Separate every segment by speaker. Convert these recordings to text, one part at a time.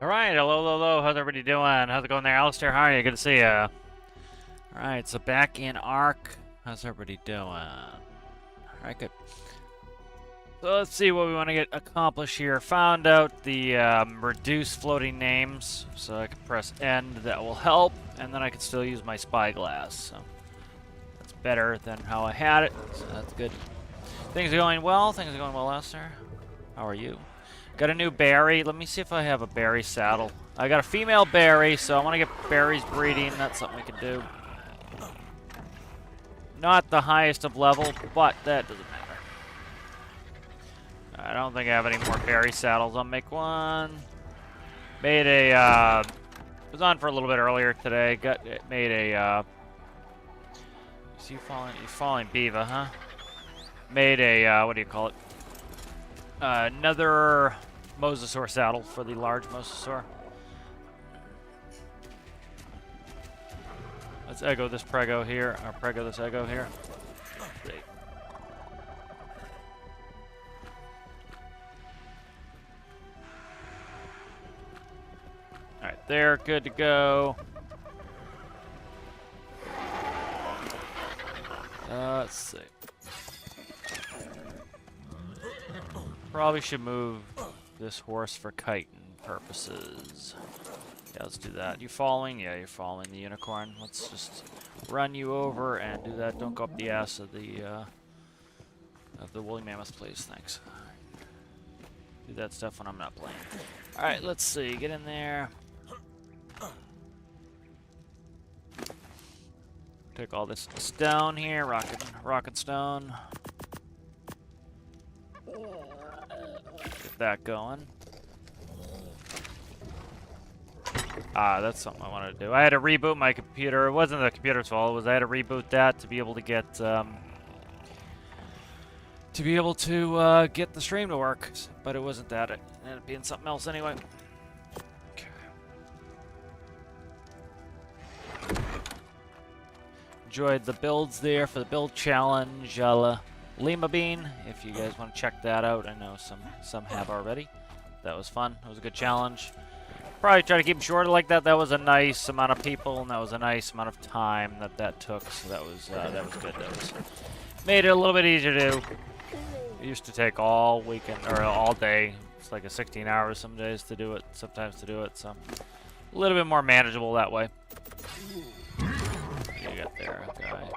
Speaker 1: All right, hello, hello, hello. How's everybody doing? How's it going there, Alistair? How are you? Good to see you. All right, so back in Ark. How's everybody doing? All right, good. So let's see what we want to get accomplished here. Found out the reduce floating names, so I can press end. That will help, and then I can still use my spyglass. So that's better than how I had it. So that's good. Things are going well. Things are going well, Alistair. How are you? Got a new berry. Let me see if I have a berry saddle. I got a female berry, so I want to get berries breeding. That's something we can do. Not the highest of level, but that doesn't matter. I don't think I have any more berry saddles. I'll make one. Made a, was on for a little bit earlier today. Made a, you falling beaver, huh? Made a, what do you call it? Another mosasaur saddle for the large mosasaur. Let's ego this prego here, or prego this ego here. Alright, they're good to go. Let's see. Probably should move this horse for chitin purposes. Yeah, let's do that. You following? Yeah, you're following the unicorn. Let's just run you over and do that. Don't go up the ass of the woolly mammoth, please. Thanks. Do that stuff when I'm not playing. All right, let's see. Get in there. Take all this stone here. Rocket stone. Get that going. That's something I wanted to do. I had to reboot my computer. It wasn't the computer's fault. It was I had to reboot that to be able to get get the stream to work. But it wasn't that. It ended up being something else anyway. Okay. Enjoyed the builds there for the build challenge. Lima Bean, if you guys want to check that out. I know some have already. That was fun. It was a good challenge. Probably try to keep them shorter like that. That was a nice amount of people, and that was a nice amount of time that took. So that was good. That was made it a little bit easier to do. It used to take all weekend or all day. It's like a 16 hours some days to do it, sometimes to do it. So a little bit more manageable that way. You got there, guy.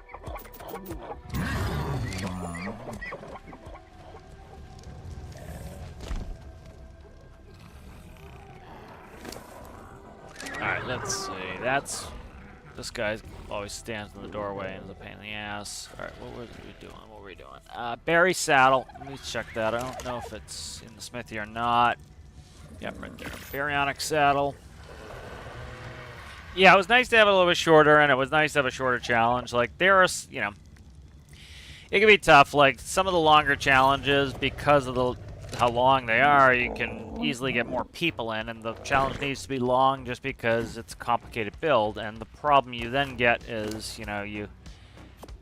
Speaker 1: Alright, let's see. This guy always stands in the doorway and is a pain in the ass. Alright, what were we doing? What were we doing? Berry saddle. Let me check that. I don't know if it's in the smithy or not. Yep, right there. Baryonic saddle. Yeah, it was nice to have it a little bit shorter, and it was nice to have a shorter challenge. Like, there are, you know, it can be tough. Like, some of the longer challenges, because of how long they are, you can easily get more people in, and the challenge needs to be long just because it's a complicated build. And the problem you then get is, you know, you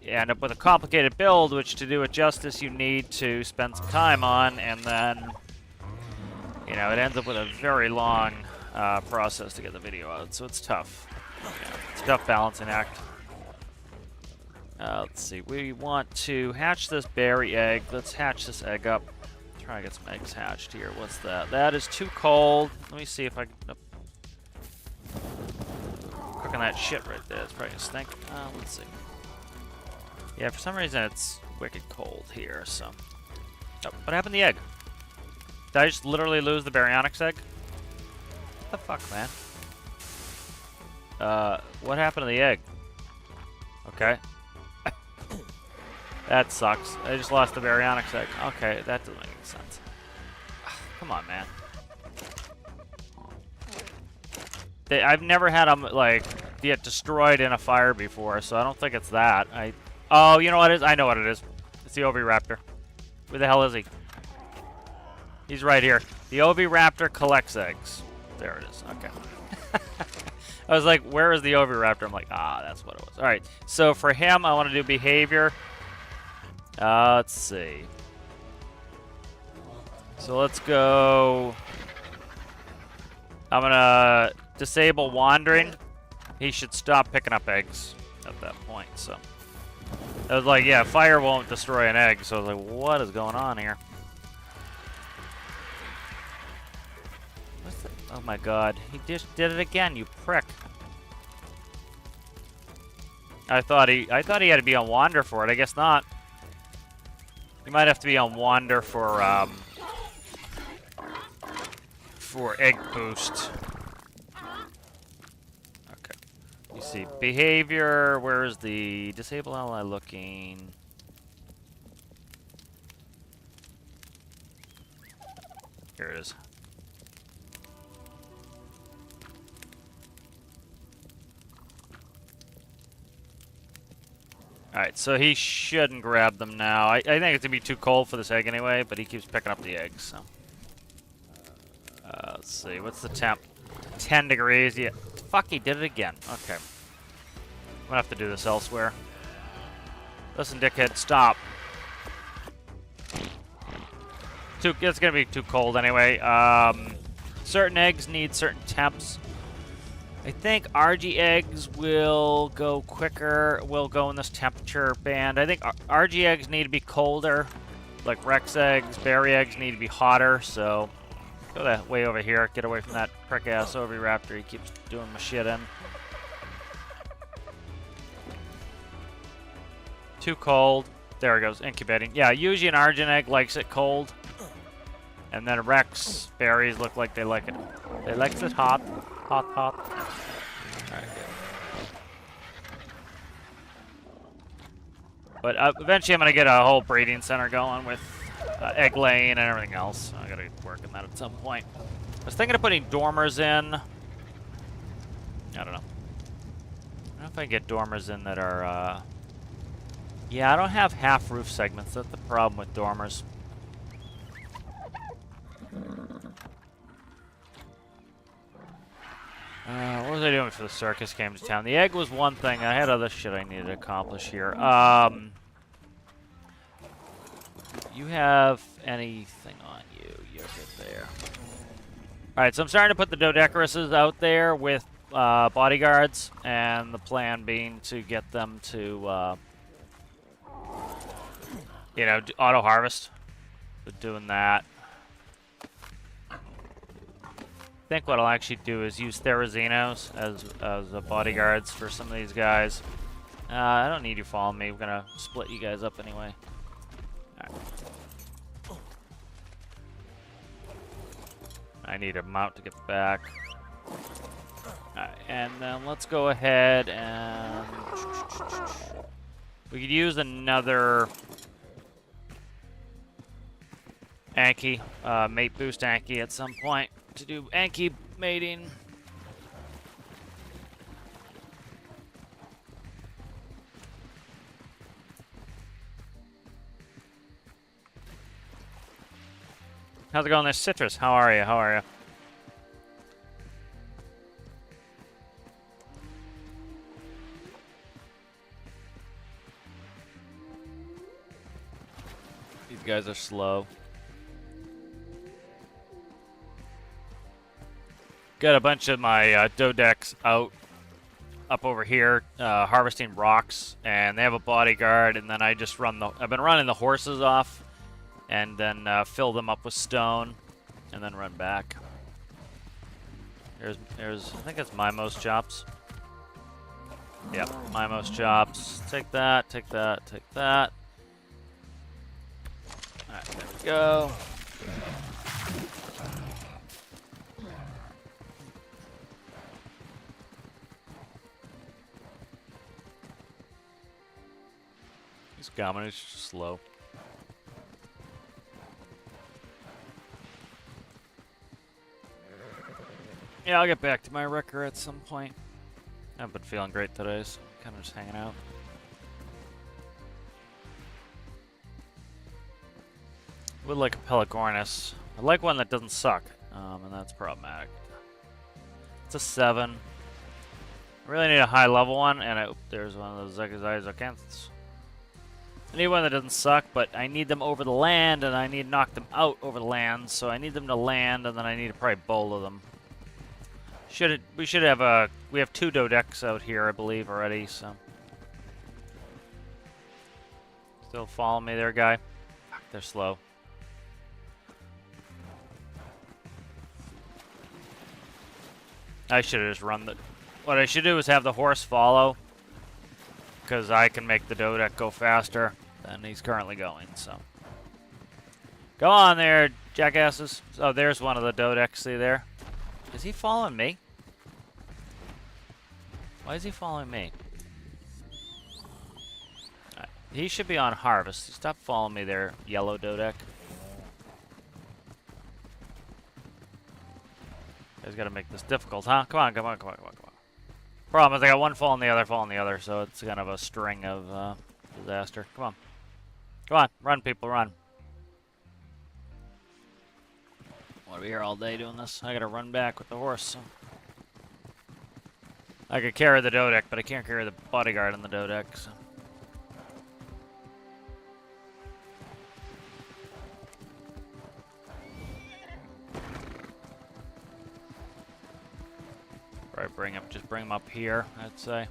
Speaker 1: end up with a complicated build, which to do it justice you need to spend some time on, and then, you know, it ends up with a very long process to get the video out. So it's tough. Yeah, it's a tough balancing act. Let's see. We want to hatch this berry egg. Let's hatch this egg up. Try to get some eggs hatched here. What's that? That is too cold. Let me see if I can... Cooking that shit right there. It's probably gonna stink. Let's see. Yeah, for some reason it's wicked cold here, so... Oh, what happened to the egg? Did I just literally lose the baryonyx egg? What the fuck, man? What happened to the egg? Okay. That sucks. I just lost the baryonyx egg. Okay, that doesn't make any sense. Come on, man. I've never had them, like, get destroyed in a fire before, so I don't think it's that. Oh, you know what it is? I know what it is. It's the Oviraptor. Where the hell is he? He's right here. The Oviraptor collects eggs. There it is. Okay. I was like, where is the Oviraptor? I'm like, that's what it was. All right. So for him, I want to do behavior. Let's see. So let's go I'm gonna disable wandering. He should stop picking up eggs at that point, so. I was like, yeah, fire won't destroy an egg, so I was like, what is going on here? What's the, oh my god, he just did it again, you prick. I thought he had to be on wander for it, I guess not. You might have to be on wander for egg boost. Okay. You see behavior, where's the disable ally looking? Here it is. Alright, so he shouldn't grab them now. I think it's gonna be too cold for this egg anyway, but he keeps picking up the eggs, so. Let's see, what's the temp? 10 degrees, yeah. Fuck, he did it again. Okay. I'm gonna have to do this elsewhere. Listen, dickhead, stop. It's gonna be too cold anyway. Certain eggs need certain temps. I think RG eggs will go quicker, will go in this temperature band. I think RG eggs need to be colder, like Rex eggs. Berry eggs need to be hotter, so go that way over here. Get away from that prick-ass Oviraptor. He keeps doing my shit in. Too cold. There it goes, incubating. Yeah, usually an Argent egg likes it cold. And then Rex berries look like they like it. They like it hot. Hot, hot. Alright, good. But eventually I'm going to get a whole breeding center going with egg laying and everything else. I got to work on that at some point. I was thinking of putting dormers in. I don't know. I don't know if I can get dormers in that are... Yeah, I don't have half roof segments. That's the problem with dormers. What was I doing before the circus came to town? The egg was one thing. I had other shit I needed to accomplish here. You have anything on you? You're good there. Alright, so I'm starting to put the Dodecaruses out there with bodyguards, and the plan being to get them to, you know, auto-harvest. So doing that. I think what I'll actually do is use Therazinos as bodyguards for some of these guys. I don't need you following me. We're gonna split you guys up anyway. Alright. I need a mount to get back. Alright, and then let's go ahead and... We could use another... Anki, mate boost Anki at some point to do Anki mating. How's it going there, Citrus? How are you? How are you? These guys are slow. Got a bunch of my Dodecs out up over here harvesting rocks, and they have a bodyguard, and then I just run the... I've been running the horses off, and then fill them up with stone, and then run back. There's I think it's Mimo's chops. Yep, Mimo's chops. Take that, take that, take that. Alright, there we go. These commoners are slow. Yeah, I'll get back to my wrecker at some point. I haven't been feeling great today, so kind of just hanging out. Would like a Pelagornis. I like one that doesn't suck, and that's problematic. It's a 7. I really need a high level one, and there's one of those Zegazizocanthes. I need one that doesn't suck, but I need them over the land, and I need to knock them out over the land, so I need them to land, and then I need to probably bolo them. We should have a. We have 2 Dodecks out here, I believe, already. So. Still follow me there, guy. Fuck, they're slow. I should have just run the... What I should do is have the horse follow. Because I can make the Dodeck go faster than he's currently going, so... Go on there, jackasses. Oh, there's one of the Dodecks, see there? Is he following me? Why is he following me? Right. He should be on harvest. Stop following me there, yellow Dodeck. You guys gotta make this difficult, huh? Come on, come on, come on, come on, come on. Problem is I got one fall on the other, so it's kind of a string of disaster. Come on. Come on, run people, run. What are we here all day doing this? I gotta run back with the horse. So. I could carry the Dodeck, but I can't carry the bodyguard on the Dodeck. So. Right, just bring him up here, I'd say.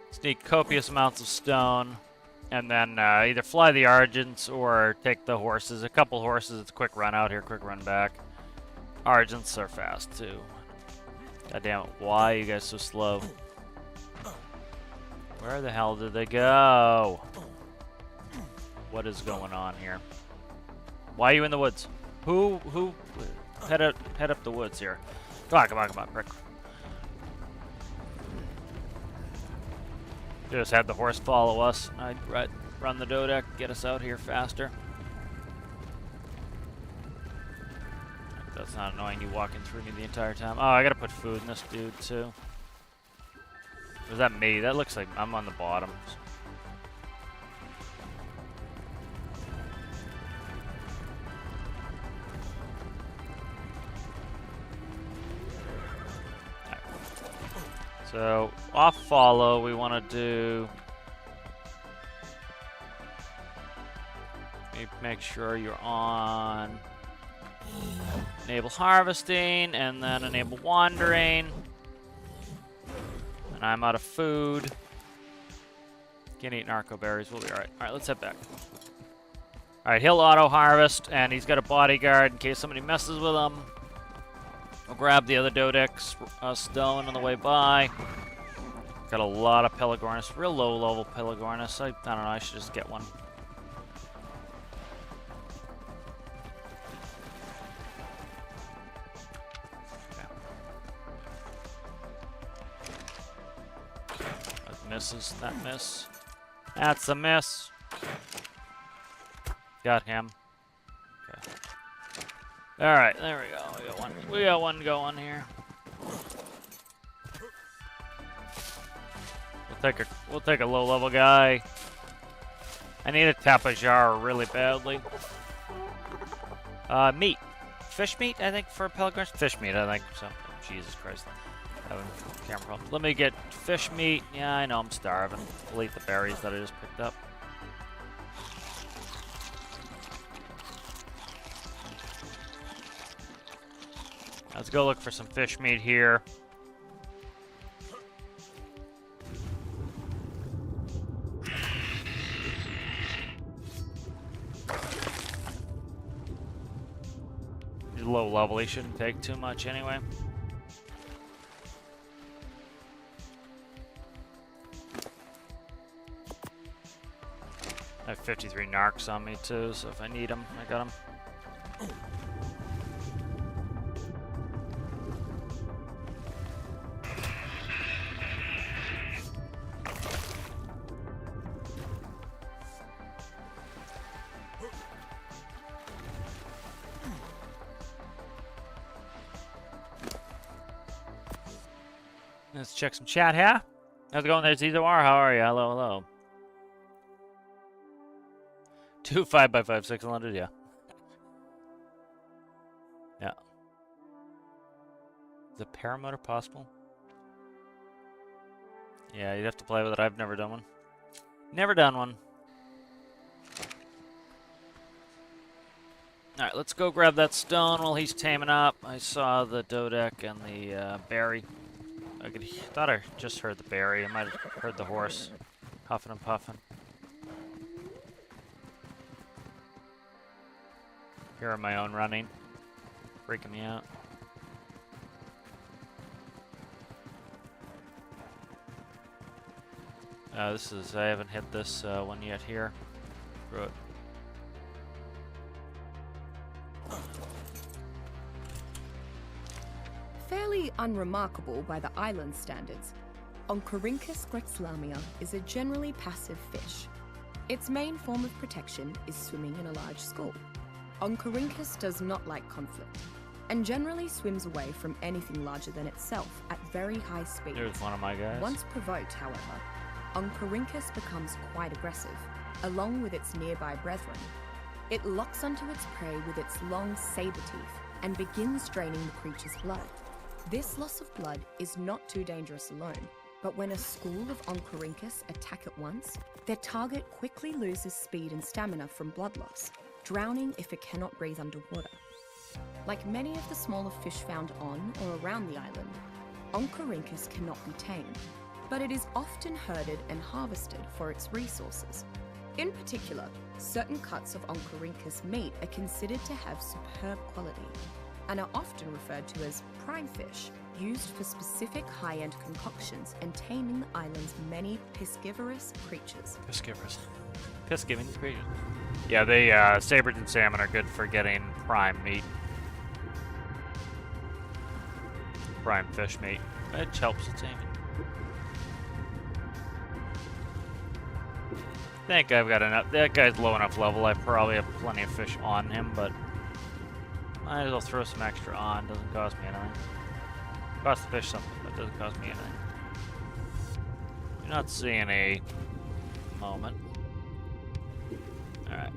Speaker 1: Just need copious amounts of stone. And then either fly the Argents or take the horses. A couple horses, it's quick run out here, quick run back. Argents are fast too. God damn it, why are you guys so slow? Where the hell did they go? What is going on here? Why are you in the woods? Who head up the woods here? Come on, come on, come on, prick. Just had the horse follow us. I'd run the Dodeck, get us out here faster. That's not annoying you walking through me the entire time. Oh, I gotta put food in this dude too. Or is that me? That looks like I'm on the bottom. So, off follow, we want to do... Make sure you're on... Enable harvesting, and then enable wandering. And I'm out of food. Can't eat narco berries, we'll be alright. Alright, let's head back. Alright, he'll auto-harvest, and he's got a bodyguard in case somebody messes with him. I'll grab the other Dodeck's stone on the way by. Got a lot of Pelagornis, real low-level Pelagornis. I don't know, I should just get one. Okay. That misses, that miss. That's a miss. Got him. Okay. Alright, there we go. We got one going here. We'll take a low-level guy. I need a Tapajar really badly. Meat. Fish meat, I think, for Pelagornis. Fish meat, I think. So, Jesus Christ. Having camera problems. Let me get fish meat. Yeah, I know I'm starving. I'll eat the berries that I just picked up. Let's go look for some fish meat here. He's low level, he shouldn't take too much anyway. I have 53 narcs on me too, so if I need them, I got them. Let's check some chat here. How's it going there, Zizor? How are you? Hello, hello. 2 5x5 600, yeah. Yeah. Is a paramotor possible? Yeah, you'd have to play with it. I've never done one. Never done one. Alright, let's go grab that stone while he's taming up. I saw the Dodek and the berry. Thought I just heard the berry. I might have heard the horse huffing and puffing. Hearing my own running. Freaking me out. I haven't hit this one yet here. Screw it.
Speaker 2: Fairly unremarkable by the island standards, Oncorhynchus grexlamia is a generally passive fish. Its main form of protection is swimming in a large school. Oncorhynchus does not like conflict, and generally swims away from anything larger than itself at very high speeds.
Speaker 1: There's one of my guys.
Speaker 2: Once provoked, however, Oncorhynchus becomes quite aggressive, along with its nearby brethren. It locks onto its prey with its long saber teeth and begins draining the creature's blood. This loss of blood is not too dangerous alone, but when a school of Oncorhynchus attack at once, their target quickly loses speed and stamina from blood loss, drowning if it cannot breathe underwater. Like many of the smaller fish found on or around the island, Oncorhynchus cannot be tamed, but it is often herded and harvested for its resources. In particular, certain cuts of Oncorhynchus meat are considered to have superb quality, and are often referred to as prime fish, used for specific high-end concoctions and taming the island's many piscivorous creatures.
Speaker 1: Piss-giving creatures. Yeah, they, saber-toothed salmon are good for getting prime meat. Prime fish meat. It helps with taming. I think I've got enough. That guy's low enough level. I probably have plenty of fish on him, but might as well throw some extra on. Doesn't cost me anything. Cost the fish something, but doesn't cost me anything. You're not seeing a moment. Alright.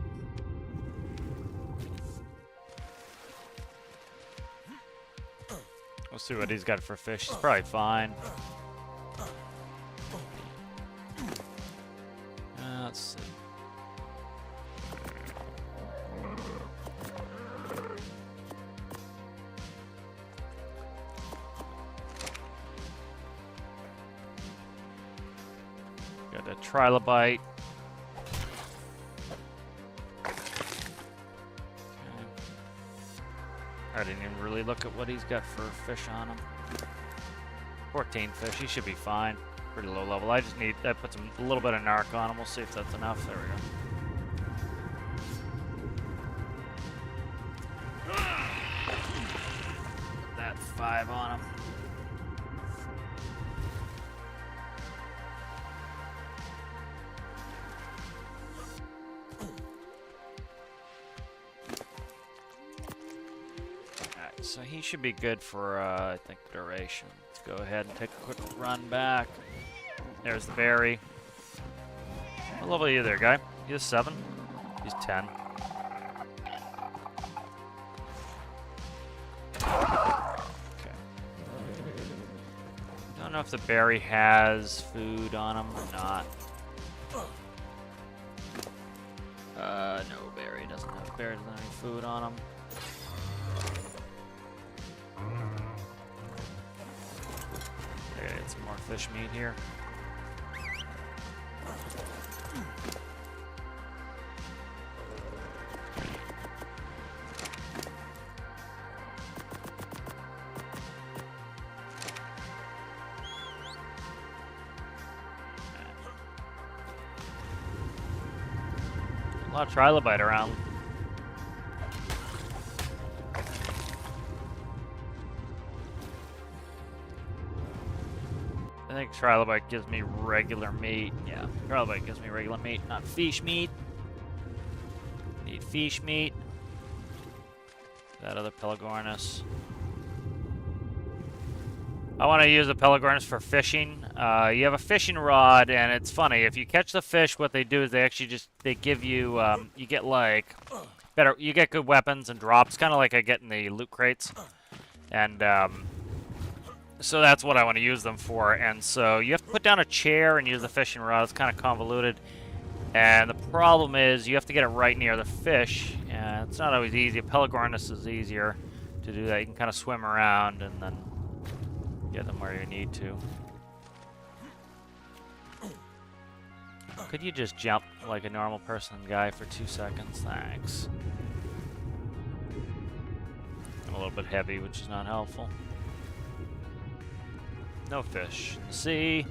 Speaker 1: We'll see what he's got for fish. He's probably fine. Let's see. Got a trilobite. I didn't even really look at what he's got for fish on him. 14 fish, he should be fine. Pretty low level. I put a little bit of narc on him. We'll see if that's enough. There we go. Put that 5 on him. Alright, so he should be good for, I think, duration. Let's go ahead and take a quick run back. There's the berry. What level are you there, guy? He's 7? He's 10. Okay. Don't know if the berry has food on him or not. No, berry doesn't have any food on him. I gotta get some more fish meat here. A lot of trilobite around. I think trilobite gives me regular meat. Yeah, trilobite gives me regular meat, not fish meat. Need fish meat. That other Pelagornis. I want to use the Pelagornis for fishing. You have a fishing rod, and it's funny. If you catch the fish, what they do is they actually they give you, you get like, you get good weapons and drops, kind of like I get in the loot crates. And, so that's what I want to use them for. And so you have to put down a chair and use the fishing rod. It's kind of convoluted. And the problem is you have to get it right near the fish, and it's not always easy. Pelagornis is easier to do that. You can kind of swim around and then get them where you need to. Could you just jump like a normal person guy for 2 seconds? Thanks. I'm a little bit heavy, which is not helpful. No fish in the sea.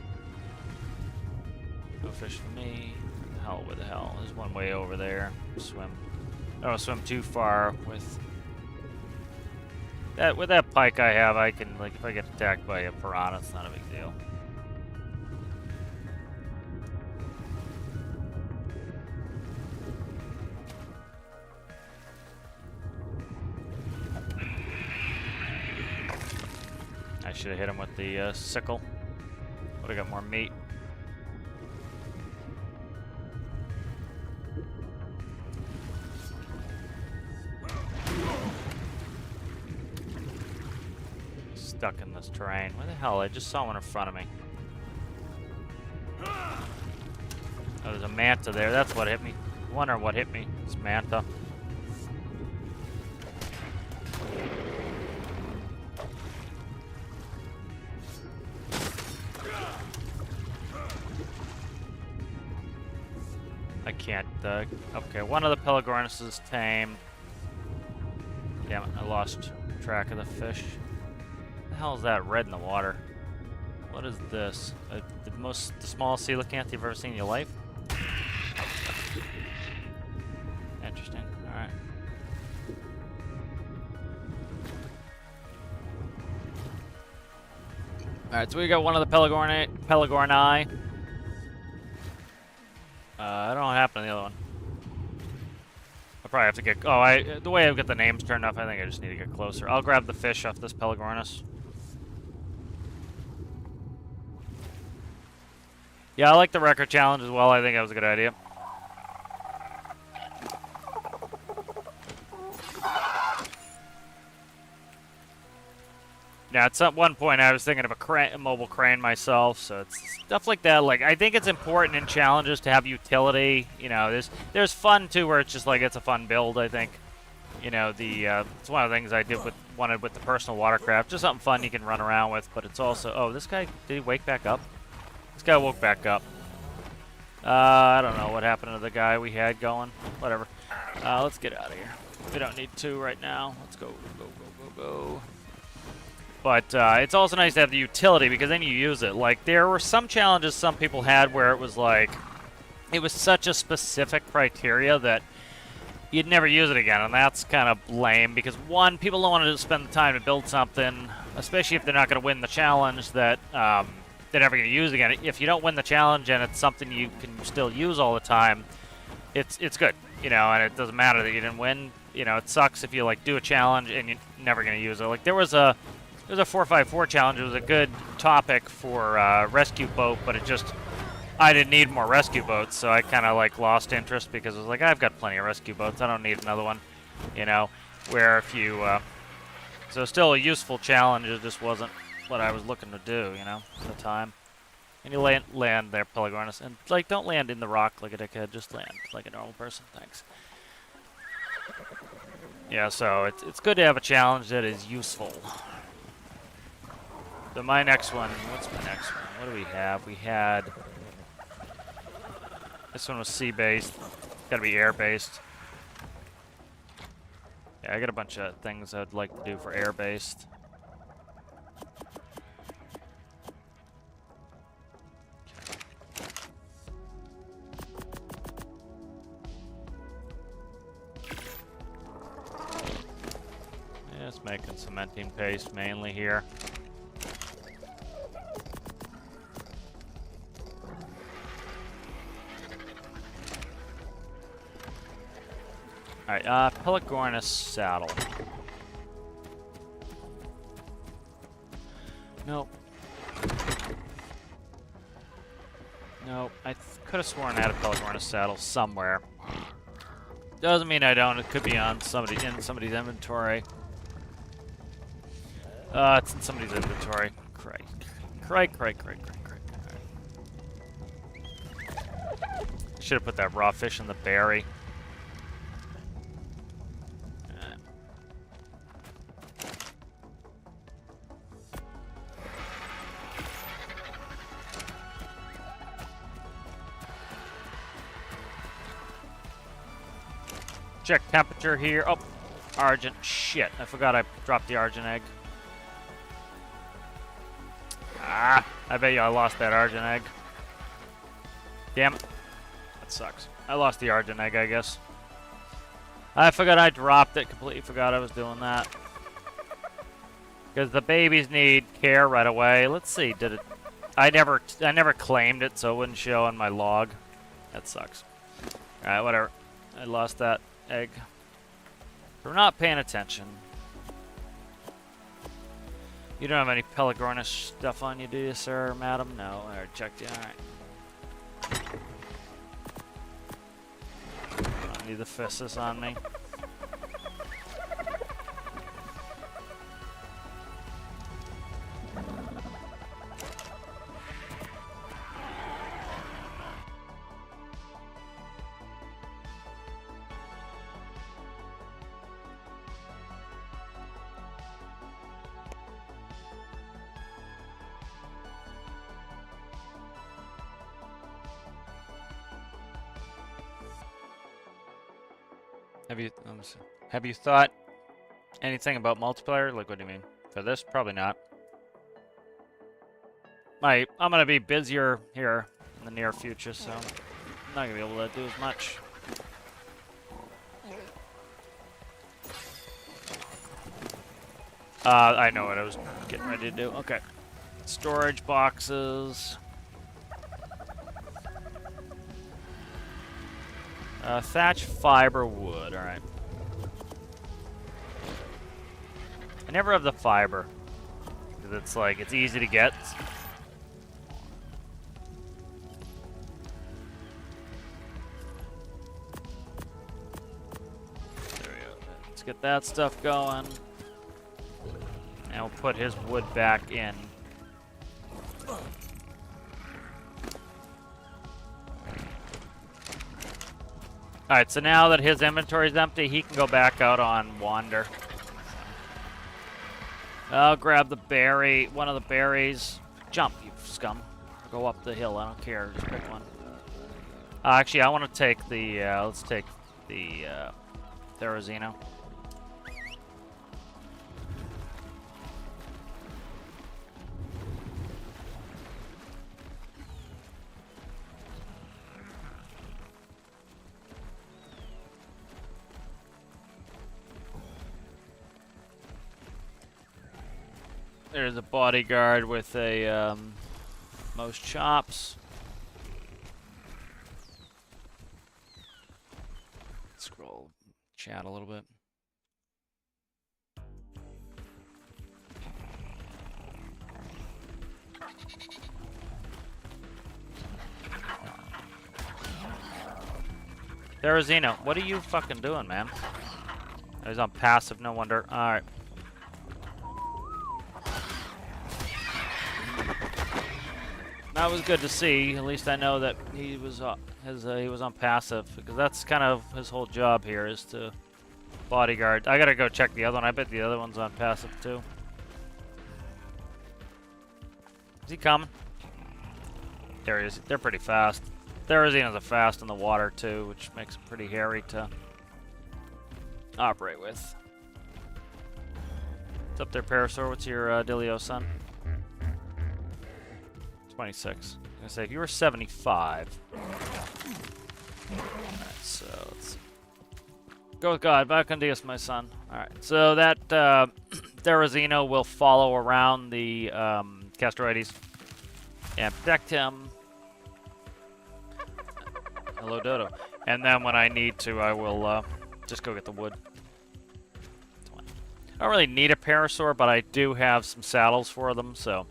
Speaker 1: No fish for me. Where the hell? There's one way over there. Swim. I don't swim too far with that. With that pike I have, I can, like, if I get attacked by a piranha, it's not a big deal. I should have hit him with the sickle. Would have got more meat. Stuck in this terrain. Where the hell? I just saw one in front of me. Oh, there's a manta there. That's what hit me. I wonder what hit me. It's manta. I can't. Okay, one of the Pelagornis is tame. Damn it! I lost track of the fish. What the hell is that red in the water? What is this? The smallest coelacanth you've ever seen in your life? Interesting. Alright. Alright, so we got one of the Pelagorni. I don't know what happened to the other one. I'll probably have to get... Oh, the way I've got the names turned off, I think I just need to get closer. I'll grab the fish off this Pelagornis. Yeah, I like the record challenge as well. I think that was a good idea. Yeah, at some one point I was thinking of a mobile crane myself, so it's stuff like that. Like, I think it's important in challenges to have utility. You know, there's fun too, where it's just like it's a fun build. I think, you know, it's one of the things I wanted with the personal watercraft, just something fun you can run around with. But it's also, oh, this guy, did he wake back up? This guy woke back up. I don't know what happened to the guy we had going. Whatever. Let's get out of here. We don't need to right now. Let's go. But it's also nice to have the utility, because then you use it. Like, there were some challenges some people had where it was like, it was such a specific criteria that you'd never use it again, and that's kind of lame, because one, people don't want to spend the time to build something, especially if they're not going to win the challenge, that they're never going to use again. If you don't win the challenge and it's something you can still use all the time, it's good, you know, and it doesn't matter that you didn't win. You know, it sucks if you, like, do a challenge and you're never going to use it. Like, there was a 454 challenge. It was a good topic for rescue boat, but I didn't need more rescue boats, so I kind of, like, lost interest, because I was like, I've got plenty of rescue boats. I don't need another one, you know. Where if you, so still a useful challenge, it just wasn't what I was looking to do, you know, at the time. And you land there, Pelagornis, and, like, don't land in the rock like a dickhead. Just land like a normal person. Thanks. Yeah, so it's good to have a challenge that is useful. So my next one, what's my next one? What do we have? We had... This one was sea-based. Gotta be air-based. Yeah, I got a bunch of things I'd like to do for air-based. Yeah, just making cementing paste mainly here. Alright, Pelagornis saddle. Nope. Nope. I could have sworn I had a Pelagornis saddle somewhere. Doesn't mean I don't. It could be on somebody's inventory. It's in somebody's inventory. Crike. Should have put that raw fish in the berry. Check temperature here. Oh, Argent. Shit, I forgot I dropped the Argent egg. Ah, I bet you I lost that Argent egg. Damn it. That sucks. I lost the Argent egg, I guess. I forgot I dropped it. Completely forgot I was doing that. Because the babies need care right away. Let's see, did it... I never claimed it, so it wouldn't show on my log. That sucks. Alright, whatever. I lost that egg. We're not paying attention. You don't have any Pelagornis stuff on you, do you, sir, madam? No, I already checked you. Alright. I don't need the fistus on me. Have you thought anything about multiplayer? Like, what do you mean? For this? Probably not. I'm gonna be busier here in the near future, so I'm not gonna be able to do as much. I know what I was getting ready to do. Okay. Storage boxes. Thatch, fiber, wood. Alright. I never have the fiber. Because it's like, it's easy to get. There we go. Let's get that stuff going. And we'll put his wood back in. Alright, so now that his inventory is empty, he can go back out on Wander. I'll grab the berry, one of the berries. Jump, you scum. Go up the hill, I don't care, just pick one. Actually, I want to take the, let's take the, Therizino. There's a bodyguard with a, most chops. Scroll chat a little bit. Therizino, what are you fucking doing, man? He's on passive, no wonder. Alright. That was good to see. At least I know that he was he was on passive, because that's kind of his whole job here, is to bodyguard. I gotta go check the other one. I bet the other one's on passive too. Is he coming? There he is. They're pretty fast. Therizino's are fast in the water too, which makes it pretty hairy to operate with. What's up there, Parasaur? What's your dealio, son? 26. I was gonna say, if you were 75. Alright, so let's see. Go with God. Back on Diaz, my son. Alright, so that Therizino will follow around the Castroides and protect him. Hello, Dodo. And then when I need to, I will just go get the wood. I don't really need a Parasaur, but I do have some saddles for them, so,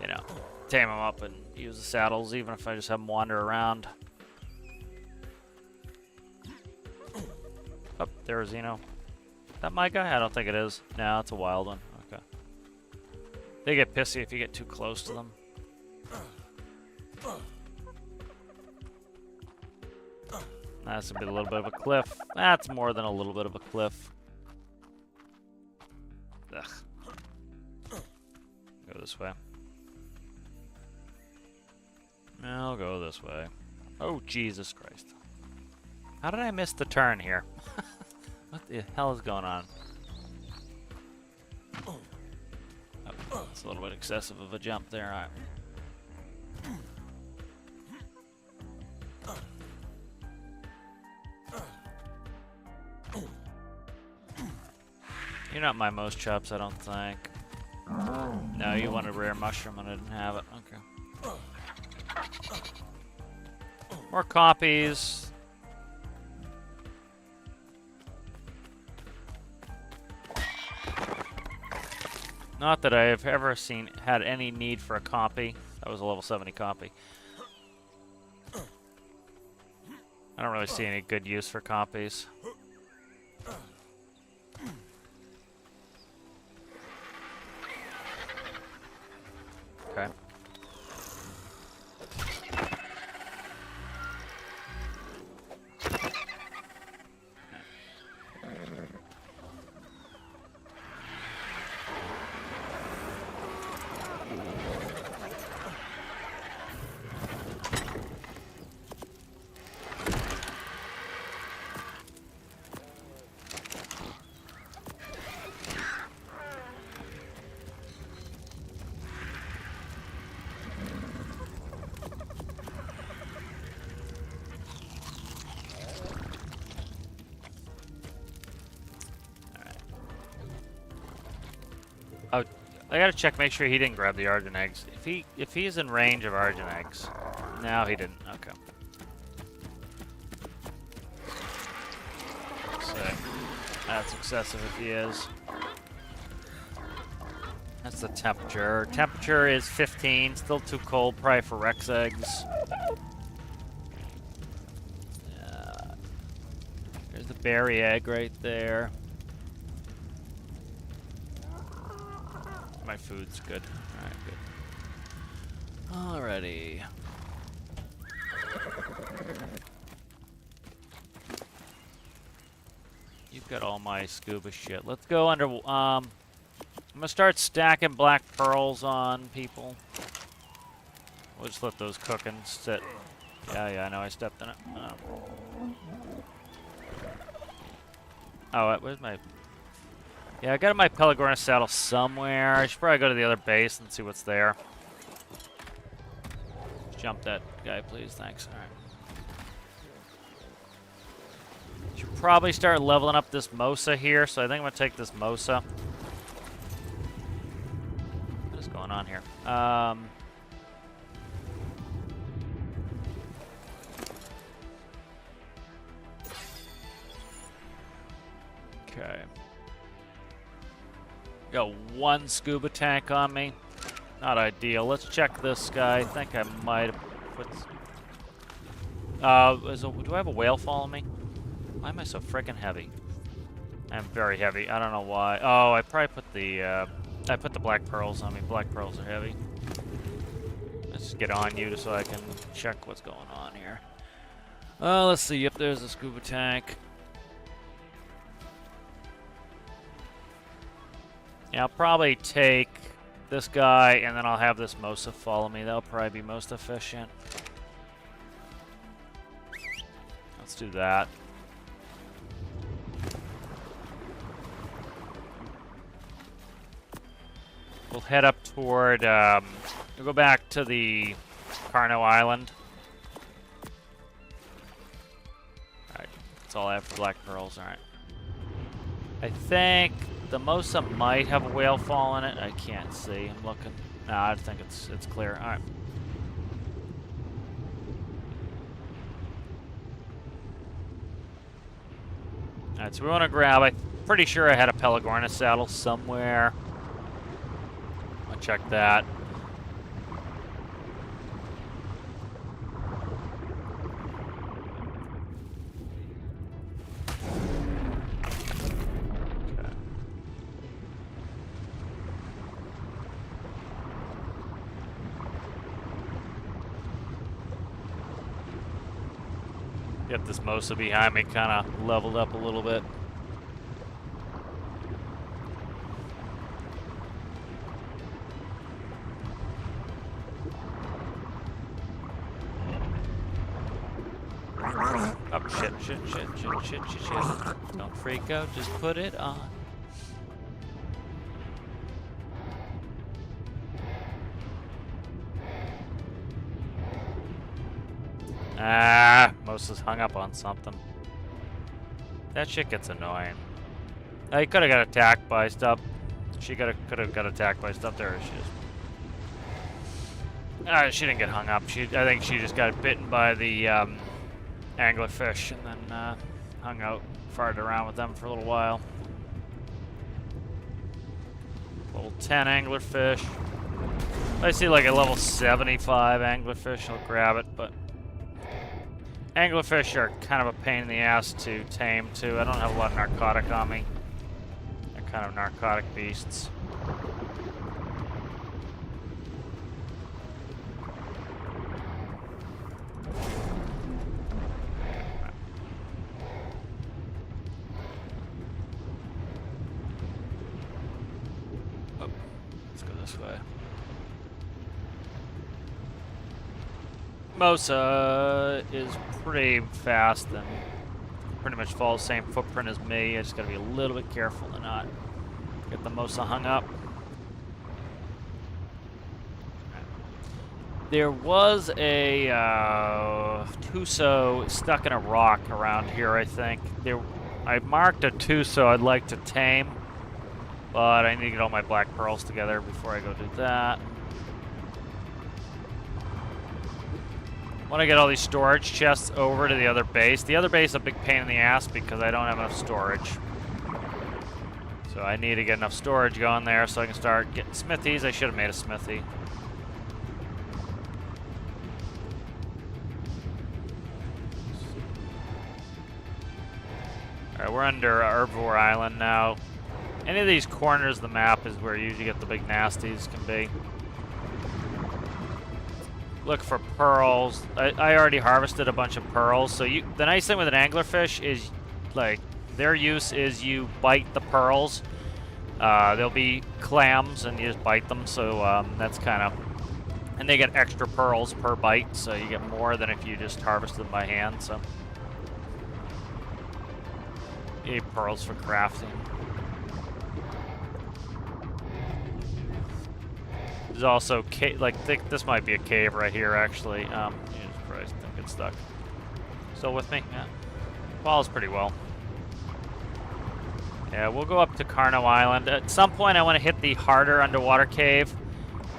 Speaker 1: you know, tame them up and use the saddles, even if I just have them wander around. Oh, there's Zeno. Is that my guy? I don't think it is. No, it's a wild one. Okay. They get pissy if you get too close to them. That's gonna be a little bit of a cliff. That's more than a little bit of a cliff. Ugh. Go this way. I'll go this way. Oh, Jesus Christ. How did I miss the turn here? What the hell is going on? Oh, that's a little bit excessive of a jump there. All right. You're not my most chops, I don't think. No, you wanted rare mushroom and I didn't have it. Okay. More copies. Not that I have ever had any need for a copy. That was a level 70 copy. I don't really see any good use for copies. Okay. Oh, I gotta check, make sure he didn't grab the Argent eggs. If he's in range of Argent eggs, no, he didn't. Okay. So that's excessive if he is. That's the temperature. Temperature is 15. Still too cold, probably for Rex eggs. There's the berry egg right there. My food's good. Alright, good. Alrighty. You've got all my scuba shit. Let's go under. I'm gonna start stacking black pearls on people. We'll just let those cook and sit. Yeah, I know I stepped in it. Oh, where's my... Yeah, I got my Pelagornis saddle somewhere. I should probably go to the other base and see what's there. Jump that guy, please. Thanks. All right. Should probably start leveling up this Mosa here, so I think I'm going to take this Mosa. What is going on here? Okay. Got one scuba tank on me. Not ideal. Let's check this guy. I think I might have put... do I have a whale following me? Why am I so freaking heavy? I'm very heavy. I don't know why. Oh, I probably put the... I put the black pearls on me. Black pearls are heavy. Let's just get on you so I can check what's going on here. Let's see. Yep, there's a scuba tank. Yeah, I'll probably take this guy, and then I'll have this Mosa follow me. That'll probably be most efficient. Let's do that. We'll head up toward, we'll go back to the Carno Island. Alright, that's all I have for black pearls, alright. I think the Mosa might have a whale fall in it. I can't see. I'm looking. No, I think it's clear. All right. All right. So we want to grab. I'm pretty sure I had a Pelagornis saddle somewhere. I'll check that. Get this Mosa behind me kind of leveled up a little bit. Oh, shit. Don't freak out, just put it on. Ah, Mosa's hung up on something. That shit gets annoying. He could have got attacked by stuff. She could have got attacked by stuff. There she is. She didn't get hung up. I think she just got bitten by the anglerfish and then hung out, farted around with them for a little while. Level 10 anglerfish. If I see like a level 75 anglerfish, I'll grab it, but anglerfish are kind of a pain in the ass to tame too. I don't have a lot of narcotic on me. They're kind of narcotic beasts. Mosa is pretty fast and pretty much follows the same footprint as me. I just gotta be a little bit careful to not get the Mosa hung up. There was a Tuso stuck in a rock around here, I think. I marked a Tuso I'd like to tame, but I need to get all my black pearls together before I go do that. When I get all these storage chests over to the other base is a big pain in the ass because I don't have enough storage. So I need to get enough storage going there so I can start getting smithies. I should have made a smithy. Alright, we're under Herbivore Island now. Any of these corners of the map is where you usually get the big nasties can be. Look for pearls. I already harvested a bunch of pearls. So the nice thing with an anglerfish is, like, their use is you bite the pearls. There'll be clams and you just bite them. So that's kind of, and they get extra pearls per bite. So you get more than if you just harvest them by hand. So you need pearls for crafting. There's also this might be a cave right here actually. Jesus Christ, don't get stuck. Still with me? Yeah. Follows pretty well. Yeah, we'll go up to Carno Island. At some point I want to hit the harder underwater cave.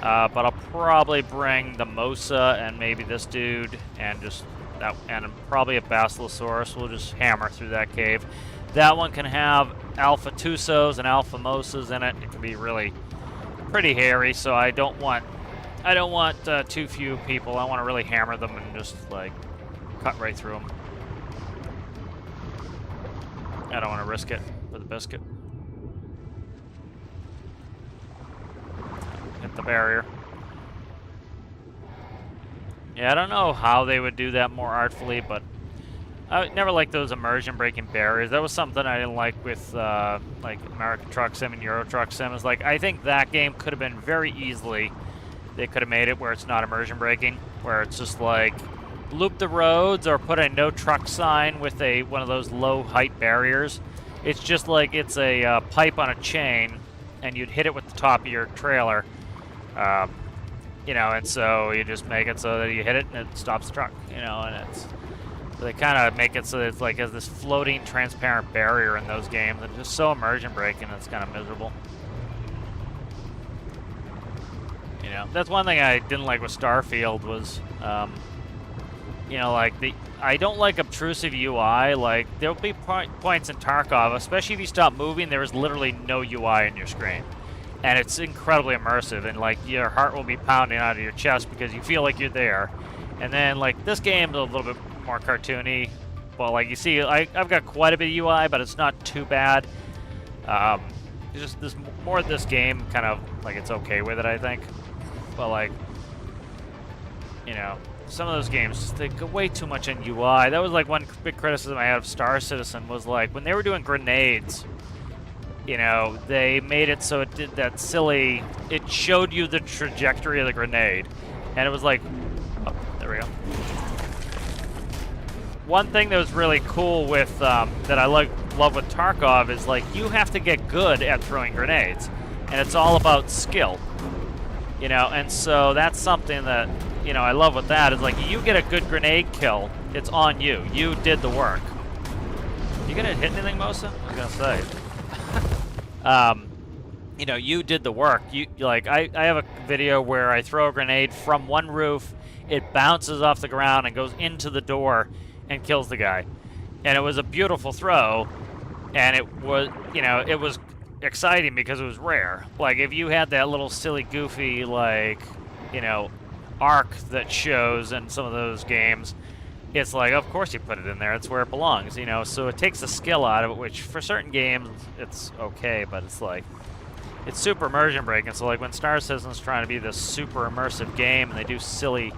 Speaker 1: But I'll probably bring the Mosa and maybe this dude and probably a Basilosaurus. We'll just hammer through that cave. That one can have alpha Tusos and alpha Mosas in it. It can be really pretty hairy, so I don't want too few people. I want to really hammer them and just like cut right through them. I don't want to risk it for the biscuit. Hit the barrier. Yeah, I don't know how they would do that more artfully, but I never liked those immersion breaking barriers. That was something I didn't like with like American Truck Sim and Euro Truck Sim. It's like I think that game could have been very easily. They could have made it where it's not immersion breaking, where it's just like loop the roads or put a no truck sign with one of those low height barriers. It's just like it's a pipe on a chain, and you'd hit it with the top of your trailer. You know, and so you just make it so that you hit it and it stops the truck. You know, and it's. They kind of make it so that it's like has this floating transparent barrier in those games. It's just so immersion breaking, it's kind of miserable. You know, that's one thing I didn't like with Starfield was, you know, like I don't like obtrusive UI. Like there'll be points in Tarkov, especially if you stop moving, there is literally no UI in your screen, and it's incredibly immersive. And like your heart will be pounding out of your chest because you feel like you're there. And then like this game's a little bit more cartoony. Well, like you see, I've got quite a bit of UI, but it's not too bad. There's more of this game kind of like it's okay with it, I think. But like, you know, some of those games, they go way too much in UI. That was like one big criticism I had of Star Citizen was like when they were doing grenades, you know, they made it so it did that silly, it showed you the trajectory of the grenade. And it was like, oh, there we go. One thing that was really cool with, that I love with Tarkov is like, you have to get good at throwing grenades. And it's all about skill. You know, and so that's something that, you know, I love with that is like, you get a good grenade kill, it's on you. You did the work. You gonna hit anything, Mosa? I was gonna say. You know, you did the work. You like, I have a video where I throw a grenade from one roof, it bounces off the ground and goes into the door and kills the guy. And it was a beautiful throw, and it was, you know, it was exciting because it was rare. Like, if you had that little silly, goofy, like, you know, arc that shows in some of those games, it's like, of course you put it in there. It's where it belongs, you know. So it takes the skill out of it, which for certain games, it's okay, but it's like, it's super immersion breaking. So like when Star Citizen's trying to be this super immersive game and they do silly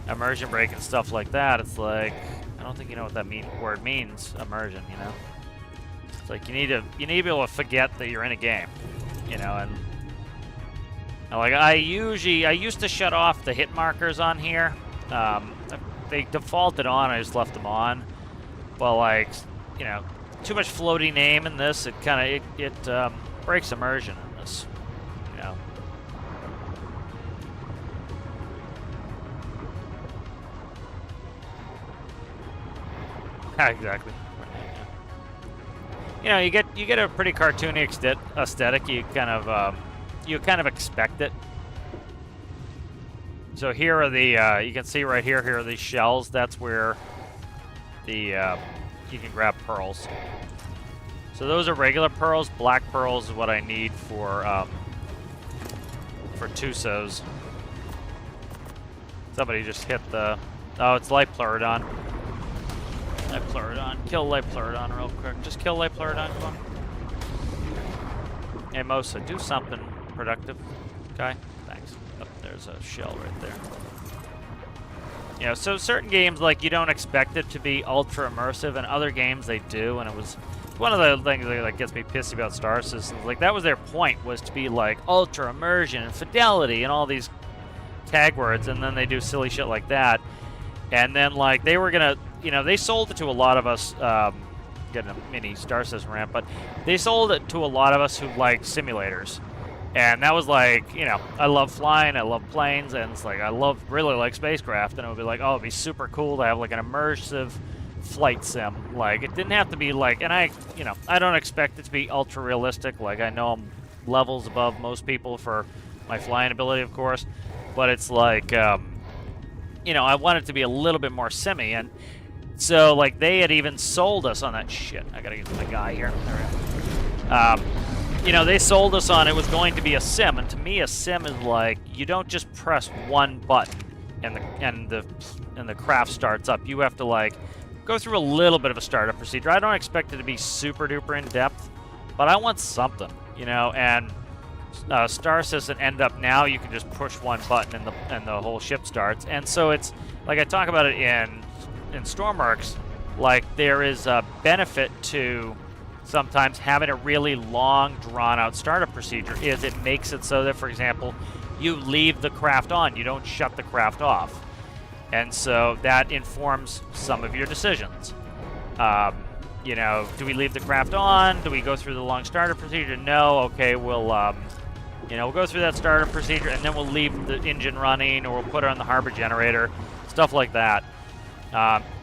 Speaker 1: immersion break and stuff like that, it's like, I don't think you know what that word means, immersion, you know. It's like you need to be able to forget that you're in a game, you know. And like I used to shut off the hit markers on here. They defaulted on, I just left them on. But like, you know, too much floating aim in this, it kind of breaks immersion in this, you know. Exactly. You know, you get a pretty cartoony aesthetic. You kind of expect it. So here are the you can see right here. Here are these shells. That's where the you can grab pearls. So those are regular pearls. Black pearls is what I need for Tusos. Somebody just hit the. Oh, it's Light Pleurodon. Light Pleurodon. Kill Light Pleurodon real quick. Just kill Light Pleurodon. Come on. Hey, Mosa, do something productive. Okay? Thanks. Oh, there's a shell right there. You know, so certain games, like, you don't expect it to be ultra immersive, and other games they do, and it was one of the things that like, gets me pissy about Star Citizen. Like, that was their point, was to be like ultra immersion and fidelity and all these tag words, and then they do silly shit like that. And then, like, they were gonna, you know, they sold it to a lot of us, getting a mini Star Citizen rant, but they sold it to a lot of us who like simulators. And that was like, you know, I love flying, I love planes, and it's like, I really like spacecraft, and it would be like, oh, it'd be super cool to have like an immersive flight sim. Like, it didn't have to be like, and I, you know, I don't expect it to be ultra realistic. Like, I know I'm levels above most people for my flying ability, of course, but it's like, you know, I want it to be a little bit more simmy, and so, like, they had even sold us on that shit. I gotta get my guy here. There we go. You know, they sold us on it was going to be a sim, and to me, a sim is like, you don't just press one button and the craft starts up. You have to, like, go through a little bit of a startup procedure. I don't expect it to be super duper in depth, but I want something, you know. And Star Citizen end up now, you can just push one button and the whole ship starts. And so it's like I talk about it in Stormworks, like there is a benefit to sometimes having a really long, drawn-out startup procedure. Is it makes it so that, for example, you leave the craft on, you don't shut the craft off, and so that informs some of your decisions. You know, do we leave the craft on? Do we go through the long startup procedure? No. Okay, we'll you know, we'll go through that startup procedure, and then we'll leave the engine running, or we'll put it on the harbor generator, stuff like that.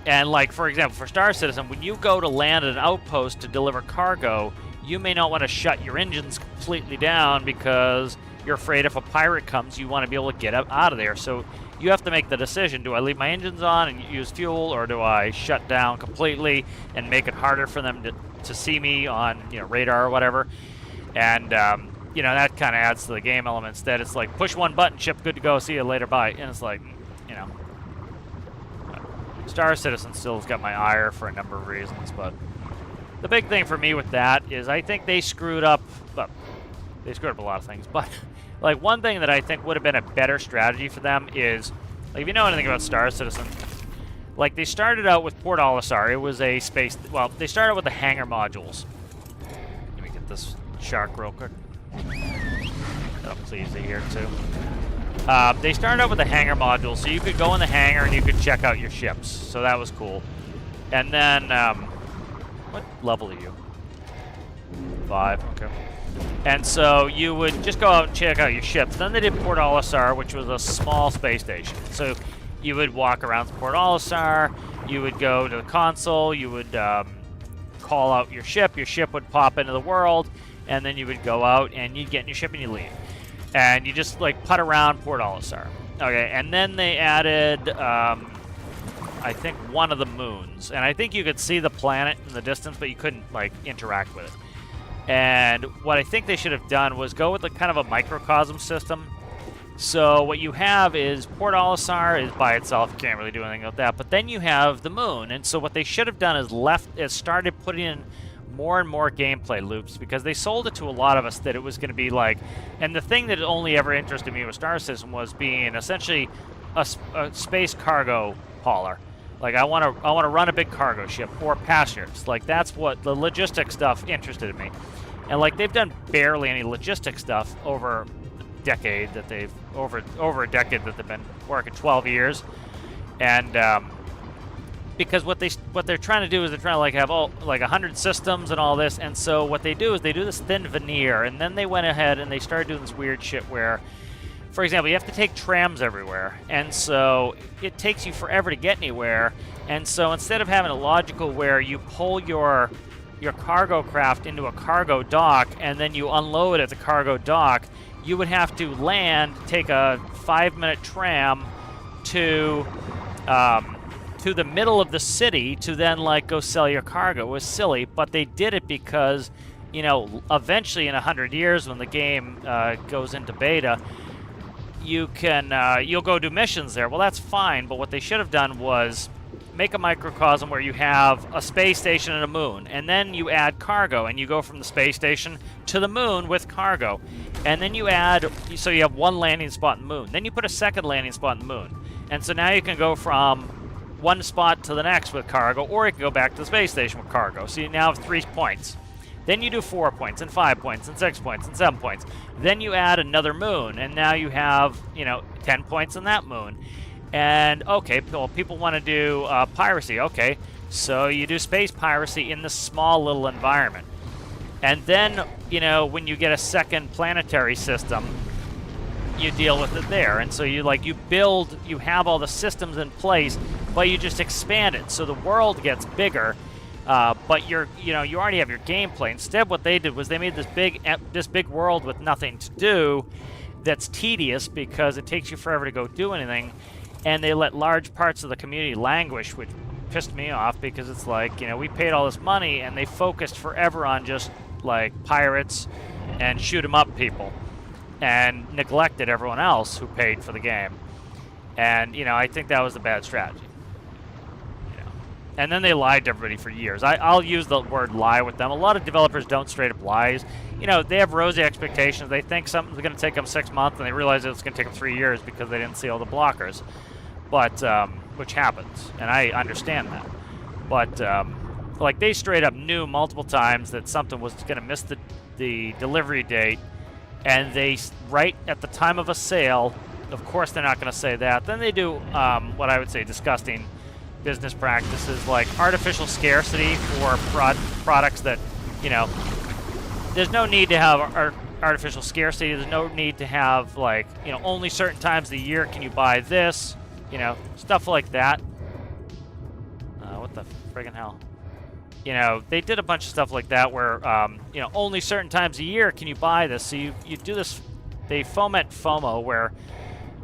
Speaker 1: And like, for example, for Star Citizen, when you go to land at an outpost to deliver cargo, you may not want to shut your engines completely down because you're afraid if a pirate comes, you want to be able to get out of there. So you have to make the decision, do I leave my engines on and use fuel, or do I shut down completely and make it harder for them to see me on, you know, radar or whatever? And, you know, that kind of adds to the game elements that it's like, push one button, ship, good to go, see you later, bye. And it's like, you know, Star Citizen still has got my ire for a number of reasons, but the big thing for me with that is I think they screwed up, well, they screwed up a lot of things, but like one thing that I think would have been a better strategy for them is Like, if you know anything about Star Citizen, like, they started out with Port Olisar. It was a space... Well, they started with the hangar modules. Let me get this shark real quick. That'll please you here, too. They started out with the hangar module, so you could go in the hangar and you could check out your ships. So that was cool. And then, what level are you? 5, okay. And so you would just go out and check out your ships. Then they did Port Olisar, which was a small space station. So you would walk around Port Olisar, you would go to the console, you would call out your ship would pop into the world, and then you would go out and you'd get in your ship and you leave. And you just, like, putt around Port Olisar. Okay, and then they added, I think, one of the moons. And I think you could see the planet in the distance, but you couldn't, like, interact with it. And what I think they should have done was go with a kind of a microcosm system. So what you have is Port Olisar is by itself. You can't really do anything with that. But then you have the moon. And so what they should have done is started putting in more and more gameplay loops, because they sold it to a lot of us that it was going to be like, and the thing that only ever interested me with Star Citizen was being essentially a space cargo hauler. Like, I want to run a big cargo ship or passengers. Like, that's what the logistics stuff interested me. And like, they've done barely any logistics stuff over a decade that they've over a decade that they've been working, 12 years. And because what they're trying to do is they're trying to like have all like 100 systems and all this, and so what they do is they do this thin veneer, and then they went ahead and they started doing this weird shit where, for example, you have to take trams everywhere, and so it takes you forever to get anywhere. And so instead of having a logical where you pull your cargo craft into a cargo dock and then you unload at the cargo dock, you would have to land, take a 5-minute tram to the middle of the city to then, like, go sell your cargo. It was silly, but they did it because, you know, eventually in 100 years when the game goes into beta, you can, you'll go do missions there. Well, that's fine, but what they should have done was make a microcosm where you have a space station and a moon, and then you add cargo, and you go from the space station to the moon with cargo. And then you add, so you have one landing spot in the moon. Then you put a second landing spot in the moon. And so now you can go from one spot to the next with cargo, or you can go back to the space station with cargo. So you now have 3 points. Then you do 4 points, and 5 points, and 6 points, and 7 points. Then you add another moon, and now you have, you know, 10 points in that moon. And, okay, well, people want to do piracy. Okay, so you do space piracy in this small little environment. And then, you know, when you get a second planetary system, you deal with it there. And so you have all the systems in place, but you just expand it. So the world gets bigger, but you already have your gameplay. Instead, what they did was they made this big world with nothing to do that's tedious because it takes you forever to go do anything. And they let large parts of the community languish, which pissed me off because it's like, you know, we paid all this money and they focused forever on just like pirates and shoot 'em up people, and neglected everyone else who paid for the game. And, you know, I think that was a bad strategy. You know, and then they lied to everybody for years. I'll use the word lie with them. A lot of developers don't straight up lies. You know, they have rosy expectations. They think something's going to take them 6 months, and they realize it's going to take them 3 years because they didn't see all the blockers. But, which happens, and I understand that. But, like, they straight up knew multiple times that something was going to miss the delivery date, and they, right at the time of a sale, of course they're not going to say that. Then they do what I would say disgusting business practices, like artificial scarcity for products that, you know, there's no need to have artificial scarcity. There's no need to have, like, you know, only certain times of the year can you buy this, you know, stuff like that. What the friggin' hell? You know, they did a bunch of stuff like that where, you know, only certain times a year can you buy this. So you do this, they foment FOMO where,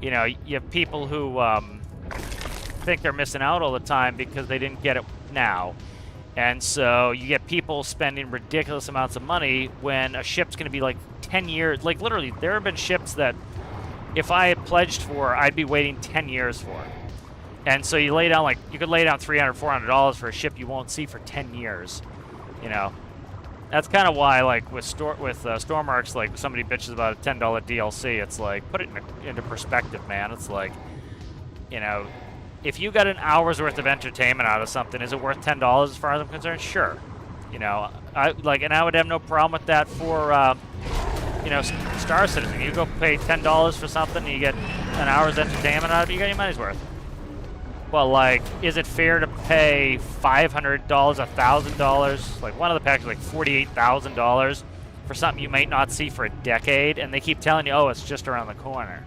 Speaker 1: you know, you have people who think they're missing out all the time because they didn't get it now. And so you get people spending ridiculous amounts of money when a ship's going to be like 10 years. Like, literally, there have been ships that if I had pledged for, I'd be waiting 10 years for. And so you lay down, like, you could lay down $300, $400 for a ship you won't see for 10 years, you know. That's kind of why, like, with Stormarks, like, somebody bitches about a $10 DLC, it's like, put it into perspective, man. It's like, you know, if you got an hour's worth of entertainment out of something, is it worth $10 as far as I'm concerned? Sure. You know, I would have no problem with that for, you know, Star Citizen. You go pay $10 for something, and you get an hour's entertainment out of it, you got your money's worth. But, like, is it fair to pay $500, $1,000? Like, one of the packs is like $48,000 for something you might not see for a decade, and they keep telling you, oh, it's just around the corner.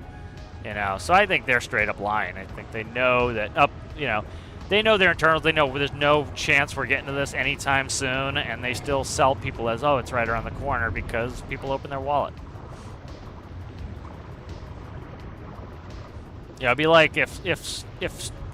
Speaker 1: You know, so I think they're straight up lying. I think they know that, you know, they know their internals. They know there's no chance we're getting to this anytime soon, and they still sell people as, oh, it's right around the corner because people open their wallet. You know, it'd be like if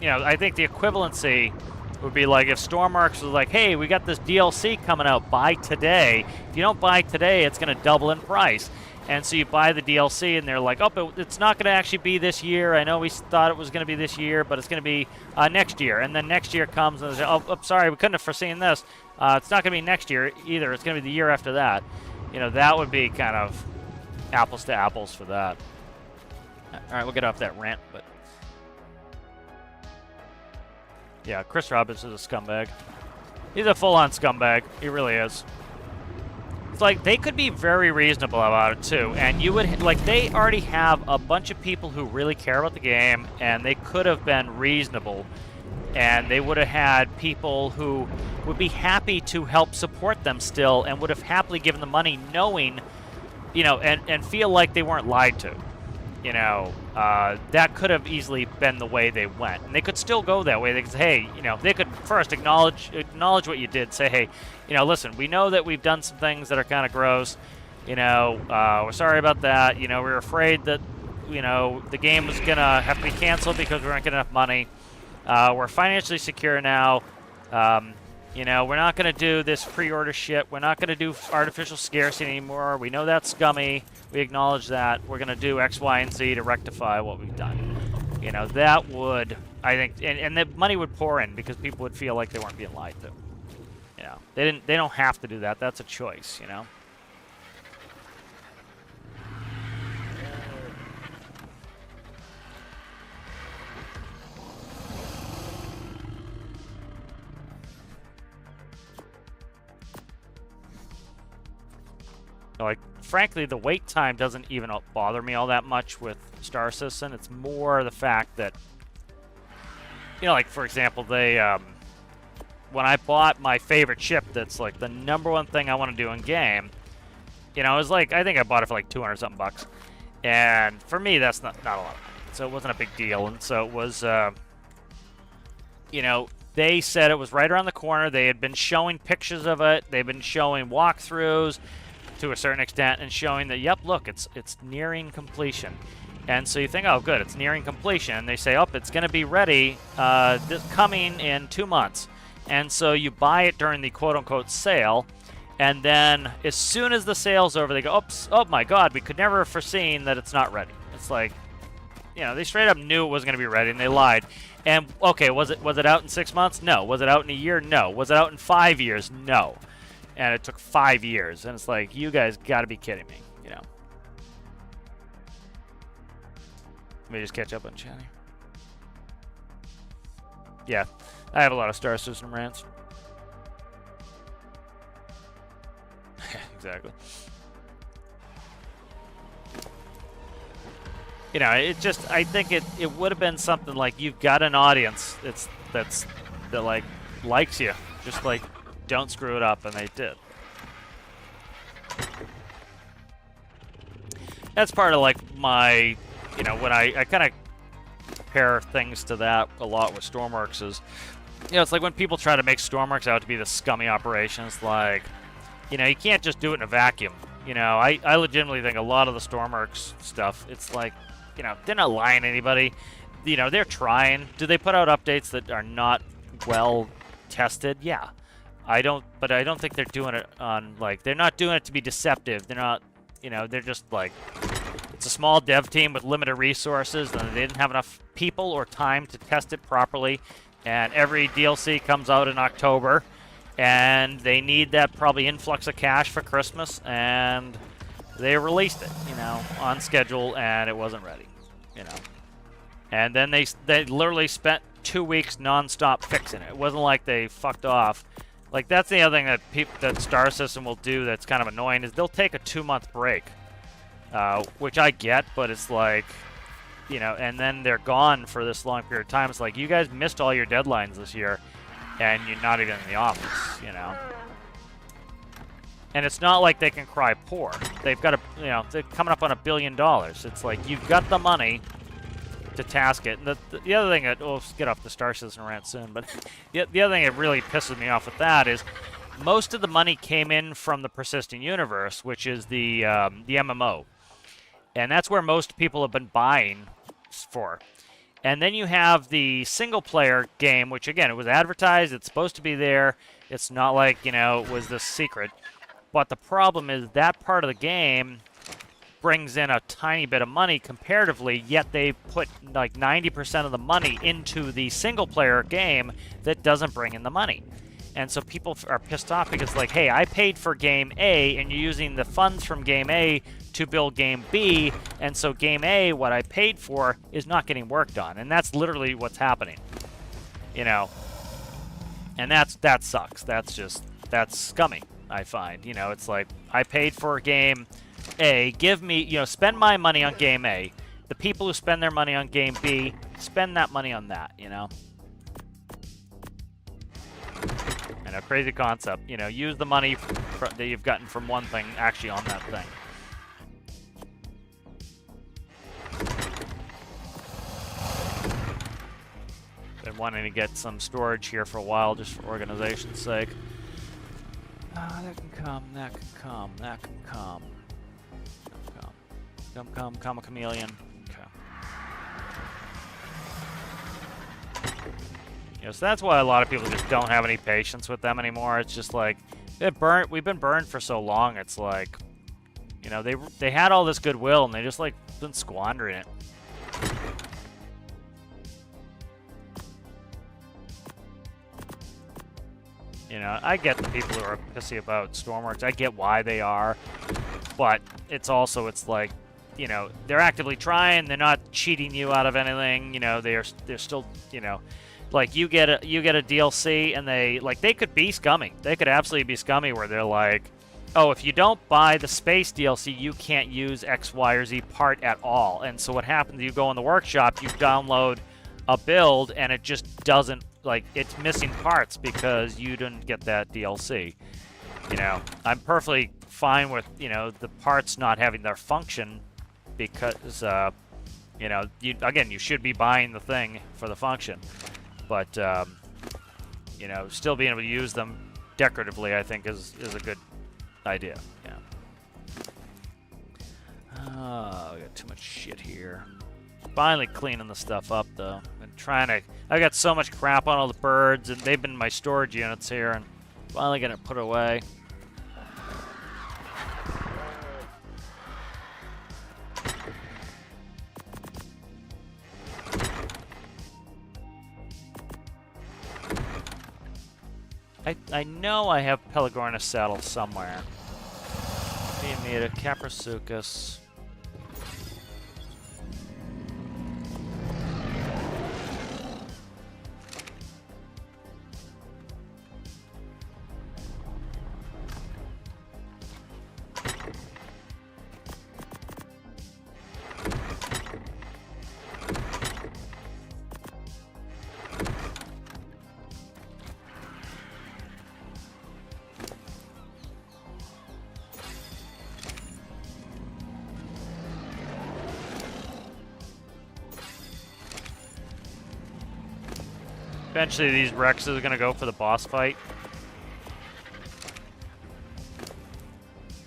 Speaker 1: you know, I think the equivalency would be like if Stormworks was like, hey, we got this DLC coming out, buy today. If you don't buy today, it's going to double in price. And so you buy the DLC, and they're like, oh, it's not going to actually be this year. I know we thought it was going to be this year, but it's going to be next year. And then next year comes, and they say, oh, I'm sorry, we couldn't have foreseen this. It's not going to be next year either. It's going to be the year after that. You know, that would be kind of apples to apples for that. All right, we'll get off that rant, but... yeah, Chris Roberts is a scumbag. He's a full-on scumbag. He really is. It's like, they could be very reasonable about it, too. And you would, like, they already have a bunch of people who really care about the game, and they could have been reasonable. And they would have had people who would be happy to help support them still, and would have happily given the money knowing, you know, and feel like they weren't lied to. You know, that could have easily been the way they went. And they could still go that way. They could say, hey, you know, they could first acknowledge what you did. Say, hey, you know, listen, we know that we've done some things that are kind of gross. You know, we're sorry about that. You know, we were afraid that, you know, the game was going to have to be canceled because we weren't getting enough money. We're financially secure now. You know, we're not going to do this pre-order shit. We're not going to do artificial scarcity anymore. We know that's scummy. We acknowledge that. We're going to do X, Y, and Z to rectify what we've done. You know, that would, I think, and the money would pour in because people would feel like they weren't being lied to. You know, they don't have to do that. That's a choice, you know. Like, frankly, the wait time doesn't even bother me all that much with Star Citizen. It's more the fact that, you know, like, for example, they, when I bought my favorite ship that's, like, the #1 thing I want to do in game, you know, it was like, I think I bought it for, like, 200-something bucks. And for me, that's not a lot of money. So it wasn't a big deal. And so it was, you know, they said it was right around the corner. They had been showing pictures of it. They've been showing walkthroughs to a certain extent, and showing that, yep, look, it's nearing completion. And so you think, oh, good, it's nearing completion. And they say, oh, it's going to be ready coming in 2 months. And so you buy it during the quote-unquote sale, and then as soon as the sale's over, they go, oops, oh my God, we could never have foreseen that it's not ready. It's like, you know, they straight up knew it wasn't going to be ready, and they lied. And, okay, was it out in 6 months? No. Was it out in a year? No. Was it out in 5 years? No. And it took 5 years, and it's like, you guys got to be kidding me, you know. Let me just catch up on chat here. Yeah, I have a lot of Star Citizen rants. Exactly. You know, it just, I think it would have been something like, you've got an audience that like likes you, just like, don't screw it up, and they did. That's part of, like, my, you know, when I kind of compare things to that a lot with Stormworks is, you know, it's like when people try to make Stormworks out to be the scummy operations, like, you know, you can't just do it in a vacuum. You know, I legitimately think a lot of the Stormworks stuff, it's like, you know, they're not lying to anybody. You know, they're trying. Do they put out updates that are not well tested? Yeah. I don't think they're doing it on, like, they're not doing it to be deceptive. They're not, you know, they're just, like, it's a small dev team with limited resources, and they didn't have enough people or time to test it properly, and every DLC comes out in October, and they need that probably influx of cash for Christmas, and they released it, you know, on schedule, and it wasn't ready, you know. And then they literally spent 2 weeks non-stop fixing it. It wasn't like they fucked off. Like, that's the other thing that Star System will do that's kind of annoying, is they'll take a 2-month break. Which I get, but it's like, you know, and then they're gone for this long period of time. It's like, you guys missed all your deadlines this year, and you're not even in the office, you know. And it's not like they can cry poor. They've got you know, they're coming up on $1 billion. It's like, you've got the money to task it. And the other thing that, we'll get off the Star Citizen rant soon, but the other thing that really pisses me off with that is most of the money came in from the Persistent Universe, which is the MMO. And that's where most people have been buying for. And then you have the single-player game, which, again, it was advertised. It's supposed to be there. It's not like, you know, it was this secret. But the problem is that part of the game brings in a tiny bit of money comparatively, yet they put like 90% of the money into the single-player game that doesn't bring in the money. And so people are pissed off because, like, hey, I paid for game A, and you're using the funds from game A to build game B, and so game A, what I paid for, is not getting worked on. And that's literally what's happening, you know. And that sucks. That's scummy, I find. You know, it's like, I paid for game A, give me, you know, spend my money on game A. The people who spend their money on game B, spend that money on that, you know. And a crazy concept, you know, use the money that you've gotten from one thing actually on that thing. Been wanting to get some storage here for a while, just for organization's sake. That can come, that can come, that can come. Come, a chameleon. Okay. You know, so that's why a lot of people just don't have any patience with them anymore. It's just like, we've been burned for so long. It's like, you know, they had all this goodwill and they just like been squandering it. You know, I get the people who are pissy about Stormworks. I get why they are, but it's also, it's like, you know, they're actively trying. They're not cheating you out of anything. You know, they're still, you know, like you get a DLC and they could be scummy. They could absolutely be scummy where they're like, oh, if you don't buy the space DLC, you can't use X, Y, or Z part at all. And so what happens? You go in the workshop, you download a build, and it just doesn't, like, it's missing parts because you didn't get that DLC. You know, I'm perfectly fine with, you know, the parts not having their function because, you know, you should be buying the thing for the function. But, you know, still being able to use them decoratively, I think, is a good idea. Yeah. Oh, we got too much shit here. Finally cleaning the stuff up, though. I got so much crap on all the birds, and they've been in my storage units here, and finally gonna put it away. I know I have Pelagornis saddle somewhere. Diomeda, Caprasuchus. Eventually these Rexes are going to go for the boss fight.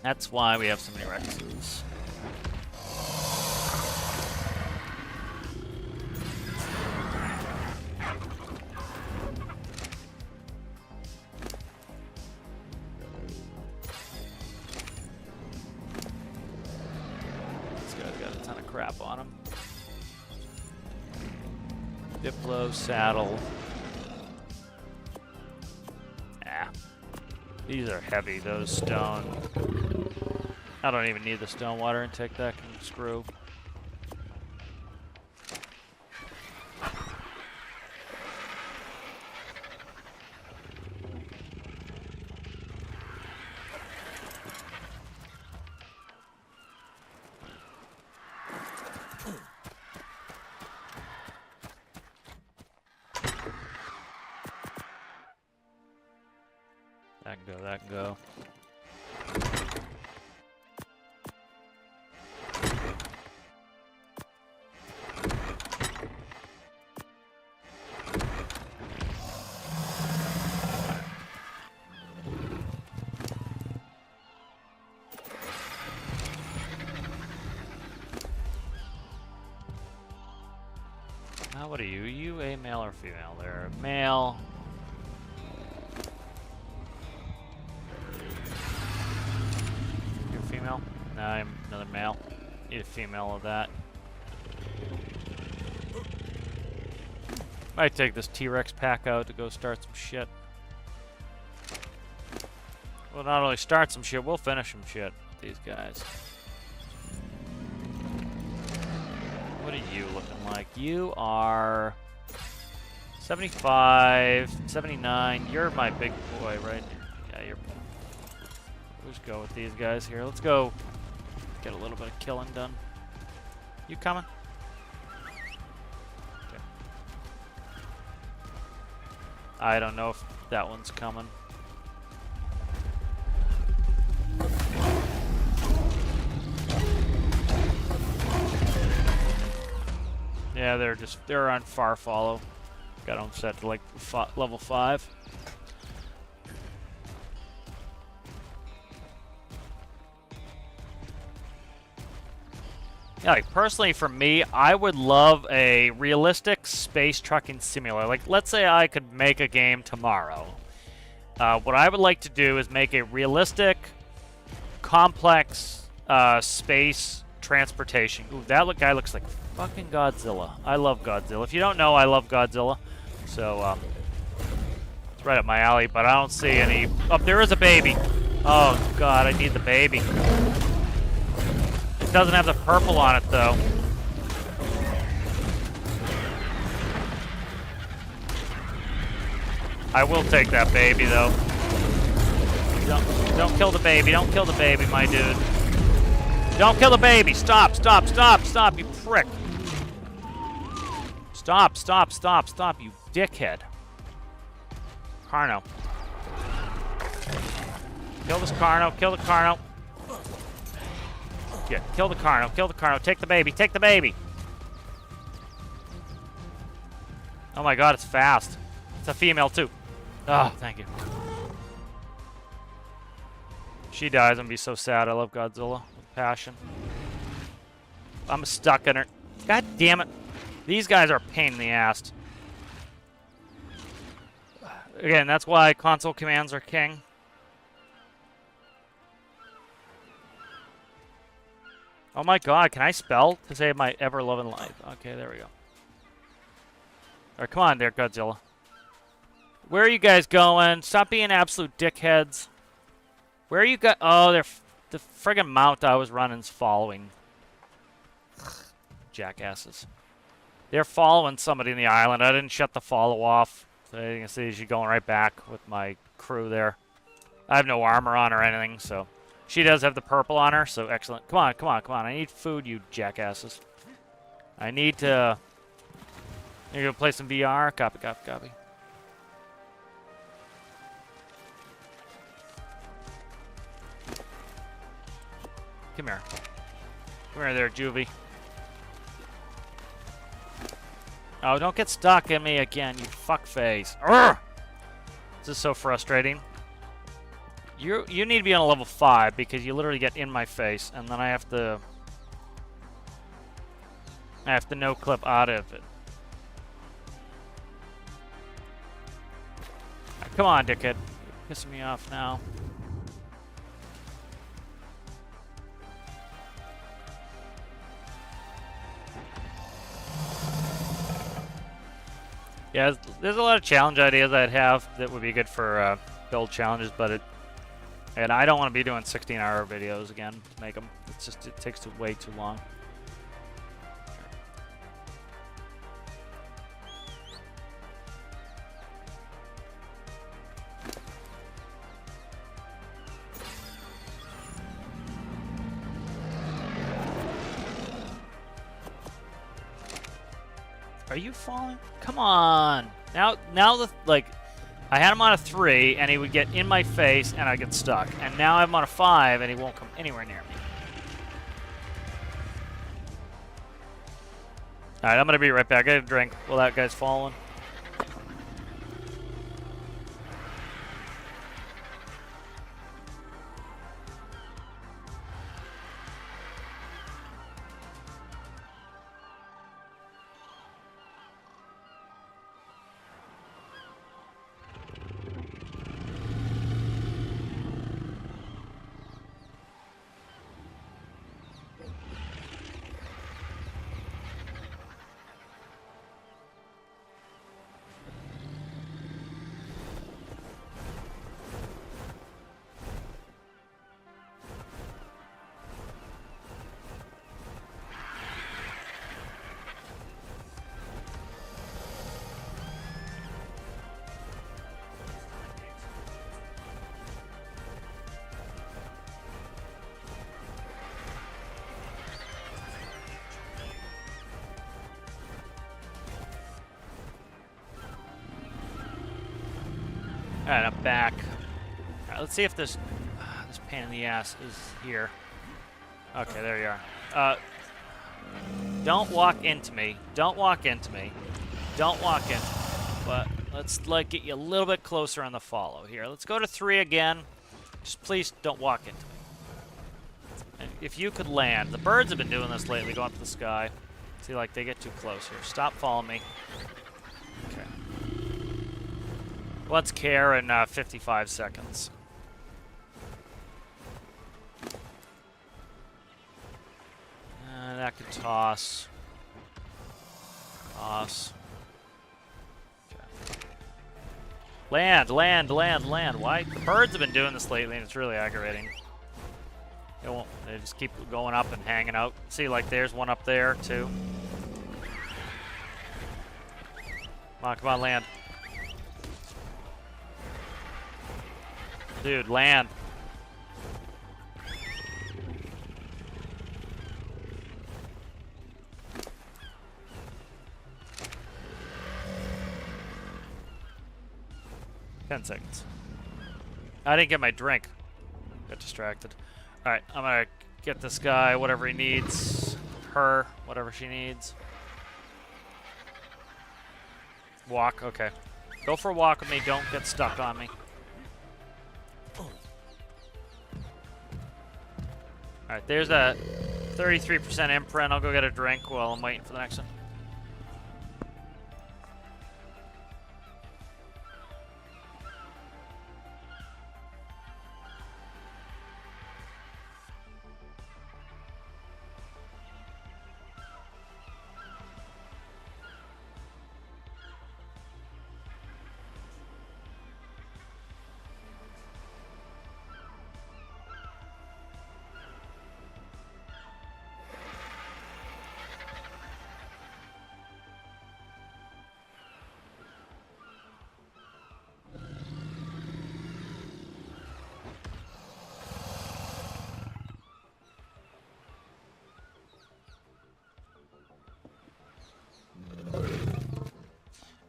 Speaker 1: That's why we have so many Rexes. This guy's got a ton of crap on him. Diplo, saddle. These are heavy, those stone. I don't even need the stone water intake, that can screw. That can go, that can go. Now, what are you? Are you a male or female? They're a male. You're a female? No, I'm another male. Need a female of that. Might take this T-Rex pack out to go start some shit. We'll not only start some shit, we'll finish some shit with these guys. What are you looking like? You are 75, 79. You're my big boy, right? Yeah, you're. We'll just go with these guys here. Let's go get a little bit of killing done. You coming? Okay. I don't know if that one's coming. Yeah, they're on far follow. Got them set to like level 5. Yeah, like personally for me, I would love a realistic space trucking simulator. Like, let's say I could make a game tomorrow. What I would like to do is make a realistic, complex space transportation. Ooh, that guy looks like fucking Godzilla. I love Godzilla. If you don't know, I love Godzilla. So, it's right up my alley, but I don't see any... Oh, there is a baby. Oh, God, I need the baby. It doesn't have the purple on it, though. I will take that baby, though. Don't kill the baby. Don't kill the baby, my dude. Don't kill the baby. Stop, stop, stop, stop, you prick. Stop, stop, stop, stop, you dickhead. Carno. Kill this Carno, kill the Carno. Yeah, kill the Carno, kill the Carno. Take the baby, take the baby. Oh my God, it's fast. It's a female too. Oh, thank you. She dies, I'm gonna be so sad. I love Godzilla with passion. I'm stuck in her. God damn it. These guys are a pain in the ass. Again, that's why console commands are king. Oh my God, can I spell to save my ever-loving life? Okay, there we go. Alright, come on there, Godzilla. Where are you guys going? Stop being absolute dickheads. Where are you guys? Oh, they're the friggin' mount I was running's following. Jackasses. They're following somebody in the island. I didn't shut the follow off. So you can see she's going right back with my crew there. I have no armor on or anything, so... She does have the purple on her, so excellent. Come on, come on, come on. I need food, you jackasses. I need to... You're gonna play some VR? Copy, copy, copy. Come here. Come here there, Juvie. Oh, don't get stuck in me again, you fuckface. Urgh! This is so frustrating. You need to be on a level 5 because you literally get in my face, and then I have to no clip out of it. Come on, dickhead. You're pissing me off now. Yeah, there's a lot of challenge ideas I'd have that would be good for build challenges, but and I don't want to be doing 16-hour videos again to make them. It's just, it takes way too long. Are you falling? Come on. Now the, like, I had him on a 3, and he would get in my face, and I'd get stuck. And now I'm on a 5, and he won't come anywhere near me. Alright, I'm going to be right back. I got a drink while that guy's falling. Alright, I'm back. Alright, let's see if this pain in the ass is here. Okay, there you are. Don't walk into me. Don't walk into me. Don't walk into me. But let's, like, get you a little bit closer on the follow here. Let's go to 3 again. Just please don't walk into me. And if you could land. The birds have been doing this lately, going up to the sky. See, like, they get too close here. Stop following me. Okay. Let's care in 55 seconds. That could toss. Toss. Okay. Land, land, land, land. Why? The birds have been doing this lately, and it's really aggravating. They won't. They just keep going up and hanging out. See, like, there's one up there, too. Come on, land. Dude, land. Ten seconds. I didn't get my drink. Got distracted. Alright, I'm gonna get this guy whatever he needs. Her, whatever she needs. Walk, okay. Go for a walk with me, don't get stuck on me. Alright, there's a 33% imprint. I'll go get a drink while I'm waiting for the next one.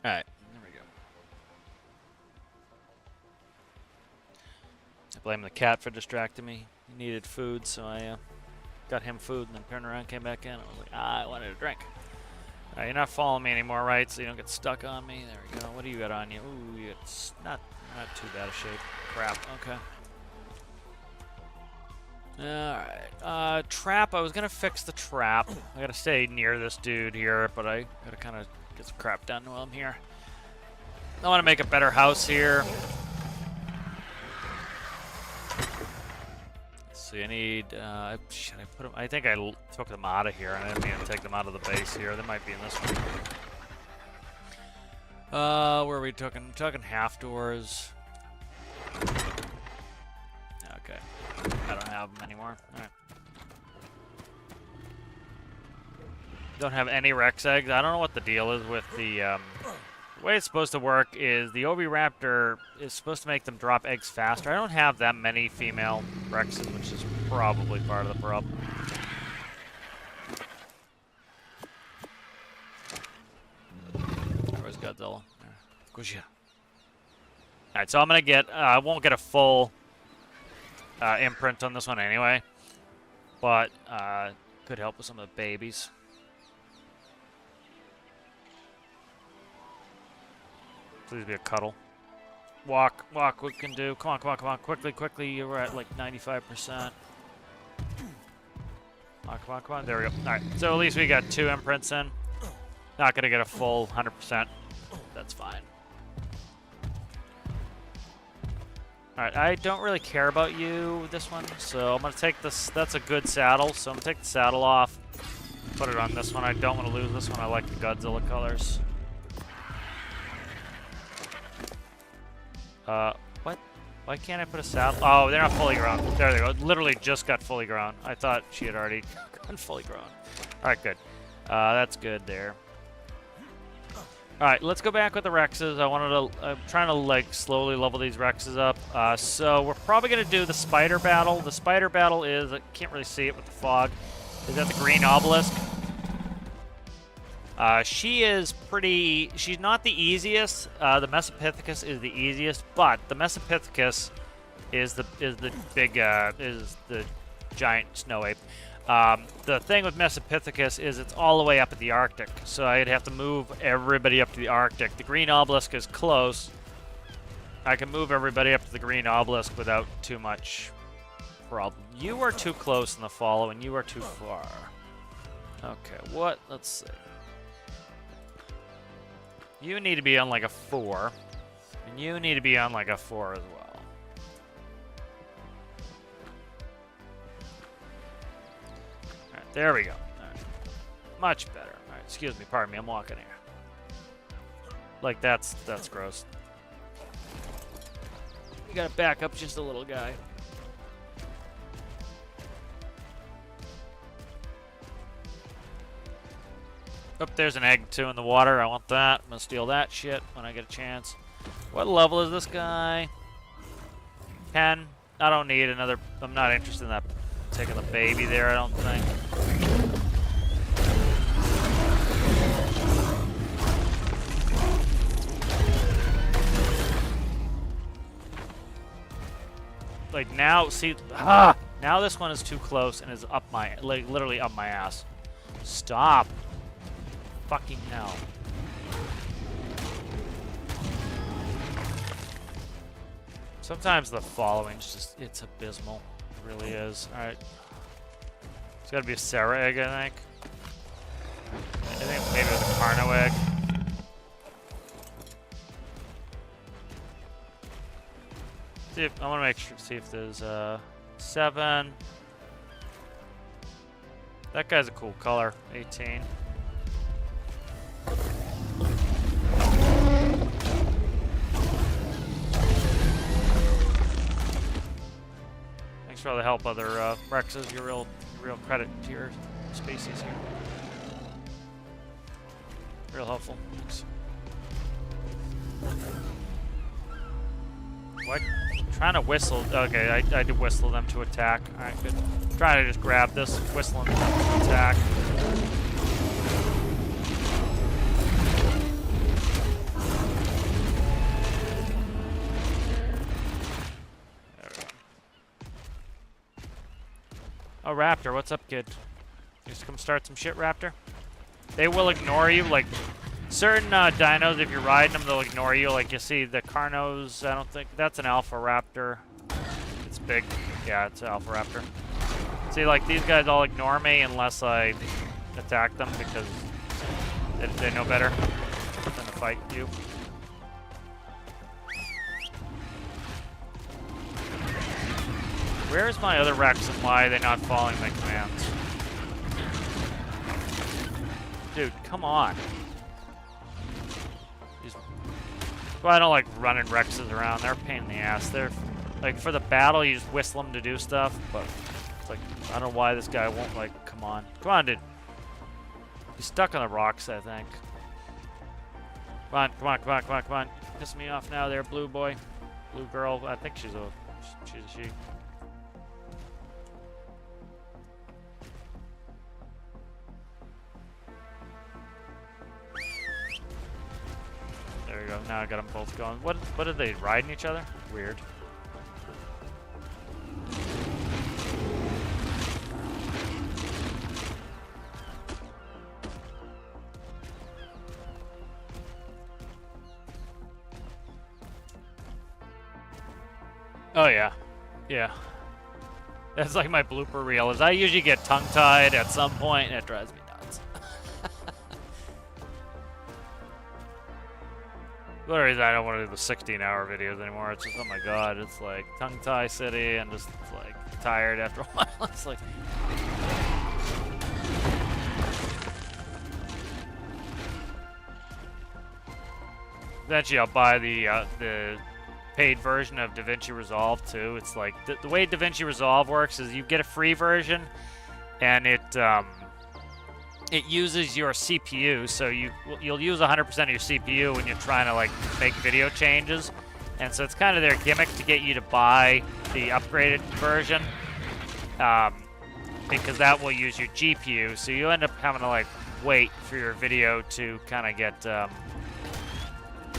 Speaker 1: Alright, there we go. I blame the cat for distracting me. He needed food, so I got him food and then turned around, came back in. I was like, I wanted a drink. Alright, you're not following me anymore, right? So you don't get stuck on me. There we go. What do you got on you? Ooh, it's not too bad a shape. Crap, okay. Alright, trap. I was gonna fix the trap. I gotta stay near this dude here, but I gotta kind of get some crap done while I'm here. I want to make a better house here. Let's see, I need, shit, I put them, I think I took them out of here. I didn't mean to take them out of the base here. They might be in this one. Where are we talking? Talking half doors. Okay. I don't have them anymore. Alright. Don't have any Rex eggs. I don't know what the deal is with the way it's supposed to work is the Oviraptor is supposed to make them drop eggs faster. I don't have that many female Rexes, which is probably part of the problem. Where's Godzilla? There. Alright, so I'm gonna get, I won't get a full imprint on this one anyway, but could help with some of the babies. Please be a cuddle. Walk, we can do. Come on, quickly, you're at like 95%. Come on, there we go. Alright, so at least we got 2 imprints in. Not gonna get a full 100%. That's fine. Alright, I don't really care about you, this one, so I'm gonna take this. That's a good saddle, so I'm gonna take the saddle off. Put it on this one. I don't want to lose this one. I like the Godzilla colors. What? Why can't I put a saddle? Oh, they're not fully grown. There they go. Literally just got fully grown. I thought she had already gotten fully grown. Alright, good. That's good there. Alright, let's go back with the Rexes. I'm trying to, like, slowly level these Rexes up. So we're probably going to do the spider battle. The spider battle is, I can't really see it with the fog. Is that the green obelisk? She is pretty... She's not the easiest. The Mesopithecus is the easiest, but the Mesopithecus is the big, is the giant snow ape. The thing with Mesopithecus is it's all the way up at the Arctic, so I'd have to move everybody up to the Arctic. The green obelisk is close. I can move everybody up to the green obelisk without too much problem. You are too close in the follow, and you are too far. Okay, what? Let's see. You need to be on like a 4, and you need to be on like a 4 as well. Alright, there we go. Alright. Much better. Alright, excuse me, pardon me, I'm walking here. Like, that's gross. You gotta back up just a little, guy. Oh, there's an egg, too, in the water. I want that. I'm gonna steal that shit when I get a chance. What level is this guy? 10. I don't need another... I'm not interested in that. Taking the baby there, I don't think. Like, now, see... Now this one is too close and is up my... Like, literally up my ass. Stop. Fucking hell. Sometimes the following's just, it's abysmal. It really is. Alright. It's gotta be a Sarah egg, I think. I think maybe it was a Carno egg. See if, I wanna make sure, see if there's 7. That guy's a cool color. 18. Thanks for all the help, other Rexes. You're real credit to your species here. Real helpful. Thanks. What? Trying to whistle. Okay, I did whistle them to attack. Alright, good. Trying to just grab this, whistling them to attack. Oh, Raptor, what's up, kid? Just come start some shit, Raptor? They will ignore you, like, certain dinos, if you're riding them, they'll ignore you. Like, you see the Carnos, I don't think, that's an Alpha Raptor. It's big. Yeah, it's an Alpha Raptor. See, like, these guys all ignore me unless I attack them because they know better than to fight you. Where is my other Rex and why are they not following my commands? Dude, come on. Well, I don't like running Rexes around. They're a pain in the ass. They're like, for the battle, you just whistle them to do stuff, but it's like, I don't know why this guy won't, like, come on. Come on, dude. He's stuck on the rocks, I think. Come on. Piss me off now there, blue boy. Blue girl. I think she's a she. There you go. now I got them both going. What are they riding each other? Weird. Oh yeah, yeah. That's like my blooper reel. Is I usually get tongue-tied at some point, and it drives me nuts. The reason I don't want to do the 16-hour videos anymore. It's just, oh my god, it's like tongue-tie city, and just like tired after a while. It's like. Eventually, I'll buy the paid version of DaVinci Resolve too. It's like the way DaVinci Resolve works is you get a free version, and it uses your CPU, so you'll use 100% of your CPU when you're trying to like make video changes, and so it's kind of their gimmick to get you to buy the upgraded version, because that will use your GPU. So you end up having to like wait for your video to kind of get.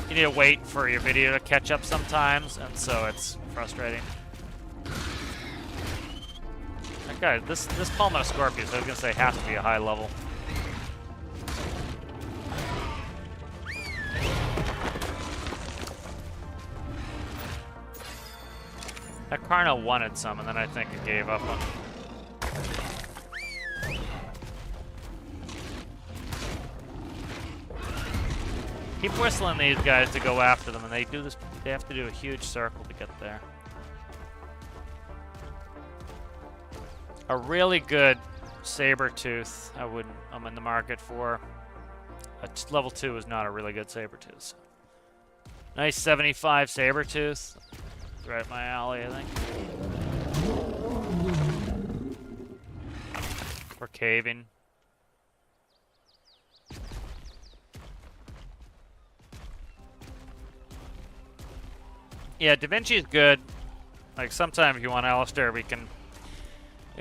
Speaker 1: You need to wait for your video to catch up sometimes, and so it's frustrating. Okay, this Palmetto Scorpius, I was gonna say, has to be a high level. That Carno wanted some, and then I think it gave up on it. Keep whistling these guys to go after them, and they do this. They have to do a huge circle to get there. A really good saber-tooth, I'm in the market for. Level 2 is not a really good saber-tooth. Nice 75 saber-tooth. It's right up my alley, I think. For caving. Yeah, DaVinci is good. Like, sometime if you want Alistair, we can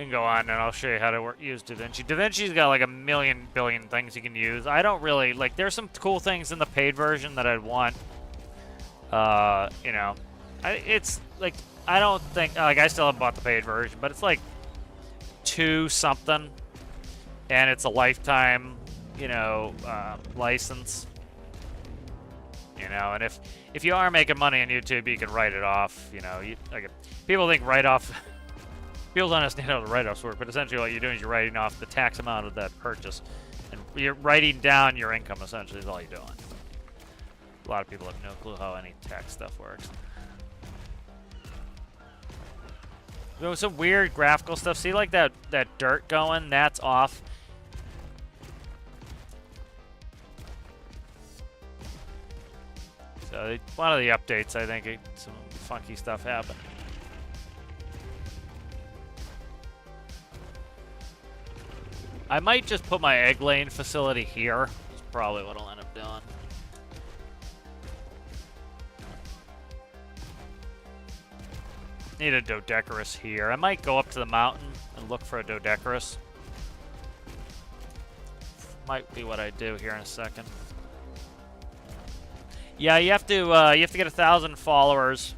Speaker 1: go on and I'll show you how to use DaVinci. DaVinci's got like a million billion things you can use. I don't really, like, there's some cool things in the paid version that I'd want. You know, it's like, I don't think, like, I still haven't bought the paid version, but it's like 2 something, and it's a lifetime, you know, license. You know, and if you are making money on YouTube, you can write it off. You know, like, people think write-off. People don't understand how the write-offs work, but essentially what you're doing is you're writing off the tax amount of that purchase, and you're writing down your income. Essentially, is all you're doing. A lot of people have no clue how any tax stuff works. There was some weird graphical stuff. See, like that dirt going? That's off. So one of the updates, I think, some funky stuff happened. I might just put my egg laying facility here. That's probably what I'll end up doing. Need a Dodecarus here. I might go up to the mountain and look for a Dodecarus. Might be what I do here in a second. Yeah, you have to get 1,000 followers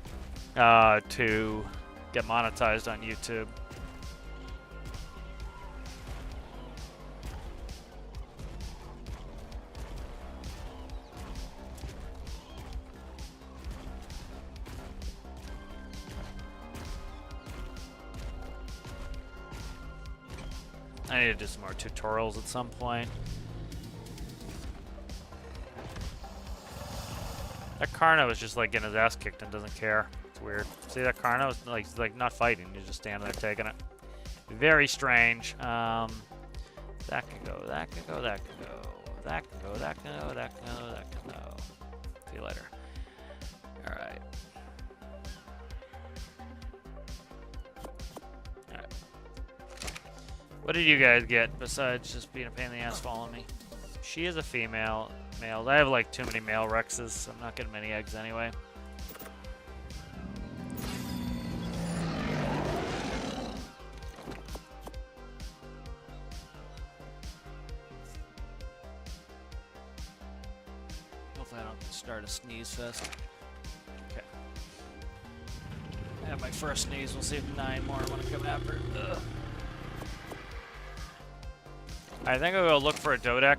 Speaker 1: to get monetized on YouTube. I need to do some more tutorials at some point. That Carno is just like getting his ass kicked and doesn't care. It's weird. See that Carno is like not fighting. He's just standing there taking it. Very strange. That can go. That can go. That can go. That can go. That can go. That can go. That can go. See you later. All right. All right. What did you guys get besides just being a pain in the ass following me? She is a female. Males. I have like too many male Rexes, so I'm not getting many eggs anyway. Hopefully I don't get started to sneeze fest. Okay. I have my first sneeze. We'll see if 9 more want to come after. Ugh. I think I'll go look for a Dodec.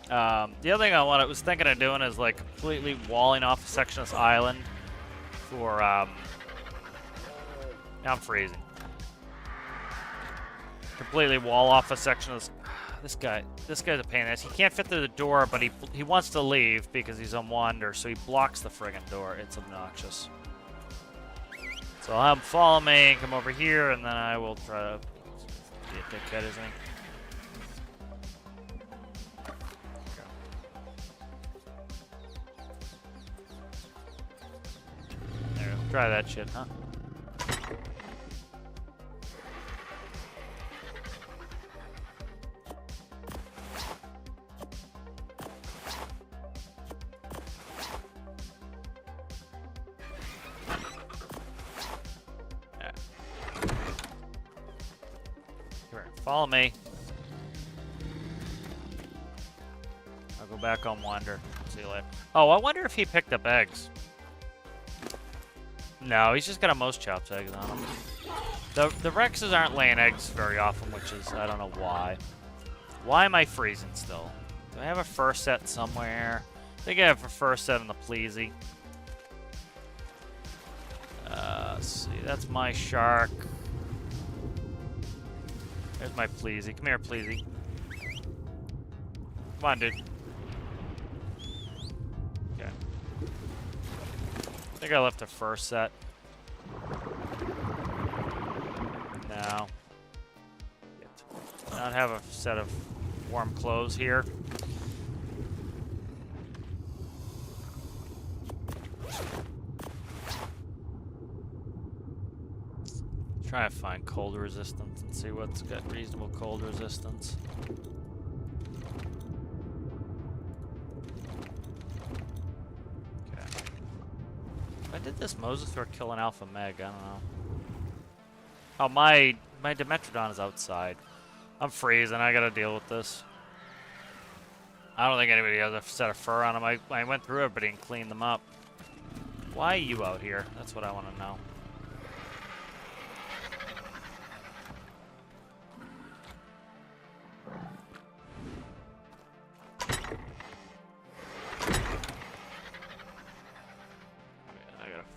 Speaker 1: The other thing I was thinking of doing is like completely walling off a section of this island for I'm freezing. Completely wall off a section of this guy's a pain in the ass. He can't fit through the door, but he wants to leave because he's on wander, so he blocks the friggin' door. It's obnoxious. So I'll have him follow me and come over here, and then I will try to be a dickhead, isn't he? There, try that shit, huh? Follow me. I'll go back on wander. See you later. Oh, I wonder if he picked up eggs. No, he's just got a most chops eggs on him. The Rexes aren't laying eggs very often, which is, I don't know why. Why am I freezing still? Do I have a fur set somewhere? I think I have a fur set in the Pleasy. Let's see, that's my shark. There's my Pleasy. Come here, Pleasy. Come on, dude. Okay. I think I left a fur set. No. I don't have a set of warm clothes here. Try to find cold resistance and see what's got reasonable cold resistance. Okay. If I did this Mosasaur kill an Alpha Meg, I don't know. Oh, my Dimetrodon is outside. I'm freezing, I gotta deal with this. I don't think anybody has a set of fur on them. I went through everybody and cleaned them up. Why are you out here? That's what I want to know.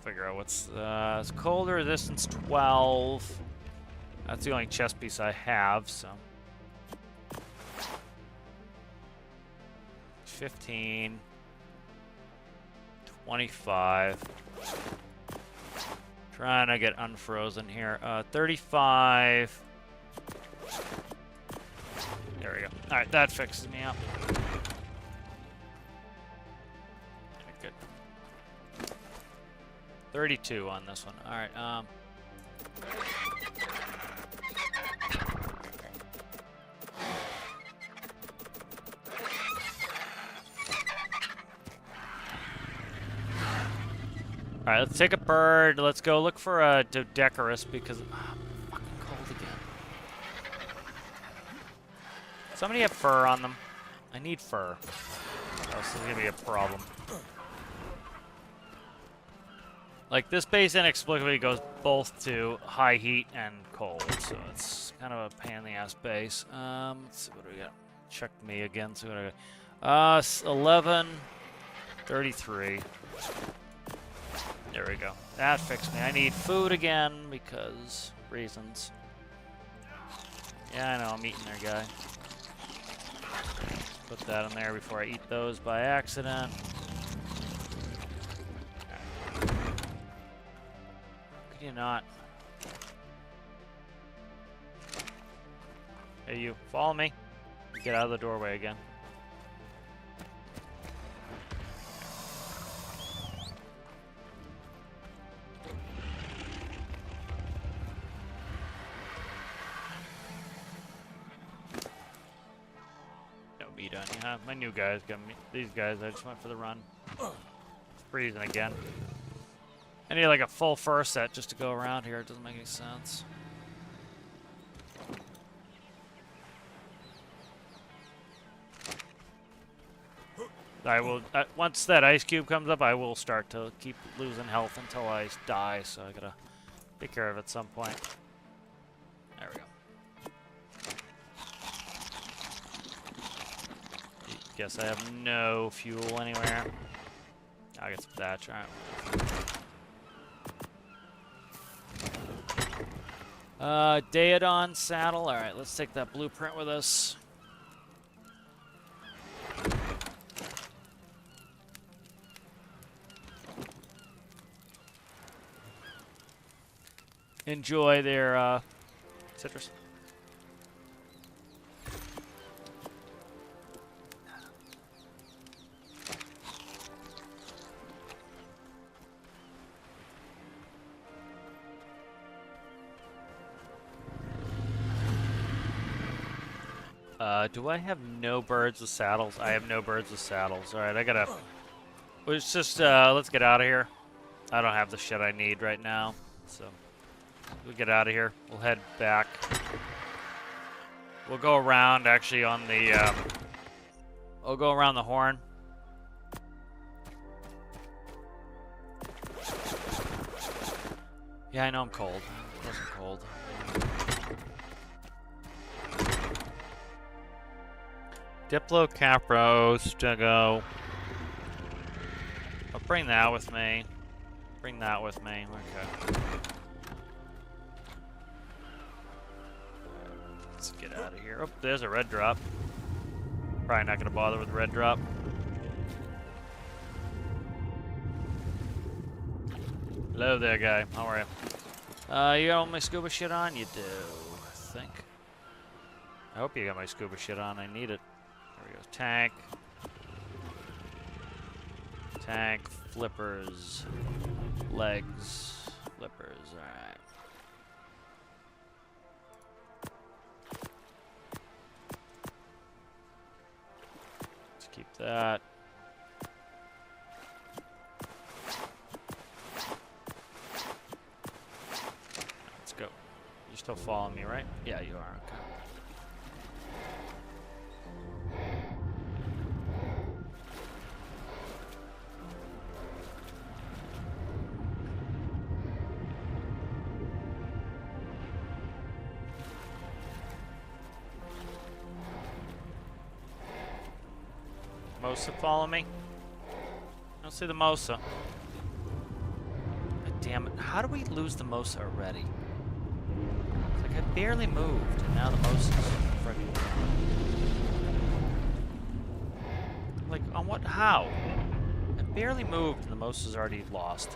Speaker 1: Figure out what's it's cold resistance 12. That's the only chest piece I have, so 15, 25. Trying to get unfrozen here. 35. There we go. All right, that fixes me up. Good. 32 on this one. All right. All right, let's take a bird. Let's go look for a Dodecarus because I'm fucking cold again. Somebody have fur on them. I need fur. Or else it's gonna be a problem. Like, this base inexplicably goes both to high heat and cold, so it's kind of a pain in the ass base. Let's see what do we got. Check me again, see what I got. 11, 33. There we go. That fixed me. I need food again because reasons. Yeah, I know, I'm eating their guy. Put that in there before I eat those by accident. You not. Hey, you. Follow me. Get out of the doorway again. No meat on you, huh? My new guys got me. These guys, I just went for the run. It's freezing again. I need like a full fur set just to go around here. It doesn't make any sense. I will, once that ice cube comes up, I will start to keep losing health until I die, so I gotta take care of it at some point. There we go. Guess I have no fuel anywhere. I'll get some thatch, alright. Daedon saddle. Alright, let's take that blueprint with us. Enjoy their citrus. Do I have no birds with saddles? I have no birds with saddles. Alright, I gotta... Let's just, let's get out of here. I don't have the shit I need right now, so... We'll get out of here. We'll head back. We'll go around, actually, on the, I'll go around the horn. Yeah, I know I'm cold. It wasn't cold. Diplo Capros to go. I'll bring that with me. Bring that with me. Okay. Let's get out of here. Oh, there's a red drop. Probably not gonna bother with the red drop. Hello there, guy. How are you? You got all my scuba shit on? You do, I think. I hope you got my scuba shit on. I need it. There we go. Tank. Tank. Flippers. Legs. Flippers. Alright. Let's keep that. Let's go. You're still following me, right? Yeah, you are. Okay. Mosa, follow me. I don't see the Mosa. God damn it. How do we lose the Mosa already? It's like I barely moved, and now the Mosa's freaking... Like, on what? How? I barely moved, and the Mosa's already lost.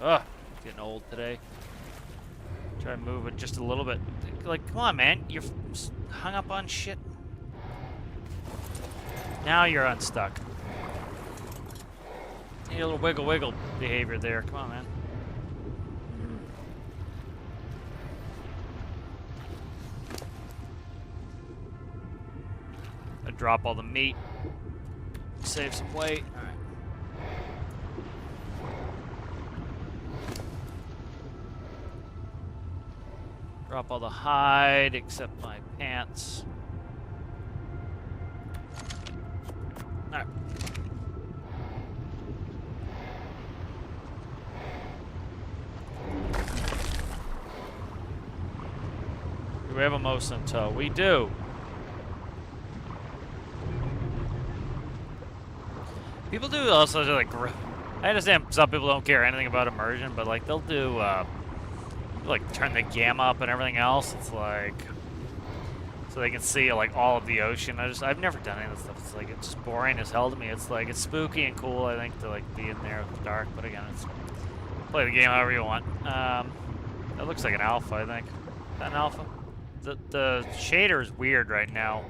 Speaker 1: Ugh. Getting old today. Try to move it just a little bit. Like, come on, man. You're hung up on shit. Now you're unstuck. Need a little wiggle behavior there. Come on, man. I drop all the meat. Save some weight. All right. Drop all the hide except my pants. Alright. Do we have a Mosa in tow? We do. People do also like... I understand some people don't care anything about immersion, but like they'll do like turn the gamma up and everything else. It's like... So they can see like all of the ocean. I've never done any of this stuff. It's like it's just boring as hell to me. It's like it's spooky and cool, I think, to like be in there in the dark. But again, it's play the game however you want. That looks like an alpha, I think. Is that an alpha? The shader is weird right now.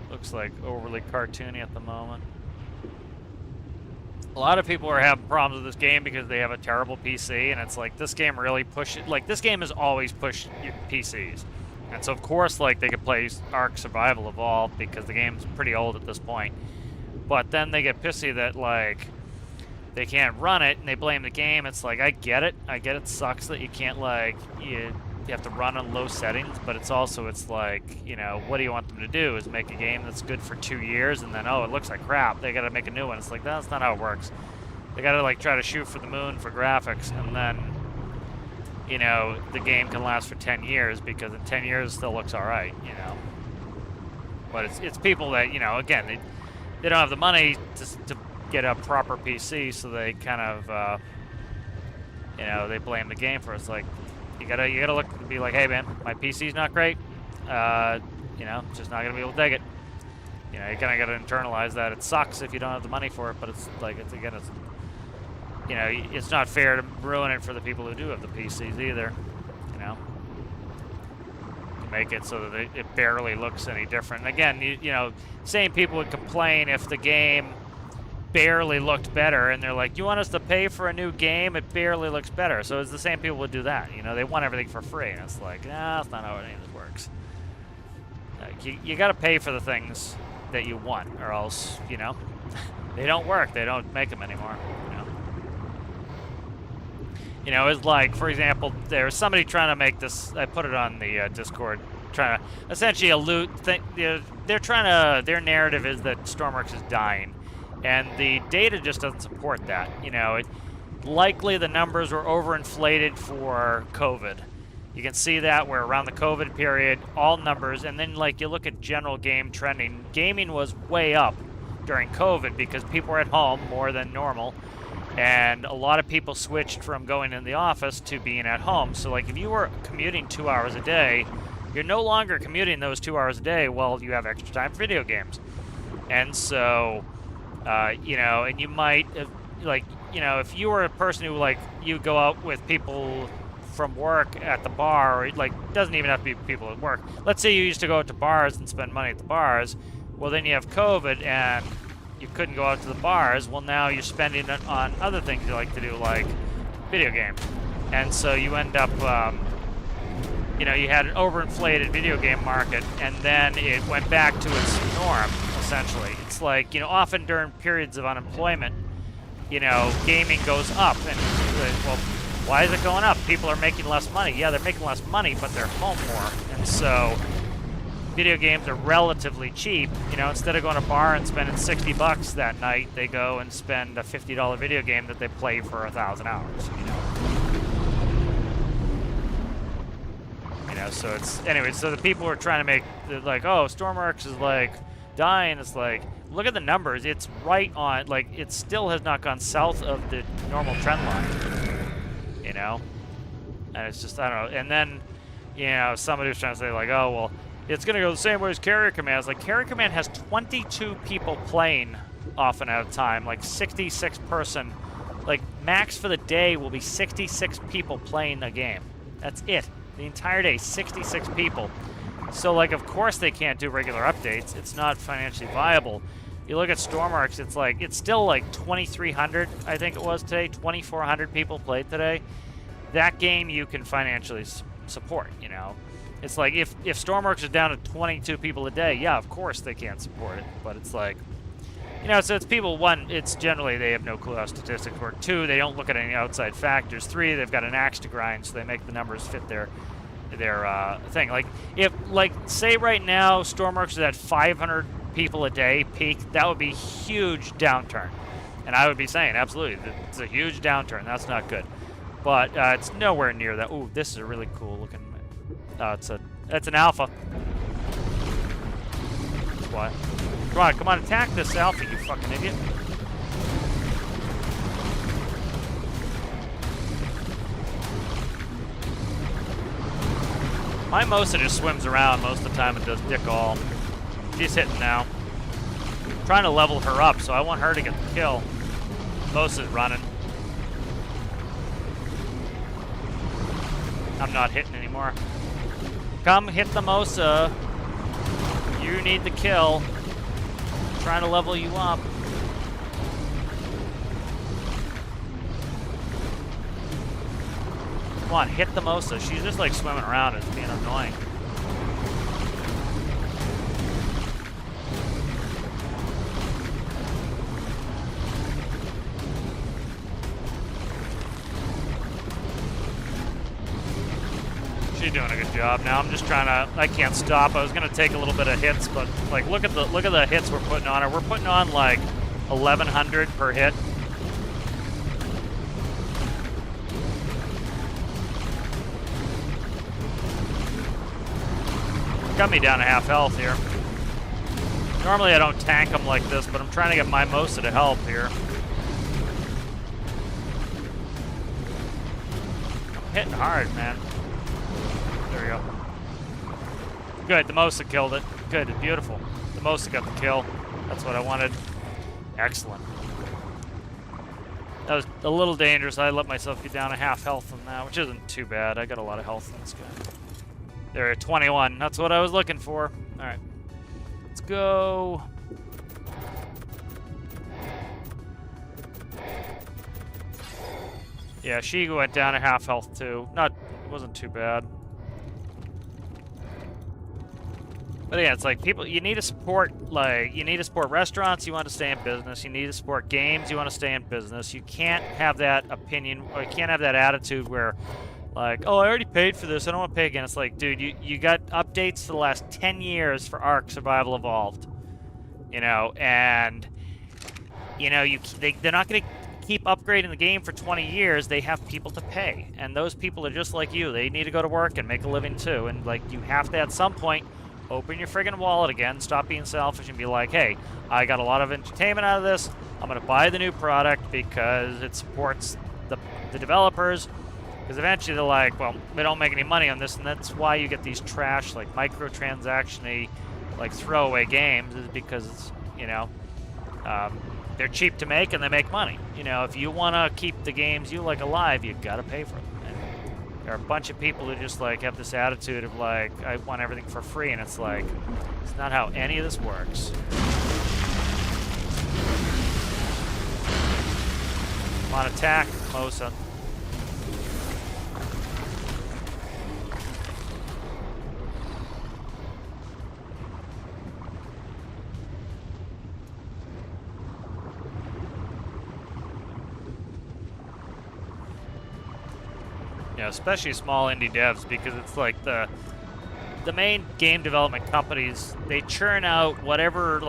Speaker 1: Looks like overly cartoony at the moment. A lot of people are having problems with this game because they have a terrible PC, and it's like this game really pushes. Like this game has always pushed PCs, and so of course like they could play Ark Survival Evolved because the game's pretty old at this point. But then they get pissy that like they can't run it, and they blame the game. It's like I get it sucks that you can't like you have to run on low settings, but it's also, it's like, you know, what do you want them to do? Is make a game that's good for 2 years and then, oh, it looks like crap, they gotta make a new one. It's like, that's not how it works. They gotta like try to shoot for the moon for graphics, and then, you know, the game can last for 10 years because in 10 years it still looks alright, you know. But it's people that, you know, again, they don't have the money to get a proper PC, so they kind of, you know, they blame the game for it. It's like, you gotta look and be like, hey man, my PC's not great. You know, just not gonna be able to take it. You know, you kind of gotta internalize that. It sucks if you don't have the money for it, but it's like, it's again, it's, you know, it's not fair to ruin it for the people who do have the PCs either. You know, to make it so that it barely looks any different. And again, you know, same people would complain if the game barely looked better, and they're like, you want us to pay for a new game? It barely looks better. So it's the same people would do that. You know, they want everything for free, and it's like, nah, that's not how any of this works. Like, you got to pay for the things that you want, or else, you know, they don't work. They don't make them anymore. You know, it's like, for example, there's somebody trying to make this. I put it on the Discord, trying to essentially allude. They're trying to. Their narrative is that Stormworks is dying. And the data just doesn't support that. You know, likely the numbers were overinflated for COVID. You can see that where around the COVID period, all numbers, and then like you look at general game trending, gaming was way up during COVID because people were at home more than normal. And a lot of people switched from going in the office to being at home. So like if you were commuting 2 hours a day, you're no longer commuting those 2 hours a day while you have extra time for video games. And so, you know, and you might, like, you know, if you were a person who, like, you go out with people from work at the bar, or, like, doesn't even have to be people at work. Let's say you used to go out to bars and spend money at the bars. Well, then you have COVID and you couldn't go out to the bars. Well, now you're spending it on other things you like to do, like video games. And so you end up, you know, you had an overinflated video game market, and then it went back to its norm, essentially. It's like, you know, often during periods of unemployment, you know, gaming goes up. And, well, why is it going up? People are making less money. Yeah, they're making less money, but they're home more. And so video games are relatively cheap. You know, instead of going to a bar and spending $60 that night, they go and spend a $50 video game that they play for 1,000 hours, you know. You know, so it's, anyway, so the people who are trying to make, like, oh, Stormworks is, like, dying. It's like, look at the numbers. It's right on, like, it still has not gone south of the normal trend line, you know? And it's just, I don't know. And then, you know, somebody was trying to say, like, oh, well, it's going to go the same way as Carrier Command. It's like, Carrier Command has 22 people playing often at a time, like 66 person. Like, max for the day will be 66 people playing a game. That's it. The entire day, 66 people. So, like, of course they can't do regular updates. It's not financially viable. You look at Stormworks, it's like, it's still like 2,300, I think it was today, 2,400 people played today. That game you can financially support, you know. It's like, if Stormworks is down to 22 people a day, yeah, of course they can't support it. But it's like, you know, so it's people, one, it's generally they have no clue how statistics work. Two, they don't look at any outside factors. Three, they've got an axe to grind, so they make the numbers fit their thing. Like, if, like, say right now Stormworks is at 500 people a day peak, that would be a huge downturn. And I would be saying, absolutely, it's a huge downturn. That's not good. But it's nowhere near that. Ooh, this is a really cool looking. It's an alpha. What? Come on, attack this alpha, you fucking idiot. My Mosa just swims around most of the time and does dick all. She's hitting now. I'm trying to level her up, so I want her to get the kill. Mosa's running. I'm not hitting anymore. Come hit the Mosa. You need the kill. I'm trying to level you up. Come on, hit the Mosa. She's just like swimming around. It's being annoying. She's doing a good job now. I'm just trying to. I can't stop. I was gonna take a little bit of hits, but like, look at the hits we're putting on her. We're putting on like 1,100 per hit. Got me down to half health here. Normally I don't tank them like this, but I'm trying to get my most of the help here. I'm hitting hard, man. There we go. Good, the Mosa killed it. Good, beautiful. The Mosa got the kill. That's what I wanted. Excellent. That was a little dangerous. I let myself get down to half health on that, which isn't too bad. I got a lot of health in this guy. There, at 21. That's what I was looking for. Alright. Let's go. Yeah, she went down to half health too. Wasn't too bad. But yeah, it's like people, you need to support restaurants, you want to stay in business. You need to support games, you want to stay in business. You can't have that opinion, or you can't have that attitude where, like, oh, I already paid for this, I don't want to pay again. It's like, dude, you got updates for the last 10 years for Ark Survival Evolved. You know, and, you know, they're not going to keep upgrading the game for 20 years. They have people to pay. And those people are just like you. They need to go to work and make a living too. And, like, you have to, at some point, open your friggin' wallet again, stop being selfish, and be like, hey, I got a lot of entertainment out of this. I'm going to buy the new product because it supports the developers. Because eventually they're like, well, we don't make any money on this, and that's why you get these trash, like, microtransaction-y, like, throwaway games, is because, it's, you know, they're cheap to make and they make money. You know, if you want to keep the games you like alive, you got to pay for them. And there are a bunch of people who just, like, have this attitude of, like, I want everything for free, and it's like, it's not how any of this works. Come on, attack, Mosa. You know, especially small indie devs, because it's like the main game development companies, they churn out whatever is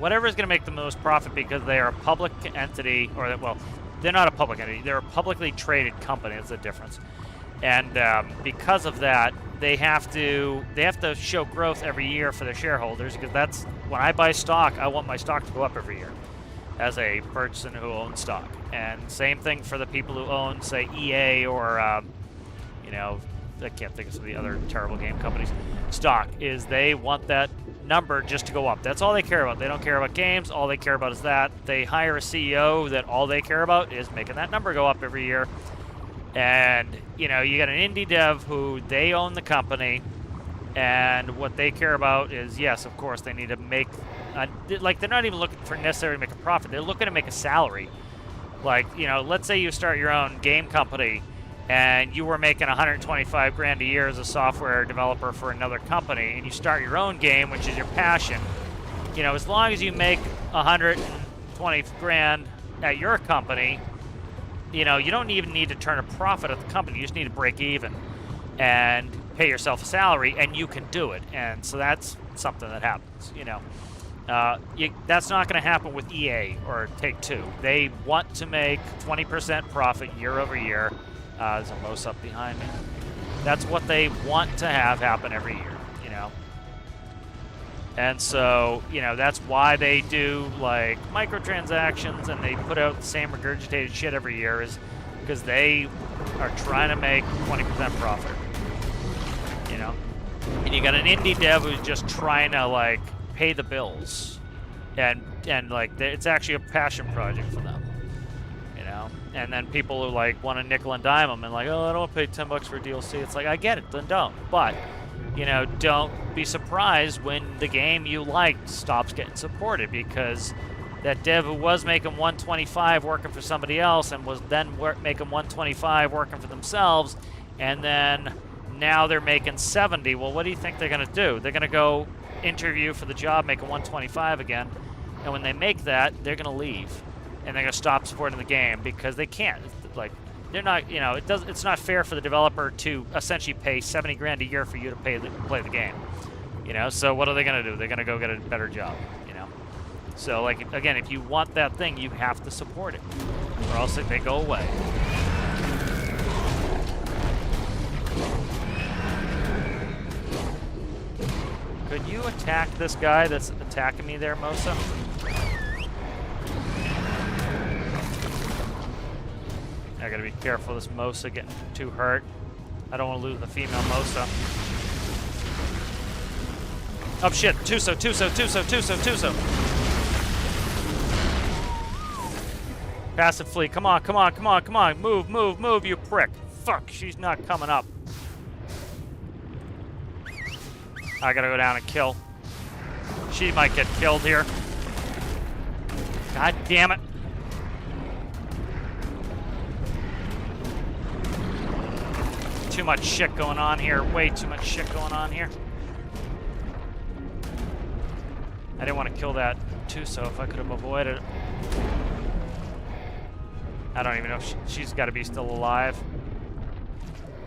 Speaker 1: going to make the most profit, because they are a public entity, or, well, they're not a public entity, they're a publicly traded company. That's the difference. And because of that, they have to show growth every year for their shareholders, because that's, when I buy stock, I want my stock to go up every year as a person who owns stock. And same thing for the people who own, say, EA or, you know, I can't think of some of the other terrible game companies. Stock is they want that number just to go up. That's all they care about. They don't care about games. All they care about is that. They hire a CEO that all they care about is making that number go up every year. And, you know, you got an indie dev who they own the company, and what they care about is, yes, of course, they need to make, like, they're not even looking for necessarily to make a profit. They're looking to make a salary. Like, you know, let's say you start your own game company and you were making 125 grand a year as a software developer for another company, and you start your own game, which is your passion. You know, as long as you make 120 grand at your company, you know, you don't even need to turn a profit at the company. You just need to break even and pay yourself a salary, and you can do it. And so that's something that happens, you know. That's not going to happen with EA or Take-Two. They want to make 20% profit year over year. There's a Mos up behind me. That's what they want to have happen every year, you know. And so, you know, that's why they do, like, microtransactions, and they put out the same regurgitated shit every year, is because they are trying to make 20% profit, you know. And you got an indie dev who's just trying to, like, pay the bills, and like, it's actually a passion project for them, you know. And then people who, like, want to nickel and dime them and, like, oh, I don't want to pay $10 for DLC. It's like, I get it, then don't. But, you know, don't be surprised when the game you liked stops getting supported, because that dev who was making 125 working for somebody else and was then making 125 working for themselves, and then now they're making 70. Well, what do you think they're going to do? They're going to go interview for the job making 125 again, and when they make that, they're going to leave, and they're going to stop supporting the game, because they can't. Like, they're not, you know, it's not fair for the developer to essentially pay 70 grand a year for you to play the game. You know, so what are they gonna do? They're gonna go get a better job, you know. So like again, if you want that thing, you have to support it, or else they go away. Could you attack this guy that's attacking me there, Mosa? I gotta be careful of this Mosa getting too hurt. I don't want to lose the female Mosa. Oh shit, Tuso. Passive flee, come on. Move, you prick. Fuck, she's not coming up. I gotta go down and kill. She might get killed here. God damn it. Too much shit going on here. Way too much shit going on here. I didn't want to kill that Tuso if I could have avoided it. I don't even know if she's got to be still alive.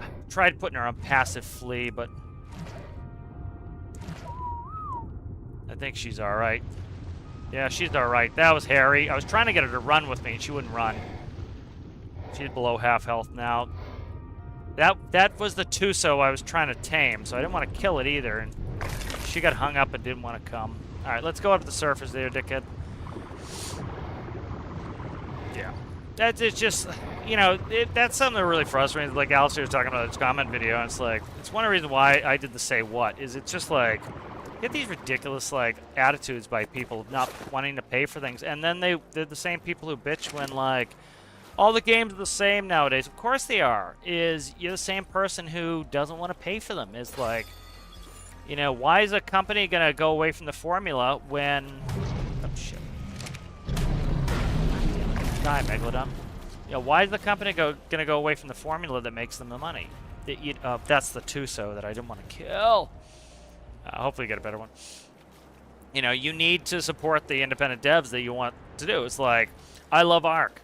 Speaker 1: I tried putting her on passive flee, but I think she's alright. Yeah, she's alright. That was hairy. I was trying to get her to run with me, and she wouldn't run. She's below half health now. That was the Tuso I was trying to tame, so I didn't want to kill it either. And she got hung up and didn't want to come. Alright, let's go up to the surface there, dickhead. Yeah. It's just, you know, that's something that really frustrates me. Like Alistair was talking about in his comment video, and it's like, it's one of the reasons why I did the say what, is it's just like, you get these ridiculous, like, attitudes by people not wanting to pay for things, and then they're the same people who bitch when, like, all the games are the same nowadays. Of course they are. You're the same person who doesn't want to pay for them. It's like, you know, why is a company going to go away from the formula when... Oh, shit. Die, Megalodon. You know, why is the company going to go away from the formula that makes them the money? That's the Tuso that I didn't want to kill. Hopefully get a better one. You know, you need to support the independent devs that you want to do. It's like, I love Ark.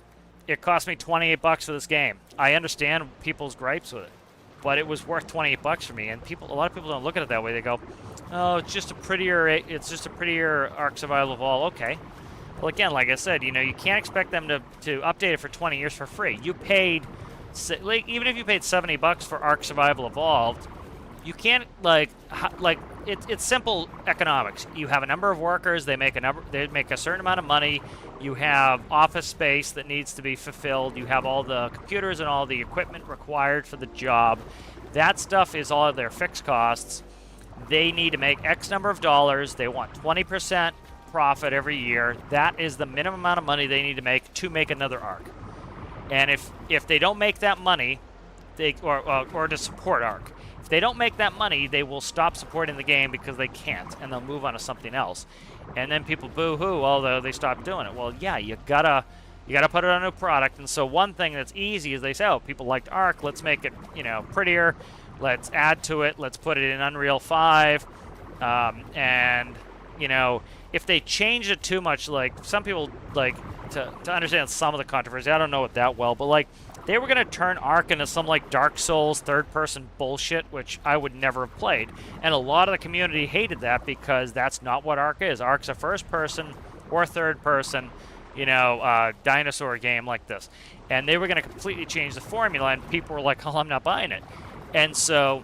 Speaker 1: It cost me 28 bucks for this game. I understand people's gripes with it, but it was worth 28 bucks for me. And a lot of people don't look at it that way. They go, "Oh, it's just a prettier Ark Survival Evolved." Okay. Well, again, like I said, you know, you can't expect them to update it for 20 years for free. You paid, like, even if you paid 70 bucks for Ark Survival Evolved, you can't it's simple economics. You have a number of workers, they make a certain amount of money. You have office space that needs to be fulfilled. You have all the computers and all the equipment required for the job. That stuff is all of their fixed costs. They need to make X number of dollars. They want 20% profit every year. That is the minimum amount of money they need to make another Ark. And if they don't make that money, or to support Ark, if they don't make that money, they will stop supporting the game because they can't, and they'll move on to something else. And then people boo-hoo, although they stop doing it. Well, yeah, you gotta put it on a new product. And so one thing that's easy is they say, oh, people liked Ark, let's make it, you know, prettier. Let's add to it. Let's put it in Unreal 5. And, you know, if they change it too much, like some people like to understand some of the controversy. I don't know it that well, but like, they were going to turn Ark into some like Dark Souls third-person bullshit, which I would never have played. And a lot of the community hated that because that's not what Ark is. Ark's a first-person or third-person, you know, dinosaur game like this. And they were going to completely change the formula, and people were like, oh, I'm not buying it. And so,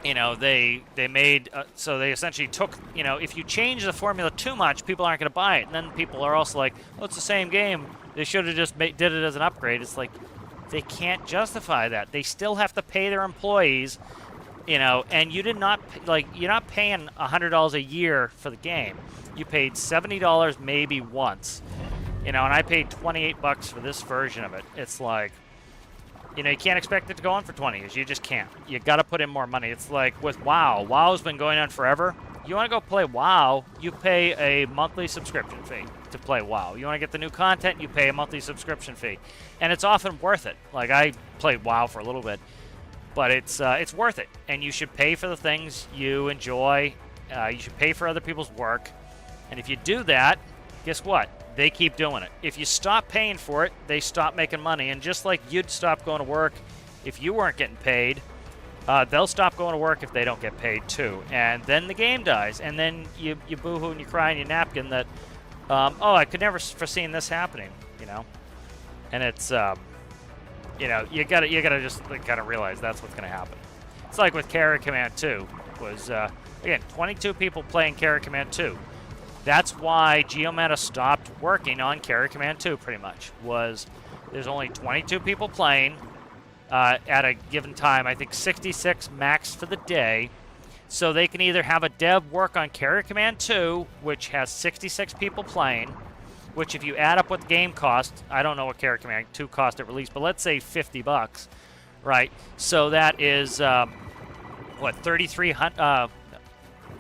Speaker 1: you know, they made, so they essentially took, you know, if you change the formula too much, people aren't going to buy it. And then people are also like, oh, it's the same game. They should have just did it as an upgrade. It's like, they can't justify that. They still have to pay their employees, you know, and you did not, like, you're not paying $100 a year for the game. You paid $70 maybe once, you know, and I paid 28 bucks for this version of it. It's like, you know, you can't expect it to go on for 20 years. You just can't. You got to put in more money. It's like with WoW. WoW's been going on forever. You want to go play WoW, you pay a monthly subscription fee to play WoW. You want to get the new content, you pay a monthly subscription fee. And it's often worth it. Like, I played WoW for a little bit, but it's worth it. And you should pay for the things you enjoy. You should pay for other people's work. And if you do that, guess what? they keep doing it. If you stop paying for it, they stop making money. And just like you'd stop going to work if you weren't getting paid, they'll stop going to work if they don't get paid too. And then the game dies. And then you boo-hoo and you cry in your napkin that, oh, I could never foreseen this happening, you know. And it's, you know, you gotta just like, kind of realize that's what's gonna happen. It's like with Carrier Command 2 was, again, 22 people playing Carrier Command 2. That's why GeoMeta stopped working on Carrier Command 2 pretty much, was there's only 22 people playing at a given time. I think 66 max for the day. So they can either have a dev work on Carrier Command 2, which has 66 people playing, which if you add up what the game costs, I don't know what Carrier Command 2 cost at release, but let's say $50, right? So that is, what, 3,300?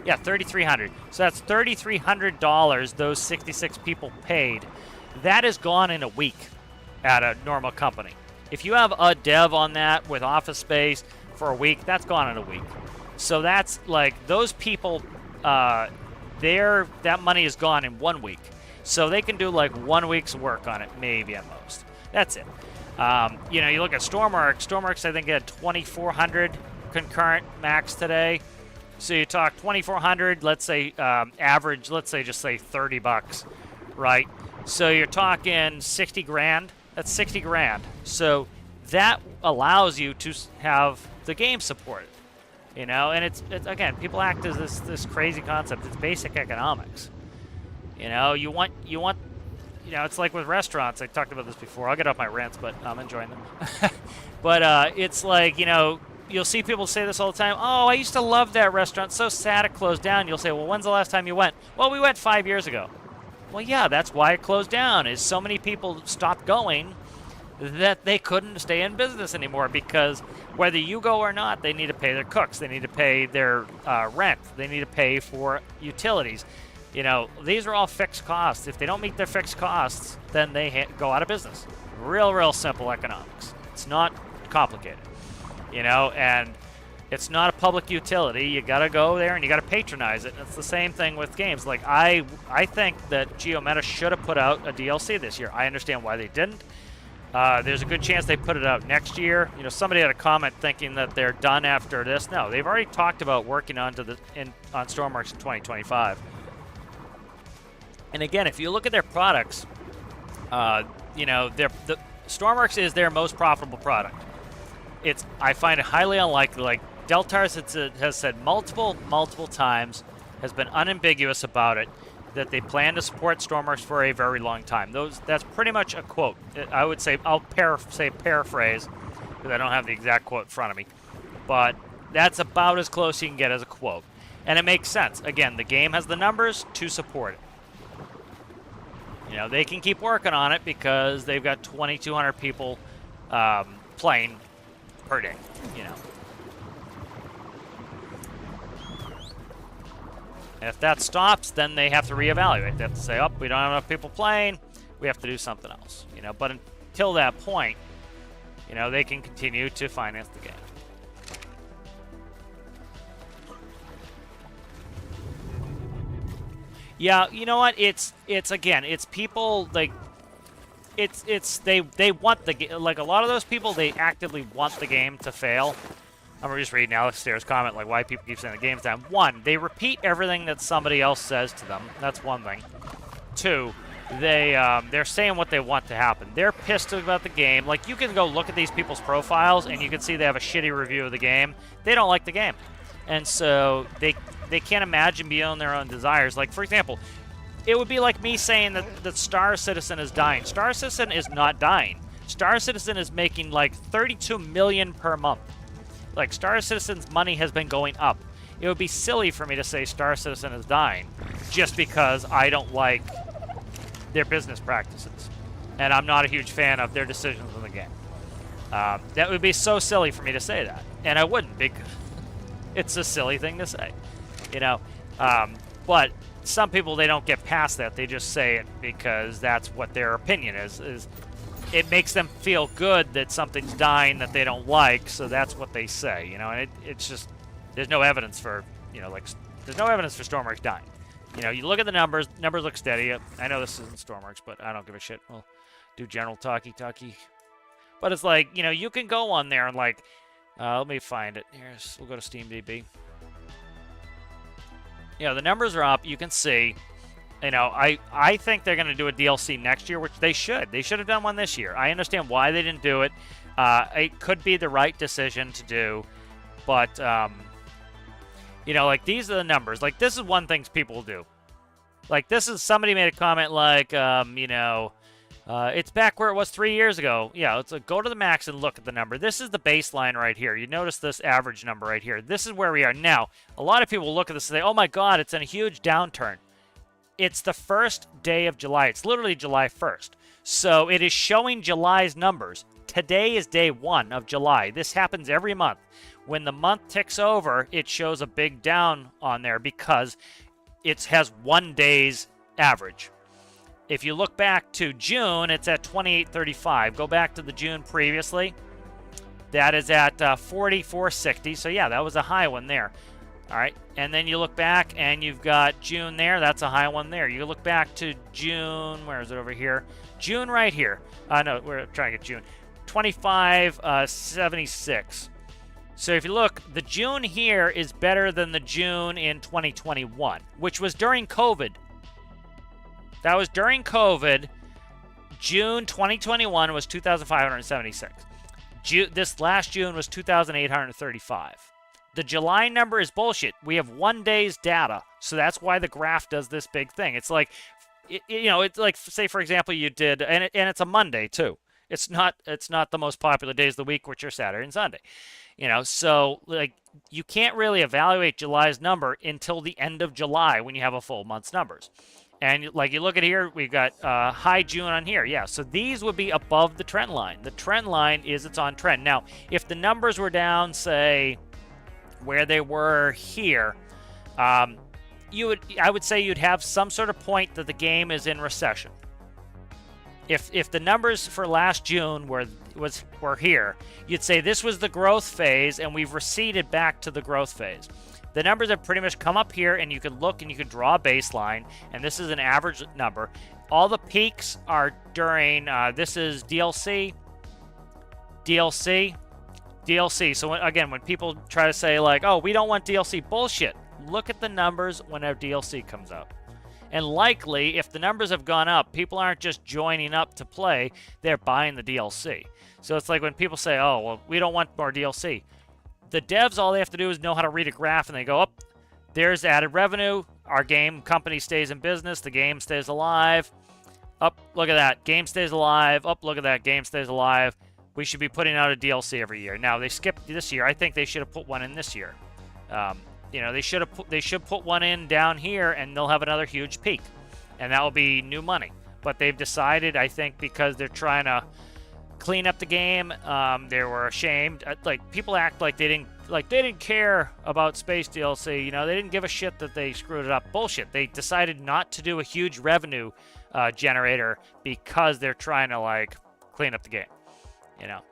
Speaker 1: Yeah, 3,300. So that's $3,300 those 66 people paid. That is gone in a week at a normal company. If you have a dev on that with office space for a week, that's gone in a week. So that's like those people, that money is gone in 1 week. So they can do like 1 week's work on it, maybe at most. That's it. You know, you look at Stormworks. Stormworks, I think, had 2,400 concurrent max today. So you talk 2,400, let's say average, let's say just say $30, right? So you're talking 60 grand. That's 60 grand. So that allows you to have the game supported, you know. And it's again, people act as this crazy concept. It's basic economics. You know, you want, you know, it's like with restaurants. I talked about this before. I'll get off my rants, but I'm enjoying them. But it's like, you know, you'll see people say this all the time. Oh, I used to love that restaurant. So sad it closed down. You'll say, well, when's the last time you went? Well, we went 5 years ago. Well, yeah, that's why it closed down, is so many people stopped going that they couldn't stay in business anymore, because whether you go or not, they need to pay their cooks. They need to pay their rent. They need to pay for utilities. You know, these are all fixed costs. If they don't meet their fixed costs, then they go out of business. Real simple economics. It's not complicated. You know, and it's not a public utility. You got to go there and you got to patronize it. And it's the same thing with games. Like, I think that GeoMeta should have put out a DLC this year. I understand why they didn't. There's a good chance they put it out next year. You know, somebody had a comment thinking that they're done after this. No, they've already talked about working on Stormworks in 2025. And again, if you look at their products, you know, the Stormworks is their most profitable product. I find it highly unlikely. Like Deltars has said multiple times, has been unambiguous about it, that they plan to support Stormworks for a very long time. That's pretty much a quote. I would say, I'll paraphrase, because I don't have the exact quote in front of me, but that's about as close you can get as a quote. And it makes sense. Again, the game has the numbers to support it. You know, they can keep working on it because they've got 2,200 people playing per day, you know. And if that stops, then they have to reevaluate. They have to say, oh, we don't have enough people playing. We have to do something else, you know. But until that point, you know, they can continue to finance the game. Yeah, you know what? It's again, it's people like they want the game. Like a lot of those people, they actively want the game to fail. I'm just reading Alex Stairs' comment, like why people keep saying the game's down. One, they repeat everything that somebody else says to them. That's one thing. Two, they're saying what they want to happen. They're pissed about the game. Like, you can go look at these people's profiles, and you can see they have a shitty review of the game. They don't like the game. And so they can't imagine beyond their own desires. Like, for example, it would be like me saying that Star Citizen is dying. Star Citizen is not dying. Star Citizen is making, like, $32 million per month. Like, Star Citizen's money has been going up. It would be silly for me to say Star Citizen is dying just because I don't like their business practices. And I'm not a huge fan of their decisions in the game. That would be so silly for me to say that. And I wouldn't, because it's a silly thing to say, you know. But some people, they don't get past that. They just say it because that's what their opinion is it makes them feel good that something's dying that they don't like, so that's what they say, you know. And it's just, there's no evidence for, you know, like, there's no evidence for Stormworks dying. You know, you look at the numbers. Numbers look steady. I know this isn't Stormworks, but I don't give a shit. We'll do general talkie. But it's like, you know, you can go on there and like, let me find it. We'll go to SteamDB. You know, the numbers are up. You can see. You know, I think they're going to do a DLC next year, which they should. They should have done one this year. I understand why they didn't do it. It could be the right decision to do, but you know, like these are the numbers. Like this is one thing people do. Like this is somebody made a comment like, you know, it's back where it was 3 years ago. Yeah, let's go to the max and look at the number. This is the baseline right here. You notice this average number right here. This is where we are now. A lot of people look at this and say, oh my God, it's in a huge downturn. It's the first day of July. It's literally July 1st. So it is showing July's numbers. Today is day 1 of July. This happens every month. When the month ticks over, it shows a big down on there because it has 1 day's average. If you look back to June, it's at 28.35. Go back to the June previously. That is at 44.60. So yeah, that was a high one there. All right, and then you look back and you've got June there. That's a high one there. You look back to June. Where is it over here? June right here. No, we're trying to get June. 25.76. So if you look, the June here is better than the June in 2021, which was during COVID. That was during COVID. June 2021 was 2,576. This last June was 2,835. The July number is bullshit. We have 1 day's data, so that's why the graph does this big thing. It's like, you know, it's like, say for example, you did, and it's a Monday too. It's not the most popular days of the week, which are Saturday and Sunday. You know, so like you can't really evaluate July's number until the end of July when you have a full month's numbers. And like you look at here, we've got high June on here. Yeah, so these would be above the trend line. The trend line is it's on trend. Now, if the numbers were down, say, where they were here, I would say you'd have some sort of point that the game is in recession. If the numbers for last June were here, you'd say this was the growth phase and we've receded back to the growth phase. The numbers have pretty much come up here, and you can look and you can draw a baseline, and this is an average number. All the peaks are during, this is DLC. So again, when people try to say like, oh, we don't want DLC, bullshit. Look at the numbers when a DLC comes out. And likely, if the numbers have gone up, people aren't just joining up to play, they're buying the DLC. So it's like when people say, oh, well, we don't want more DLC. The devs, all they have to do is know how to read a graph, and they go, up, there's added revenue. Our game company stays in business. The game stays alive. Up, look at that. Game stays alive. Up, look at that. Game stays alive. We should be putting out a DLC every year. Now, they skipped this year. I think they should have put one in this year. You know, they should put one in down here, and they'll have another huge peak. And that will be new money. But they've decided, I think, because they're trying to clean up the game, they were ashamed. Like, people act like they didn't care about Space DLC. You know, they didn't give a shit that they screwed it up. Bullshit. They decided not to do a huge revenue generator because they're trying to, like, clean up the game. You know,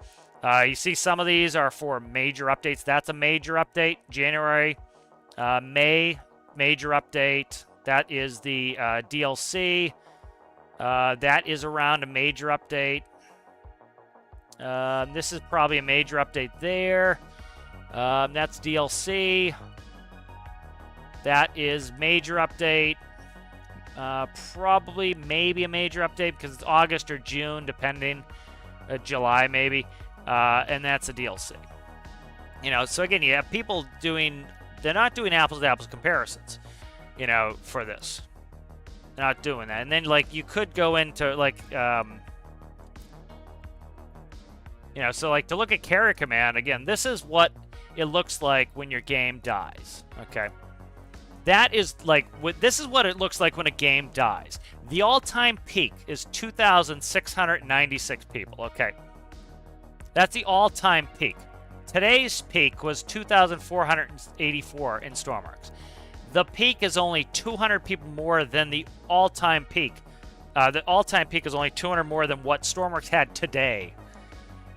Speaker 1: you see some of these are for major updates. That's a major update. January, May, major update. That is the DLC. That is around a major update. This is probably a major update there. That's DLC. That is major update. Probably, maybe a major update because it's August or June, depending. July, maybe. And that's a DLC. You know, so again, you have people they're not doing apples-to-apples comparisons, you know, for this. They're not doing that. And then, like, you could go into, like, you know, so, like, to look at Carrier Command, again, this is what it looks like when your game dies, okay? That is, like, this is what it looks like when a game dies. The all-time peak is 2,696 people, okay? That's the all-time peak. Today's peak was 2,484 in Stormworks. The peak is only 200 people more than the all-time peak. The all-time peak is only 200 more than what Stormworks had today.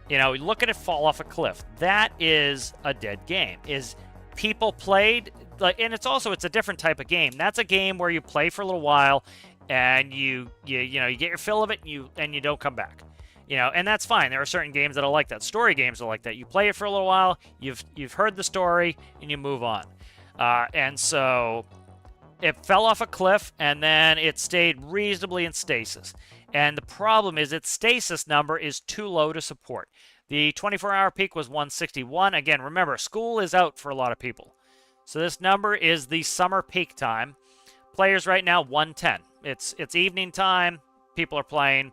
Speaker 1: You know, look at it fall off a cliff. That is a dead game. Is people played? like, and it's a different type of game. That's a game where you play for a little while, and you get your fill of it, and you don't come back. And that's fine. There are certain games that are like that. Story games are like that. You play it for a little while, you've heard the story, and you move on. And so it fell off a cliff, and then it stayed reasonably in stasis. And the problem is its stasis number is too low to support. The 24-hour peak was 161. Again, remember, school is out for a lot of people. So this number is the summer peak time. Players right now, 110. It's evening time. People are playing.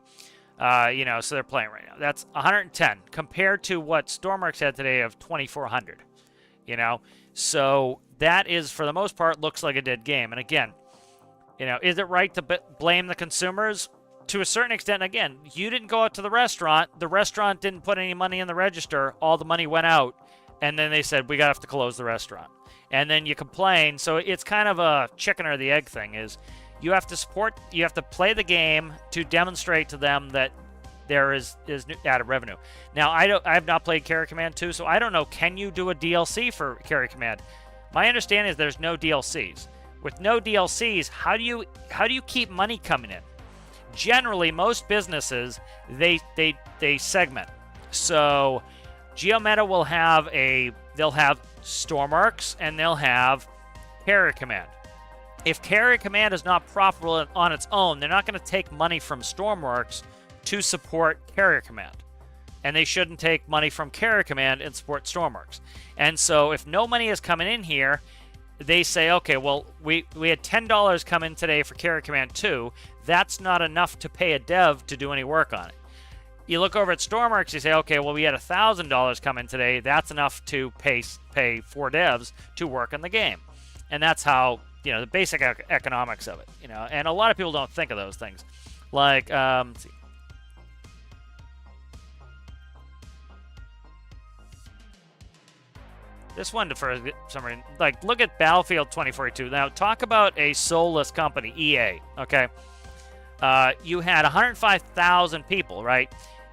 Speaker 1: So they're playing right now. That's 110 compared to what Stormworks had today of 2,400. So that is, for the most part, looks like a dead game. And again, is it right to blame the consumers? To a certain extent, again, you didn't go out to the restaurant. The restaurant didn't put any money in the register. All the money went out. And then they said, we got to have to close the restaurant. And then you complain. So it's kind of a chicken or the egg thing. Is you have to play the game to demonstrate to them that there is added revenue. Now, I have not played Carrier Command 2, so I don't know. Can you do a DLC for Carrier Command? My understanding is there's no DLCs. With no DLCs, how do you keep money coming in? Generally, most businesses they segment. So GeoMeta will have they'll have Stormworks and they'll have Carrier Command. If Carrier Command is not profitable on its own, they're not going to take money from Stormworks to support Carrier Command. And they shouldn't take money from Carrier Command and support Stormworks. And so if no money is coming in here, they say, okay, well, we had $10 come in today for Carrier Command 2. That's not enough to pay a dev to do any work on it. You look over at Stormworks, you say, okay, well, we had $1,000 come in today. That's enough to pay 4 devs to work on the game. And that's how, the basic economics of it, And a lot of people don't think of those things. Like, let's see. This one, for some reason, like, look at Battlefield 2042. Now, talk about a soulless company, EA, okay? You had 105,000 people, right?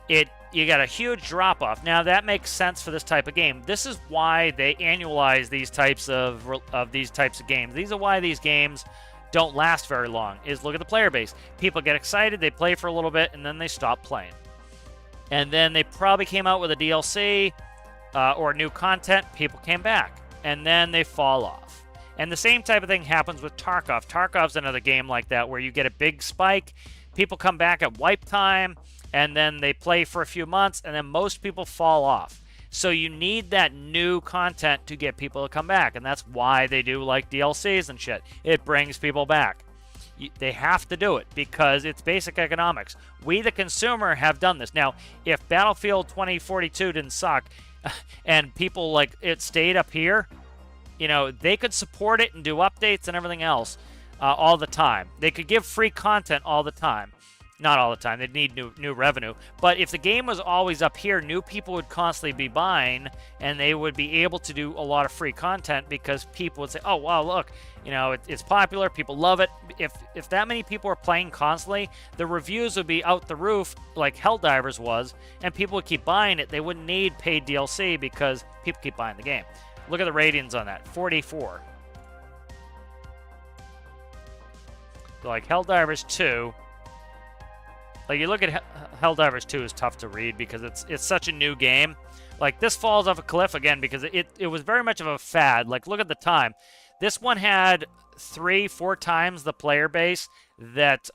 Speaker 1: You got a huge drop-off. Now, that makes sense for this type of game. This is why they annualize these types of games. These are why these games don't last very long, is look at the player base. People get excited, they play for a little bit, and then they stop playing. And then they probably came out with a DLC, or new content, people came back, and then they fall off. And the same type of thing happens with Tarkov. Tarkov's another game like that where you get a big spike, people come back at wipe time, and then they play for a few months, and then most people fall off. So you need that new content to get people to come back, and that's why they do like DLCs and shit. It brings people back. They have to do it because it's basic economics. We, the consumer, have done this. Now, if Battlefield 2042 didn't suck, and people like it stayed up here, they could support it and do updates and everything else all the time. They could give free content all the time. Not all the time. They'd need new revenue. But if the game was always up here, new people would constantly be buying, and they would be able to do a lot of free content because people would say, oh, wow, look, it's popular. People love it. If that many people are playing constantly, the reviews would be out the roof like Helldivers was, and people would keep buying it. They wouldn't need paid DLC because people keep buying the game. Look at the ratings on that, 44. So like Helldivers 2... Like, you look at Helldivers 2 is tough to read because it's such a new game. Like, this falls off a cliff again because it was very much of a fad. Like, look at the time. This one had 3-4 times the player base that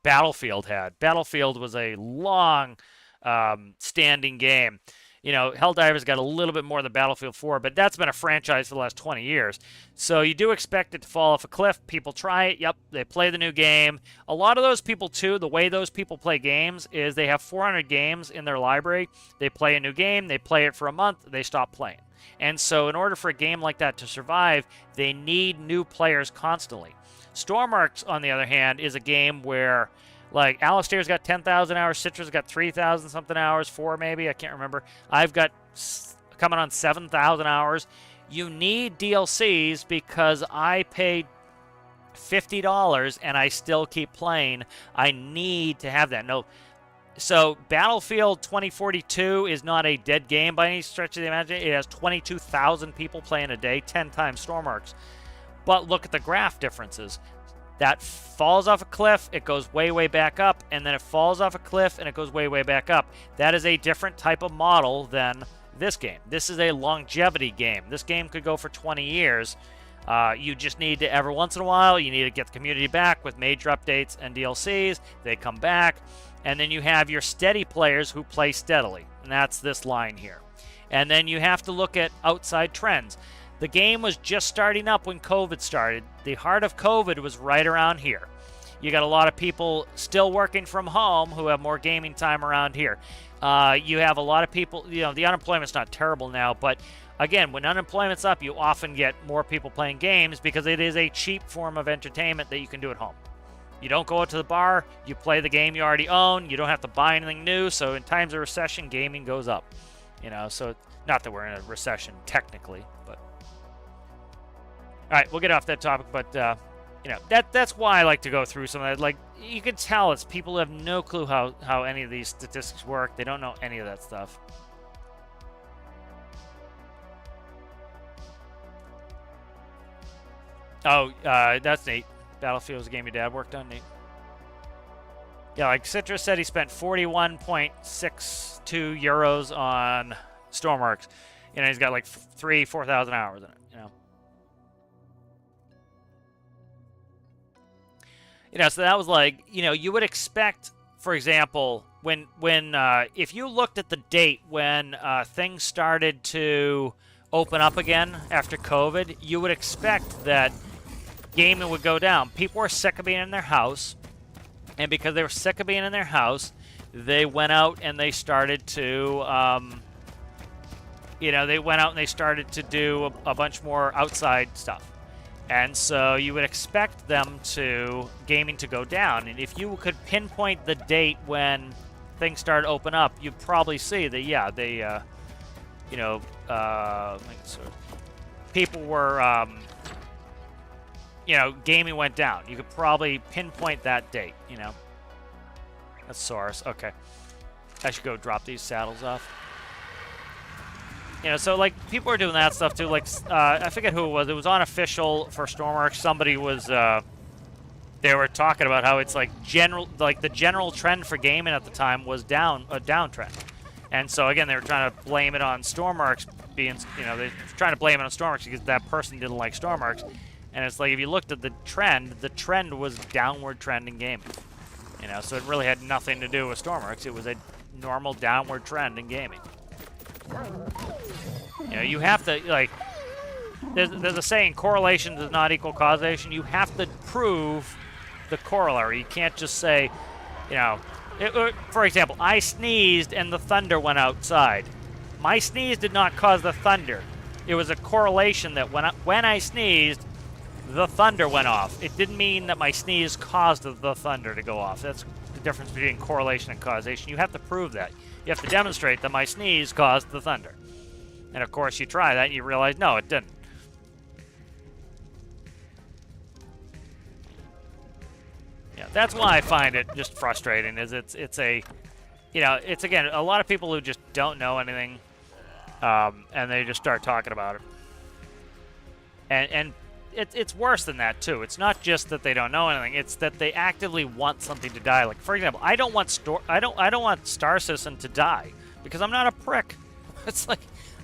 Speaker 1: Battlefield had. Battlefield was a long standing game. Helldivers got a little bit more than Battlefield 4, but that's been a franchise for the last 20 years. So you do expect it to fall off a cliff. People try it. Yep, they play the new game. A lot of those people, too, the way those people play games is they have 400 games in their library. They play a new game. They play it for a month. They stop playing. And so in order for a game like that to survive, they need new players constantly. Stormworks, on the other hand, is a game where... Like, Alistair's got 10,000 hours, Citra's got 3,000 something hours, 4 maybe, I can't remember. I've got coming on 7,000 hours. You need DLCs because I paid $50 and I still keep playing. I need to have that. No, So Battlefield 2042 is not a dead game by any stretch of the imagination. It has 22,000 people playing a day, 10 times Stormworks. But look at the graph differences. That falls off a cliff, it goes way, way back up, and then it falls off a cliff and it goes way, way back up. That is a different type of model than this game. This is a longevity game. This game could go for 20 years. You just need to, every once in a while, you need to get the community back with major updates and DLCs. They come back. And then you have your steady players who play steadily. And that's this line here. And then you have to look at outside trends. The game was just starting up when COVID started. The heart of COVID was right around here. You got a lot of people still working from home who have more gaming time around here. You have a lot of people, the unemployment's not terrible now, but again, when unemployment's up, you often get more people playing games because it is a cheap form of entertainment that you can do at home. You don't go out to the bar, you play the game you already own, you don't have to buy anything new, so in times of recession, gaming goes up. So not that we're in a recession technically, but... Alright, we'll get off that topic, but, that's why I like to go through some of that. Like, you can tell it's people who have no clue how any of these statistics work. They don't know any of that stuff. Oh, that's neat. Battlefield was a game your dad worked on, neat. Yeah, like Citrus said he spent 41.62 euros on Stormworks. He's got like 4,000 hours in it, so that was like, you would expect, for example, when if you looked at the date when things started to open up again after COVID, you would expect that gaming would go down. People were sick of being in their house, and because they were sick of being in their house, they went out and they started to, they started to do a bunch more outside stuff. And so you would expect gaming to go down. And if you could pinpoint the date when things started to open up, you'd probably see that, people were, gaming went down. You could probably pinpoint that date, That's Source. Okay. I should go drop these saddles off. So, like, people are doing that stuff, too. Like, I forget who it was. It was unofficial for Stormworks. Somebody was, they were talking about how it's, like, the general trend for gaming at the time was a downtrend. And so, again, they were trying to blame it on Stormworks being, they're trying to blame it on Stormworks because that person didn't like Stormworks. And it's like, if you looked at the trend was downward trend in gaming. So it really had nothing to do with Stormworks. It was a normal downward trend in gaming. You have to, like, there's a saying, correlation does not equal causation. You have to prove the corollary. You can't just say, for example, I sneezed and the thunder went outside. My sneeze did not cause the thunder. It was a correlation that when I sneezed, the thunder went off. It didn't mean that my sneeze caused the thunder to go off. That's the difference between correlation and causation. You have to prove that. You have to demonstrate that my sneeze caused the thunder. And of course you try that and you realize, no, it didn't. Yeah, that's why I find it just frustrating, is it's again, a lot of people who just don't know anything, and they just start talking about it. And it's worse than that too. It's not just that they don't know anything; it's that they actively want something to die. Like, for example, I don't want Star Citizen to die because I'm not a prick. It's like,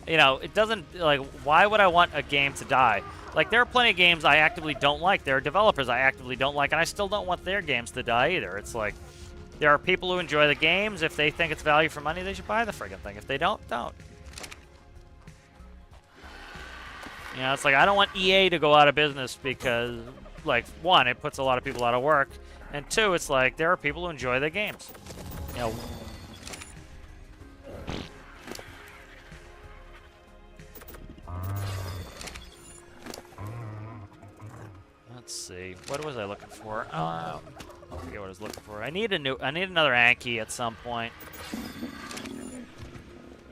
Speaker 1: it doesn't, like, why would I want a game to die? Like, there are plenty of games I actively don't like. There are developers I actively don't like, and I still don't want their games to die either. It's like, there are people who enjoy the games. If they think it's value for money, they should buy the friggin' thing. If they don't. It's like, I don't want EA to go out of business because, like, one, it puts a lot of people out of work, and two, it's like, there are people who enjoy the games. Let's see. What was I looking for? I forget what I was looking for. I need another Anki at some point.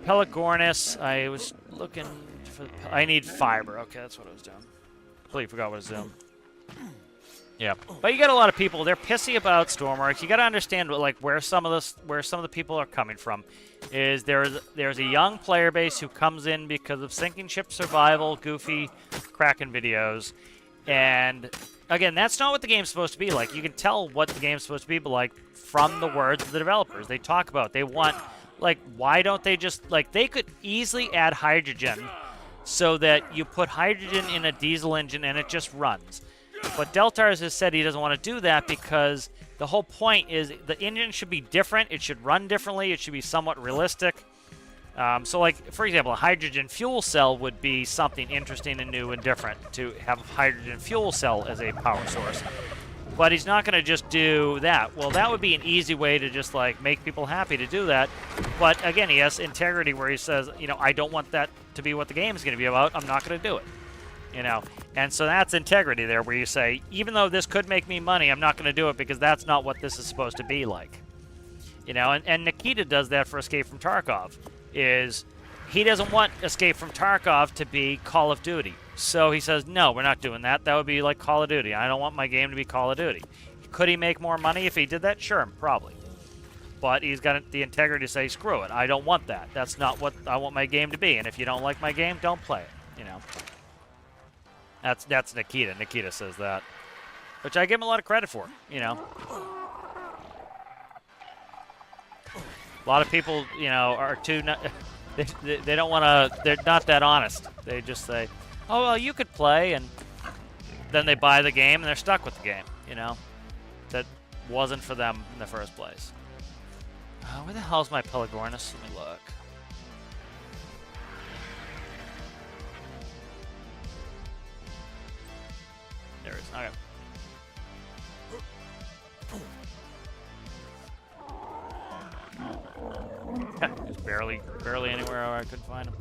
Speaker 1: Pelagornis. I was looking for. I need fiber. Okay, that's what I was doing. Completely forgot what I was doing. Yeah, but you got a lot of people. They're pissy about Stormworks. You got to understand, like, where some of the people are coming from. Is there's a young player base who comes in because of sinking ship survival, goofy, Kraken videos, and again, that's not what the game's supposed to be like. You can tell what the game's supposed to be like from the words of the developers. They talk about they want, like, why don't they just, like, they could easily add hydrogen so that you put hydrogen in a diesel engine and it just runs. But Deltars has said he doesn't want to do that because the whole point is the engine should be different. It should run differently. It should be somewhat realistic. So, like, for example, a hydrogen fuel cell would be something interesting and new and different to have a hydrogen fuel cell as a power source. But he's not going to just do that. Well, that would be an easy way to just, like, make people happy to do that. But, again, he has integrity where he says, you know, I don't want that to be what the game is going to be about. I'm not going to do it. You know, and so that's integrity there, where you say, even though this could make me money, I'm not going to do it because that's not what this is supposed to be like. You know, and Nikita does that for Escape from Tarkov, is he doesn't want Escape from Tarkov to be Call of Duty. So he says, no, we're not doing that. That would be like Call of Duty. I don't want my game to be Call of Duty. Could he make more money if he did that? Sure, probably. But he's got the integrity to say, screw it. I don't want that. That's not what I want my game to be. And if you don't like my game, don't play it, you know. That's Nikita. Nikita says that, which I give him a lot of credit for, you know. A lot of people, you know, are too, they don't want to, they're not that honest. They just say, oh, well, you could play, and then they buy the game, and they're stuck with the game, you know. That wasn't for them in the first place. Where the hell's my Pelagornis? Let me look. There it is. Okay. Just barely anywhere where I could find him.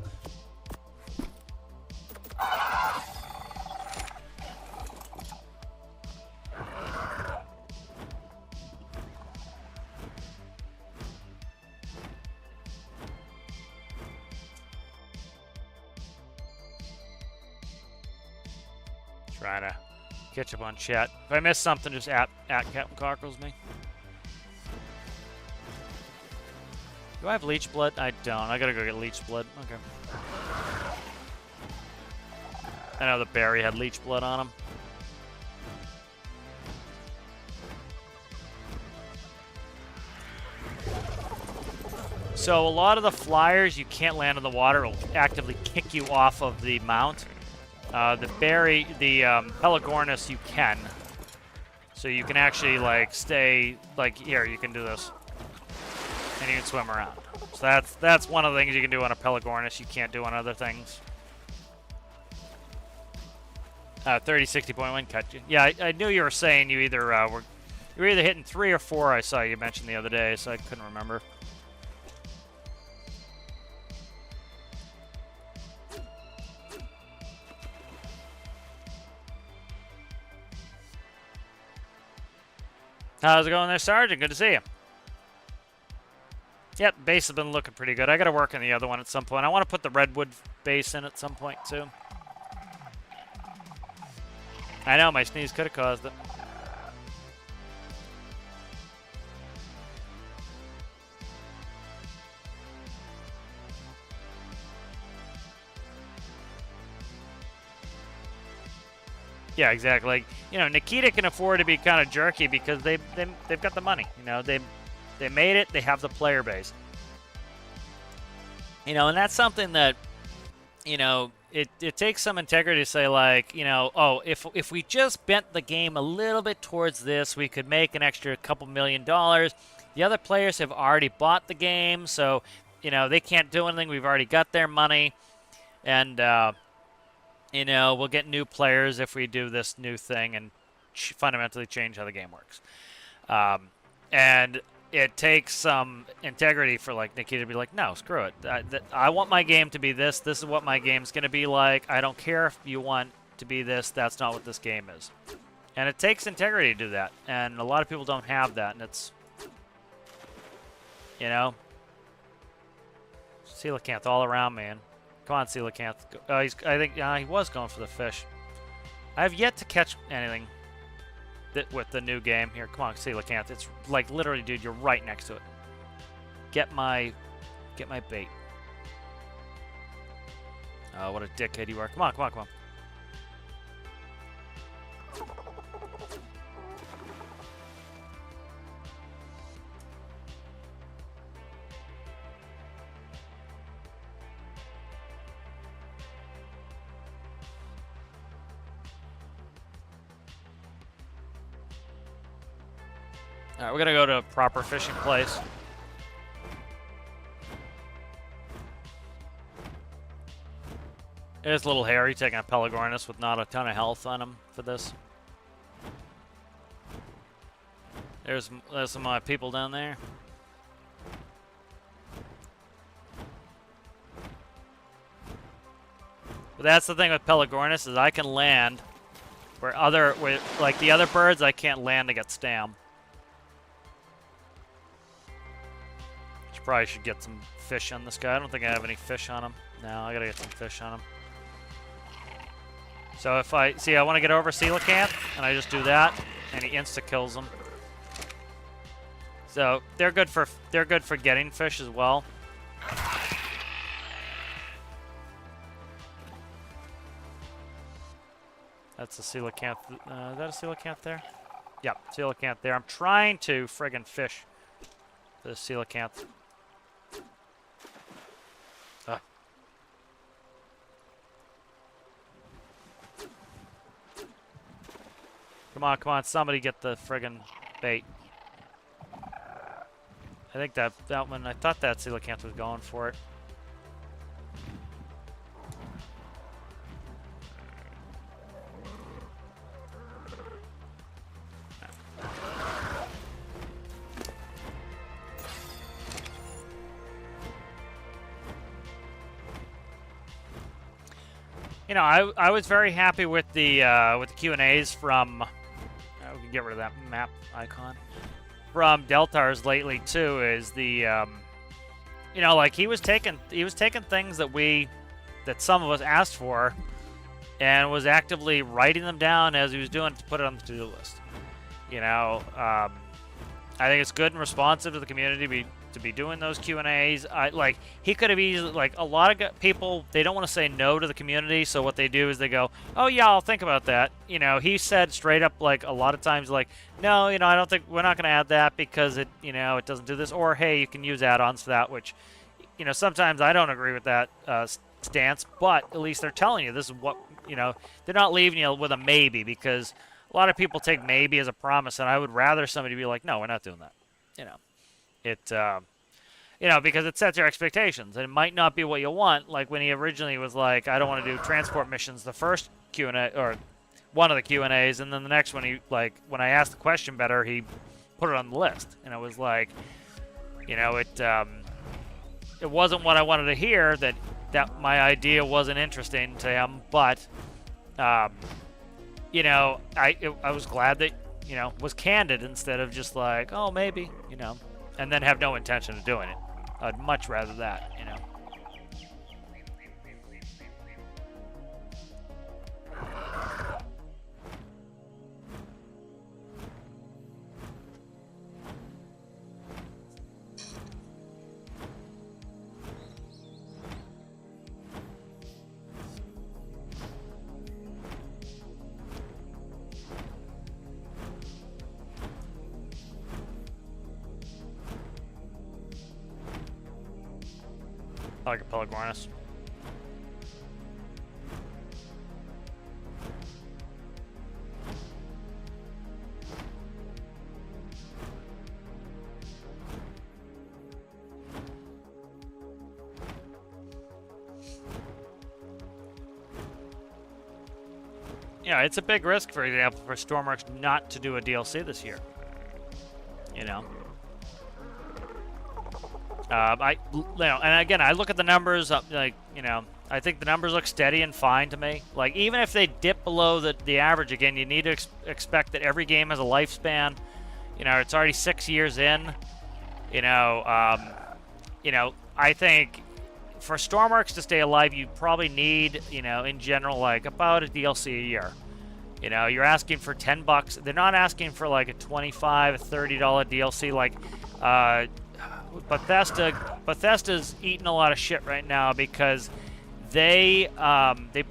Speaker 1: Trying to catch up on chat. If I miss something, just at Captain Cockles me. Do I have leech blood? I don't. I gotta go get leech blood. Okay. I know the Barry had leech blood on him. So a lot of the flyers you can't land in the water. It'll actively kick you off of the mount. The Pelagornis you can. So you can actually, like, stay, like, here, you can do this. And you can swim around. So that's one of the things you can do on a Pelagornis you can't do on other things. 30-60.1 cut you. Yeah, I knew you were saying you either you were either hitting 3 or 4, I saw you mention the other day, so I couldn't remember. How's it going there, Sergeant? Good to see you. Yep, base has been looking pretty good. I got to work on the other one at some point. I want to put the redwood base in at some point, too. I know, my sneeze could have caused it. Yeah, exactly. Like, you know, Nikita can afford to be kind of jerky because they've got the money. You know, they made it. They have the player base. You know, and that's something that, you know, it takes some integrity to say, like, you know, oh, if we just bent the game a little bit towards this, we could make an extra couple $1 million. The other players have already bought the game, so, you know, they can't do anything. We've already got their money, and you know, we'll get new players if we do this new thing and fundamentally change how the game works. And it takes some integrity for, like, Nikita to be like, no, screw it. I want my game to be this. This is what my game's going to be like. I don't care if you want to be this. That's not what this game is. And it takes integrity to do that. And a lot of people don't have that. And it's, you know, coelacanth all around, man. Come on, coelacanth. I think he was going for the fish. I have yet to catch anything. with the new game. Here, come on, coelacanth. It's like literally, dude, you're right next to it. Get my bait. Oh, what a dickhead you are. Come on, come on, come on. Alright, we're gonna go to a proper fishing place. It is a little hairy taking a Pelagornis with not a ton of health on him for this. There's some people down there. But that's the thing with Pelagornis is I can land where like the other birds I can't land to get stam. Probably should get some fish on this guy. I don't think I have any fish on him. No, I gotta get some fish on him. So if I want to get over coelacanth, and I just do that, and he insta kills him. So they're good for getting fish as well. That's a coelacanth. Is that a coelacanth there? Yep, coelacanth there. I'm trying to friggin' fish the coelacanth. Come on, come on, somebody get the friggin' bait. I think that one, I thought that coelacanth was going for it. You know, I was very happy with the Q&As from. We can get rid of that map icon from Deltars lately too. Is the you know, like he was taking things that some of us asked for, and was actively writing them down as he was doing it to put it on the to-do list. You know, I think it's good and responsive to the community to be doing those Q&As. Like he could have easily, like a lot of people, they don't want to say no to the community, so what they do is they go, oh yeah, I'll think about that. You know, he said straight up, like a lot of times, like, no, you know, I don't think we're not going to add that because it, you know, it doesn't do this, or hey, you can use add-ons for that, which, you know, sometimes I don't agree with that stance, but at least they're telling you this is what, you know, they're not leaving you with a maybe, because a lot of people take maybe as a promise, and I would rather somebody be like, no, we're not doing that. You know, it, you know, because it sets your expectations. And it might not be what you want. Like when he originally was like, I don't want to do transport missions, the first Q&A, or one of the Q&As, and then the next one, he, like, when I asked the question better, he put it on the list. And it was like, you know, it wasn't what I wanted to hear, that my idea wasn't interesting to him, but, you know, I was glad that, you know, was candid instead of just like, oh, maybe, you know, and then have no intention of doing it. I'd much rather that, you know. I like a Pelagornis. Yeah, it's a big risk, for example, for Stormworks not to do a DLC this year. You know? You know, and again, I look at the numbers, like, you know, I think the numbers look steady and fine to me. Like, even if they dip below the average again, you need to expect that every game has a lifespan. You know, it's already 6 years in. You know, I think for Stormworks to stay alive, you probably need, you know, in general, like about a DLC a year. You know, you're asking for 10 bucks. They're not asking for like a $25, $30 DLC like Bethesda's eating a lot of shit right now because they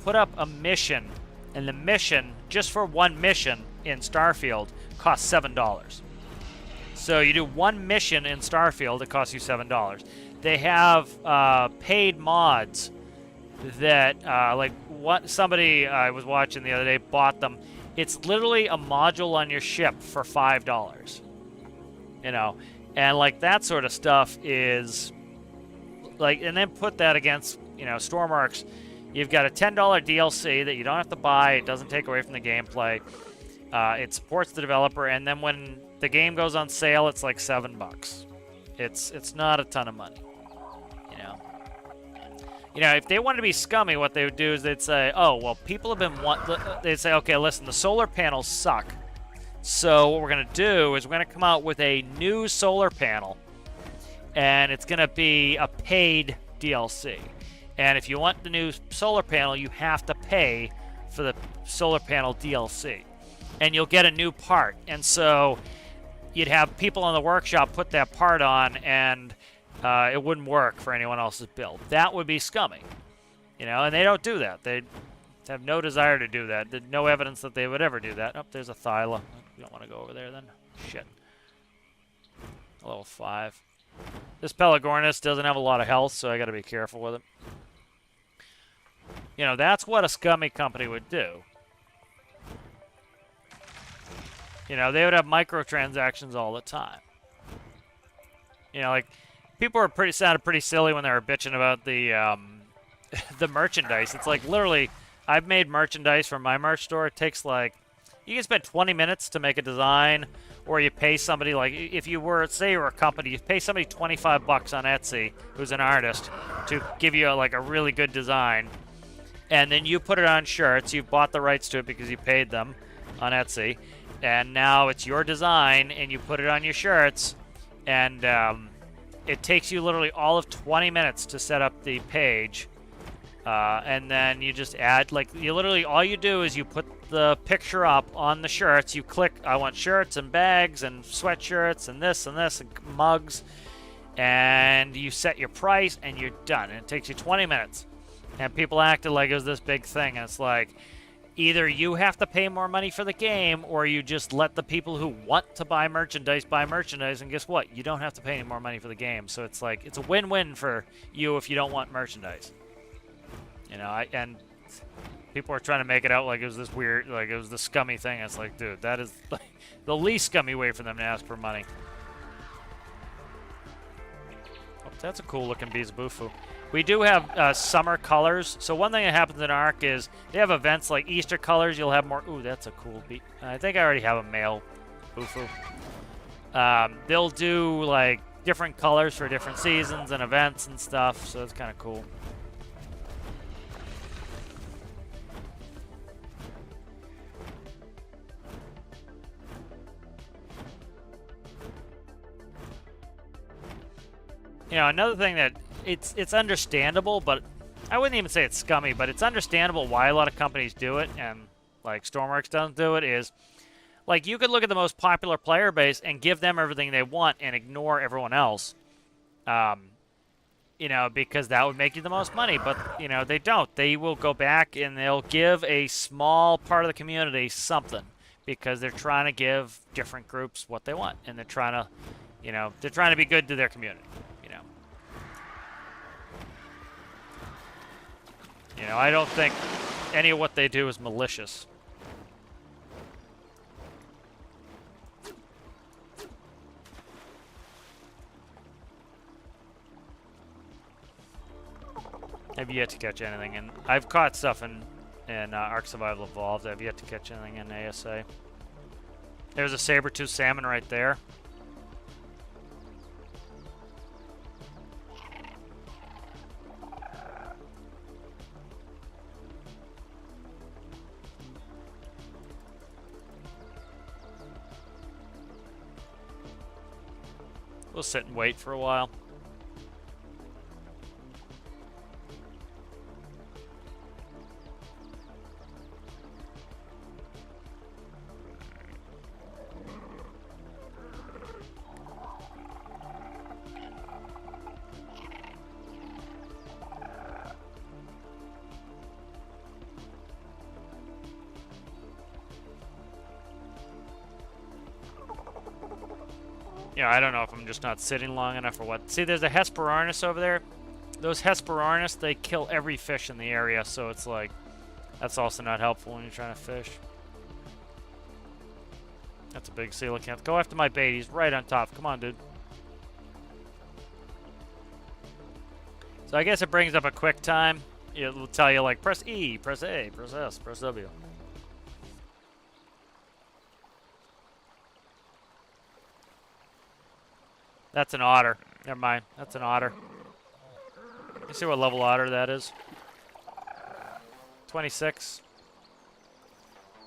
Speaker 1: put up a mission, and the mission, just for one mission in Starfield, costs $7. So you do one mission in Starfield, it costs you $7. They have paid mods that like what somebody I was watching the other day bought them. It's literally a module on your ship for $5. You know, and like that sort of stuff is like, and then put that against, you know, Stormworks. You've got a $10 DLC that you don't have to buy. It doesn't take away from the gameplay. It supports the developer, and then when the game goes on sale, it's like $7. It's not a ton of money. You know, if they wanted to be scummy, what they would do is they'd say, oh, well, people have been they'd say, okay, listen, the solar panels suck. So what we're going to do is we're going to come out with a new solar panel, and it's going to be a paid DLC. And if you want the new solar panel, you have to pay for the solar panel DLC. And you'll get a new part. And so you'd have people in the workshop put that part on, and it wouldn't work for anyone else's build. That would be scummy, you know, and they don't do that. They have no desire to do that. There's no evidence that they would ever do that. Oh, there's a Thyla. You don't want to go over there then. Shit. Level 5. This Pelagornis doesn't have a lot of health, so I got to be careful with it. You know, that's what a scummy company would do. You know, they would have microtransactions all the time. You know, like, people were sounded pretty silly when they were bitching about the the merchandise. It's like, literally, I've made merchandise from my merch store. It takes like, you can spend 20 minutes to make a design, or you pay somebody, like, if you were, say you were a company, you pay somebody 25 bucks on Etsy, who's an artist, to give you like a really good design, and then you put it on shirts. You've bought the rights to it because you paid them on Etsy, and now it's your design, and you put it on your shirts, and it takes you literally all of 20 minutes to set up the page, and then you just add, like, you literally, all you do is you put the picture up on the shirts. You click, I want shirts and bags and sweatshirts and this and mugs, and you set your price, and you're done. And it takes you 20 minutes. And people acted like it was this big thing, and it's like, either you have to pay more money for the game, or you just let the people who want to buy merchandise, and guess what? You don't have to pay any more money for the game. So it's like, it's a win-win for you if you don't want merchandise. You know, and people are trying to make it out like it was this weird, like it was the scummy thing. It's like, dude, that is like the least scummy way for them to ask for money. Oh, that's a cool-looking Beelzebuffu. We do have summer colors. So one thing that happens in Ark is they have events like Easter colors. You'll have more. Ooh, that's a cool beat. I think I already have a male Bufu. They'll do like different colors for different seasons and events and stuff. So that's kind of cool. You know, another thing that it's understandable, but I wouldn't even say it's scummy, but it's understandable why a lot of companies do it, and like Stormworks doesn't do it, is like you could look at the most popular player base and give them everything they want and ignore everyone else, you know, because that would make you the most money. But you know, they don't. They will go back and they'll give a small part of the community something because they're trying to give different groups what they want, and they're trying to, you know, they're trying to be good to their community. You know, I don't think any of what they do is malicious. I've yet to catch anything, and I've caught stuff in Ark Survival Evolved. I've yet to catch anything in ASA. There's a saber-tooth salmon right there. We'll sit and wait for a while. Yeah, I don't know if I'm just not sitting long enough or what. See, there's a Hesperornis over there. Those Hesperornis, they kill every fish in the area, so it's like, that's also not helpful when you're trying to fish. That's a big coelacanth. Go after my bait. He's right on top. Come on, dude. So I guess it brings up a quick time. It will tell you, like, press E, press A, press S, press W. That's an otter. Never mind. That's an otter. You see what level otter that is? 26.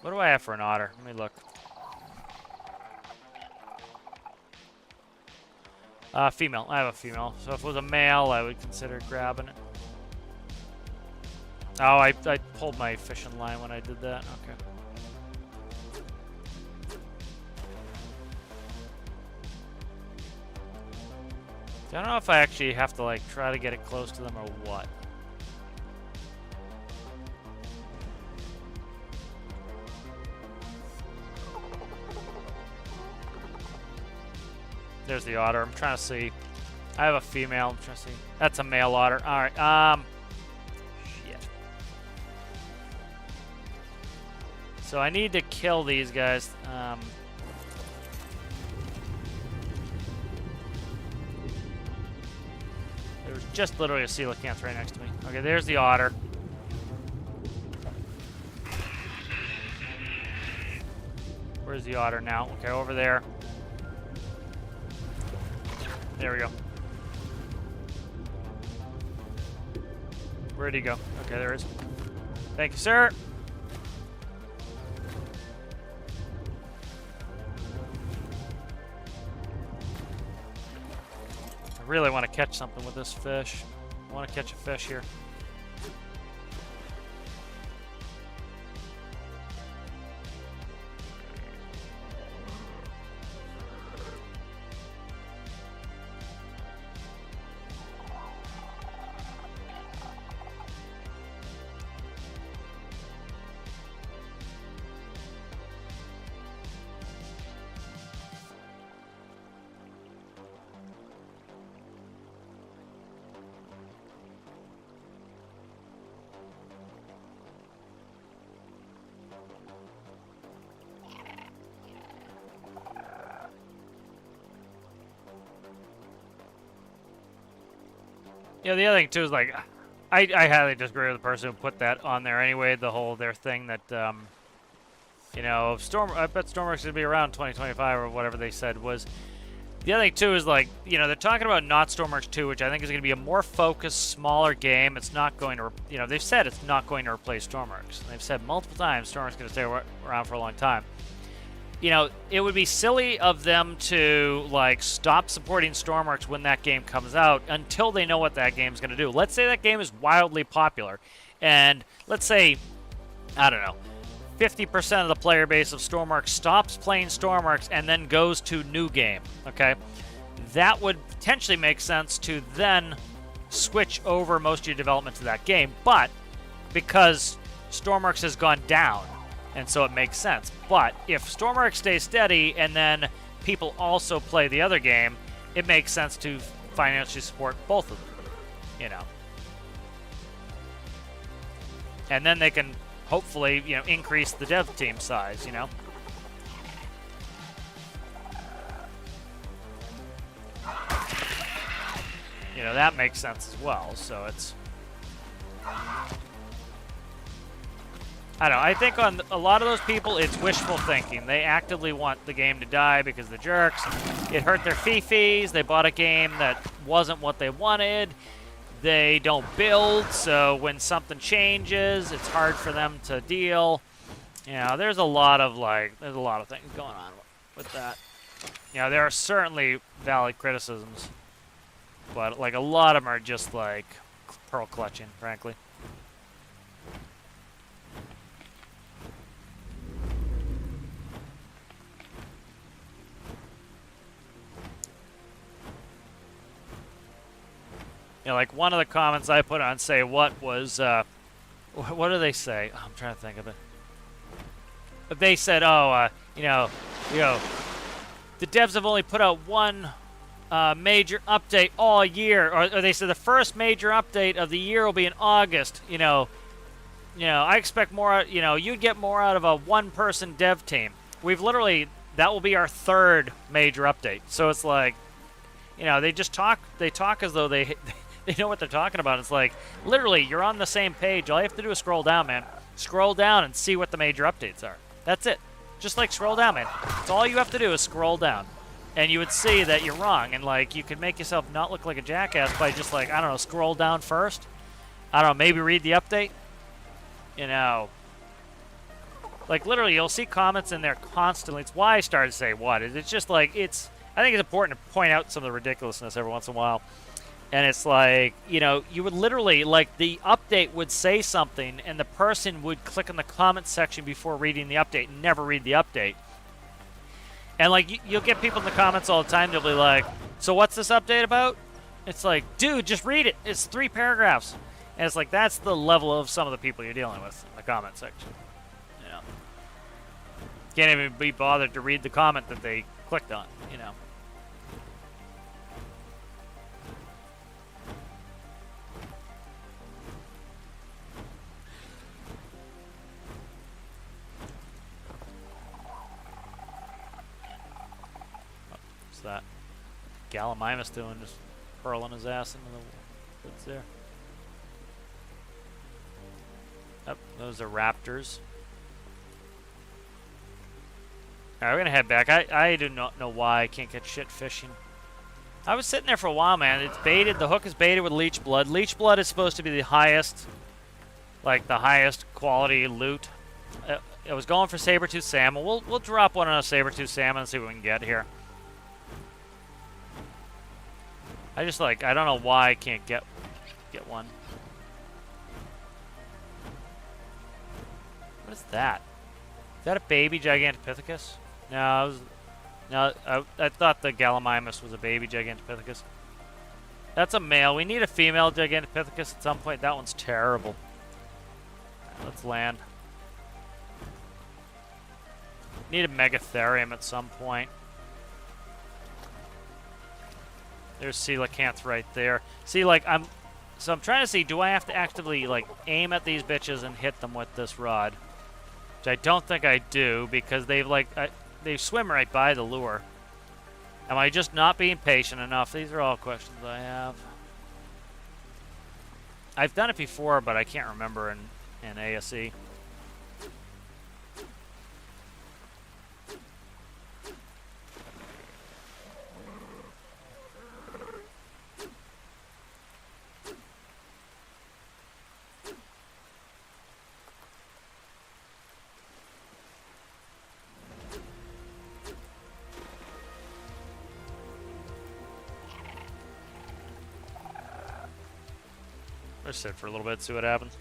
Speaker 1: What do I have for an otter? Let me look. Female. I have a female. So if it was a male, I would consider grabbing it. Oh, I pulled my fishing line when I did that. Okay. I don't know if I actually have to, like, try to get it close to them or what. There's the otter. I'm trying to see. I have a female. I'm trying to see. That's a male otter. All right. Shit. So I need to kill these guys. There's just literally a coelacanth right next to me. Okay, there's the otter. Where's the otter now? Okay, over there. There we go. Where'd he go? Okay, there he is. Thank you, sir. I really want to catch something with this fish. I want to catch a fish here. Yeah, the other thing too is like, I highly disagree with the person who put that on there anyway. The whole their thing that, you know, I bet Stormworks gonna be around 2025 or whatever they said was. The other thing too is like, you know, they're talking about not Stormworks 2, which I think is going to be a more focused, smaller game. It's not going to, you know, they've said it's not going to replace Stormworks. They've said multiple times Stormworks is going to stay around for a long time. You know, it would be silly of them to, like, stop supporting Stormworks when that game comes out until they know what that game's going to do. Let's say that game is wildly popular, and let's say, I don't know, 50% of the player base of Stormworks stops playing Stormworks and then goes to new game, okay? That would potentially make sense to then switch over most of your development to that game, but because Stormworks has gone down, and so it makes sense. But if Stormworks stays steady and then people also play the other game, it makes sense to financially support both of them, you know. And then they can hopefully, you know, increase the dev team size, you know. You know, that makes sense as well, so it's... I don't know, I think on a lot of those people, it's wishful thinking. They actively want the game to die because the jerks. It hurt their fee-fees. They bought a game that wasn't what they wanted. They don't build, so when something changes, it's hard for them to deal. You know, there's a lot of, like, there's a lot of things going on with that. You know, there are certainly valid criticisms, but, like, a lot of them are just, like, pearl clutching, frankly. You know, like one of the comments I put on Say What was, what do they say? Oh, I'm trying to think of it. But they said, oh, you know, the devs have only put out one major update all year, or they said the first major update of the year will be in August. I expect more. You'd get more out of a one-person dev team. We've literally, that will be our third major update. So it's like, they just talk. They talk as though they they know what they're talking about. It's like, literally, you're on the same page. All you have to do is scroll down, man. Scroll down and see what the major updates are. That's it. Just like scroll down, man. That's all you have to do is scroll down. And you would see that you're wrong. And like, you could make yourself not look like a jackass by just like, I don't know, scroll down first. I don't know, maybe read the update. Like literally you'll see comments in there constantly. It's why I started to say what. It's just like, I think it's important to point out some of the ridiculousness every once in a while. And it's like, you would literally, like, the update would say something, and the person would click on the comment section before reading the update and never read the update. And, like, you'll get people in the comments all the time. They'll be like, so what's this update about? It's like, dude, just read it. It's 3 paragraphs. And it's like, that's the level of some of the people you're dealing with in the comment section. Can't even be bothered to read the comment that they clicked on, What's that? Gallimimus doing, just hurling his ass into the woods there. Yep, those are raptors. Alright, we're gonna head back. I do not know why I can't catch shit fishing. I was sitting there for a while, man. It's baited. The hook is baited with leech blood. Leech blood is supposed to be the highest, like the highest quality loot. I was going for saber-tooth salmon. We'll drop one on a saber-tooth salmon and see what we can get here. I don't know why I can't get one. What is that? Is that a baby Gigantopithecus? No, I thought the Gallimimus was a baby Gigantopithecus. That's a male. We need a female Gigantopithecus at some point. That one's terrible. Right, let's land. Need a Megatherium at some point. There's coelacanth right there. See, like, I'm trying to see, do I have to actively, like, aim at these bitches and hit them with this rod? Which I don't think I do, because they swim right by the lure. Am I just not being patient enough? These are all questions I have. I've done it before, but I can't remember in ASE. Let's sit for a little bit, see what happens.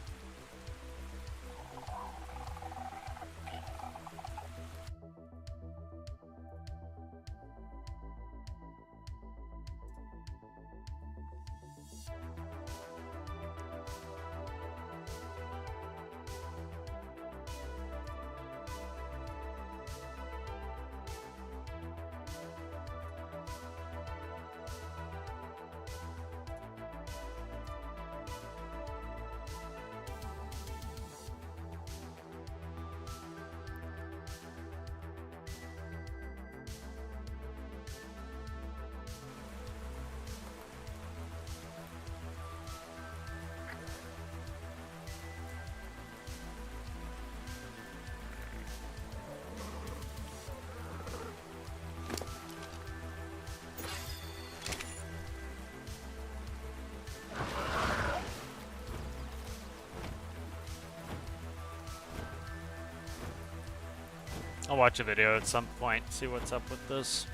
Speaker 1: I'll watch a video at some point, see what's up with this.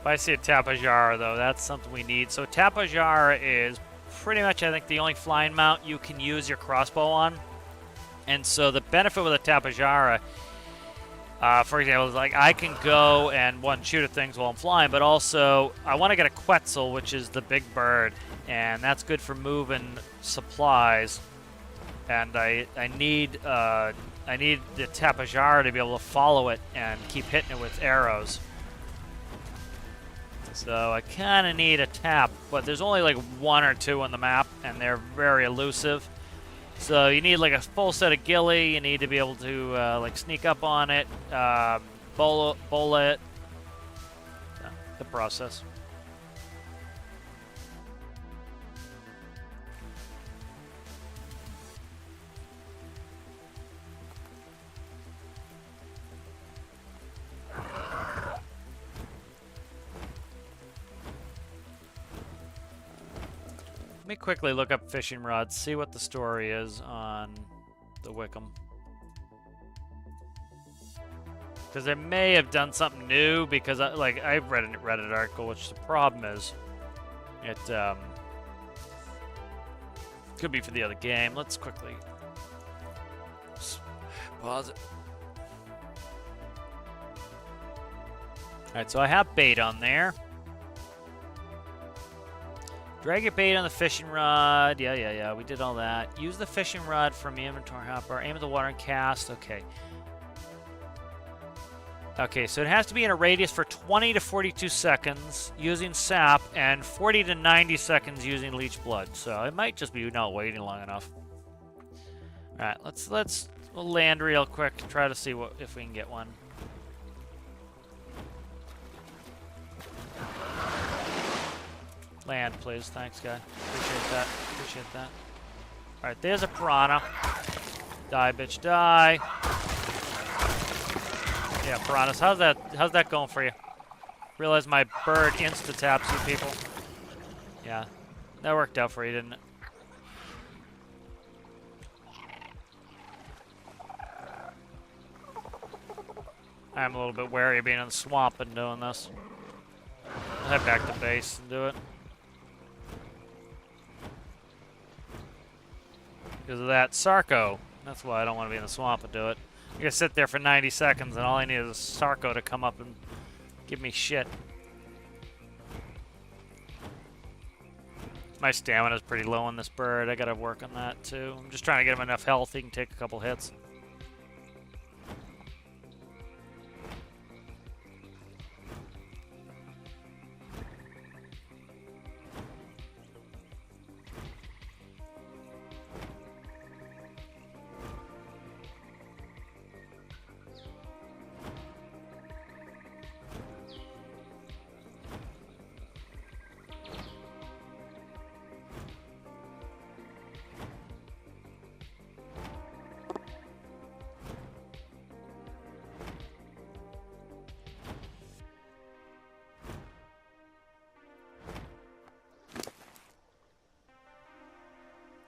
Speaker 1: If I see a Tapajara, though, that's something we need. So Tapajara is pretty much, I think, the only flying mount you can use your crossbow on. And so the benefit with a Tapajara, for example, is like I can go and, one, shoot at things while I'm flying, but also I want to get a Quetzal, which is the big bird, and that's good for moving supplies. And I need the Tapajara to be able to follow it and keep hitting it with arrows. So I kind of need a tap, but there's only like 1 or 2 on the map, and they're very elusive. So you need like a full set of ghillie. You need to be able to like sneak up on it, bowl it. Yeah, the process. Let me quickly look up fishing rods, see what the story is on the Wickham. Because they may have done something new, because I've read a Reddit article, which the problem is it could be for the other game. Let's quickly pause it. Alright, so I have bait on there. Drag your bait on the fishing rod. Yeah. We did all that. Use the fishing rod from the inventory hopper. Aim at the water and cast. Okay. Okay, so it has to be in a radius for 20 to 42 seconds using sap and 40 to 90 seconds using leech blood. So it might just be not waiting long enough. All right, we'll land real quick. Try to see if we can get one. Land, please. Thanks, guy. Appreciate that. Appreciate that. All right, there's a piranha. Die, bitch, die. Yeah, piranhas. How's that going for you? Realize my bird insta-taps you people. Yeah, that worked out for you, didn't it? I'm a little bit wary of being in the swamp and doing this. I'll head back to base and do it. Because of that Sarco. That's why I don't want to be in the swamp and do it. I gotta sit there for 90 seconds and all I need is a Sarco to come up and give me shit. My stamina's pretty low on this bird. I gotta work on that too. I'm just trying to get him enough health he can take a couple hits.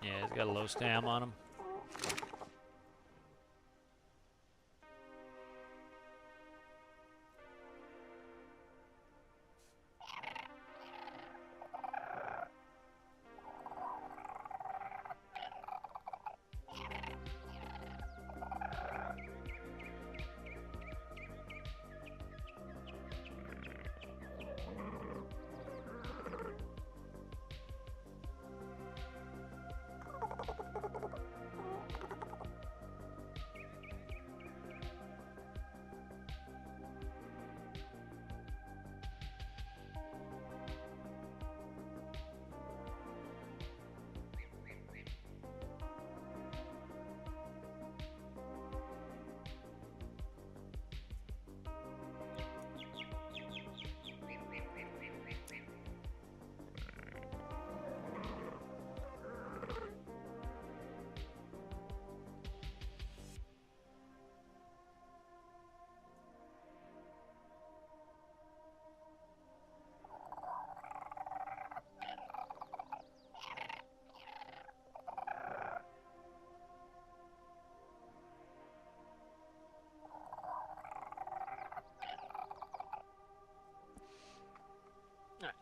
Speaker 1: Yeah, he's got a low stam on him.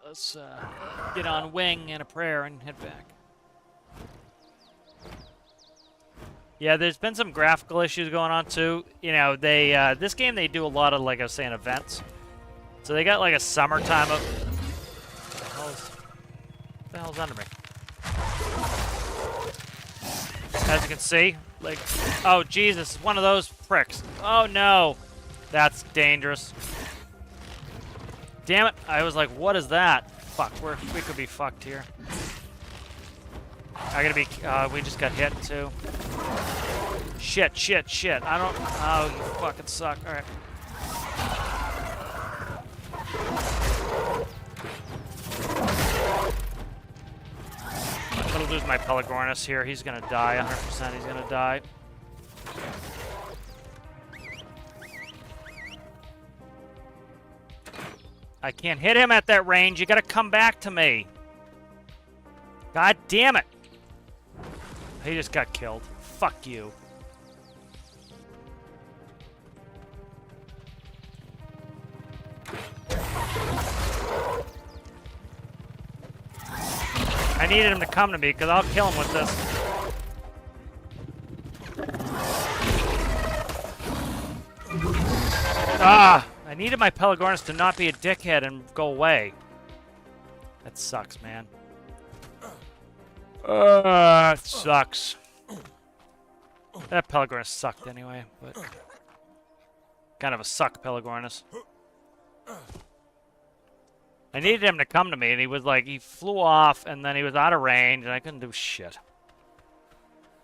Speaker 1: let's get on wing and a prayer and head back. Yeah, there's been some graphical issues going on too. You know, they this game they do a lot of, like I was saying, events. So they got like a summertime of. What the hell's under me? As you can see, like, oh Jesus, one of those pricks. Oh no, that's dangerous. Damn it! I was like, what is that? Fuck, we could be fucked here. I gotta be. We just got hit too. Shit, shit, shit. I don't. Oh, you fucking suck. All right. I'm gonna lose my Pelagornis here. He's gonna die. 100%. He's gonna die. I can't hit him at that range. You gotta come back to me. God damn it. He just got killed. Fuck you. I needed him to come to me because I'll kill him with this. Ah! I needed my Pelagornis to not be a dickhead and go away. That sucks, man. It sucks. That Pelagornis sucked anyway, but kind of a suck Pelagornis. I needed him to come to me, and he was like, he flew off, and then he was out of range, and I couldn't do shit.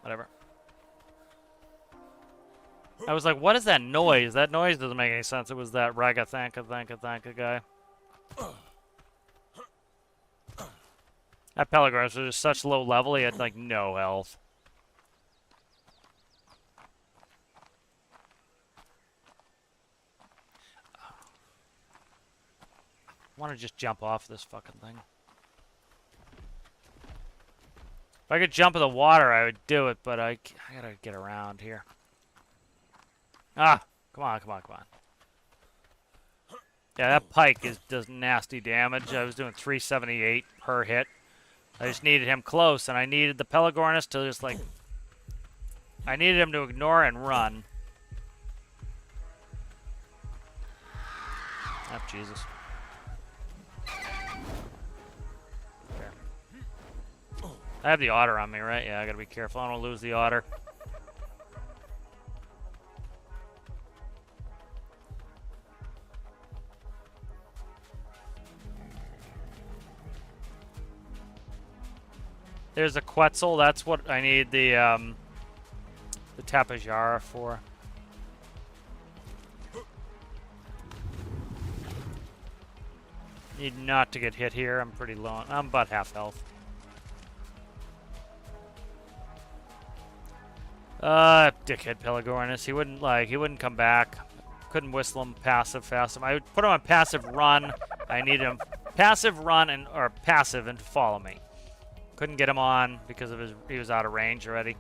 Speaker 1: Whatever. I was like, what is that noise? That noise doesn't make any sense. It was that Ragathanka guy. That Pelagornis was just such low level, he had like no health. I want to just jump off this fucking thing. If I could jump in the water, I would do it, but I gotta get around here. Ah, come on, come on, come on. Yeah, that pike does nasty damage. I was doing 378 per hit. I just needed him close, and I needed the Pelagornis to just like... I needed him to ignore and run. Oh, Jesus. I have the otter on me, right? Yeah, I gotta be careful. I don't want to lose the otter. There's a Quetzal. That's what I need the Tapejara for. Need not to get hit here. I'm pretty low. I'm about half health. Dickhead Pelagornis. He wouldn't come back. Couldn't whistle him passive fast enough. I would put him on passive run. I needed him passive run or passive and to follow me. Couldn't get him on because of he was out of range already.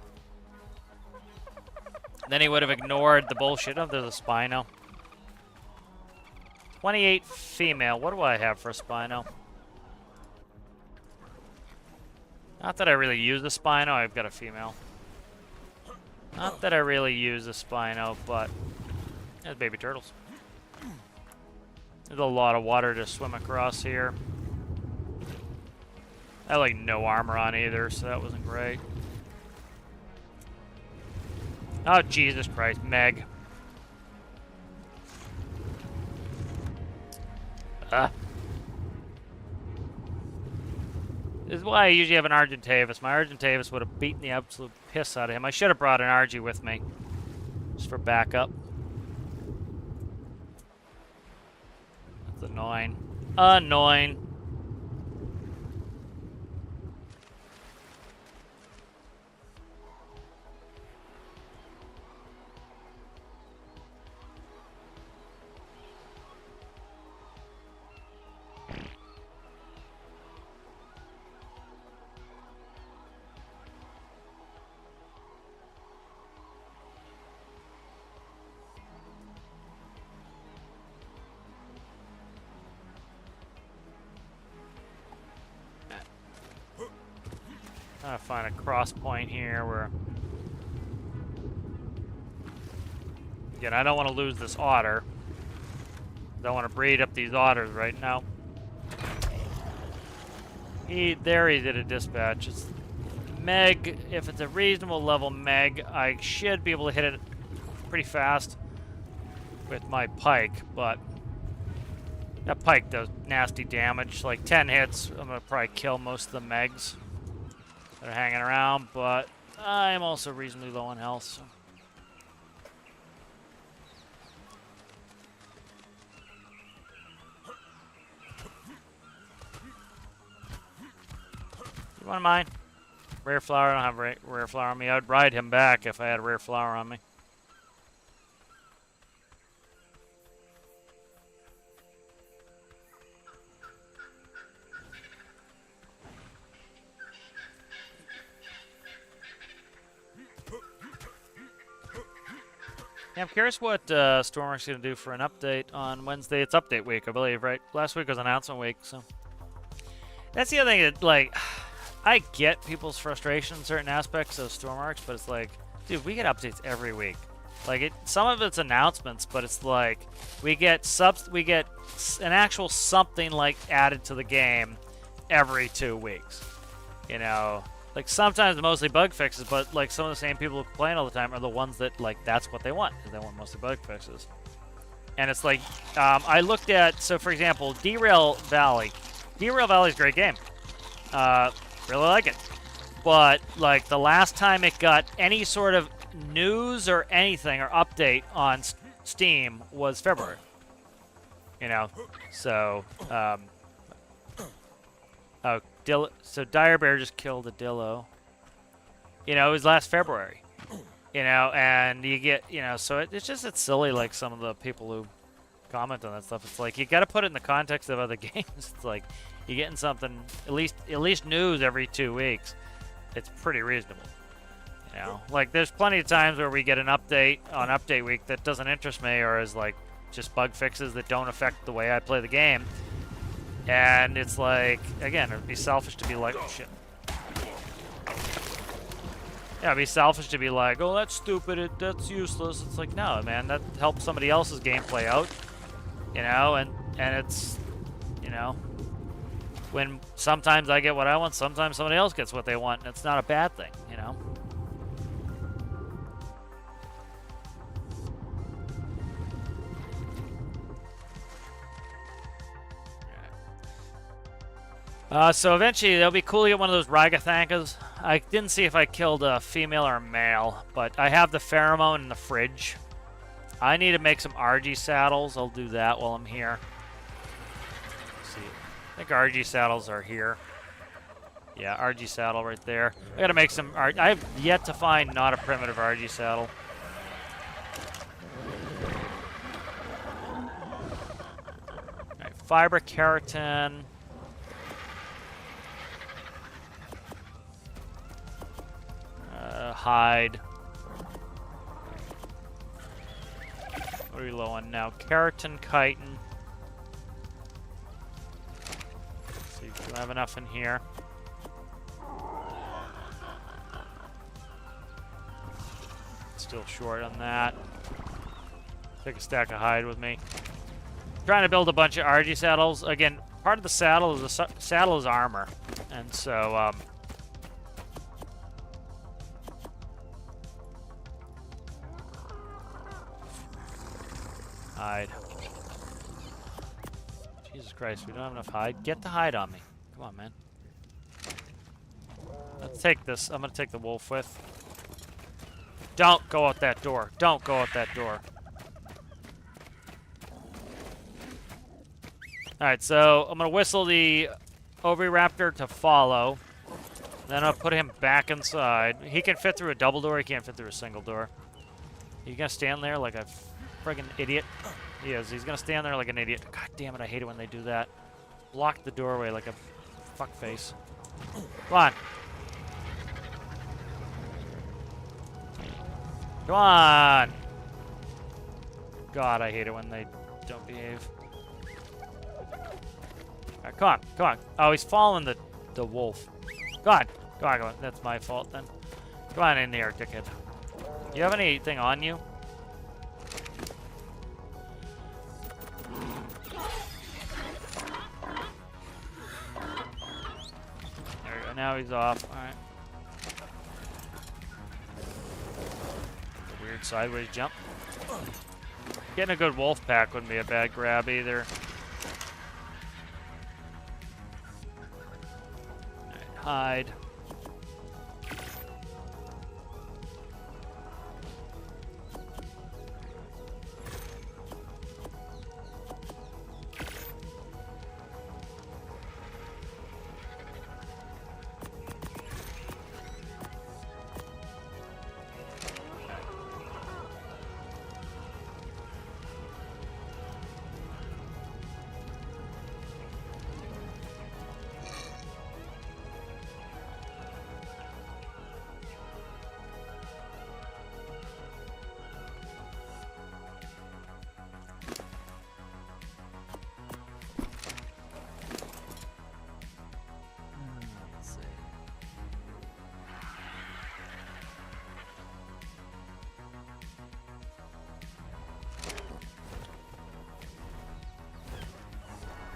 Speaker 1: Then he would have ignored the bullshit. Oh, there's a Spino. 28 female. What do I have for a Spino? Not that I really use the Spino. I've got a female. Not that I really use the Spino, but there's baby turtles. There's a lot of water to swim across here. I had like no armor on either, so that wasn't great. Oh, Jesus Christ, Meg. This is why I usually have an Argentavis. My Argentavis would have beaten the absolute piss out of him. I should have brought an Argy with me, just for backup. That's annoying. Annoying. Trying to find a cross point here where... Again, I don't want to lose this otter. Don't want to breed up these otters right now. There he did a dispatch. It's Meg, if it's a reasonable level Meg, I should be able to hit it pretty fast with my pike, but that pike does nasty damage. Like 10 hits, I'm gonna probably kill most of the Megs that are hanging around, but I'm also reasonably low on health, so. You want mine? Rare flower, I don't have rare flower on me. I'd ride him back if I had a rare flower on me. Yeah, I'm curious what Stormworks going to do for an update on Wednesday. It's update week, I believe, right? Last week was announcement week, so. That's the other thing that, like, I get people's frustration in certain aspects of Stormworks, but it's like, dude, we get updates every week. Like, some of it's announcements, but it's like, we get an actual something, like, added to the game every 2 weeks. You know? Like, sometimes mostly bug fixes, but, like, some of the same people who complain all the time are the ones that, like, that's what they want, because they want mostly bug fixes. And it's like, I looked at, so for example, Derail Valley. Derail Valley's a great game. Really like it. But, like, the last time it got any sort of news or anything or update on Steam was February. You know? So, so Dire Bear just killed a Dillo. You know, it was last February. You know, and you get, you know, so it's silly, like, some of the people who comment on that stuff. It's like, you gotta put it in the context of other games. It's like, you're getting something, at least news every 2 weeks. It's pretty reasonable. You know, like, there's plenty of times where we get an update on update week that doesn't interest me, or is, like, just bug fixes that don't affect the way I play the game. And it's like, again, it'd be selfish to be like, oh shit. Yeah, it'd be selfish to be like, oh, that's stupid, that's useless. It's like, no, man, that helps somebody else's gameplay out. You know, and it's, you know, when sometimes I get what I want, sometimes somebody else gets what they want, and it's not a bad thing, you know? So eventually, it'll be cool to get one of those Ragathankas. I didn't see if I killed a female or a male, but I have the pheromone in the fridge. I need to make some RG saddles. I'll do that while I'm here. Let's see. I think RG saddles are here. Yeah, RG saddle right there. I gotta make some I have yet to find not a primitive RG saddle. Alright, fiber keratin. Hide. What are we low on now? Keratin, chitin. Let's see if we have enough in here. Still short on that. Take a stack of hide with me. Trying to build a bunch of RG saddles. Again, part of the saddle is armor, and so hide. Jesus Christ, we don't have enough hide. Get the hide on me. Come on, man. Let's take this. I'm gonna take the wolf with. Don't go out that door. Don't go out that door. Alright, so I'm gonna whistle the Oviraptor to follow. Then I'll put him back inside. He can fit through a double door, he can't fit through a single door. You gonna stand there like a friggin' idiot? He is. He's gonna stand there like an idiot. God damn it, I hate it when they do that. Block the doorway like a fuckface. Come on. Come on! God, I hate it when they don't behave. Alright, come on, come on. Oh, he's following the wolf. Come on, Come on, come on. That's my fault then. Come on in here, dickhead. You have anything on you? There we go. Now he's off. Alright. Weird sideways jump. Getting a good wolf pack wouldn't be a bad grab either. Alright, hide.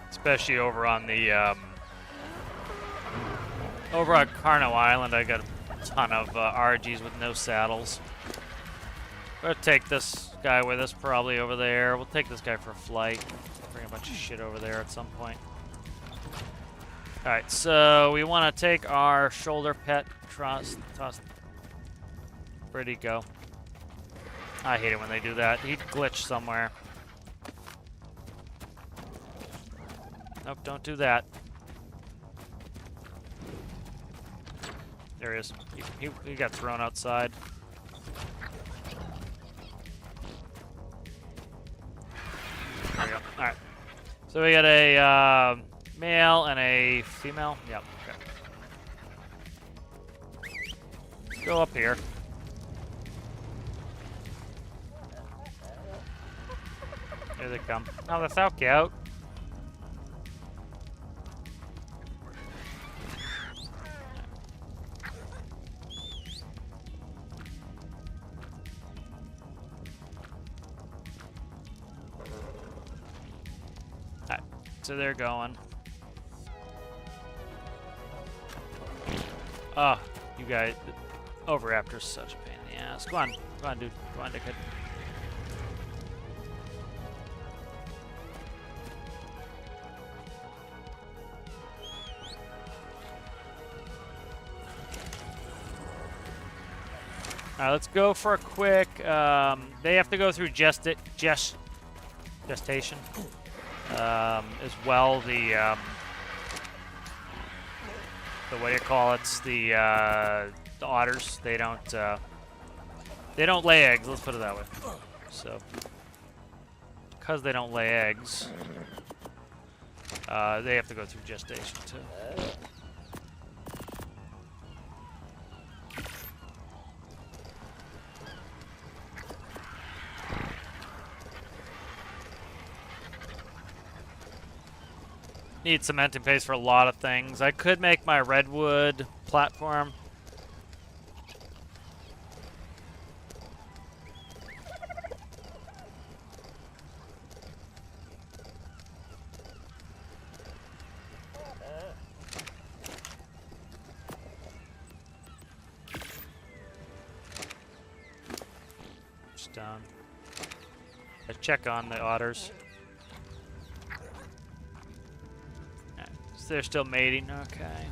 Speaker 1: Especially over on the, over on Carno Island, I got a ton of RGs with no saddles. We'll take this guy with us probably over there. We'll take this guy for a flight. Bring a bunch of shit over there at some point. Alright, so we want to take our shoulder pet toss. Where'd he go? I hate it when they do that. He'd glitch somewhere. Nope, don't do that. There he is. He got thrown outside. There we go. Alright. So we got a male and a female. Yep, okay. Let's go up here. Here they come. Oh, that's so cute. So they're going. Oh, you guys. Overraptor's such a pain in the ass. Go on. Go on, dude. Go on, dickhead. Alright, let's go for a quick. They have to go through gestation. As well, the what do you call it? The otters. They don't lay eggs. Let's put it that way. So, because they don't lay eggs, they have to go through gestation too. Need cementing paste for a lot of things. I could make my redwood platform. Just down. I check on the otters. They're still mating. Okay.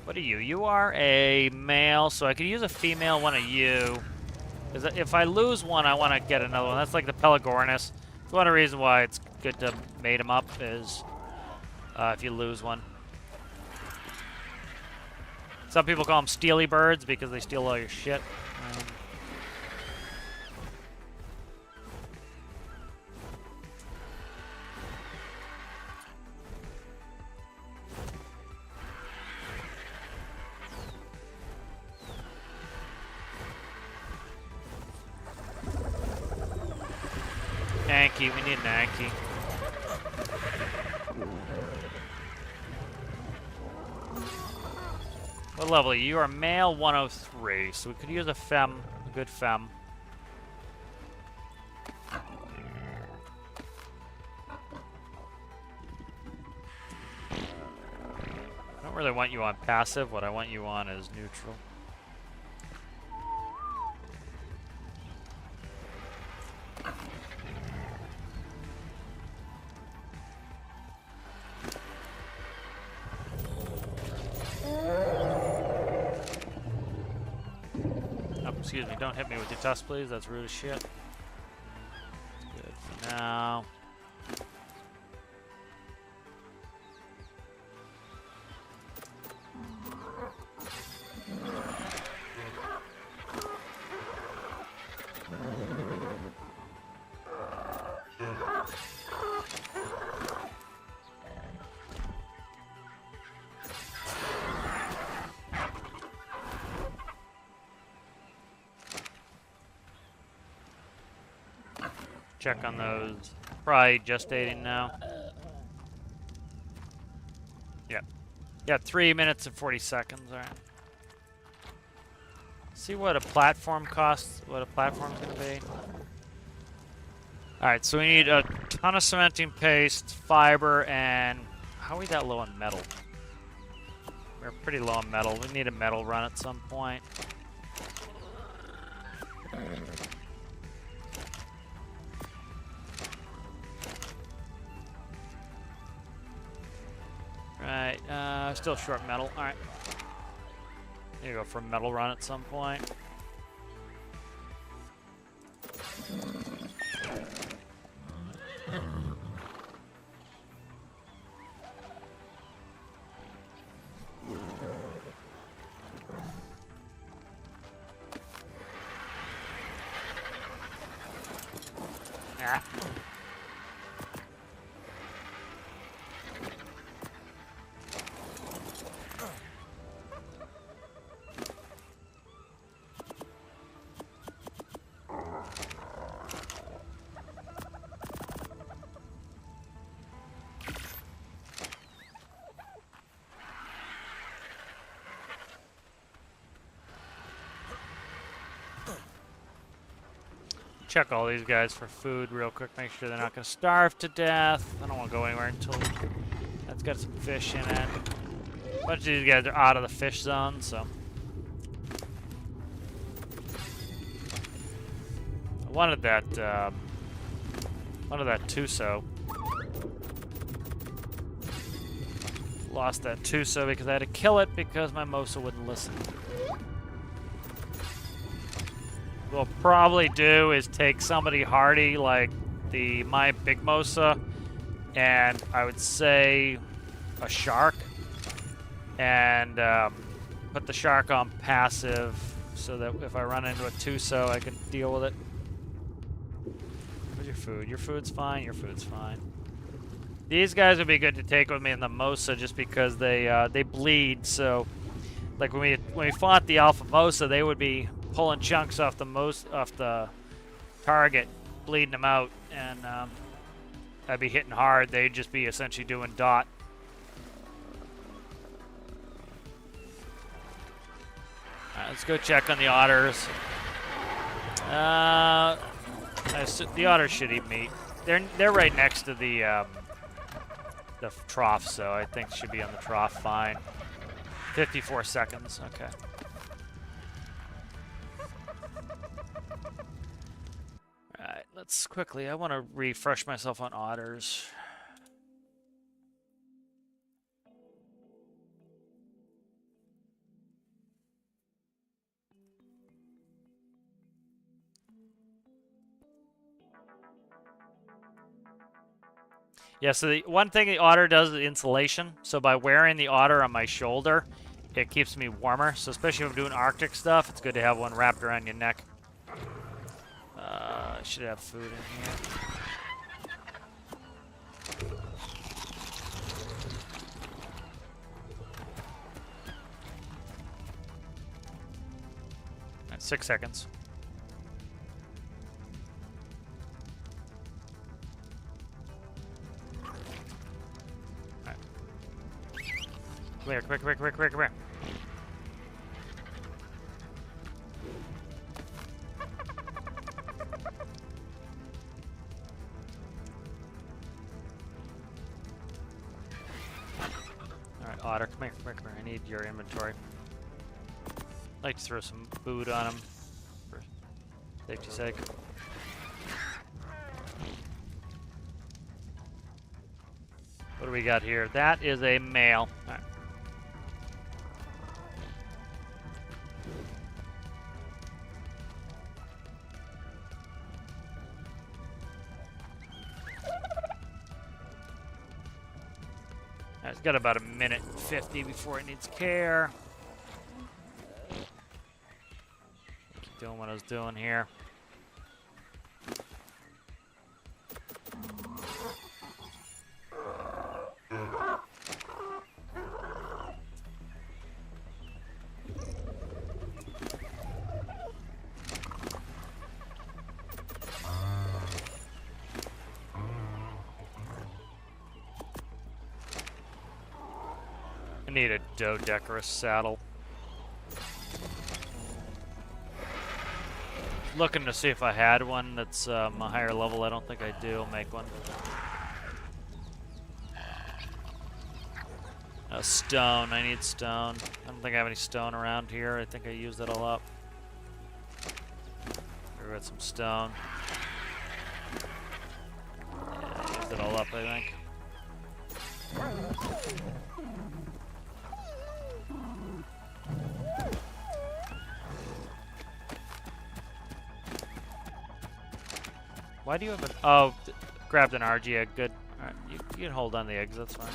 Speaker 1: What are you? You are a male, so I could use a female one of you. Because if I lose one, I want to get another one. That's like the Pelagornis. One of the reasons why it's good to mate them up is if you lose one. Some people call them steely birds because they steal all your shit. Anki, we need an Anki. What level are you? You are male 103, so we could use a femme, a good femme. I don't really want you on passive. What I want you on is neutral. Oh, excuse me, don't hit me with your tusk, please. That's rude as shit. That's good for now. Check on those. Probably gestating now. Yep. Yeah, 3 minutes and 40 seconds. All right. See what a platform costs. What a platform's gonna be. All right, so we need a ton of cementing paste, fiber, and how are we that low on metal? We're pretty low on metal. We need a metal run at some point. Right, still short metal. All right. There you go for a metal run at some point. Ah. Check all these guys for food real quick. Make sure they're not going to starve to death. I don't want to go anywhere until that's got some fish in it. A bunch of these guys are out of the fish zone, so. I wanted that Tuso. Lost that Tuso because I had to kill it because my Mosa wouldn't listen. What we'll probably do is take somebody hardy like my big Mosa, and I would say a shark, and put the shark on passive so that if I run into a Tuso, I can deal with it. Where's your food? Your food's fine. Your food's fine. These guys would be good to take with me in the Mosa just because they bleed. So, like when we fought the Alpha Mosa, they would be pulling chunks off the target, bleeding them out, and I'd be hitting hard. They'd just be essentially doing dot. Alright, let's go check on the otters. The otters should eat meat. They're right next to the trough, so I think should be on the trough fine. 54 seconds. Okay. Alright, let's quickly. I want to refresh myself on otters. Yeah, so the one thing the otter does is insulation. So by wearing the otter on my shoulder, it keeps me warmer. So especially if I'm doing Arctic stuff, it's good to have one wrapped around your neck. I should have food in here. That's 6 seconds. Come here, come here, come here, come here, come here. Otter, come here, come here, come here. I need your inventory. I'd like to throw some food on him for safety's sake. What do we got here? That is a male. All right. It's got about 1:50 before it needs care. Keep doing what I was doing here. I need a dodecarus saddle. Looking to see if I had one that's a higher level. I don't think I do. I'll make one. Stone. I need stone. I don't think I have any stone around here. I think I used it all up. We got some stone. Yeah, I used it all up, I think. Why do you have an... Oh, grabbed an RG egg. Good. Alright, you can hold on the eggs. That's fine.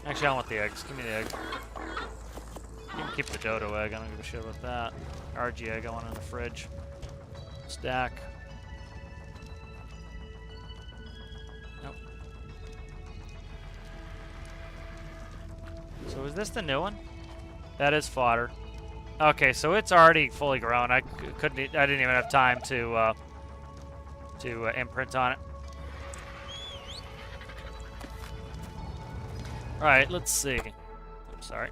Speaker 1: Actually, I don't want the eggs. Give me the egg. You can keep the dodo egg. I don't give a shit about that. RG egg I want in the fridge. Stack. Nope. So is this the new one? That is fodder. Okay, so it's already fully grown. I didn't even have time to imprint on it. All right, let's see. I'm sorry.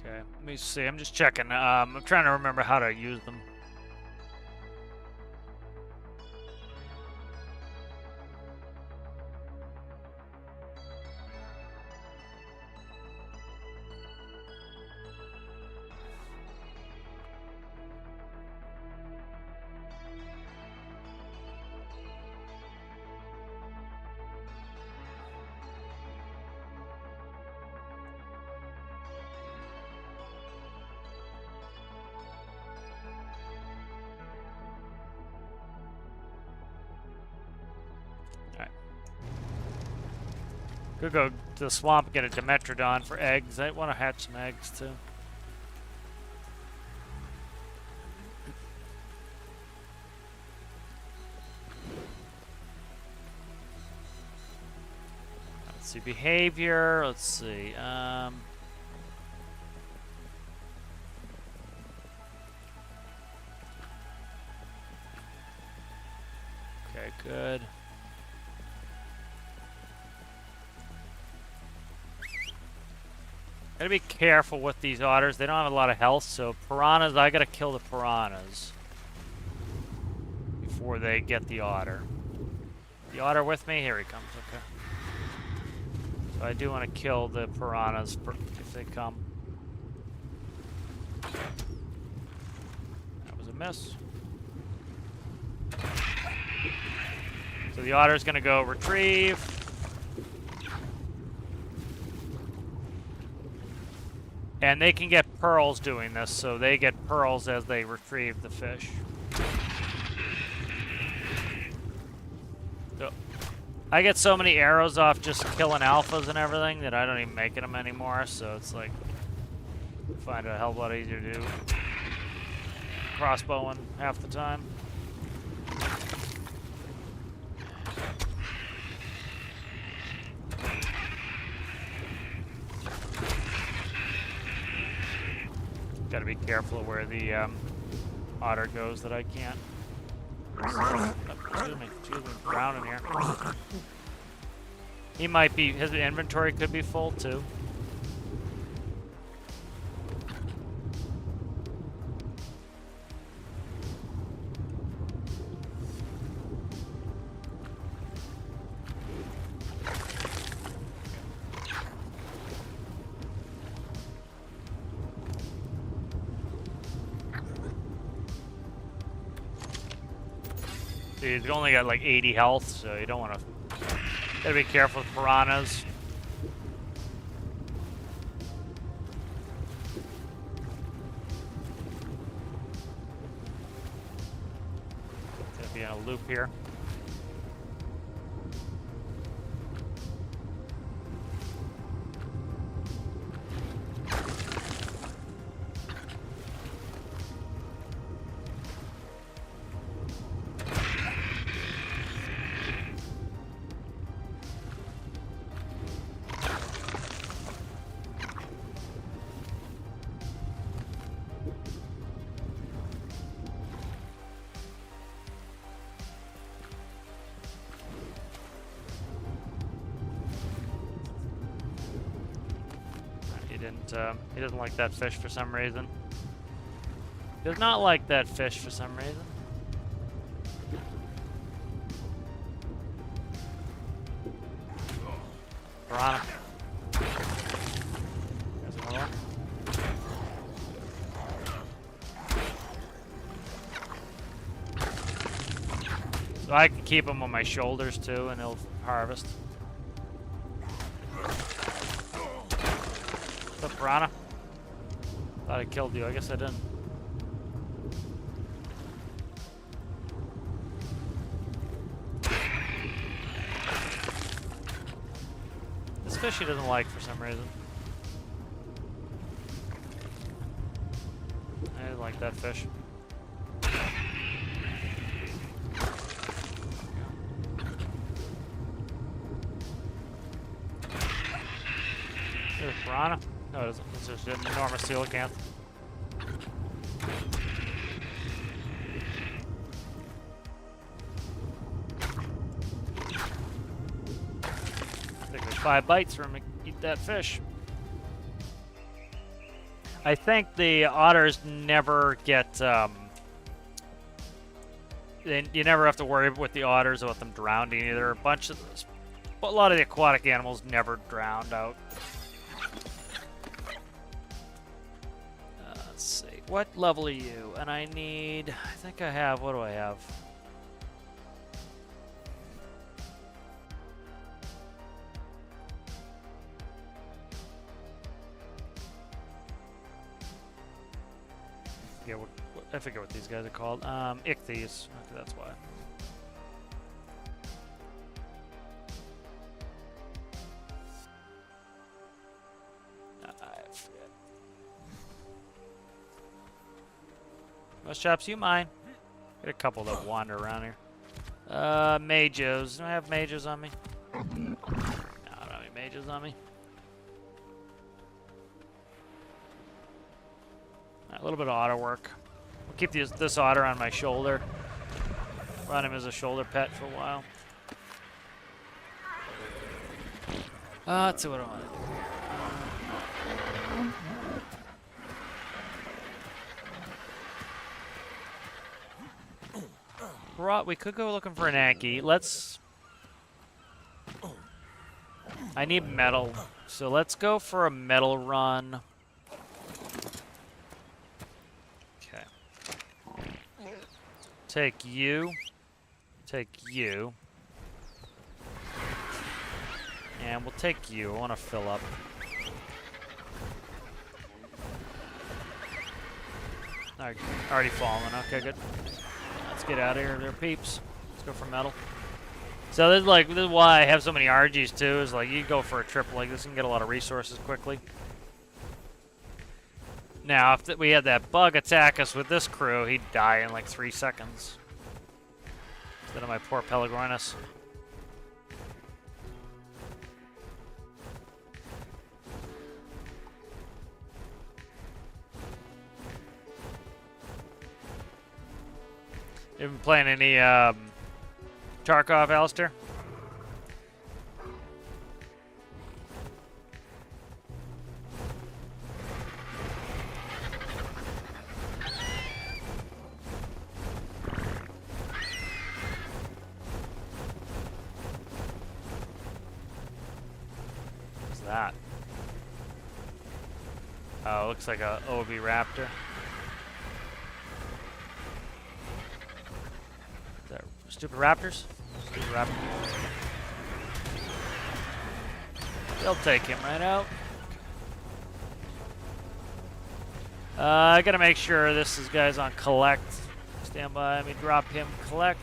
Speaker 1: Okay, let me see. I'm just checking. I'm trying to remember how to use them. Could go to the swamp and get a Dimetrodon for eggs. I want to hatch some eggs too. Let's see, behavior. Let's see. Okay, good. Gotta be careful with these otters. They don't have a lot of health, so piranhas, I gotta kill the piranhas before they get the otter. The otter with me? Here he comes, okay. So I do want to kill the piranhas if they come. That was a miss. So the otter's gonna go retrieve. And they can get pearls doing this, so they get pearls as they retrieve the fish. So, I get so many arrows off just killing alphas and everything that I don't even make them anymore, so it's like, I find it a hell of a lot easier to do crossbowing half the time. Gotta be careful of where the otter goes that I can't. Excuse me, brown in here. He might be, his inventory could be full too. He's only got like 80 health, so you don't want to. Gotta be careful with piranhas. Gonna be in a loop here. He doesn't like that fish for some reason. Does not like that fish for some reason. Piranha. There's another one. So I can keep him on my shoulders too, and he'll harvest. What's up, piranha? Thought I killed you. I guess I didn't. This fish he doesn't like for some reason. I didn't like that fish. There's a piranha. No, it isn't. It's just an enormous coelacanth. I think there's 5 bites for him to eat that fish. I think the otters never get, you never have to worry with the otters about them drowning either. A lot of the aquatic animals never drowned out. Let's see. What level are you? And I need... I think I have... What do I have? I forget what these guys are called. Ichthyes. Okay, that's why. I forget. Most shops, you mine. Got a couple that wander around here. Mages. Do I have mages on me? No, I don't have any mages on me. A little bit of auto work. We'll keep this otter on my shoulder. Run him as a shoulder pet for a while. Let's see what I want. We could go looking for an Anki. I need metal, so let's go for a metal run. Okay. Take you. Take you. And we'll take you. I want to fill up. Already fallen. Okay, good. Let's get out of here, there, peeps. Let's go for metal. So this is why I have so many RGs too. Is like you go for a trip like this and get a lot of resources quickly. Now, if we had that bug attack us with this crew, he'd die in like 3 seconds. Instead of my poor Pellegrinus. You been playing any Tarkov, Alistair? What's that? Oh, looks like a OB Raptor. Is that stupid raptors? Stupid raptors. They'll take him right out. I gotta make sure this is guy's on collect. Stand by, let me drop him collect.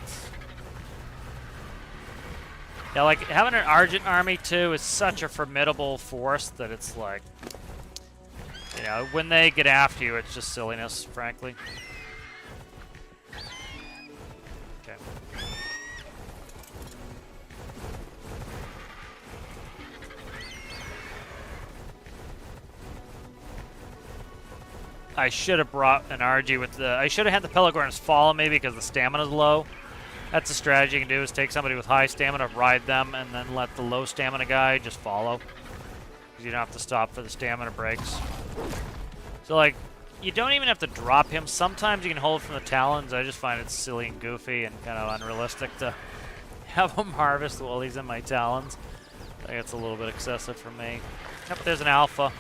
Speaker 1: Yeah, like having an Argent army too is such a formidable force that it's like, you know, when they get after you, it's just silliness, frankly. Okay. I should have brought an RG with the... I should have had the Pelagorns follow me because the stamina's low. That's a strategy you can do, is take somebody with high stamina, ride them, and then let the low stamina guy just follow. Because you don't have to stop for the stamina breaks. So, like, you don't even have to drop him. Sometimes you can hold from the talons. I just find it silly and goofy and kind of unrealistic to have him harvest while he's in my talons. I think it's a little bit excessive for me. Yep, there's an alpha.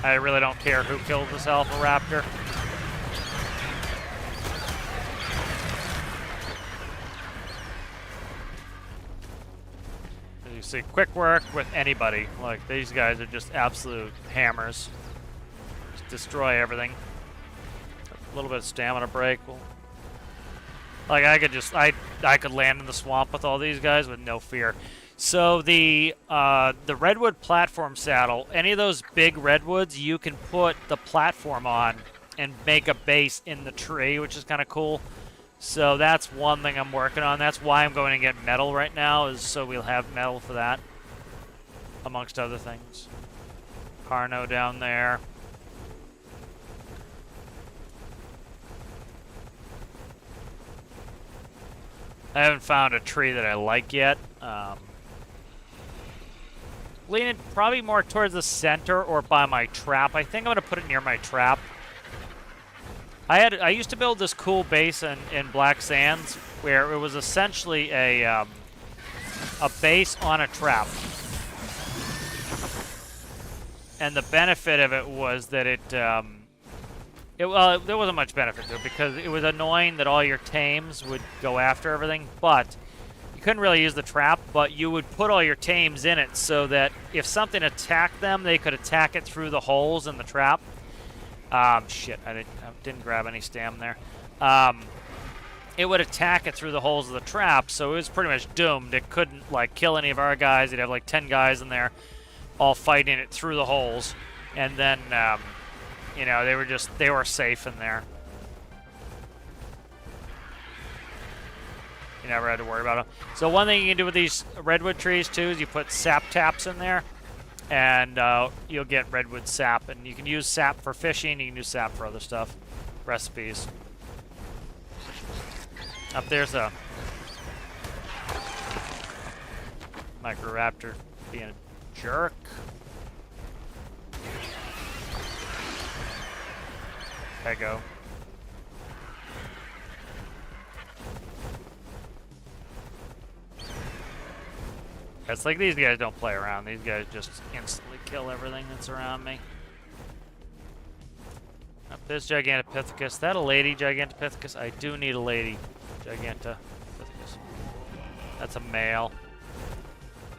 Speaker 1: I really don't care who kills this Alpha Raptor. As you see, quick work with anybody. Like, these guys are just absolute hammers. Just destroy everything. A little bit of stamina break. Like, I could just, I could land in the swamp with all these guys with no fear. So the redwood platform saddle, any of those big redwoods, you can put the platform on and make a base in the tree, which is kind of cool. So that's one thing I'm working on. That's why I'm going to get metal right now, is so we'll have metal for that, amongst other things. Carno down there. I haven't found a tree that I like yet. Leaning probably more towards the center or by my trap. I think I'm gonna put it near my trap. I used to build this cool base in Black Sands where it was essentially a base on a trap. And the benefit of it was that well, there wasn't much benefit to it because it was annoying that all your tames would go after everything, but you couldn't really use the trap, but you would put all your tames in it so that if something attacked them, they could attack it through the holes in the trap. Shit, I didn't grab any stam there. It would attack it through the holes of the trap, so it was pretty much doomed. It couldn't, like, kill any of our guys. You'd have, like, 10 guys in there all fighting it through the holes. And then, you know, they were safe in there. You never had to worry about them. So one thing you can do with these redwood trees too is you put sap taps in there, and you'll get redwood sap. And you can use sap for fishing. You can use sap for other stuff, recipes. Up there's a Microraptor being a jerk. There you go. It's like these guys don't play around. These guys just instantly kill everything that's around me. Up this Gigantopithecus. That a lady Gigantopithecus? I do need a lady Gigantopithecus. That's a male.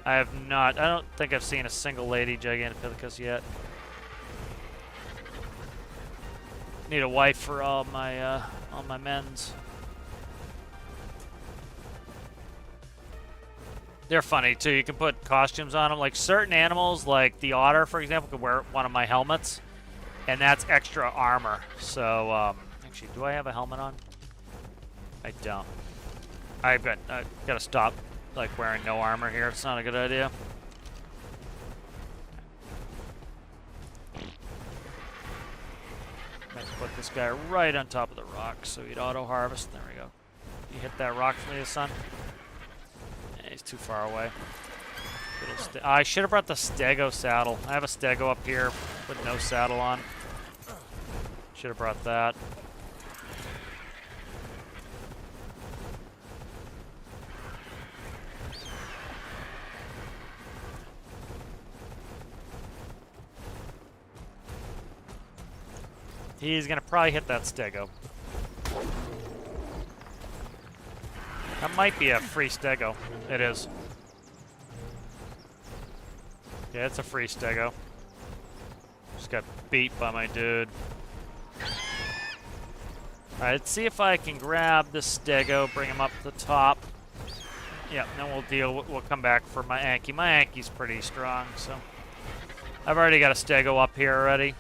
Speaker 1: I don't think I've seen a single lady Gigantopithecus yet. Need a wife for all my men's. They're funny too. You can put costumes on them. Like certain animals, like the otter, for example, could wear one of my helmets, and that's extra armor. So, actually, do I have a helmet on? I don't. I've got to stop like wearing no armor here. It's not a good idea. this guy right on top of the rock so he'd auto-harvest. There we go. You hit that rock for me, son? Yeah, he's too far away. I should have brought the stego saddle. I have a stego up here with no saddle on. Should have brought that. He's gonna probably hit that stego. That might be a free stego. It is. Yeah, it's a free stego. Just got beat by my dude. Alright, let's see if I can grab this stego, bring him up to the top. Yeah, then we'll come back for my Anki. My Anki's pretty strong, so. I've already got a stego up here already.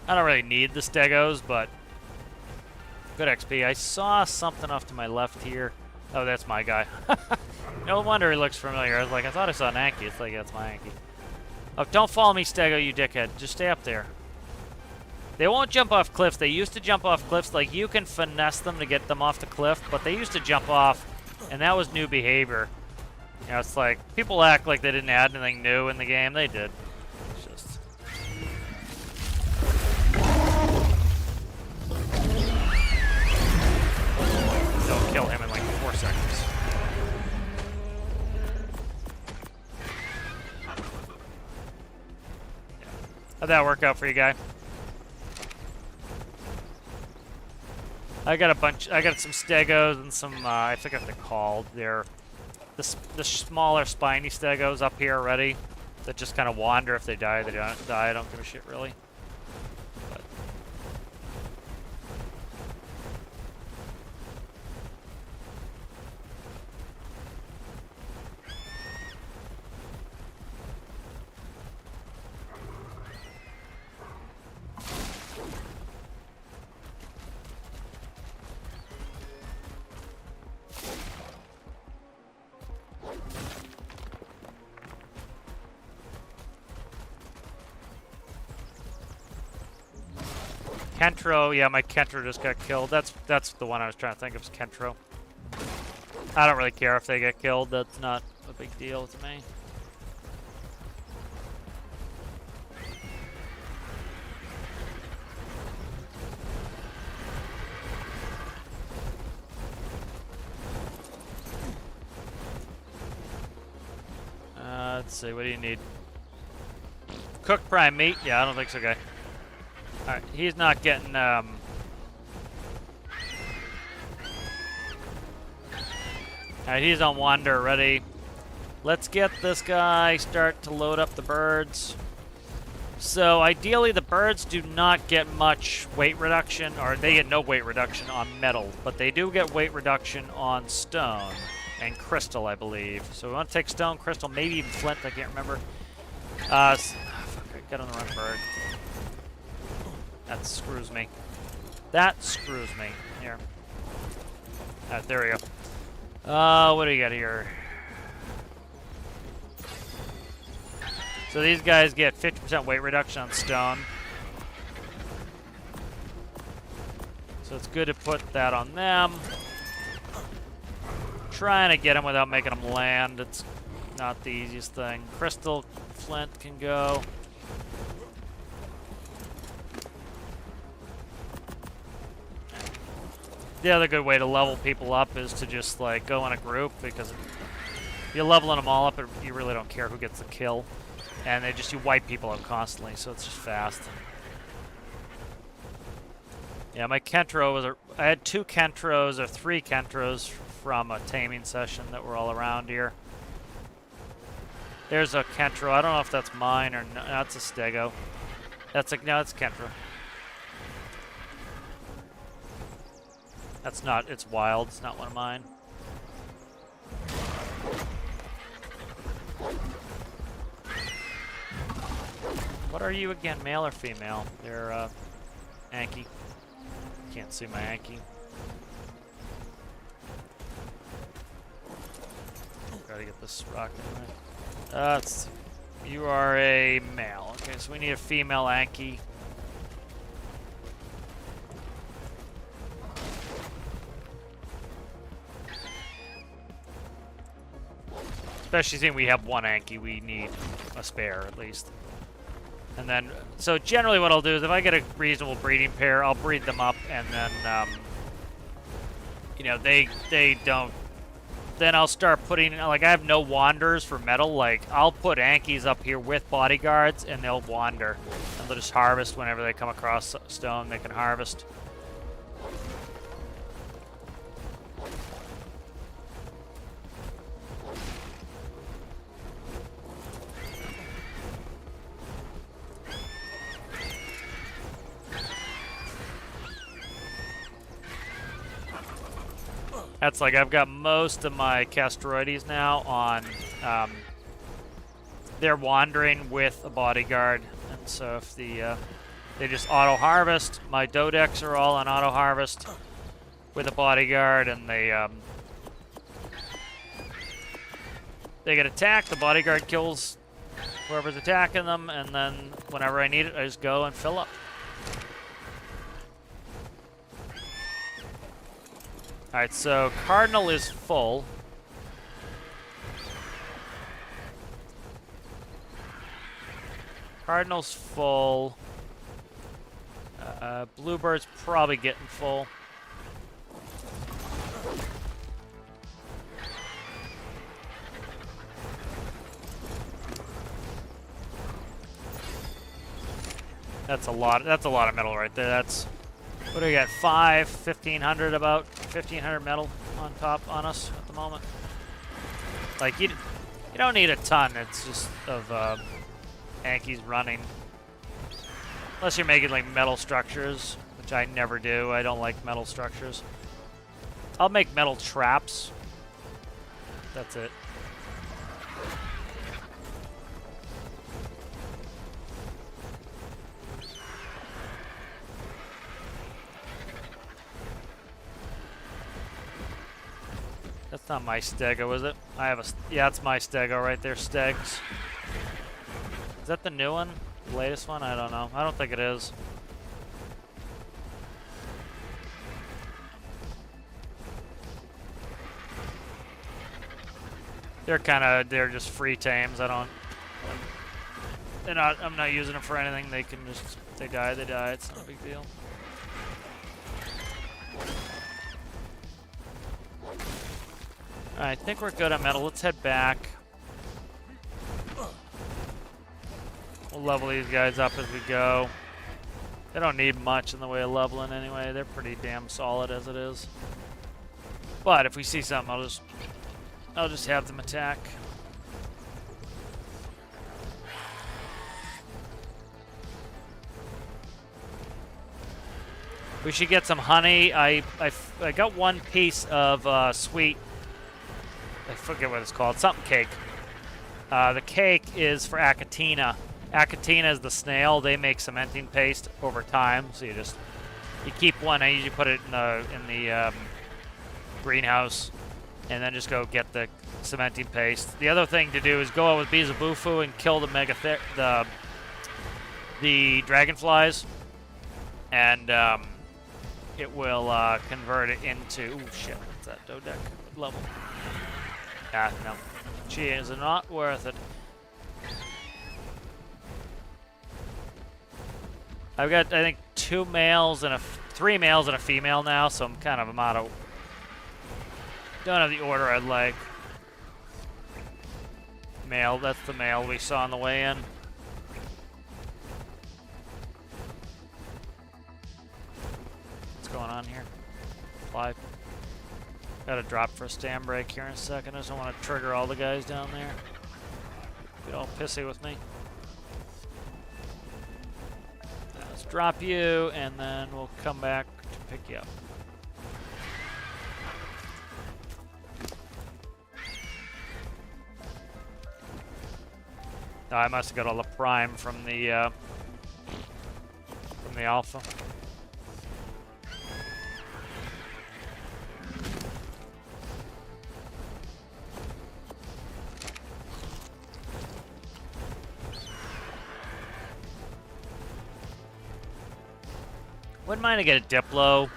Speaker 1: I don't really need the stegos, but good XP. I saw something off to my left here. Oh, that's my guy. No wonder he looks familiar. I was like, I thought I saw an Anki. It's like, that's my Anki. Oh, don't follow me, stego, you dickhead. Just stay up there. They won't jump off cliffs. They used to jump off cliffs. Like, you can finesse them to get them off the cliff, but they used to jump off, and that was new behavior. You know, it's like, people act like they didn't add anything new in the game. They did. It's just... They'll kill him in like 4 seconds. Yeah. How'd that work out for you, guy? I got some stegos and some, I forget what they're called. They're the smaller spiny stegos up here already that just kind of wander. If they die, they don't die. I don't give a shit, really. But. Kentro, yeah, my Kentro just got killed. That's the one I was trying to think of, was Kentro. I don't really care if they get killed. That's not a big deal to me. Let's see, what do you need? Cooked prime meat? Yeah, I don't think so, guy. Alright, he's not getting, Alright, he's on wander, ready. Let's get this guy, start to load up the birds. So, ideally, the birds do not get much weight reduction, or they get no weight reduction on metal, but they do get weight reduction on stone and crystal, I believe. So we want to take stone, crystal, maybe even flint, I can't remember. Fuck, I got on the wrong bird. That screws me. That screws me. Here. Alright, there we go. What do you got here? So these guys get 50% weight reduction on stone. So it's good to put that on them. Trying to get them without making them land. It's not the easiest thing. Crystal, flint can go. The other good way to level people up is to just like go in a group, because if you're leveling them all up, you really don't care who gets the kill, and you wipe people out constantly, so it's just fast. Yeah, my Kentro I had 2 Kentros or 3 Kentros from a taming session that were all around here. There's a Kentro. I don't know if that's mine or no. That's a stego. No, it's Kentro. That's not, it's wild, it's not one of mine. What are you again, male or female? They're, Anki. Can't see my Anki. Gotta get this rock in there. You are a male. Okay, so we need a female Anki. Especially seeing we have one Anki, we need a spare at least. And then, so generally what I'll do is if I get a reasonable breeding pair, I'll breed them up, and then, you know, they don't. Then I'll start putting, like, I have no wanders for metal. Like, I'll put Ankies up here with bodyguards, and they'll wander. And they'll just harvest whenever they come across stone, they can harvest. That's like, I've got most of my Castroides now on, they're wandering with a bodyguard, and so if the, they just auto-harvest, my Dodecs are all on auto-harvest with a bodyguard, and they get attacked, the bodyguard kills whoever's attacking them, and then whenever I need it, I just go and fill up. Alright, so Cardinal is full. Cardinal's full. Bluebird's probably getting full. That's a lot of metal right there. That's, what do we got? 1,500 about 1,500 metal on top on us at the moment. Like, you don't need a ton. It's just of Ankies running. Unless you're making like metal structures, which I never do. I don't like metal structures. I'll make metal traps. That's it. That's not my stego, is it? I have a... Yeah, it's my stego right there, stegs. Is that the new one? The latest one? I don't know. I don't think it is. They're just free tames. I don't... I'm not using them for anything. They can just... If they die, they die. It's not a big deal. Alright, I think we're good on metal. Let's head back. We'll level these guys up as we go. They don't need much in the way of leveling anyway. They're pretty damn solid as it is. But if we see something, I'll just have them attack. We should get some honey. I got one piece of sweet... I forget what it's called. Something cake. The cake is for Achatina. Achatina is the snail. They make cementing paste over time. So you keep one. I usually put it in the greenhouse, and then just go get the cementing paste. The other thing to do is go out with Bizabufu and kill the dragonflies, and it will convert it into. Ooh, shit! What's that Dodec level? Ah, no. She is not worth it. I've got, I think, 3 males and a female now, so I'm out of... Don't have the order I'd like. Male, that's the male we saw on the way in. What's going on here? Fly. Got to drop for a stand break here in a second. I just don't want to trigger all the guys down there. Get all pissy with me. Let's drop you, and then we'll come back to pick you up. Oh, I must have got all the prime from the alpha. Wouldn't mind to get a Diplo.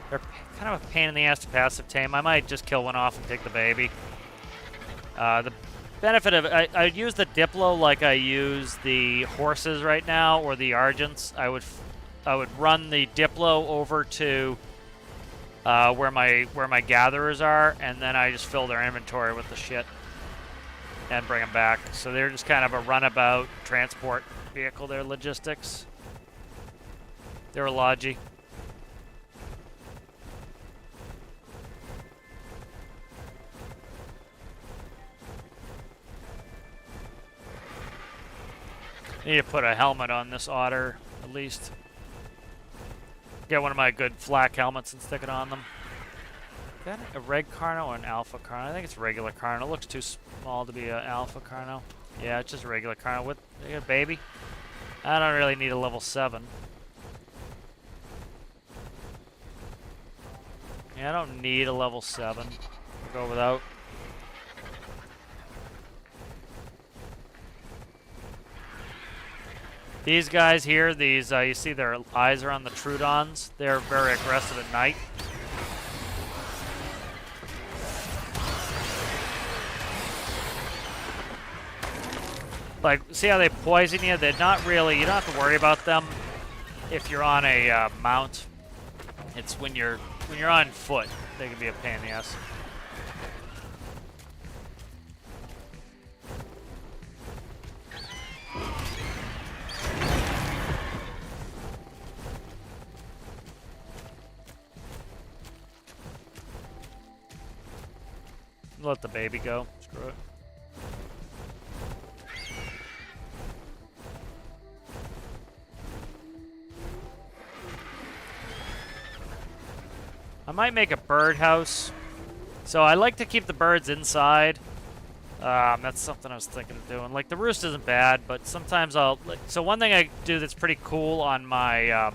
Speaker 1: They're kind of a pain in the ass to passive tame. I might just kill one off and take the baby. The benefit of it, I'd use the Diplo like I use the horses right now, or the Argents. I would run the Diplo over to where my gatherers are, and then I just fill their inventory with the shit and bring them back. So they're just kind of a runabout transport vehicle. They're logistics. They're a logi. Need to put a helmet on this otter, at least. Get one of my good flak helmets and stick it on them. Is that a red Carno or an alpha Carno? I think it's a regular Carno. It looks too small to be an alpha Carno. Yeah, it's just a regular Carno with a baby. I don't really need a level 7. Yeah, I don't need a level 7. I'll go without. These guys here, these, you see their eyes are on the Trudons. They're very aggressive at night. Like, see how they poison you? They're not really, you don't have to worry about them if you're on a mount. It's when you're on foot, they can be a pain in the ass. Let the baby go. Screw it. I might make a birdhouse. So I like to keep the birds inside. That's something I was thinking of doing. Like, the roost isn't bad, but sometimes I'll... So one thing I do that's pretty cool on my...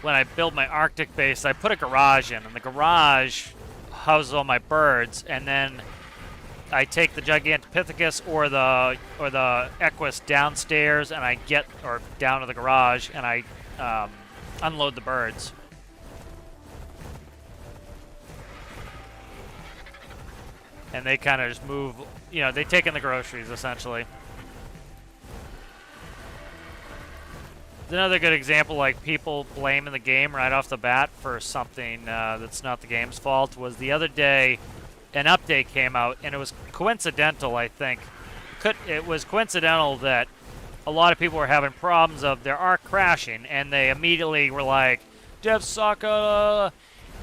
Speaker 1: when I build my Arctic base, I put a garage in, and the garage houses all my birds, and then I take the Gigantopithecus or the Equus downstairs, and I get, or down to the garage, and I unload the birds. And they kind of just move, you know, they take in the groceries, essentially. Another good example, like people blaming the game right off the bat for something that's not the game's fault, was the other day an update came out, and it was coincidental, I think. It was coincidental that a lot of people were having problems of their Ark crashing, and they immediately were like, devs suck,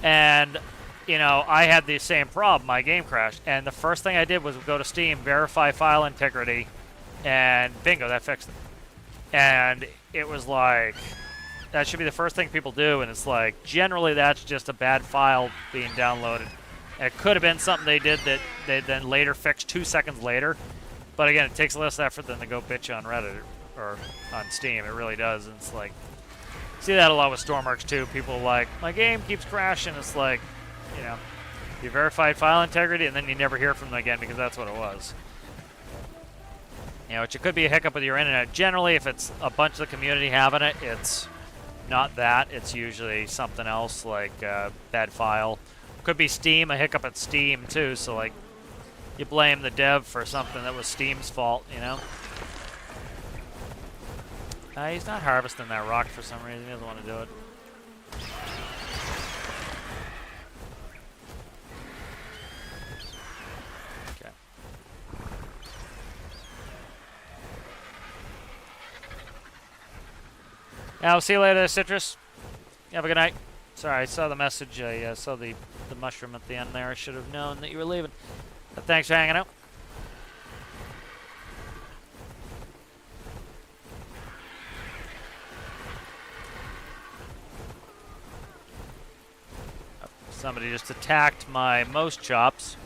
Speaker 1: and... You know, I had the same problem. My game crashed. And the first thing I did was go to Steam, verify file integrity, and bingo, that fixed it. And it was like, that should be the first thing people do. And it's like, generally that's just a bad file being downloaded. And it could have been something they did that they then later fixed 2 seconds later. But again, it takes less effort than to go bitch on Reddit or on Steam. It really does. And it's like, see that a lot with Stormworks too. People are like, my game keeps crashing. It's like, you know, you verified file integrity, and then you never hear from them again because that's what it was. You know, which it could be a hiccup with your internet. Generally, if it's a bunch of the community having it, it's not that. It's usually something else, like bad file. Could be Steam, a hiccup at Steam, too. So, like, you blame the dev for something that was Steam's fault, you know? He's not harvesting that rock for some reason. He doesn't want to do it. Yeah, I'll see you later, Citrus. Have a good night. Sorry, I saw the message. I saw the mushroom at the end there. I should have known that you were leaving. But thanks for hanging out. Somebody just attacked my most chops.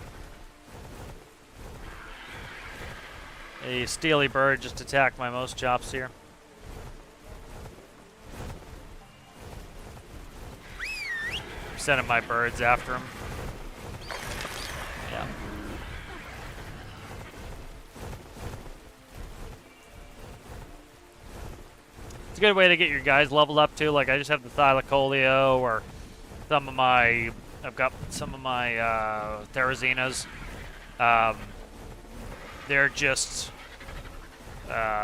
Speaker 1: A steely bird just attacked my most chops here. Sending my birds after him. Yeah. It's a good way to get your guys leveled up too. Like I just have the Thylacoleo or some of my, I've got some of my Therazinas. They're just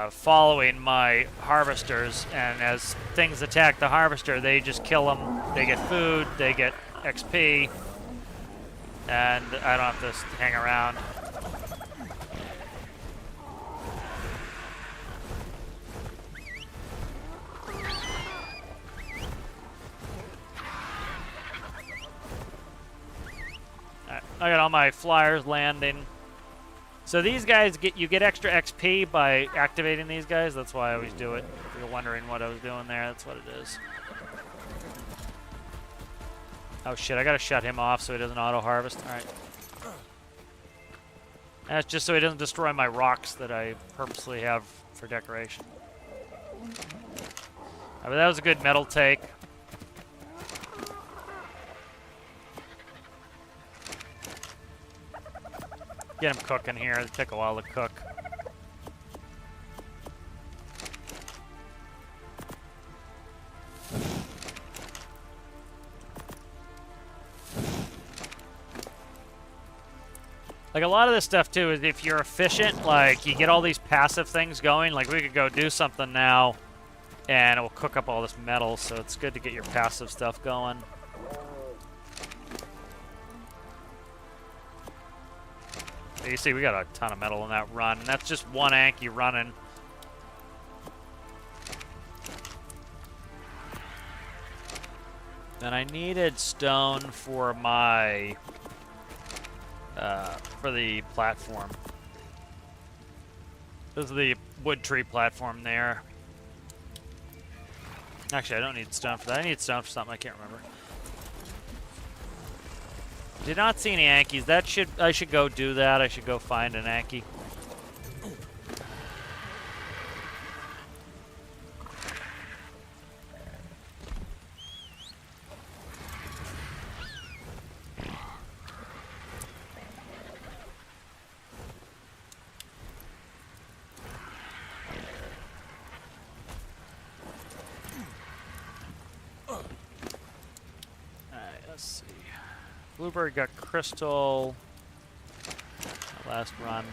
Speaker 1: following my harvesters, and as things attack the harvester, they just kill them. They get food, they get XP, and I don't have to hang around. I got all my flyers landing. So these guys you get extra XP by activating these guys. That's why I always do it. If you're wondering what I was doing there, that's what it is. Oh shit, I gotta shut him off so he doesn't auto-harvest. Alright. That's just so he doesn't destroy my rocks that I purposely have for decoration. Alright, but that was a good metal take. Get him cooking here. It'll take a while to cook. Like a lot of this stuff too is if you're efficient, like you get all these passive things going. Like we could go do something now and it will cook up all this metal, so it's good to get your passive stuff going. You see, we got a ton of metal in that run, and that's just one Anki running. Then I needed stone for my, for the platform. This is the wood tree platform there. Actually, I don't need stone for that. I need stone for something I can't remember. Did not see any Ankies. I should go do that. I should go find an Anki. Blueberry got crystal last run.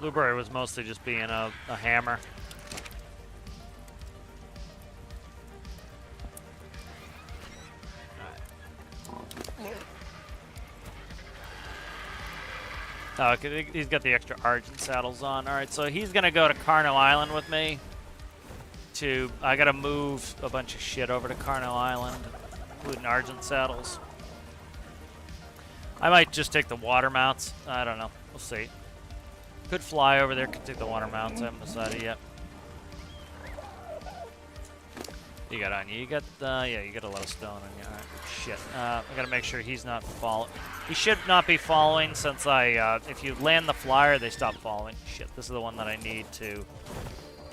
Speaker 1: Blueberry was mostly just being a hammer. Oh, he's got the extra Argent saddles on. Alright, so he's gonna go to Carno Island with me. I gotta move a bunch of shit over to Carno Island, including Argent saddles. I might just take the water mounts. I don't know. We'll see. Could fly over there. Could take the water mounts. I haven't decided yet. You got on you. You got yeah. You got a lot of stone on you. All right. Shit. I gotta make sure he's not following. He should not be following since if you land the flyer, they stop following. Shit. This is the one that I need to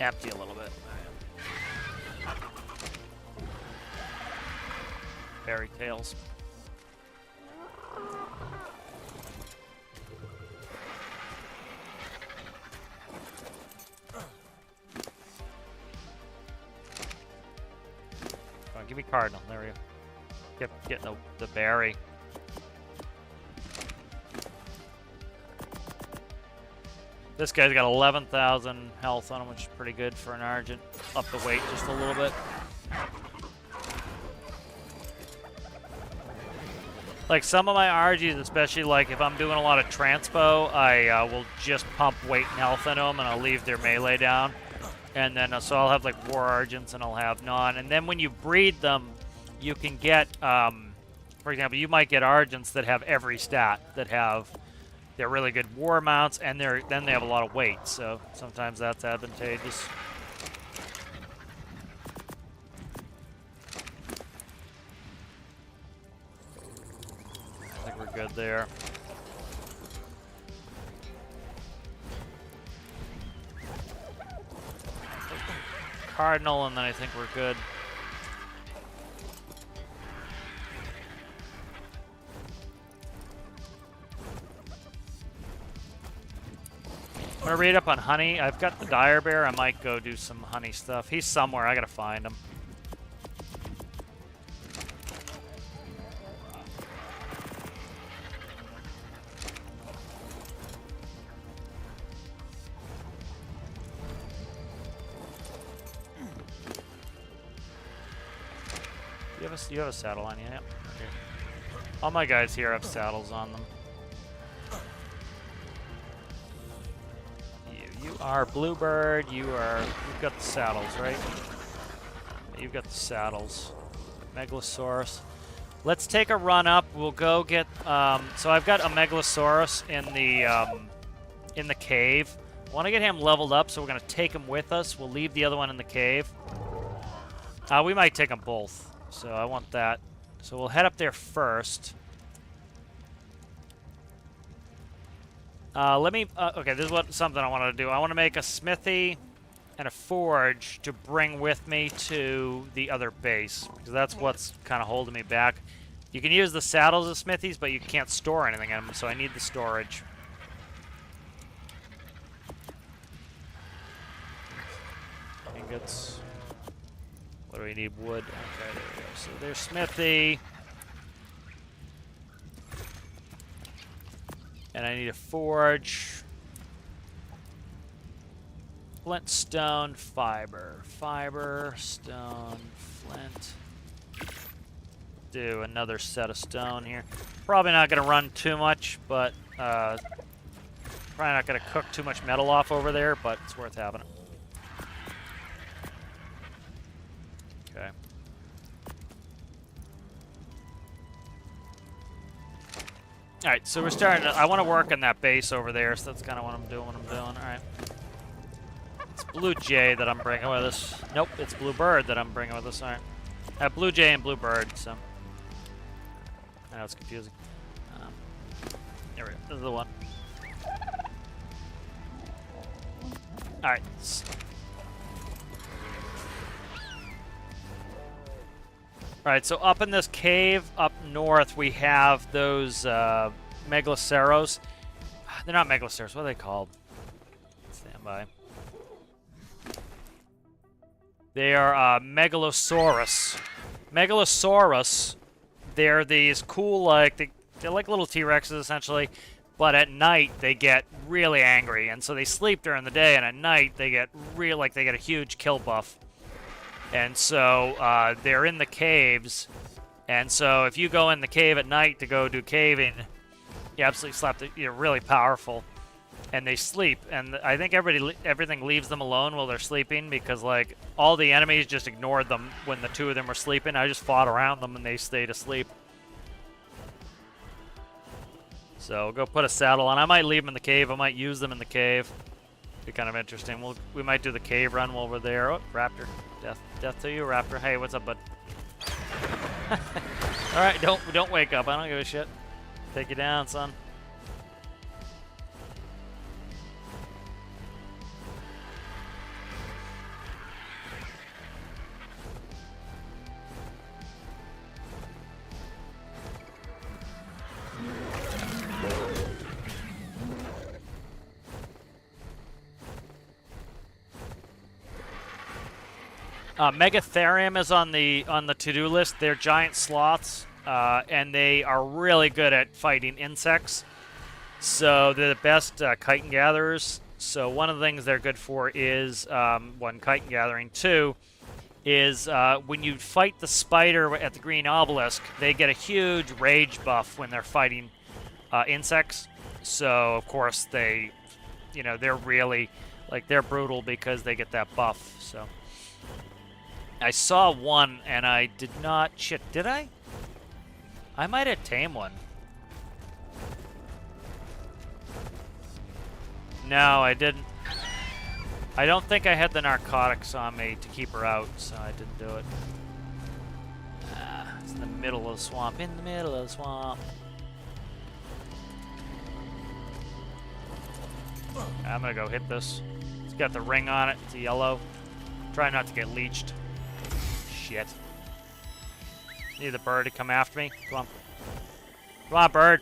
Speaker 1: empty a little bit. Fairy tales. Give me Cardinal. There we go. Get the berry. This guy's got 11,000 health on him, which is pretty good for an Argent. Up the weight just a little bit. Like some of my RGs, especially like if I'm doing a lot of transpo, I will just pump weight and health into them, and I'll leave their melee down. And then, so I'll have like war Argents and I'll have non. And then when you breed them, you can get, for example, you might get Argents that have every stat, they're really good war mounts, and then they have a lot of weight. So sometimes that's advantageous. I think we're good there. Cardinal, and then I think we're good. I'm gonna read up on honey. I've got the dire bear. I might go do some honey stuff. He's somewhere. I gotta find him. You have a saddle on you, yep. Okay. All my guys here have saddles on them. You are Bluebird. You've got the saddles, right? You've got the saddles. Megalosaurus. Let's take a run up. We'll go get. So I've got a Megalosaurus in the cave. I want to get him leveled up, so we're gonna take him with us. We'll leave the other one in the cave. We might take them both. So I want that. So we'll head up there first. Okay, this is something I want to do. I want to make a smithy and a forge to bring with me to the other base, because that's what's kind of holding me back. You can use the saddles as smithies, but you can't store anything in them, so I need the storage. Ingots. What do we need? Wood. Okay, there we go. So there's smithy. And I need a forge. Flint, stone, fiber. Fiber, stone, flint. Do another set of stone here. Probably not going to run too much, but probably not going to cook too much metal off over there, but it's worth having it. Okay. Alright, so we're starting to, I want to work on that base over there, so that's kind of what I'm doing. Alright. It's Blue Jay that I'm bringing with us. Nope, it's Blue Bird that I'm bringing with us. Alright. I have Blue Jay and Blue Bird, so. I know it's confusing. There we go. This is the one. Alright. Alright, so up in this cave up north, we have those Megaloceros. They're not Megaloceros. What are they called? Stand by. They are Megalosaurus. Megalosaurus, they're these cool, they're like little T-Rexes, essentially. But at night, they get really angry. And so they sleep during the day, and at night, they get they get a huge kill buff. And so they're in the caves, and so if you go in the cave at night to go do caving, you absolutely slap you're really powerful. And they sleep, and I think everything leaves them alone while they're sleeping, because like all the enemies just ignored them when the two of them were sleeping. I just fought around them and they stayed asleep. So go put a saddle on. I might leave them in the cave. I might use them in the cave. Be kind of interesting. We might do the cave run while we're there. Oh, Raptor. Death to you, Raptor. Hey, what's up, bud? Alright, don't wake up. I don't give a shit. Take you down, son. Megatherium is on the to-do list. They're giant sloths, and they are really good at fighting insects. So they're the best chitin gatherers. So one of the things they're good for is one, chitin gathering. Two is when you fight the spider at the Green Obelisk, they get a huge rage buff when they're fighting insects. So of course they're really they're brutal because they get that buff. So. I saw one, and I did not... Shit, did I? I might have tamed one. No, I didn't. I don't think I had the narcotics on me to keep her out, so I didn't do it. It's in the middle of the swamp. In the middle of the swamp. I'm gonna go hit this. It's got the ring on it. It's yellow. Try not to get leeched. Shit. Need the bird to come after me. Come on. Come on, bird.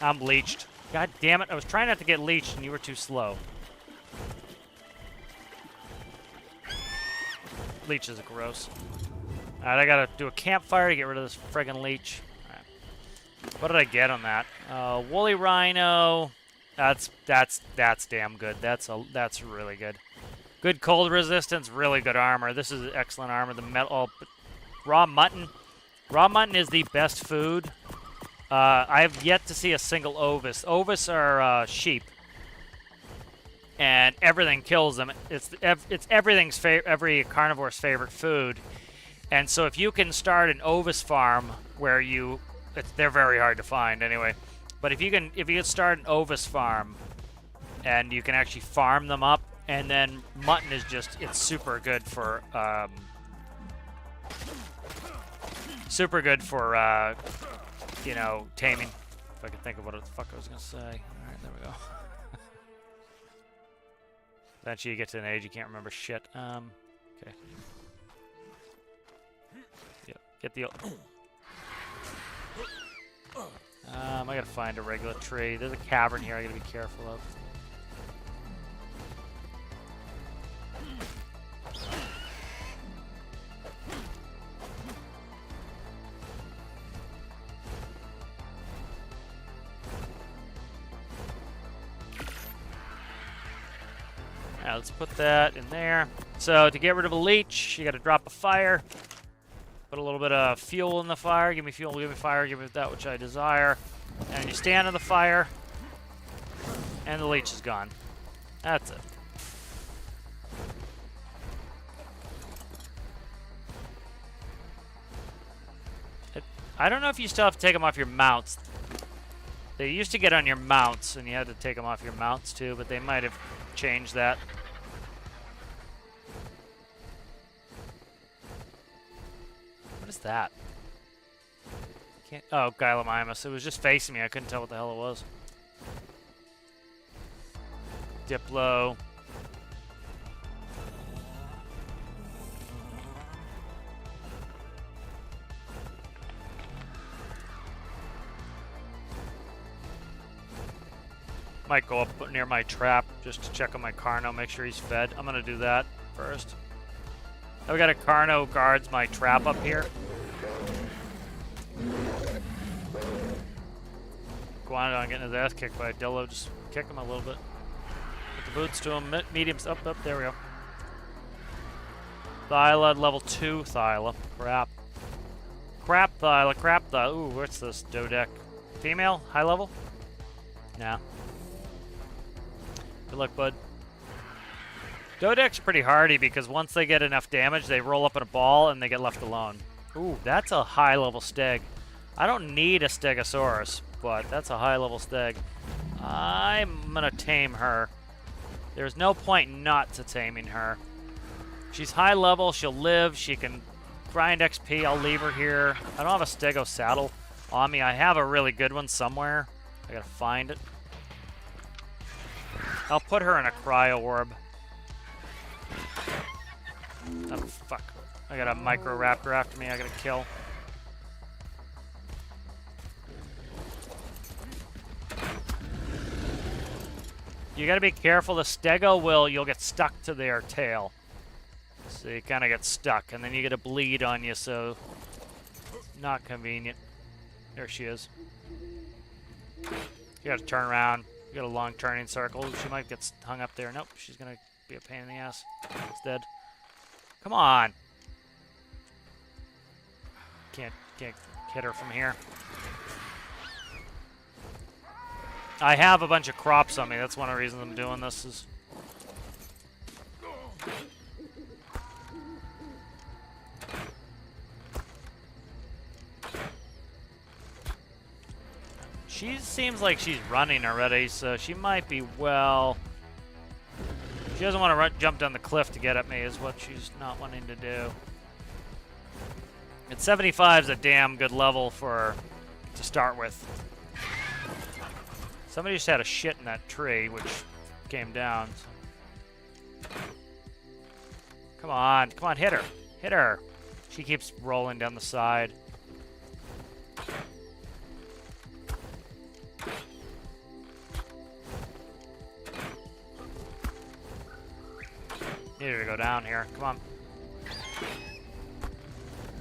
Speaker 1: I'm leeched. God damn it. I was trying not to get leeched and you were too slow. Leeches are gross. Alright, I gotta do a campfire to get rid of this friggin' leech. Alright. What did I get on that? Woolly rhino. That's damn good. That's really good. Good cold resistance, really good armor. This is excellent armor. The metal raw mutton. Raw mutton is the best food. I have yet to see a single ovis. Ovis are sheep, and everything kills them. It's every carnivore's favorite food, and so if you can start an ovis farm where they're very hard to find anyway. But if you can start an ovis farm, and you can actually farm them up, and then mutton is it's super good for you know, taming. If I can think of what the fuck I was gonna say. All right, there we go. Eventually, you get to an age you can't remember shit. Okay. Yep. Get the. I gotta find a regular tree. There's a cavern here I gotta be careful of. Alright, let's put that in there. So to get rid of a leech, you gotta drop a fire. Put a little bit of fuel in the fire. Give me fuel, give me fire, give me that which I desire. And you stand on the fire, and the leech is gone. That's it. I don't know if you still have to take them off your mounts. They used to get on your mounts, and you had to take them off your mounts too, but they might have changed that. What is that? Can't. Oh, Gylamimus. It was just facing me. I couldn't tell what the hell it was. Diplo. Might go up near my trap just to check on my Carno, make sure he's fed. I'm gonna do that first. Now we got a Carno guards my trap up here. Guanodon getting his ass kicked by a Dillo. Just kick him a little bit. Put the boots to him. Mediums up. There we go. Thyla, level 2 Thyla. Crap. Crap Thyla. Crap Thyla. Ooh, what's this? Dodec. Female? High level? Nah. Good luck, bud. Dodec's pretty hardy because once they get enough damage, they roll up in a ball and they get left alone. Ooh, that's a high-level steg. I don't need a Stegosaurus, but that's a high-level steg. I'm gonna tame her. There's no point not to taming her. She's high-level, she'll live, she can grind XP, I'll leave her here. I don't have a Stego saddle on me. I have a really good one somewhere. I gotta find it. I'll put her in a cryo orb. Oh, fuck. I got a Microraptor after me I gotta kill. You gotta be careful. The Stego you'll get stuck to their tail. So you kind of get stuck, and then you get a bleed on you, so not convenient. There she is. You gotta turn around. You got a long turning circle. She might get hung up there. Nope, she's gonna be a pain in the ass. It's dead. Come on. Can't hit her from here. I have a bunch of crops on me. That's one of the reasons I'm doing this. Is she seems like she's running already, so she might be well. She doesn't want to jump down the cliff to get at me, is what she's not wanting to do. And 75 is a damn good level for to start with. Somebody just had a shit in that tree, which came down. Come on, hit her. Hit her. She keeps rolling down the side. Need her to go down here. Come on.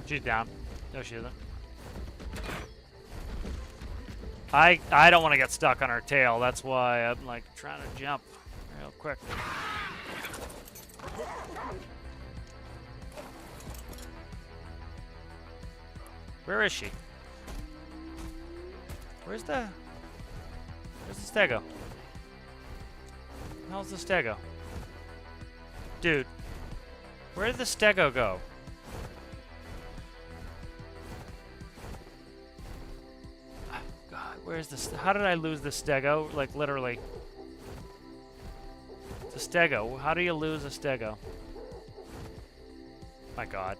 Speaker 1: She's down. No, she isn't. I don't want to get stuck on her tail. That's why I'm like trying to jump real quick. Where is she? Where's the stego? How's the stego? Dude, where did the stego go? Oh, God, where's this? How did I lose the stego? Like literally. The stego. How do you lose a stego? My God.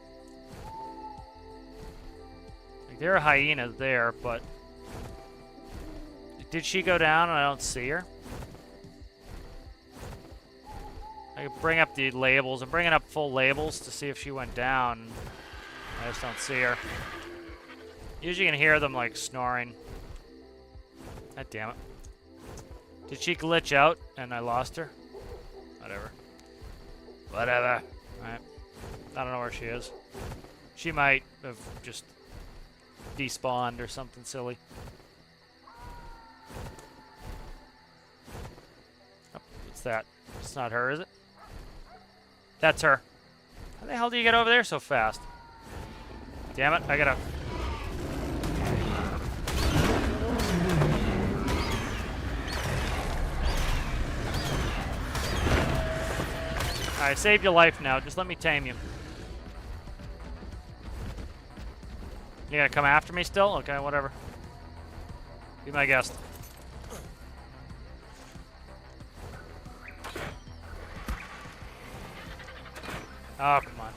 Speaker 1: Like, there are hyenas there, but did she go down and I don't see her? I can bring up the labels. I'm bringing up full labels to see if she went down. I just don't see her. Usually you can hear them like snoring. God damn it. Did she glitch out and I lost her? Whatever. Whatever. Alright. I don't know where she is. She might have just despawned or something silly. Oh, what's that? It's not her, is it? That's her. How the hell do you get over there so fast? Damn it, I gotta... Alright, saved your life now. Just let me tame you. You gonna come after me still? Okay, whatever. Be my guest. Oh, come on.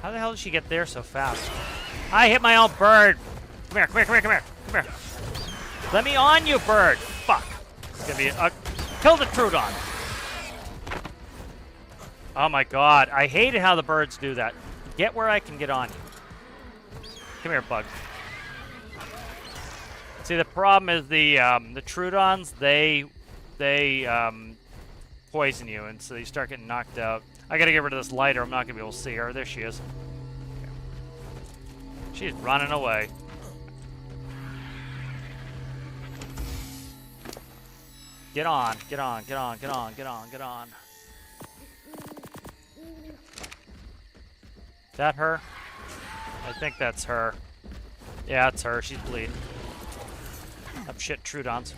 Speaker 1: How the hell did she get there so fast? I hit my own bird! Come here, come here, come here, come here, come here. Let me on, you bird! Fuck. It's gonna be kill the Trudon. Oh my God, I hated how the birds do that. Get where I can get on you. Come here, bug. See, the problem is the Trudons, they poison you, and so you start getting knocked out. I gotta get rid of this light or I'm not gonna be able to see her. There she is. Okay. She's running away. Get on, get on, get on, get on, get on, get on. Is that her? I think that's her. Yeah, it's her. She's bleeding. Up shit, Trudons.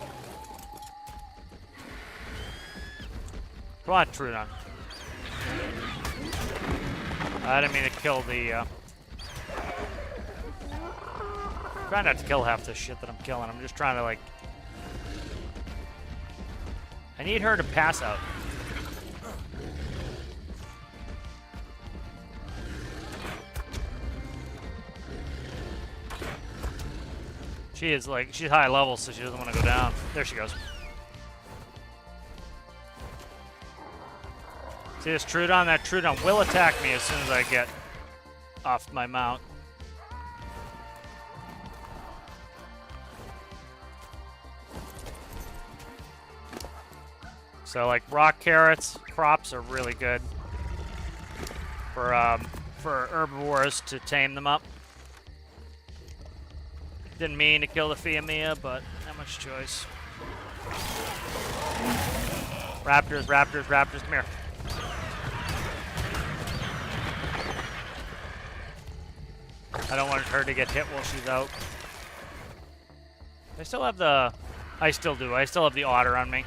Speaker 1: Come on, Trudon. I didn't mean to kill the, trying not to kill half the shit that I'm killing. I'm just trying to, like... I need her to pass out. She is, like, she's high level, so she doesn't want to go down. There she goes. See this Trudon? That Trudon will attack me as soon as I get off my mount. So, like, rock carrots, crops are really good for herbivores to tame them up. Didn't mean to kill the Fiamia, but not much choice. Raptors, raptors, raptors, come here. I don't want her to get hit while she's out. I still have the... I still do. I still have the otter on me.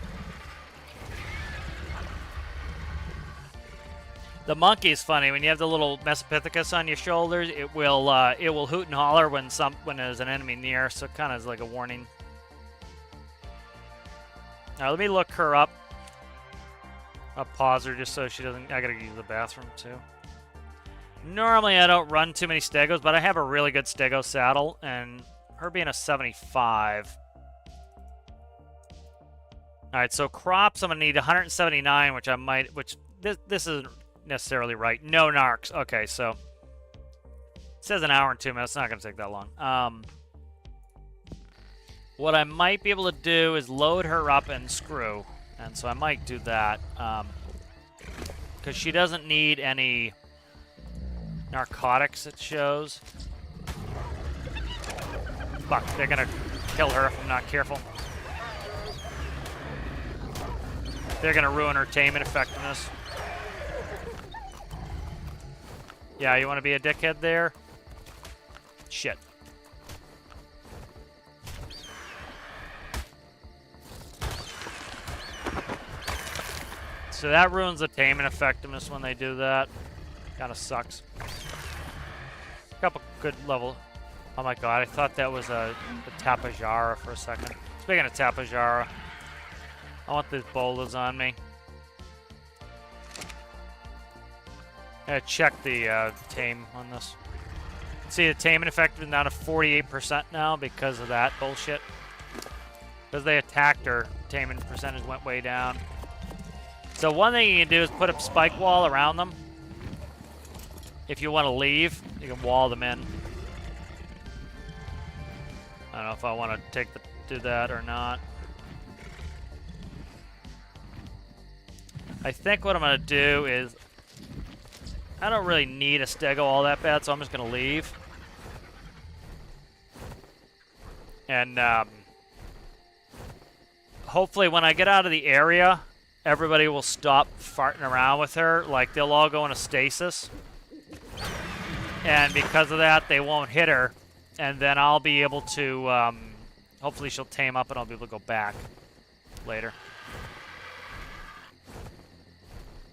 Speaker 1: The monkey's funny. When you have the little Mesopithecus on your shoulders, it will hoot and holler when there's an enemy near, so it kind of is like a warning. Now let me look her up. I'll pause her just so she doesn't... I gotta use the bathroom too. Normally I don't run too many stegos, but I have a really good stego saddle, and her being a 75. Alright, so crops I'm gonna need 179, which I might... which this isn't necessarily right. No narcs. Okay, so it says an hour and 2 minutes. It's not going to take that long. What I might be able to do is load her up and screw, and so I might do that. because she doesn't need any narcotics, it shows. Fuck, they're gonna kill her if I'm not careful. They're gonna ruin her taming effectiveness. Yeah, you wanna be a dickhead there? Shit. So that ruins the taming effectiveness when they do that. Kinda sucks. A couple good level. Oh my god, I thought that was a Tapajara for a second. Speaking of Tapajara, I want these boulders on me. I gotta check the tame on this. See, the taming effectiveness down to 48% now because of that bullshit. Because they attacked her, taming percentage went way down. So one thing you can do is put a spike wall around them. If you want to leave, you can wall them in. I don't know if I want to do that or not. I think what I'm going to do is, I don't really need a stego all that bad, so I'm just going to leave. And hopefully when I get out of the area, everybody will stop farting around with her. Like, they'll all go into stasis. And because of that, they won't hit her. And then I'll be able to, hopefully she'll tame up and I'll be able to go back later.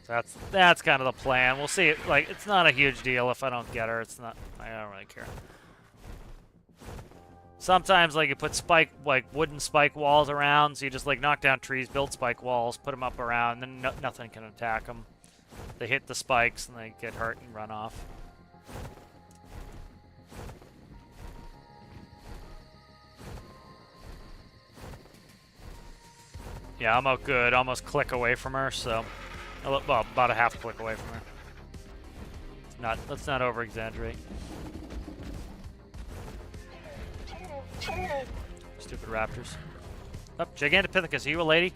Speaker 1: So that's kind of the plan. We'll see. Like, it's not a huge deal if I don't get her. It's not, I don't really care. Sometimes, like, you put wooden spike walls around, so you just, like, knock down trees, build spike walls, put them up around, and then nothing can attack them. They hit the spikes, and they get hurt and run off. Yeah, I'm out good. Almost click away from her, so... Well, about a half click away from her. Let's not over-exaggerate. Stupid raptors. Oh, Gigantopithecus, are you a lady?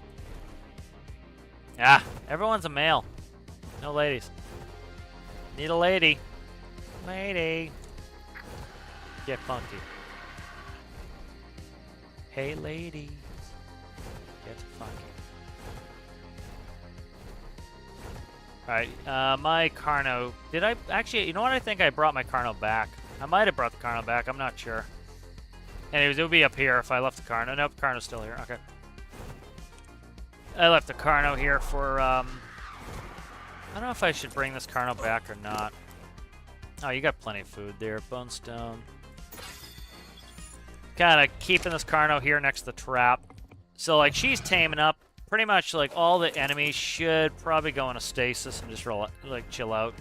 Speaker 1: Ah, everyone's a male. No ladies. Need a lady. Lady. Get funky. Hey, ladies. Get funky. Alright, my Carno. Did I actually, you know what? I think I brought my Carno back. I might have brought the Carno back. I'm not sure. Anyways, it would be up here if I left the Carno. Nope, the Carno's still here. Okay. I left the Carno here for, I don't know if I should bring this Carno back or not. Oh, you got plenty of food there. Bonestone. Kind of keeping this Carno here next to the trap. So, like, she's taming up. Pretty much, like, all the enemies should probably go into stasis and just, like, chill out.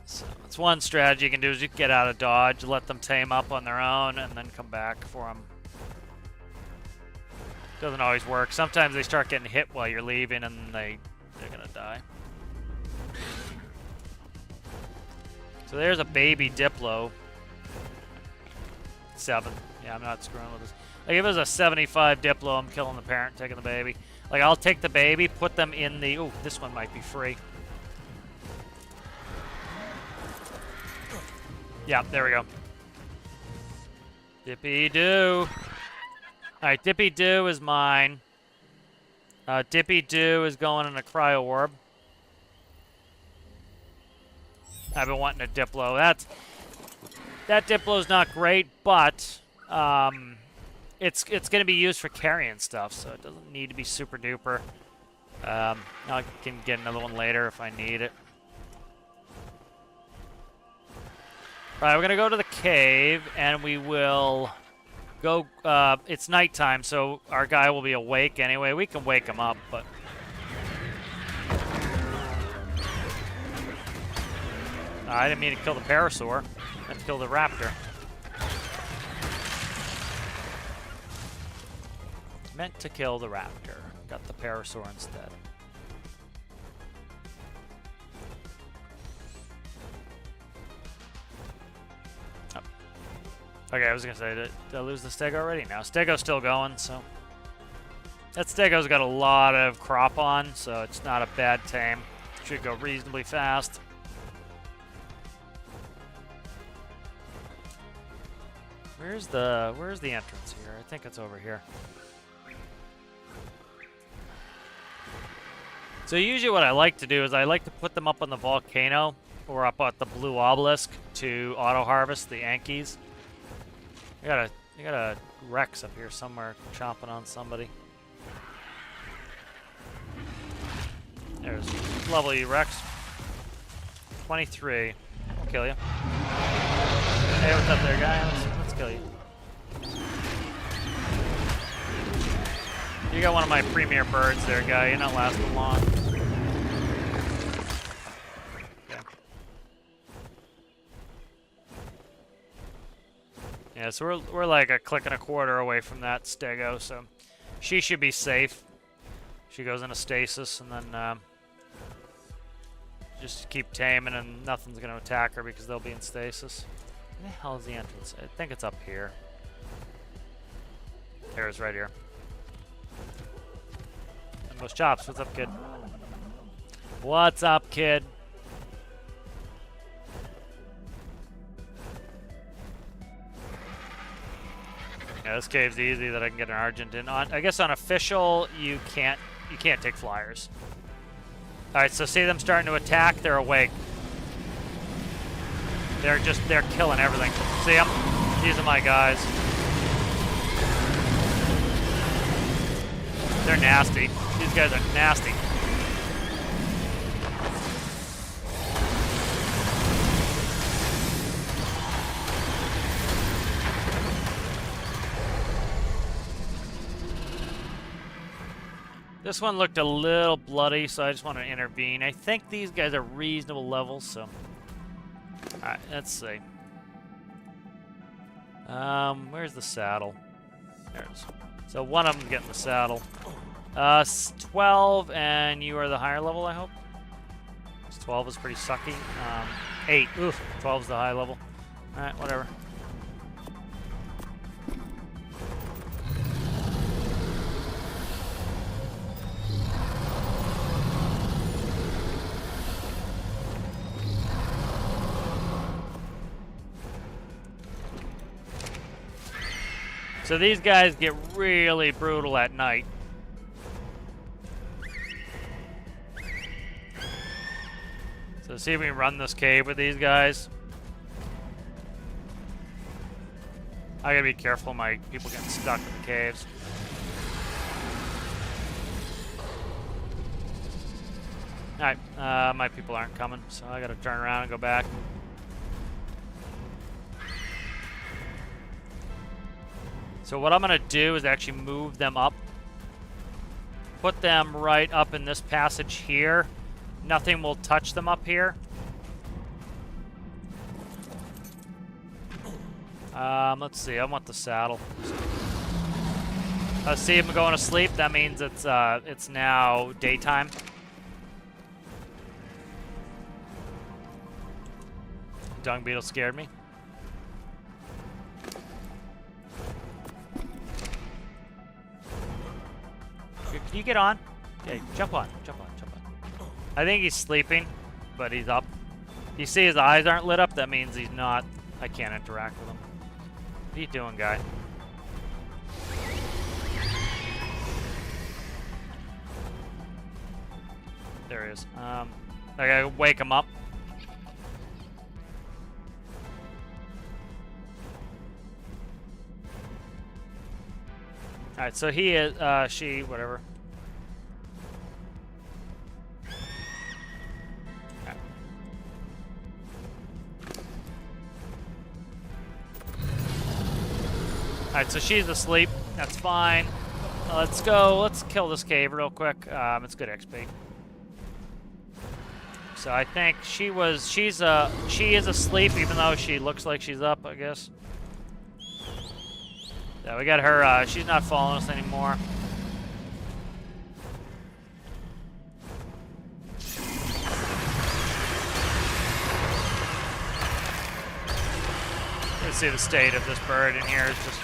Speaker 1: So, that's one strategy you can do is you can get out of dodge, let them tame up on their own, and then come back for them. Doesn't always work. Sometimes they start getting hit while you're leaving, and they're gonna die. So there's a baby Diplo. 7. Yeah, I'm not screwing with this. Like, if it was a 75 Diplo, I'm killing the parent, taking the baby. Like, I'll take the baby, put them in the... Ooh, this one might be free. Yeah, there we go. Dippy-doo. Alright, Dippy-doo is mine. Dippy-doo is going in a cryo orb. I've been wanting a Diplo. That Diplo's not great, but it's going to be used for carrying stuff, so it doesn't need to be super duper. I can get another one later if I need it. Alright, we're going to go to the cave, and we will go... it's nighttime, so our guy will be awake anyway. We can wake him up, but... I didn't mean to kill the parasaur. I meant to kill the raptor. Meant to kill the raptor. Got the parasaur instead. Oh. Okay, I was gonna say, did I lose the stego already? No, stego's still going, so... That stego's got a lot of crop on, so it's not a bad tame. Should go reasonably fast. Where's the entrance here? I think it's over here. So usually what I like to do is I like to put them up on the volcano or up at the blue obelisk to auto harvest the Yankees. I got a Rex up here somewhere chomping on somebody. There's level you, Rex. 23. I'll kill you. Hey, what's up there, guy? Let's kill you. You got one of my premier birds there, guy. You're not lasting long. Okay. Yeah, so we're like a click and a quarter away from that stego, so she should be safe. She goes into stasis, and then just keep taming, and nothing's going to attack her because they'll be in stasis. Where the hell is the entrance? I think it's up here. There it is, right here. And those chops. What's up, kid? What's up, kid? Yeah, this cave's easy that I can get an Argent in on. I guess on official, you can't take flyers. All right, so see them starting to attack. They're awake. They're killing everything. See them? These are my guys. They're nasty. These guys are nasty. This one looked a little bloody, so I just want to intervene. I think these guys are reasonable levels, so... Alright, let's see. Where's the saddle? There it is. So one of them's getting the saddle. 12, and you are the higher level, I hope? 12 is pretty sucky. 8. Oof, 12 is the high level. Alright, whatever. So these guys get really brutal at night. So see if we can run this cave with these guys. I gotta be careful my people getting stuck in the caves. Alright, my people aren't coming, so I gotta turn around and go back. So what I'm going to do is actually move them up. Put them right up in this passage here. Nothing will touch them up here. Let's see. I want the saddle. See them going to sleep. That means it's now daytime. Dung beetle scared me. Can you get on? Yeah, jump on. I think he's sleeping, but he's up. You see his eyes aren't lit up? That means he's not. I can't interact with him. What are you doing, guy? There he is. I gotta wake him up. Alright, so he is, she, whatever. Okay. Alright, so she's asleep. That's fine. Let's go. Let's kill this cave real quick. It's good XP. So I think she is asleep even though she looks like she's up, I guess. Yeah, we got her, she's not following us anymore. Let's see the state of this bird in here. It just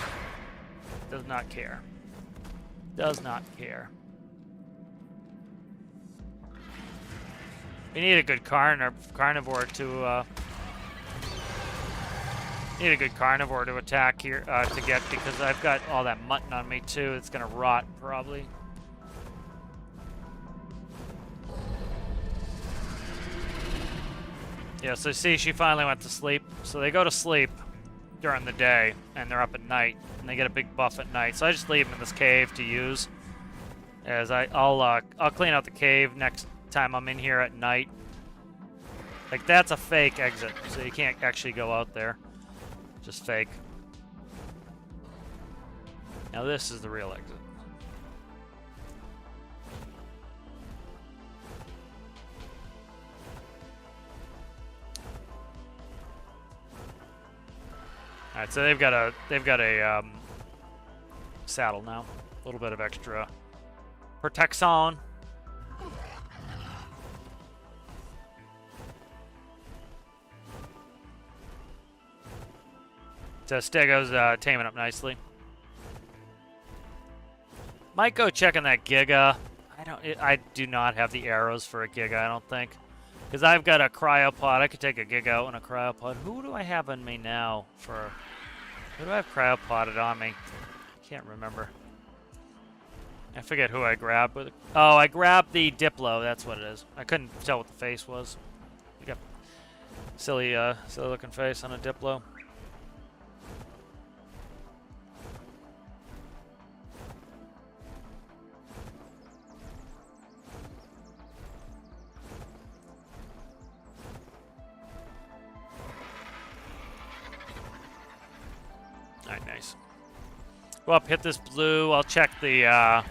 Speaker 1: does not care. Does not care. We need a good carnivore to need a good carnivore to attack here to get, because I've got all that mutton on me too. It's gonna rot probably. Yeah, so see, she finally went to sleep. So they go to sleep during the day, and they're up at night, and they get a big buff at night. So I just leave them in this cave to use. As I'll clean out the cave next time I'm in here at night. Like, that's a fake exit, so you can't actually go out there. Just fake. Now this is the real exit. All right, so they've got a saddle now, a little bit of extra protection. So Stego's taming up nicely. Might go checking that Giga. I do not have the arrows for a Giga, I don't think. Because I've got a cryopod. I could take a Giga out and a cryopod. Who do I have on me now for... Who do I have cryopoded on me? Can't remember. I forget who I grabbed with it. Oh, I grabbed the Diplo. That's what it is. I couldn't tell what the face was. You got silly looking face on a Diplo. Alright, nice. Go up, hit this blue. I'll check the,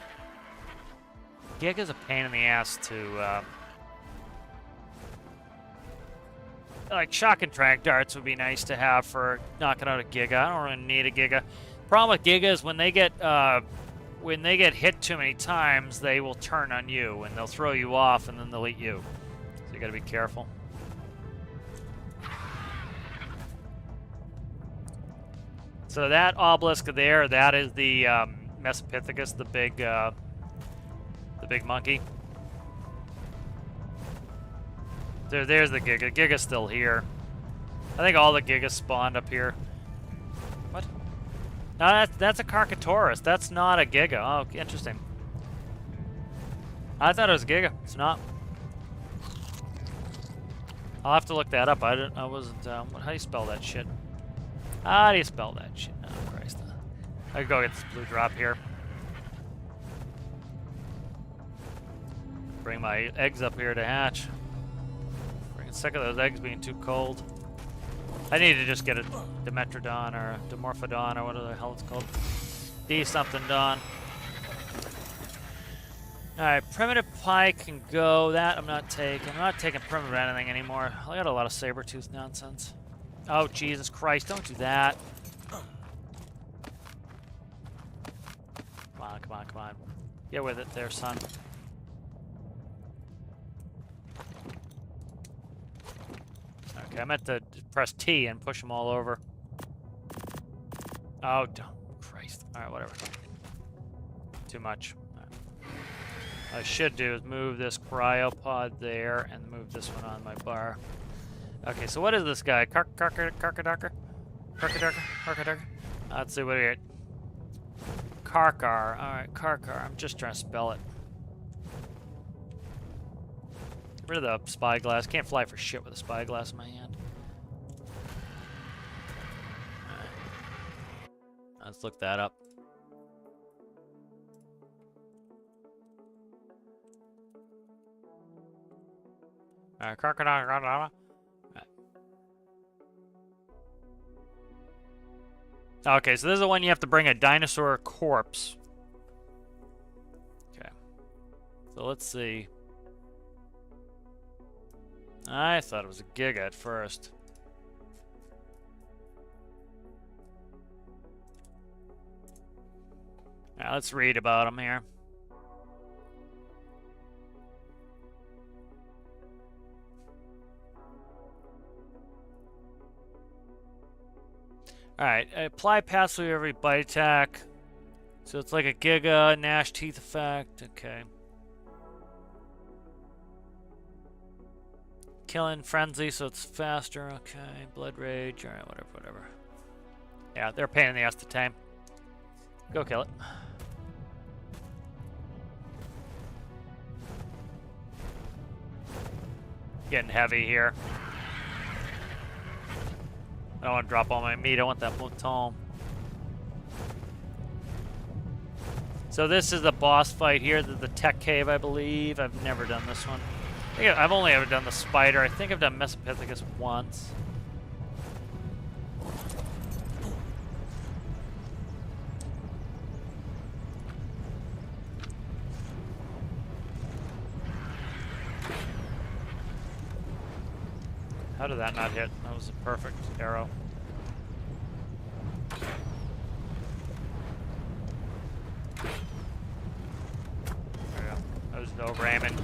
Speaker 1: Giga's a pain in the ass to, like, shock and track darts would be nice to have for knocking out a Giga. I don't really need a Giga. Problem with Giga is when they get hit too many times, they will turn on you, and they'll throw you off, and then they'll eat you. So you gotta be careful. So that obelisk there, that is the Mesopithecus, the big monkey. There's the Giga. Giga's still here. I think all the Gigas spawned up here. What? No, that's a Carcharodon. That's not a Giga. Oh, interesting. I thought it was Giga. It's not. I'll have to look that up. I wasn't. How do you spell that shit? How do you spell that shit? Oh, Christ. I could go get this blue drop here. Bring my eggs up here to hatch. Freaking sick of those eggs being too cold. I need to just get a Dimetrodon or a Dimorphodon or whatever the hell it's called. D-something Don. Alright, Primitive Pike can go. That I'm not taking. I'm not taking Primitive anything anymore. I got a lot of Sabertooth nonsense. Oh, Jesus Christ, don't do that. Come on, come on, come on. Get with it there, son. Okay, I meant to press T and push them all over. Oh, Christ. Alright, whatever. Too much. Right. What I should do is move this cryopod there and move this one on my bar. Okay, so what is this guy? Carcharodon? Let's see what we get. Karkar. Alright, Karkar. I'm just trying to spell it. Get rid of the spyglass. Can't fly for shit with a spyglass in my hand. Alright. Let's look that up. Alright, Karcharodon. Okay, so this is the one you have to bring a dinosaur corpse. Okay. So let's see. I thought it was a Giga at first. Now let's read about him here. Alright, apply passively every bite attack. So it's like a Giga, Gnash Teeth effect. Okay. Killing frenzy, so it's faster. Okay, blood rage. All right, whatever. Yeah, they're a pain in the ass to tame. Go kill it. Getting heavy here. I don't want to drop all my meat. I want that mouton. So this is the boss fight here, the tech cave, I believe. I've never done this one. I've only ever done the spider. I think I've done Mesopithecus once. How did that not hit? That was a perfect arrow. There we go. That was no ramming.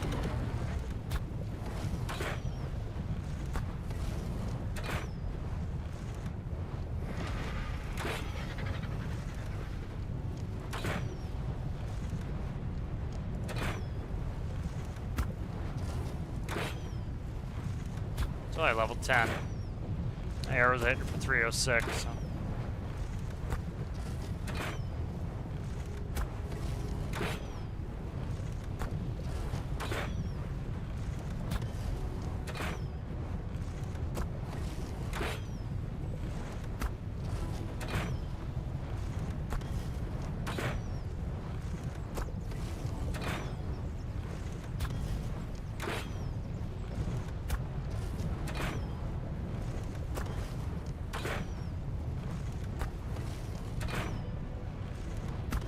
Speaker 1: It's only level 10. My arrows hit for 306, so.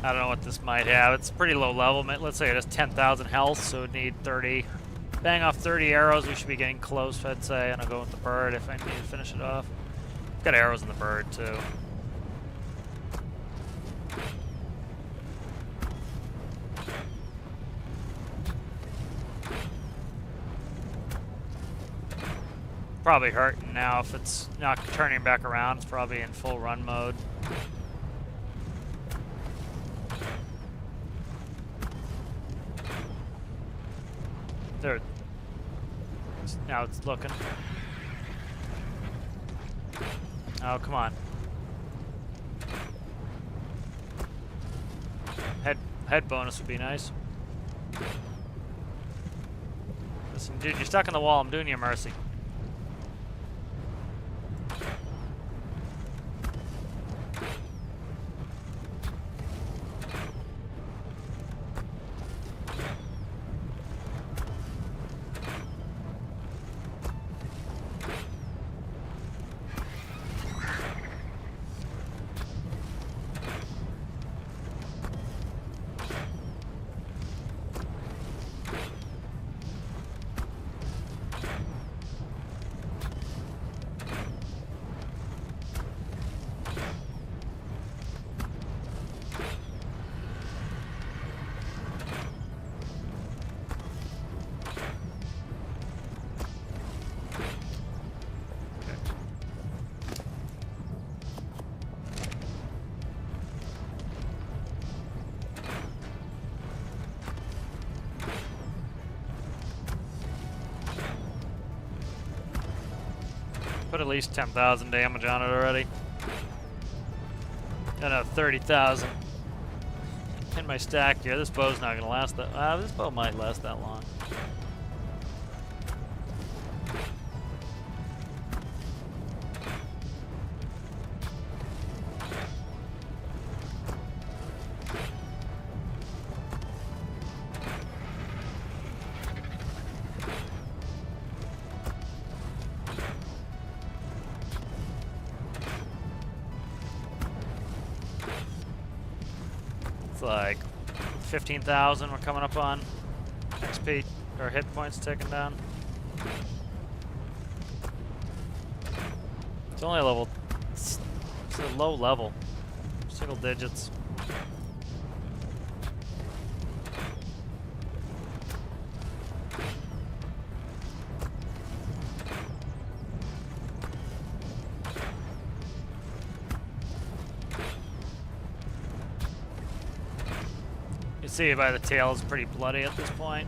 Speaker 1: I don't know what this might have. It's pretty low level. Let's say it has 10,000 health, so it would need 30. Bang off 30 arrows, we should be getting close, I'd say. And I'll go with the bird if I need to finish it off. Got arrows in the bird, too. Probably hurting now if it's not turning back around. It's probably in full run mode. There. Now it's looking. Oh, come on. Head bonus would be nice. Listen, dude, you're stuck in the wall. I'm doing you a mercy. Put at least 10,000 damage on it already. And a 30,000 in my stack here. This bow's not gonna last that. This bow might last that long. It's like 15,000 we're coming up on. XP, or hit points ticking down. It's only a level, it's a low level. Single digits. You see by the tail, it's pretty bloody at this point.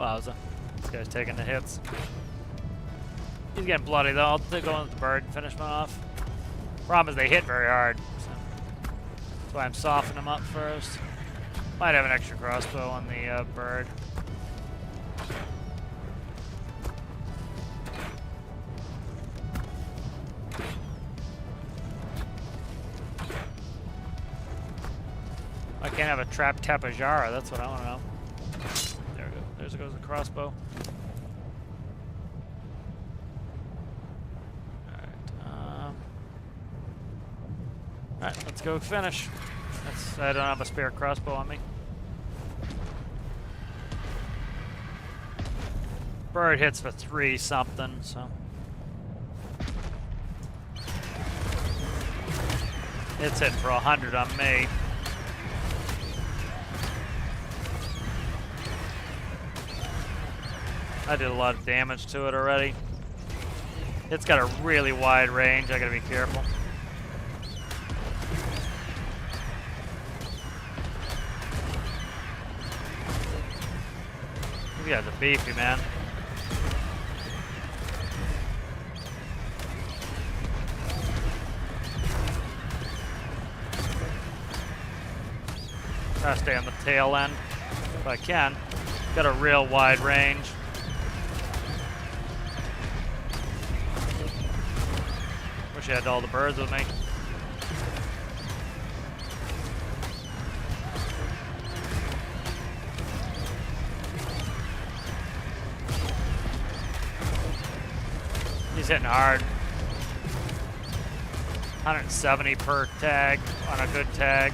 Speaker 1: Wowza. This guy's taking the hits. He's getting bloody though. I'll go with the bird and finish him off. Problem is they hit very hard. So that's why I'm softening them up first. Might have an extra crossbow on the bird. I can't have a trap tapajara, that's what I want to know. There we go. There goes the crossbow. Alright, let's go finish. I don't have a spare crossbow on me. Bird hits for 3 something, so. It's hitting for 100 on me. I did a lot of damage to it already. It's got a really wide range, I gotta be careful. These guys are beefy, man. Try to stay on the tail end if I can. Got a real wide range. Wish I had all the birds with me. He's hitting hard. 170 per tag on a good tag.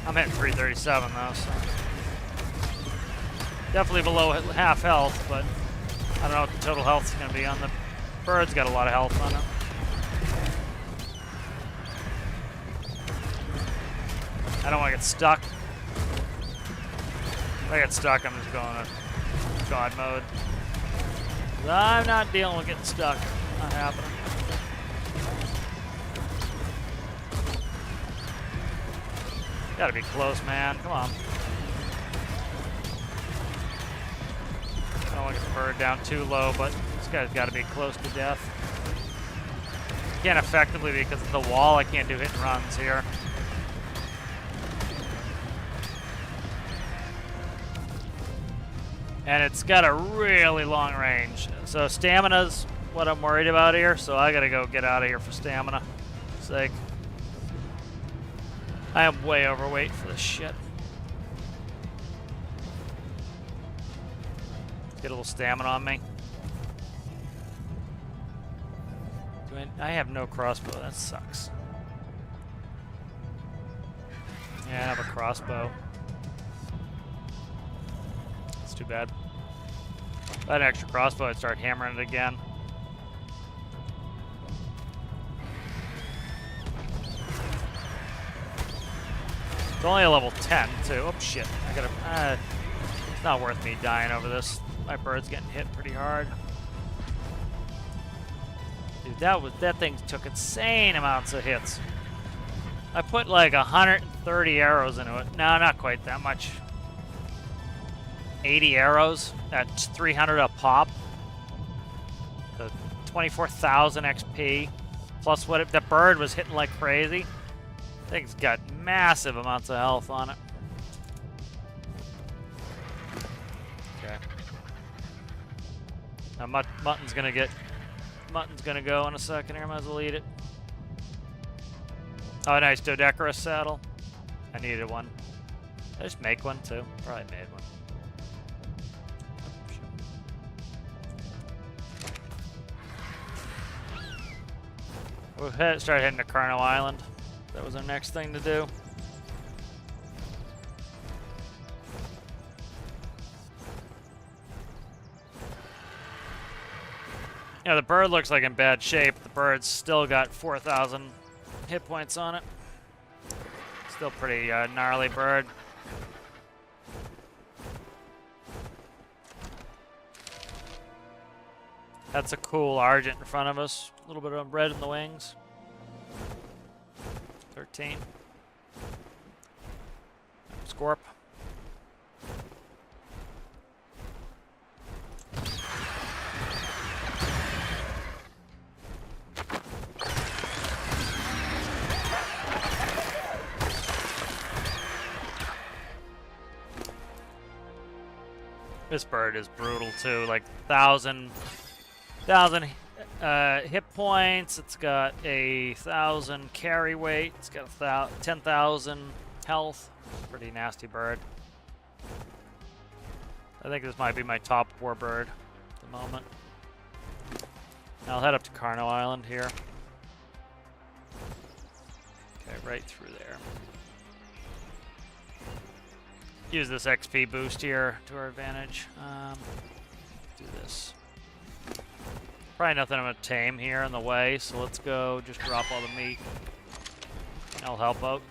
Speaker 1: I'm hitting 337 though, so. Definitely below half health, but I don't know what the total health is going to be on the bird's got a lot of health on it. I don't want to get stuck. If I get stuck, I'm just going to God mode. I'm not dealing with getting stuck. Not happening. Gotta be close, man. Come on. I don't want to get the bird down too low, but this guy's got to be close to death. Can't effectively because of the wall. I can't do hit and runs here. And it's got a really long range. So stamina's what I'm worried about here, so I gotta go get out of here for stamina sake. I am way overweight for this shit. Get a little stamina on me. I have no crossbow, that sucks. Yeah, I have a crossbow. That's too bad. If I had an extra crossbow, I'd start hammering it again. It's only a level 10 too. Oh shit! I gotta. It's not worth me dying over this. My bird's getting hit pretty hard. Dude, that thing took insane amounts of hits. I put like 130 arrows into it. No, not quite that much. 80 arrows at 300 a pop. So 24,000 XP. Plus what the bird was hitting like crazy. Thing's got massive amounts of health on it. Okay. Now mutton's gonna go in a second here. Might as well eat it. Oh, nice dodecarus saddle. I needed one. Did I just make one too? Probably made one. We'll start heading to Carno Island. That was our next thing to do. Yeah, the bird looks like in bad shape. The bird's still got 4,000 hit points on it. Still pretty gnarly bird. That's a cool Argent in front of us. A little bit of red in the wings. 13. Scorp. This bird is brutal too. Like 1,000 hit points. It's got 1,000 carry weight. It's got 10,000 health. Pretty nasty bird. I think this might be my top war bird at the moment. I'll head up to Carno Island here. Okay, right through there. Use this XP boost here to our advantage. Do this. Probably nothing I'm gonna tame here on the way, so let's go just drop all the meat. That'll help out.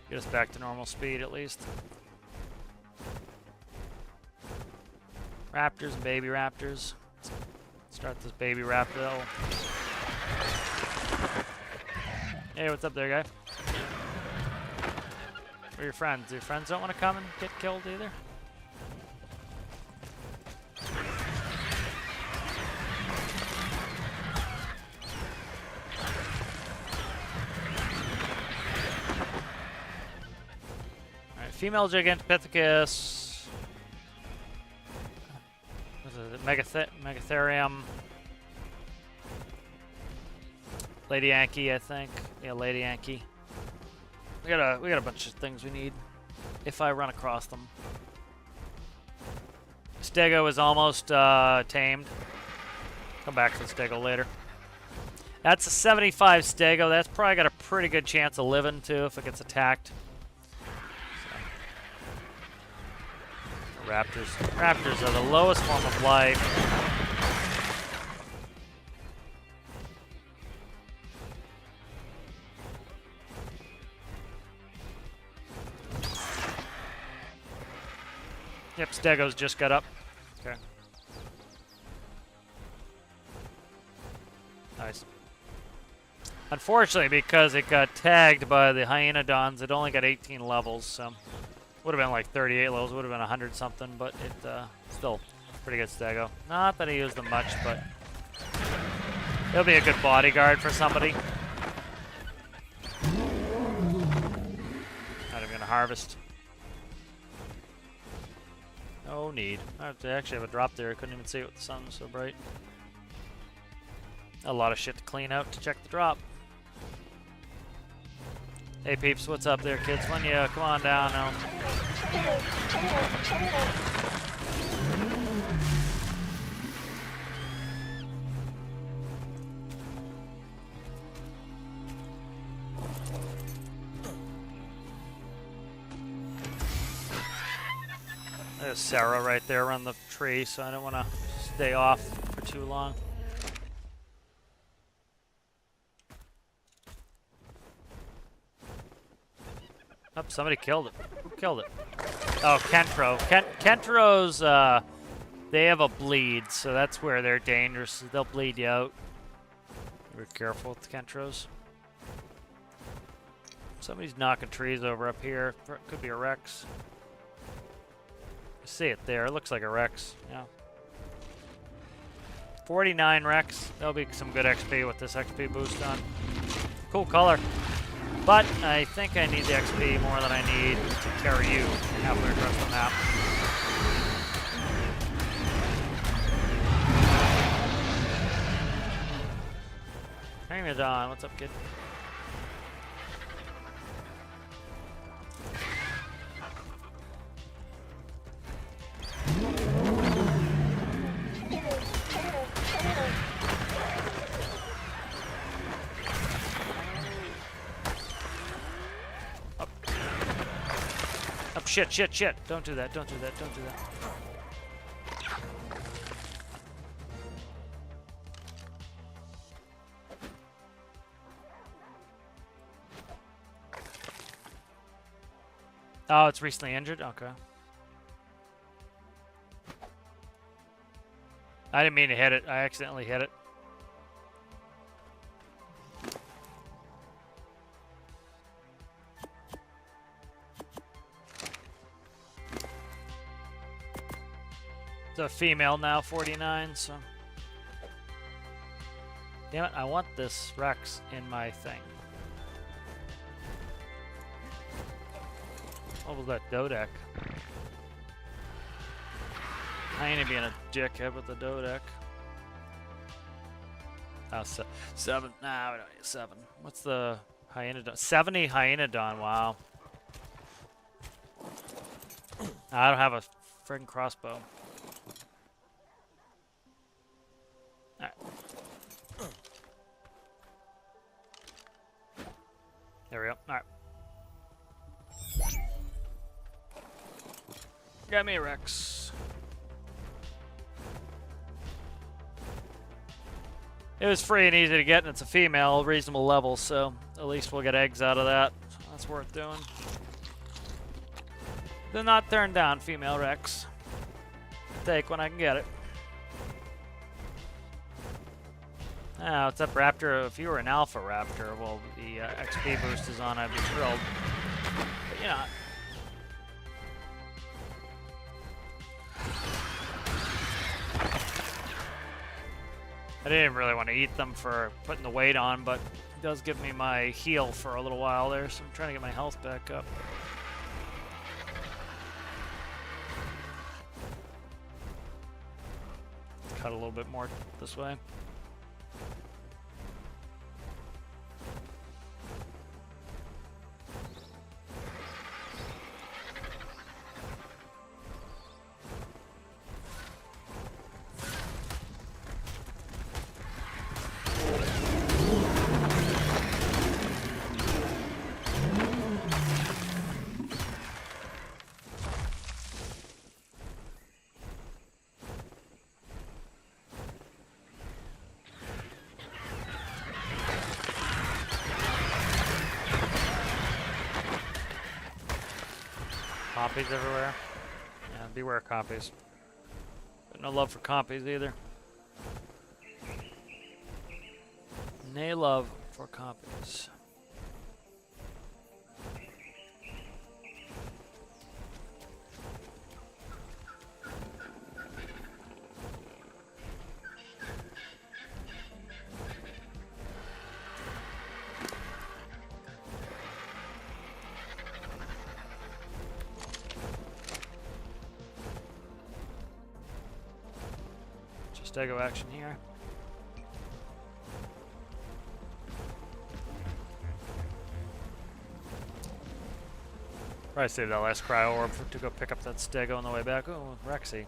Speaker 1: Get us back to normal speed at least. Raptors and baby raptors. Start this baby raptor. Hey, what's up there, guy? Where are your friends? Your friends don't want to come and get killed either? Alright, female Gigantopithecus. Megatherium. Lady Yankee, I think. Yeah, Lady Yankee. We got a bunch of things we need if I run across them. Stego is almost tamed. Come back to the Stego later. That's a 75 Stego. That's probably got a pretty good chance of living too if it gets attacked. So. Raptors are the lowest form of life. Yep, Stego's just got up. Okay. Nice. Unfortunately, because it got tagged by the Hyenodons, it only got 18 levels, so would have been like 38 levels, would have been 100 something, but it still pretty good Stego. Not that I use them much, but it'll be a good bodyguard for somebody. Not even gonna harvest. No need. I actually have a drop there. I couldn't even see it with the sun was so bright. A lot of shit to clean out to check the drop. Hey peeps, what's up there, kids? When you come on down now. There's Sarah right there around the tree, so I don't want to stay off for too long. Oh, somebody killed it. Who killed it? Oh, Kentro. Kentro's, they have a bleed, so that's where they're dangerous. They'll bleed you out. Be careful with the Kentros. Somebody's knocking trees over up here. Could be a Rex. See it there. It looks like a Rex. Yeah. 49 Rex. That'll be some good XP with this XP boost on. Cool color. But I think I need the XP more than I need to carry you halfway across the map. Hyenodon, what's up, kid? Shit. Don't do that. Don't do that. Oh, it's recently injured? Okay. I didn't mean to hit it. I accidentally hit it. It's a female now, 49, so... Damn it, I want this Rex in my thing. What was that Dodec? Hyena being a dickhead with the Dodec. Oh, 7. Nah, we don't need 7. What's the Hyenodon? 70 Hyenodon, wow. I don't have a friggin' crossbow. Alright. There we go. Alright. Got me a Rex. It was free and easy to get, and it's a female, reasonable level, so at least we'll get eggs out of that. That's worth doing. Do not turn down female Rex. Take when I can get it. Ah, what's up, Raptor? If you were an Alpha Raptor, well, the XP boost is on, I'd be thrilled. But you're not. I didn't really want to eat them for putting the weight on, but it does give me my heal for a little while there, so I'm trying to get my health back up. Cut a little bit more this way. Copies everywhere. Yeah, beware copies. But no love for copies either. Nay love for copies. Stego action here. Probably saved that last cryo orb to go pick up that Stego on the way back. Oh, Rexy.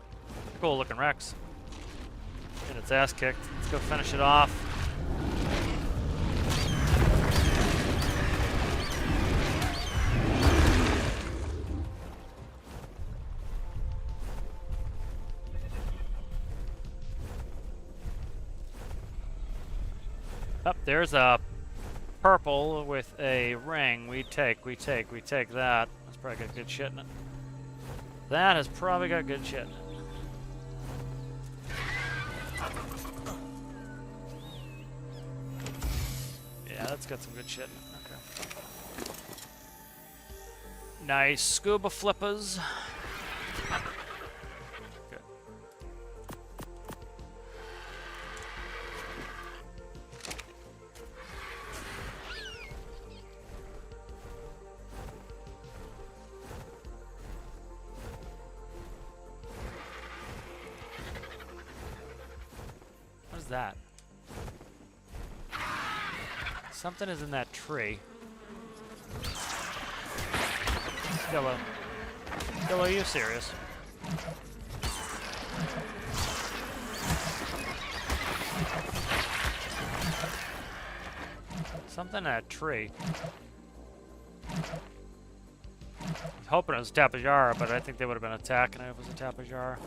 Speaker 1: Cool looking Rex. Getting its ass kicked. Let's go finish it off. Up there's a purple with a ring. We take that. That's probably got good shit in it. That has probably got good shit in it. Yeah, that's got some good shit in it. Okay. Nice scuba flippers. Good. What is that? Something is in that tree. Dillo. Dillo, are you serious? Something in that tree. I was hoping it was a Tapajara, but I think they would have been attacking it if it was a Tapajara.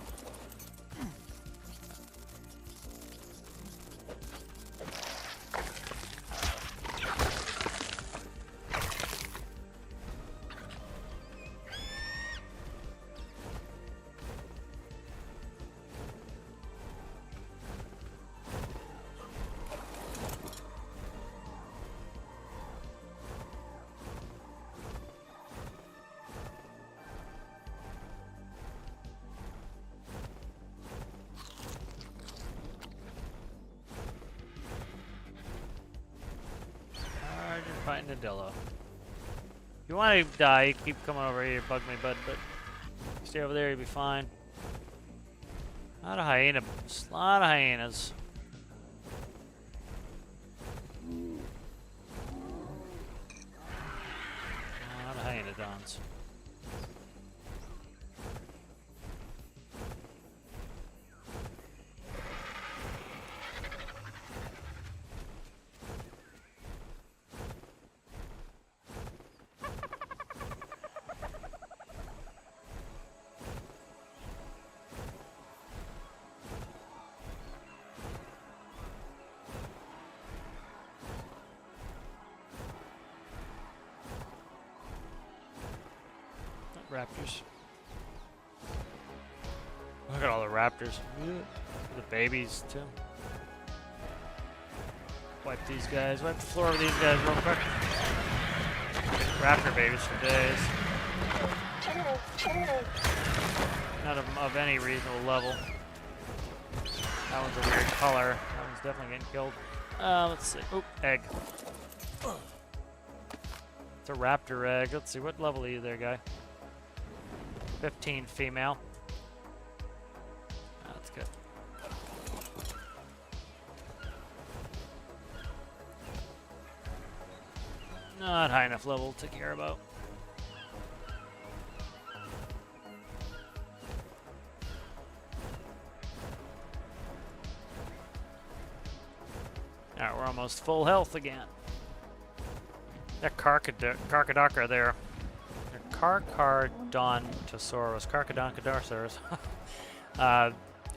Speaker 1: Fighting a Dillo. If you want to die, keep coming over here, bug me, bud, but stay over there, you'll be fine. A lot of hyena. A lot of hyenas. A lot of hyenodons. Raptors. Look at all the raptors. The babies, too. Wipe these guys. Wipe the floor of these guys real quick. Raptor babies for days. None of them of any reasonable level. That one's a weird color. That one's definitely getting killed. Let's see. Oop, egg. It's a raptor egg. Let's see. What level are you there, guy? 15 female. That's good. Not high enough level to care about. Alright, we're almost full health again. That Carcadocra there. Carcadoncasaurus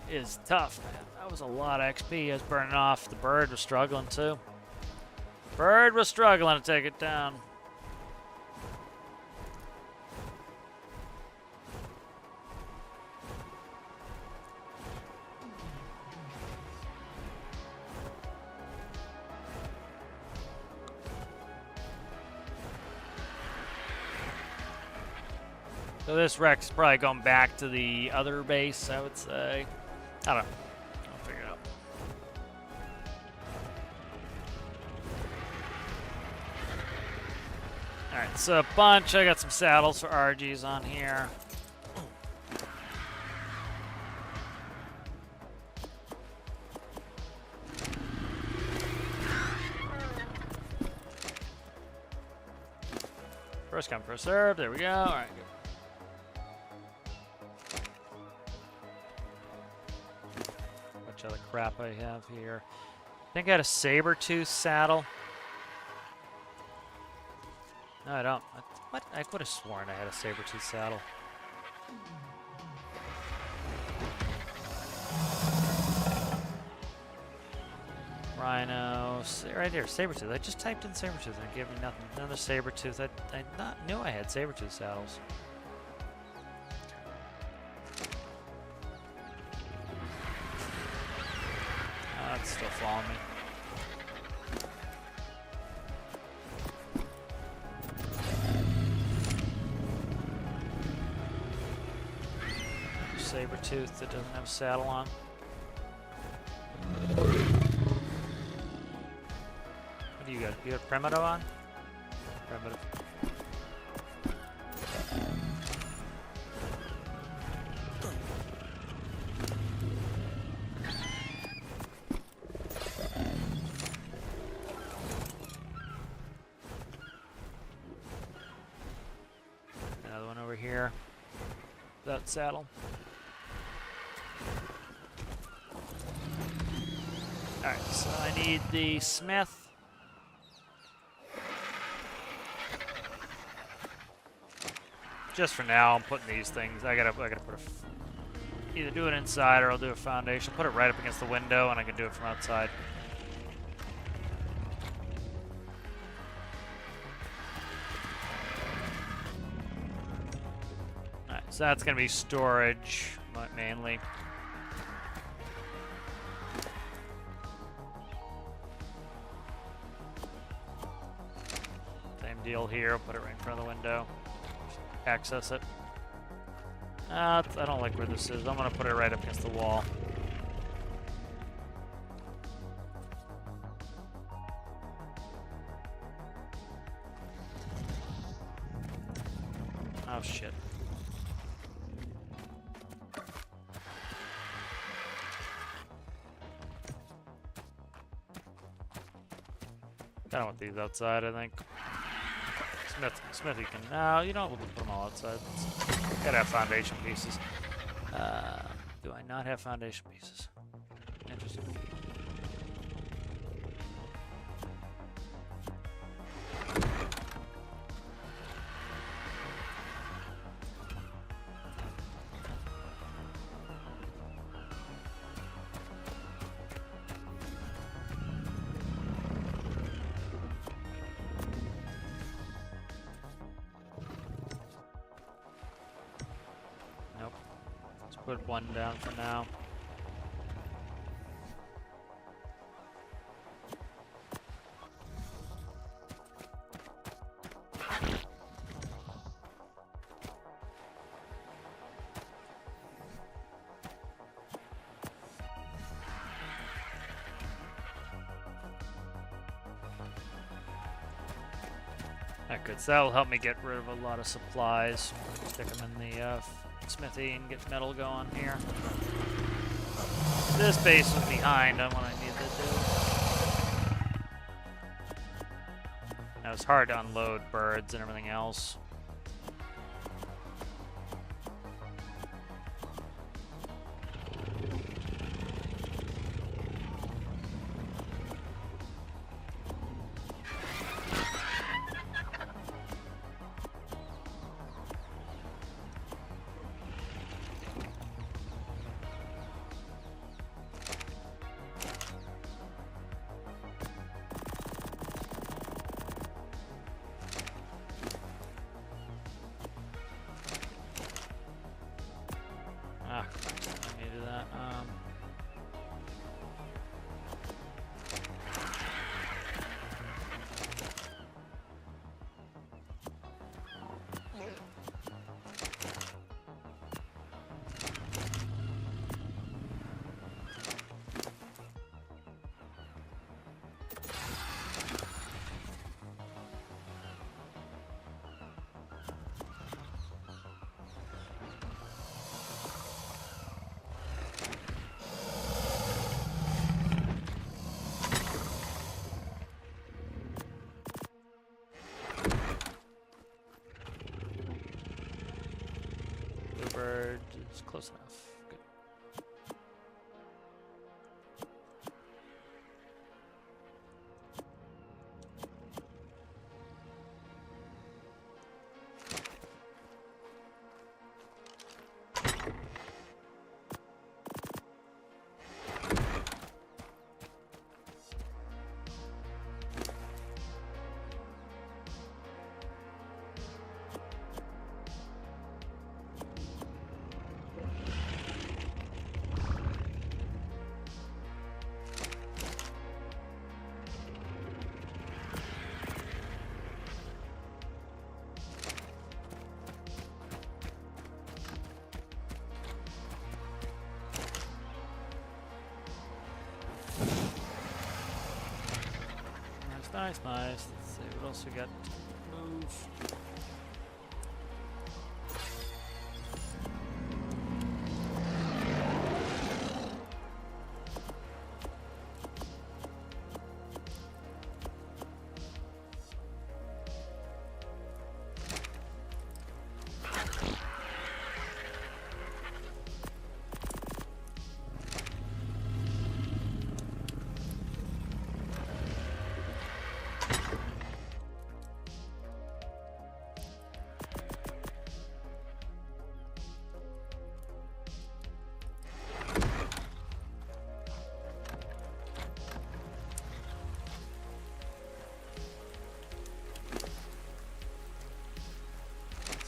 Speaker 1: is tough, man. That was a lot of XP. It was burning off. The bird was struggling too. Bird was struggling to take it down. So this Rex is probably going back to the other base, I would say. I don't know. I'll figure it out. Alright, so a bunch. I got some saddles for RGs on here. First come, first serve. There we go. Alright, good. Other crap I have here. I think I had a saber-tooth saddle. No, I don't. What? I could have sworn I had a saber-tooth saddle. Rhino. Right here, saber-tooth. I just typed in saber-tooth and it gave me nothing. Another saber-tooth. I knew I had saber-tooth saddles. It's still following me. Saber-tooth that doesn't have a saddle on. What do you got? You got Primoto on? Primoto. Here, that saddle. Alright, so I need the smith. Just for now, I'm putting these things. I gotta put either do it inside or I'll do a foundation. Put it right up against the window, and I can do it from outside. So that's going to be storage, mainly. Same deal here. Put it right in front of the window. Access it. I don't like where this is. I'm going to put it right up against the wall. Oh, shit. Kind of want these outside, I think. Smithy can. No, you know what? We'll put them all outside. Gotta have foundation pieces. Do I not have foundation pieces? Interesting. Put one down for now. Alright, good. So that'll help me get rid of a lot of supplies. Stick them in the smithy and get metal going here. This base was behind on what I needed to do. Now it's hard to unload birds and everything else. I needed that. Bird is close enough. Good. Nice, nice. Let's see what else we got. Move.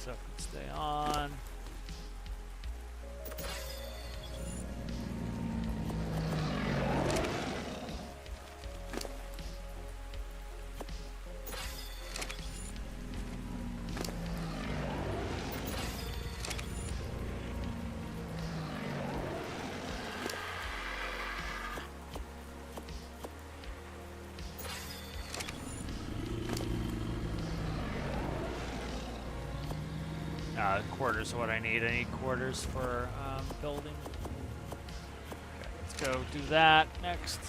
Speaker 1: So stay on. Quarters are what I need. I need quarters for building. Okay, let's go do that next.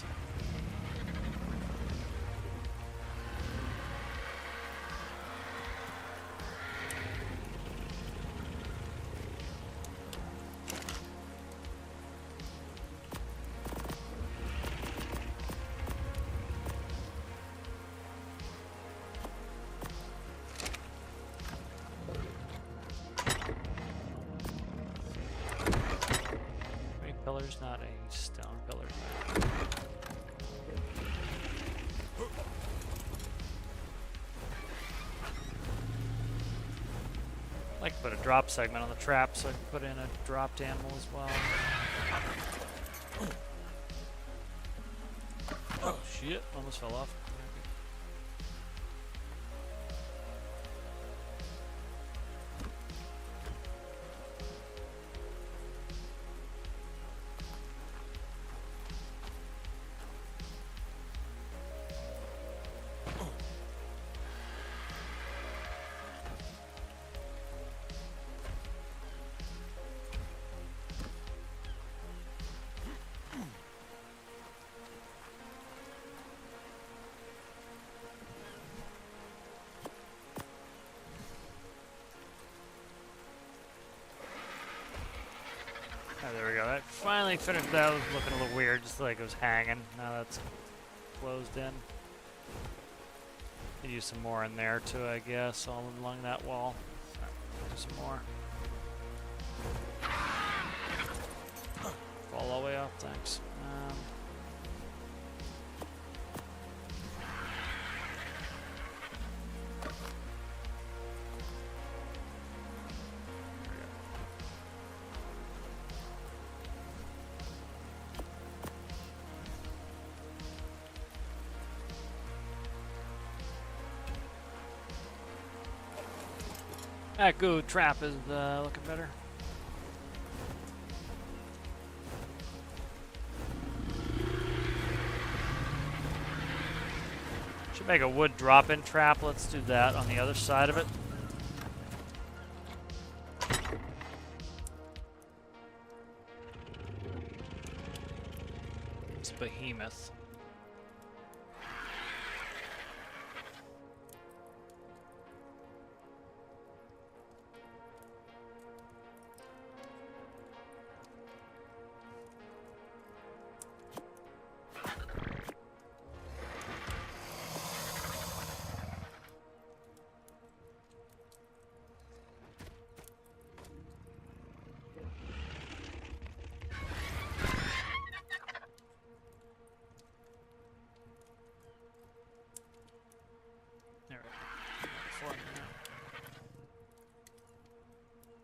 Speaker 1: There's not any stone pillars. I'd like to put a drop segment on the trap so I can put in a dropped animal as well. Oh shit, almost fell off. Oh, there we go. That finally finished that. It was looking a little weird, just like it was hanging. Now that's closed in. Could use some more in there too, I guess, all along that wall. So, do some more. Fall all the way up, thanks. That goo trap is looking better. Should make a wood drop-in trap. Let's do that on the other side of it. It's behemoth.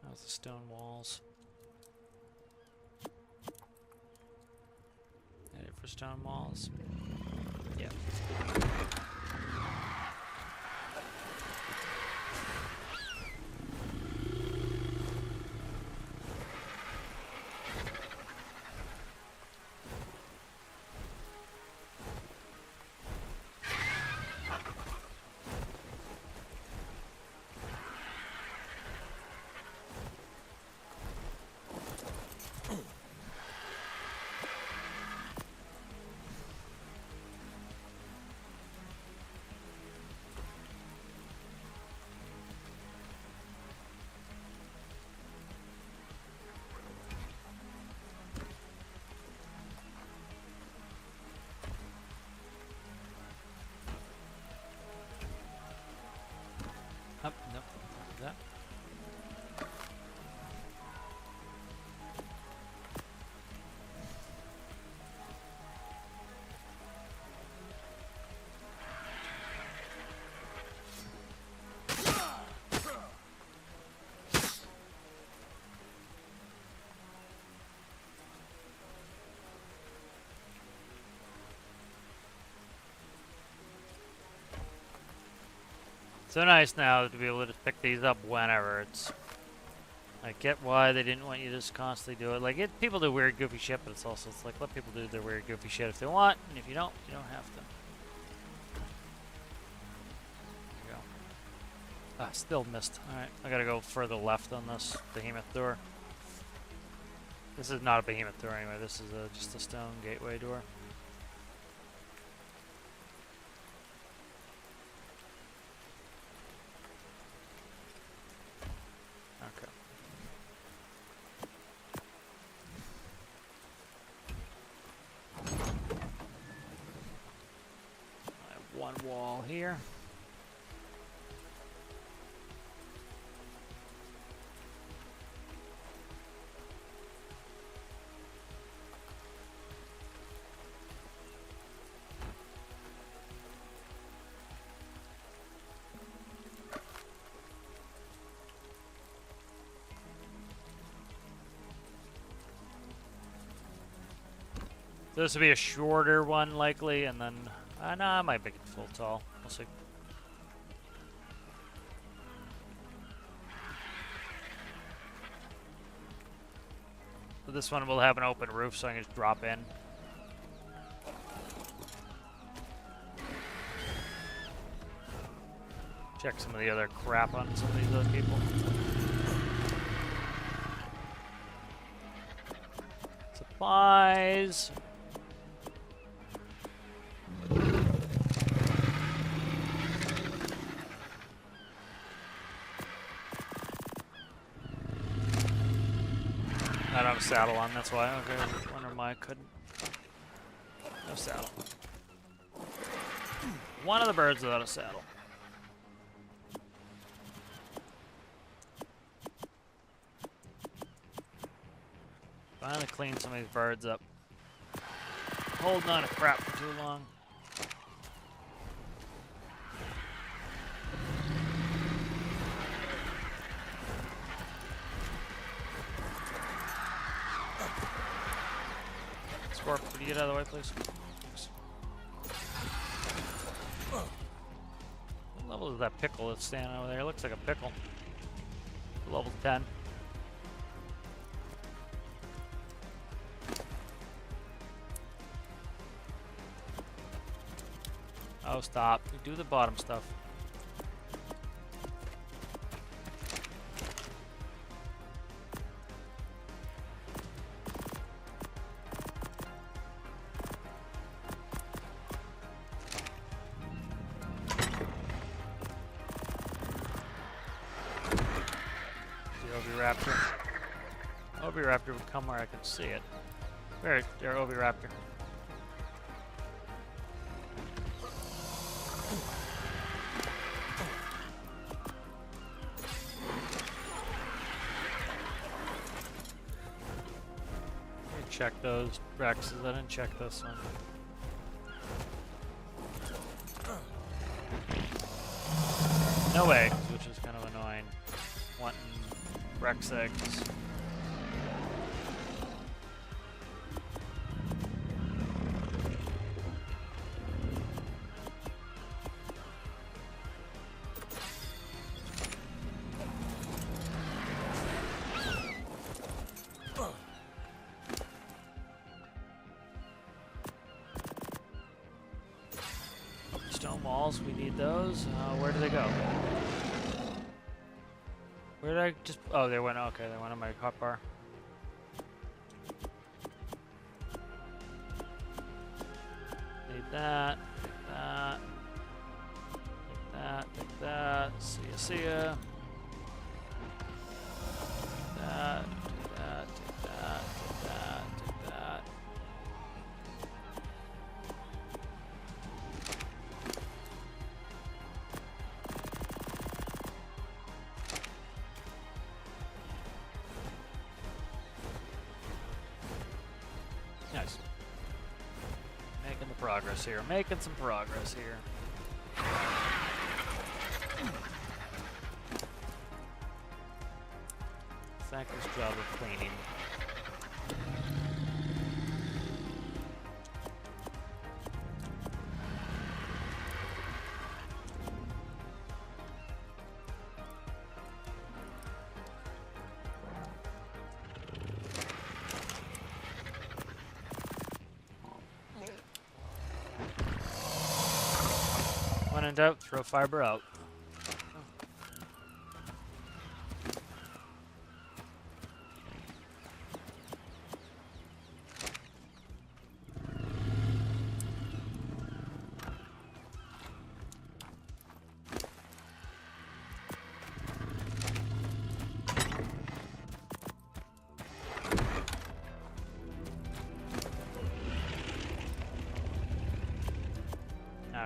Speaker 1: How's the stone walls? Headed for stone walls. Yeah. Up, nope, not that. So nice now to be able to just pick these up whenever. It's I get why they didn't want you to just constantly do it. Like people do weird, goofy shit, but it's also like let people do their weird, goofy shit if they want, and if you don't have to. There you go. Ah, still missed. All right, I gotta go further left on this behemoth door. This is not a behemoth door anyway. This is just a stone gateway door. One wall here. So this will be a shorter one, likely, and then... no, I might make it full tall. We'll see. So this one will have an open roof, so I can just drop in. Check some of the other crap on some of these other people. Supplies. I don't have a saddle on, that's why. Okay, I wonder why I couldn't. No saddle. One of the birds without a saddle. Finally clean some of these birds up. Holding on to crap for too long. Scorp, could you get out of the way, please? Thanks. What level is that pickle that's standing over there? It looks like a pickle. Level 10. Oh, stop. You do the bottom stuff. Oviraptor. Oviraptor would come where I can see it. There, Oviraptor. Check those Rexes. I didn't check this one. No eggs, which is kind of annoying. Wanting Rex eggs. Stone walls, we need those. Where do they go? Where did I just... Oh, they went... Okay, they went on my hotbar. Need that. Take that. Take that. Take that. See ya, see ya. Take that. Take that. Take that. Take that. Take that. Nice. Making the progress here. Making some progress here. Thankless job of cleaning. When in doubt, throw fiber out.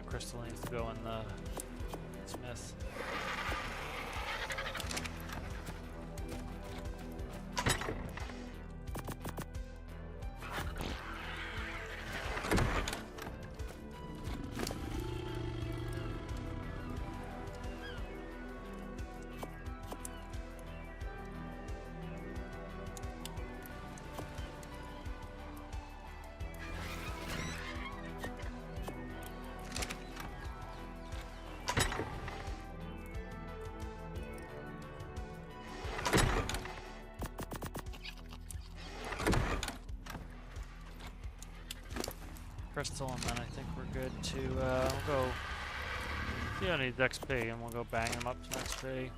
Speaker 1: Crystal needs to go in the smith. crystal, and then I think we're good to, we'll go, you don't need XP, and we'll go bang them up to XP.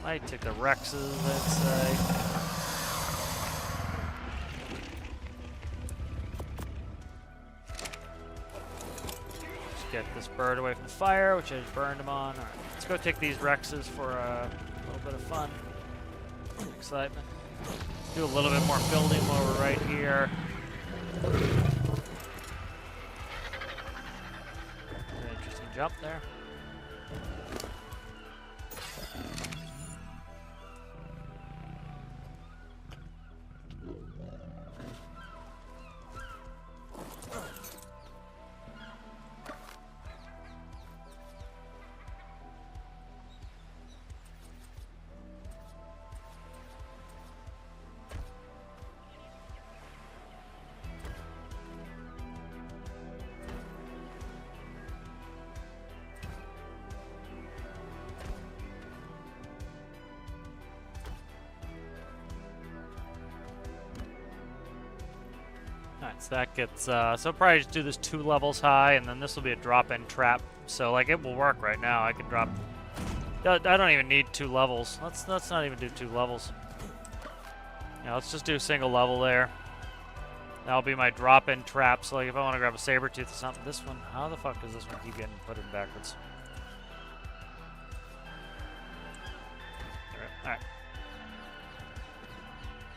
Speaker 1: Might take the Rexes, I'd say. Just get this bird away from the fire, which I just burned him on. Alright, let's go take these Rexes for a little bit of fun. Excitement. Do a little bit more building while we're right here. Interesting jump there. Alright, so that gets, so I'll probably just do this 2 levels high, and then this will be a drop-in trap. So, like, it will work right now. I can drop, I don't even need 2 levels. Let's not even do 2 levels. Yeah, let's just do a single level there. That'll be my drop-in trap. So, like, if I want to grab a saber tooth or something, this one, how the fuck does this one keep getting put in backwards? Alright.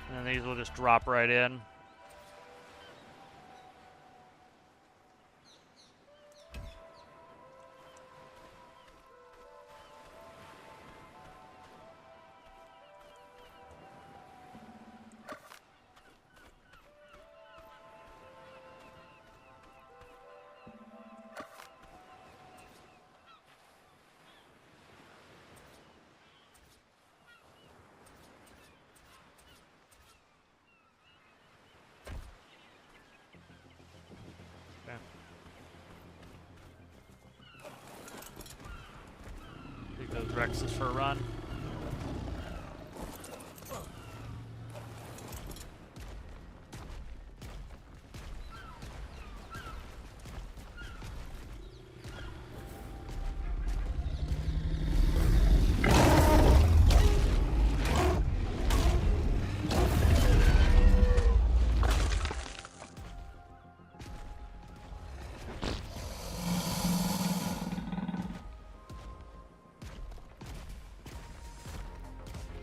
Speaker 1: And then these will just drop right in. Take those Rexes for a run.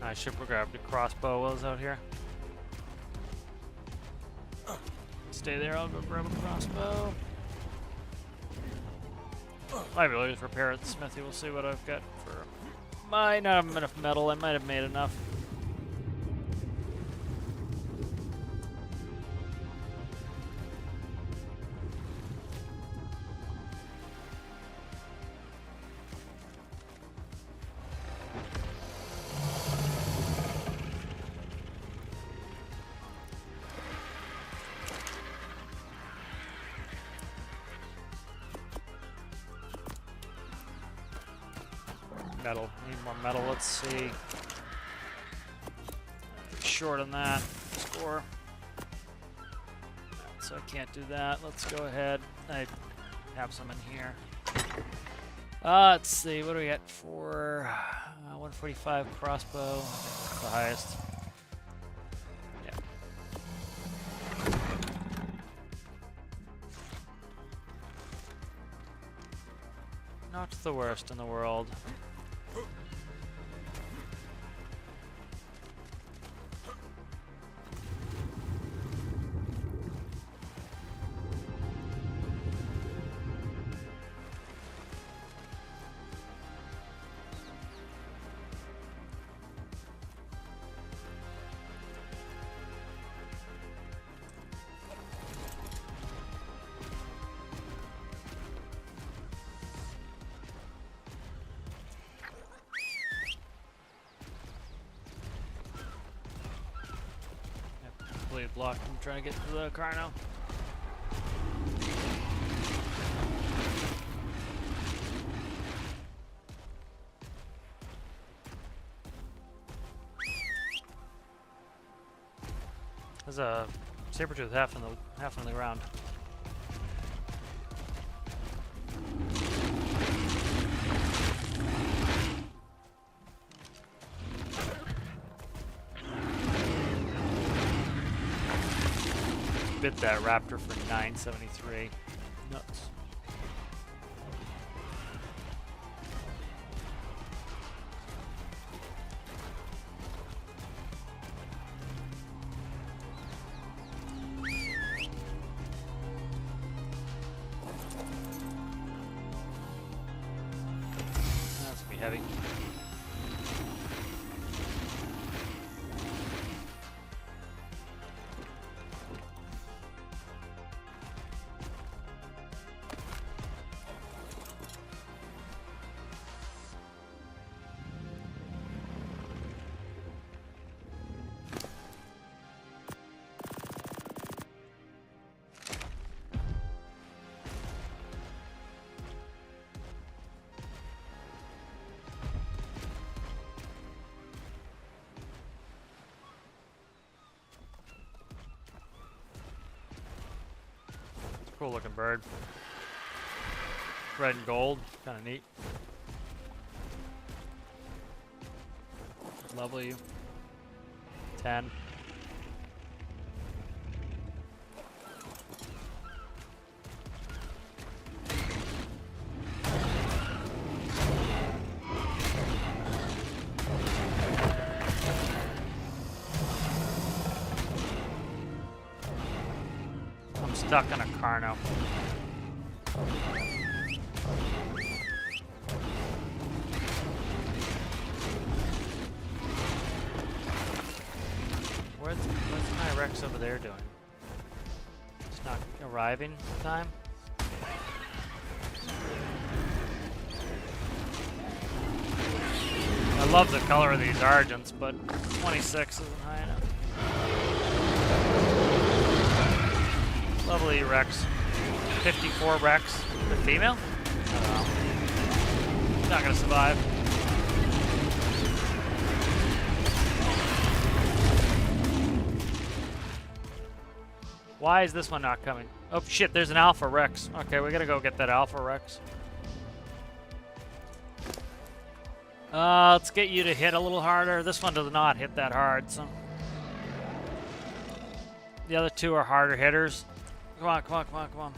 Speaker 1: I should grab the crossbow while I was out here. Stay there, I'll go grab a crossbow. Might be able to just repair it at the smithy, we'll see what I've got for... Might not have enough metal, I might have made enough. Metal. Need more metal. Let's see. Short on that. Score. So I can't do that. Let's go ahead. I have some in here. Let's see. What do we got for 145 crossbow? I think that's the highest. Yeah. Not the worst in the world. Blocked. I'm trying to get to the car now. There's a Sabertooth half on the ground. Bit that raptor for 973. Nuts. That's gonna be heavy. Cool looking bird. Red and gold, kind of neat. Level you. 10. I'm stuck in a Carno. What's my Rex over there doing? It's not arriving in time? I love the color of these Argents, but 26 isn't high enough. Lovely Rex. 54 Rex. The female? I don't know. He's not gonna survive. Why is this one not coming? Oh shit, there's an Alpha Rex. Okay, we gotta go get that Alpha Rex. Let's get you to hit a little harder. This one does not hit that hard, so. The other two are harder hitters. Come on, come on, come on, come on.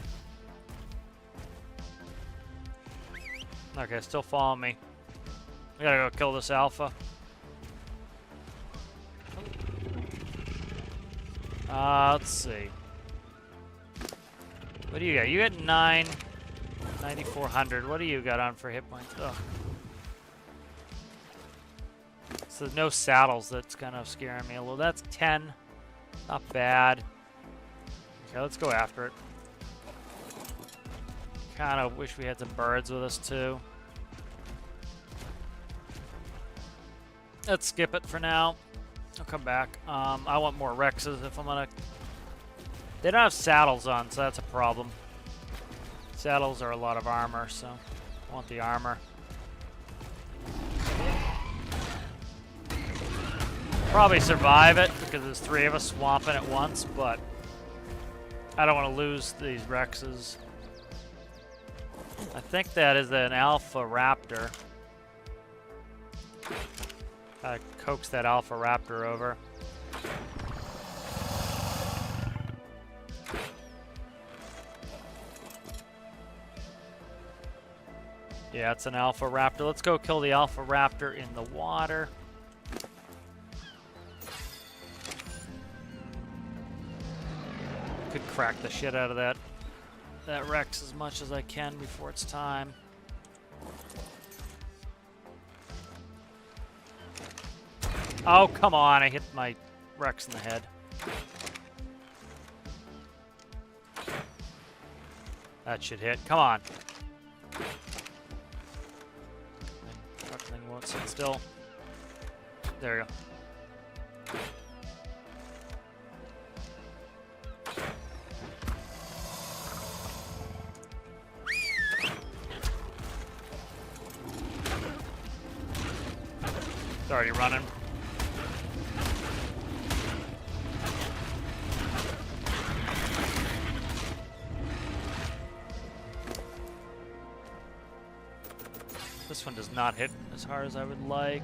Speaker 1: Okay, still following me. We gotta go kill this Alpha. Let's see. What do you got? You got 9,400. What do you got on for hit points? Ugh. So there's no saddles. That's kind of scaring me a little. That's 10. Not bad. Okay, let's go after it. Kind of wish we had some birds with us too. Let's skip it for now. I'll come back. I want more Rexes if I'm gonna. They don't have saddles on, so that's a problem. Saddles are a lot of armor, so I want the armor. Probably survive it because there's 3 of us swamping at once, but I don't want to lose these Rexes. I think that is an Alpha Raptor. Gotta coax that Alpha Raptor over. Yeah, it's an Alpha Raptor. Let's go kill the Alpha Raptor in the water. Could crack the shit out of that Rex as much as I can before it's time. Oh, come on. I hit my Rex in the head. That should hit. Come on. That thing won't sit still. There you go. It's already running. This one does not hit as hard as I would like.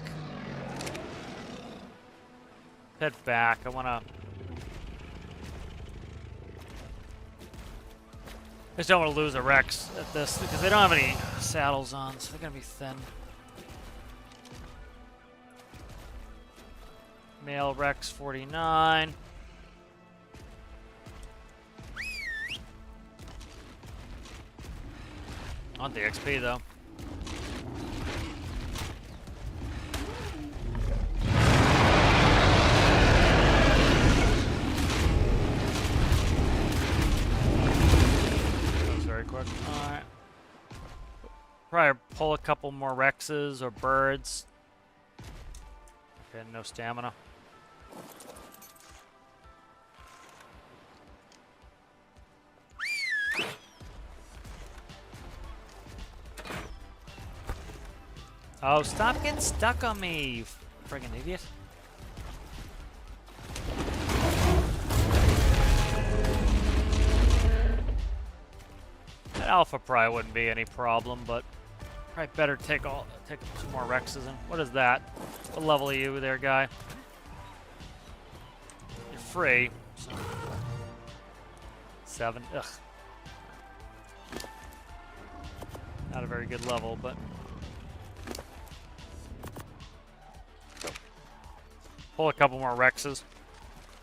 Speaker 1: Head back. I want to... I just don't want to lose a Rex at this because they don't have any saddles on, so they're going to be thin. Male Rex 49. I want the XP though. That was very quick. Alright. Probably pull a couple more Rexes or birds. Okay, no stamina. Oh, stop getting stuck on me, you friggin' idiot. That alpha probably wouldn't be any problem, but probably better take some more Rexes in. What is that? What level are you there, guy? You're free. So. 7. Ugh. Not a very good level, but... Pull a couple more Rexes.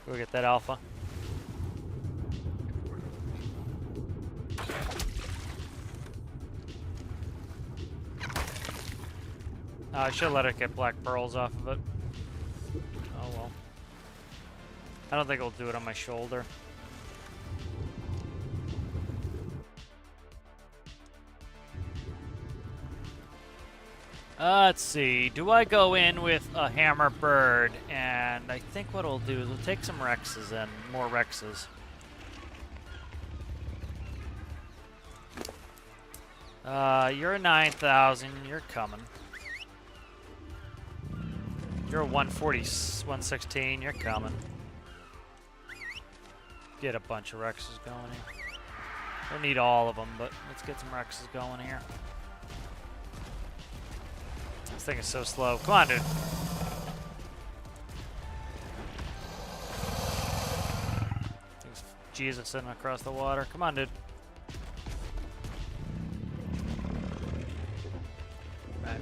Speaker 1: Go get that alpha. I should let it get black pearls off of it. Oh well. I don't think it'll do it on my shoulder. Let's see. Do I go in with a hammer bird? And I think what we'll do is we'll take some Rexes in. More Rexes. You're a 9,000. You're coming. You're a 140, 116. You're coming. Get a bunch of Rexes going here. Don't need all of them, but let's get some Rexes going here. This thing is so slow. Come on, dude. There's Jesus sitting across the water. Come on, dude. Right.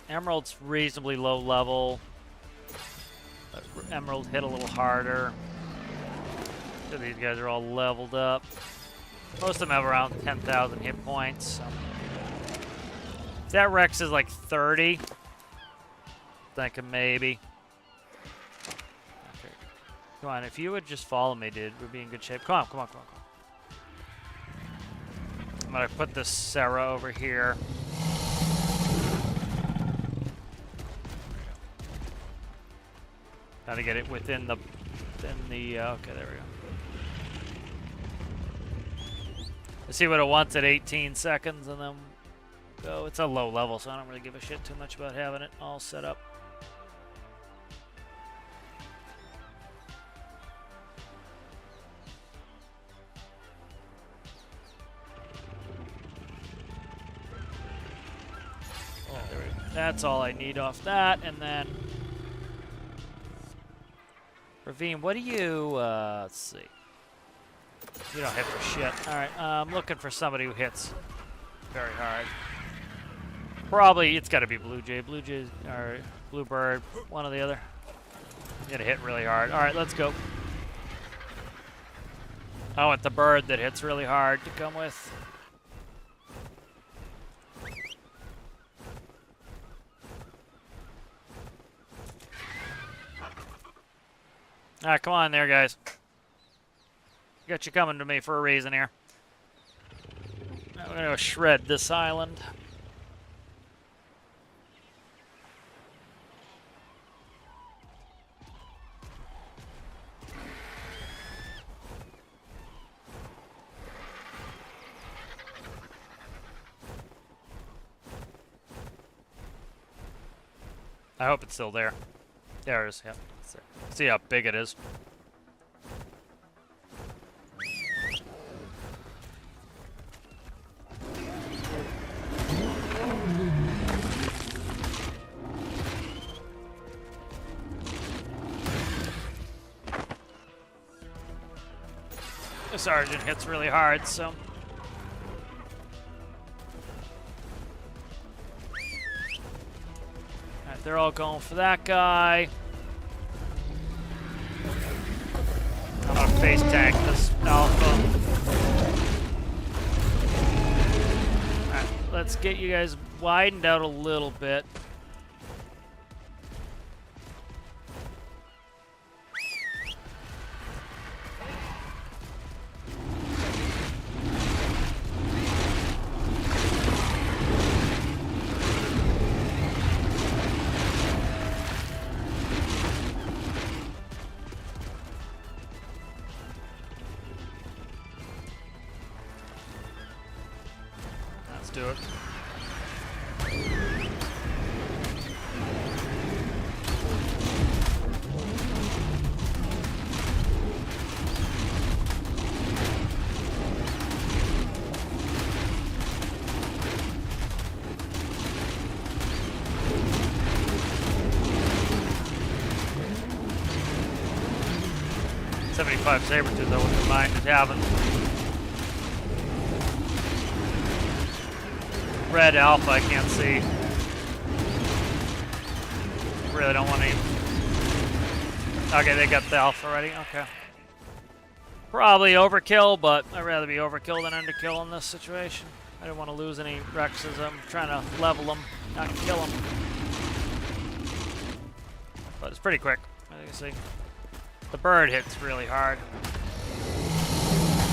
Speaker 1: Emerald's reasonably low level. But Emerald hit a little harder. So these guys are all leveled up. Most of them have around 10,000 hit points. So. That Rex is like 30. Thinking maybe. Okay. Come on, if you would just follow me, dude, we'd be in good shape. Come on, come on, come on, come on. I'm gonna put this Sarah over here. Gotta get it within the, okay, there we go. Let's see what it wants at 18 seconds, and then go. It's a low level, so I don't really give a shit too much about having it all set up. Oh, there we go. That's all I need off that, and then Ravine, what do you, let's see. You don't hit for shit. Alright, I'm looking for somebody who hits very hard. Probably, it's gotta be Blue Jay, or Bluebird, one or the other. Gonna hit really hard. Alright, let's go. I want the bird that hits really hard to come with. Alright, come on there, guys. Got you coming to me for a reason here. Now we're gonna shred this island. I hope it's still there. There it is, yep. See how big it is. The sergeant hits really hard, so. Alright, they're all going for that guy. I'm gonna face tank this alpha. Alright, let's get you guys widened out a little bit. Do it. .75 Sabertooth, I wouldn't mind just having. Red alpha, I can't see. Really don't want any. Okay, they got the alpha ready. Okay. Probably overkill, but I'd rather be overkill than underkill in this situation. I don't want to lose any Rexes. I'm trying to level them, not kill them. But it's pretty quick, as you can see. The bird hits really hard.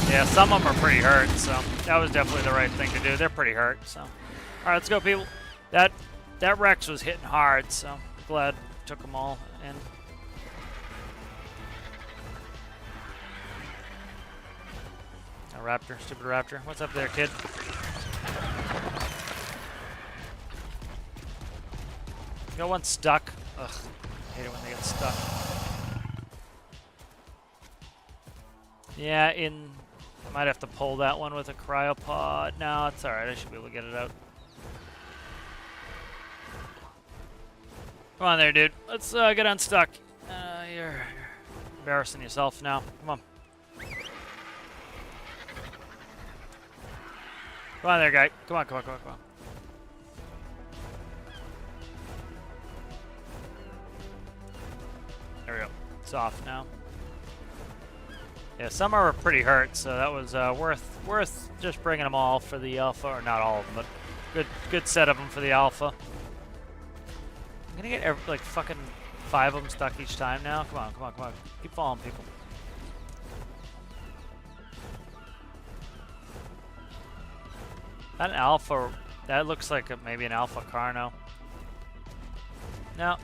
Speaker 1: Yeah, some of them are pretty hurt, so that was definitely the right thing to do. They're pretty hurt, so. Alright, let's go, people. That Rex was hitting hard, so glad took them all in. A raptor, stupid raptor. What's up there, kid? Got one stuck. Ugh, I hate it when they get stuck. Yeah, I might have to pull that one with a cryopod. No, it's alright. I should be able to get it out. Come on there, dude. Let's get unstuck. You're embarrassing yourself now. Come on. Come on there, guy. Come on, come on, come on, come on. There we go. It's off now. Yeah, some are pretty hurt, so that was worth just bringing them all for the alpha, or not all of them, but good set of them for the alpha. I'm gonna get like fucking 5 of them stuck each time now. Come on, come on, come on. Keep following people. That an alpha, that looks like maybe an alpha Carno. No.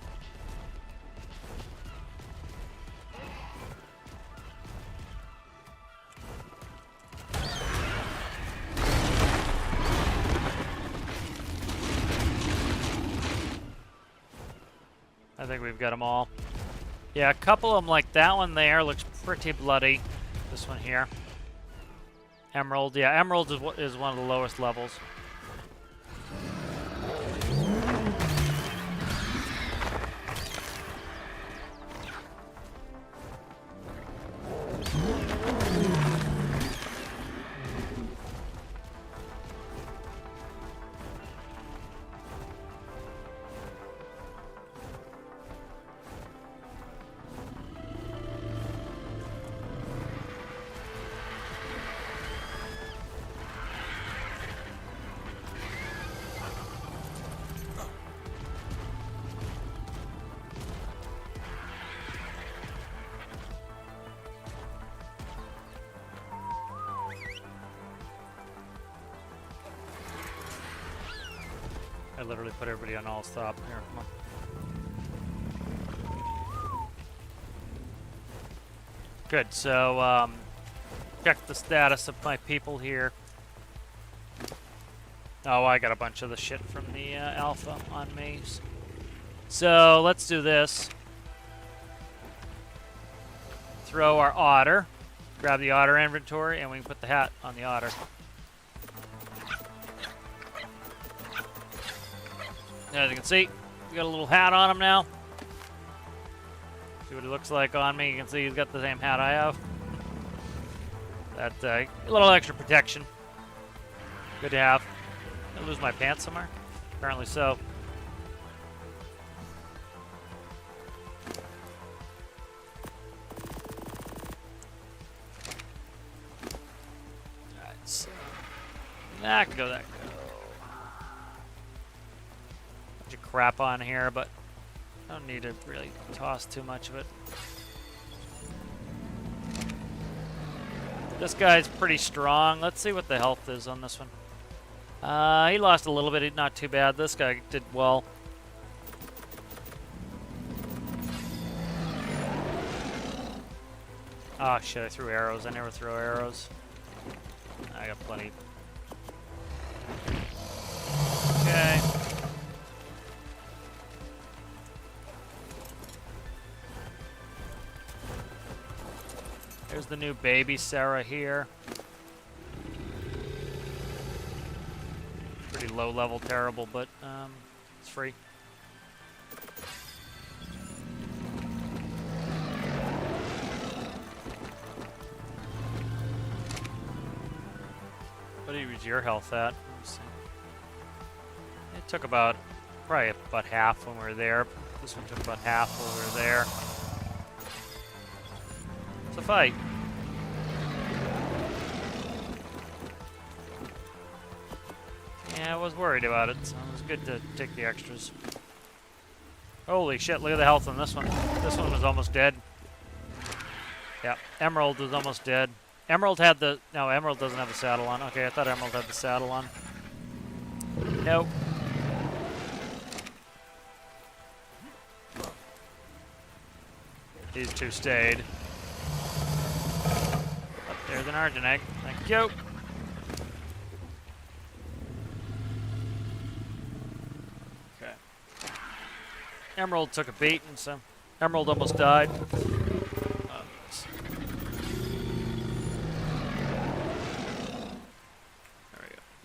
Speaker 1: I think we've got them all. Yeah, a couple of them, like that one there, looks pretty bloody. This one here. Emerald, yeah, Emerald is one of the lowest levels. I literally put everybody on all stop. Here, come on. Good, so check the status of my people here. Oh, I got a bunch of the shit from the alpha on me. So let's do this. Throw our otter. Grab the otter inventory, and we can put the hat on the otter. As you can see, we got a little hat on him now. See what he looks like on me. You can see he's got the same hat I have. That a little extra protection. Good to have. Did I lose my pants somewhere? Apparently so. Alright, so that can go, that can go. Bunch of crap on here, but I don't need to really toss too much of it. This guy's pretty strong. Let's see what the health is on this one. He lost a little bit, not too bad. This guy did well. Oh shit, I threw arrows. I never throw arrows. I got plenty. Okay. There's the new baby Sarah here. Pretty low level, terrible, but it's free. What was your health at? Let's see. It took probably about half when we were there. This one took about half when we were there. It's a fight. Yeah, I was worried about it, so it was good to take the extras. Holy shit, look at the health on this one. This one was almost dead. Yeah, Emerald was almost dead. Emerald had the... No, Emerald doesn't have the saddle on. Okay, I thought Emerald had the saddle on. Nope. These two stayed. Oh, there's an Argent egg. Thank you. Okay. Emerald took a beating, so Emerald almost died.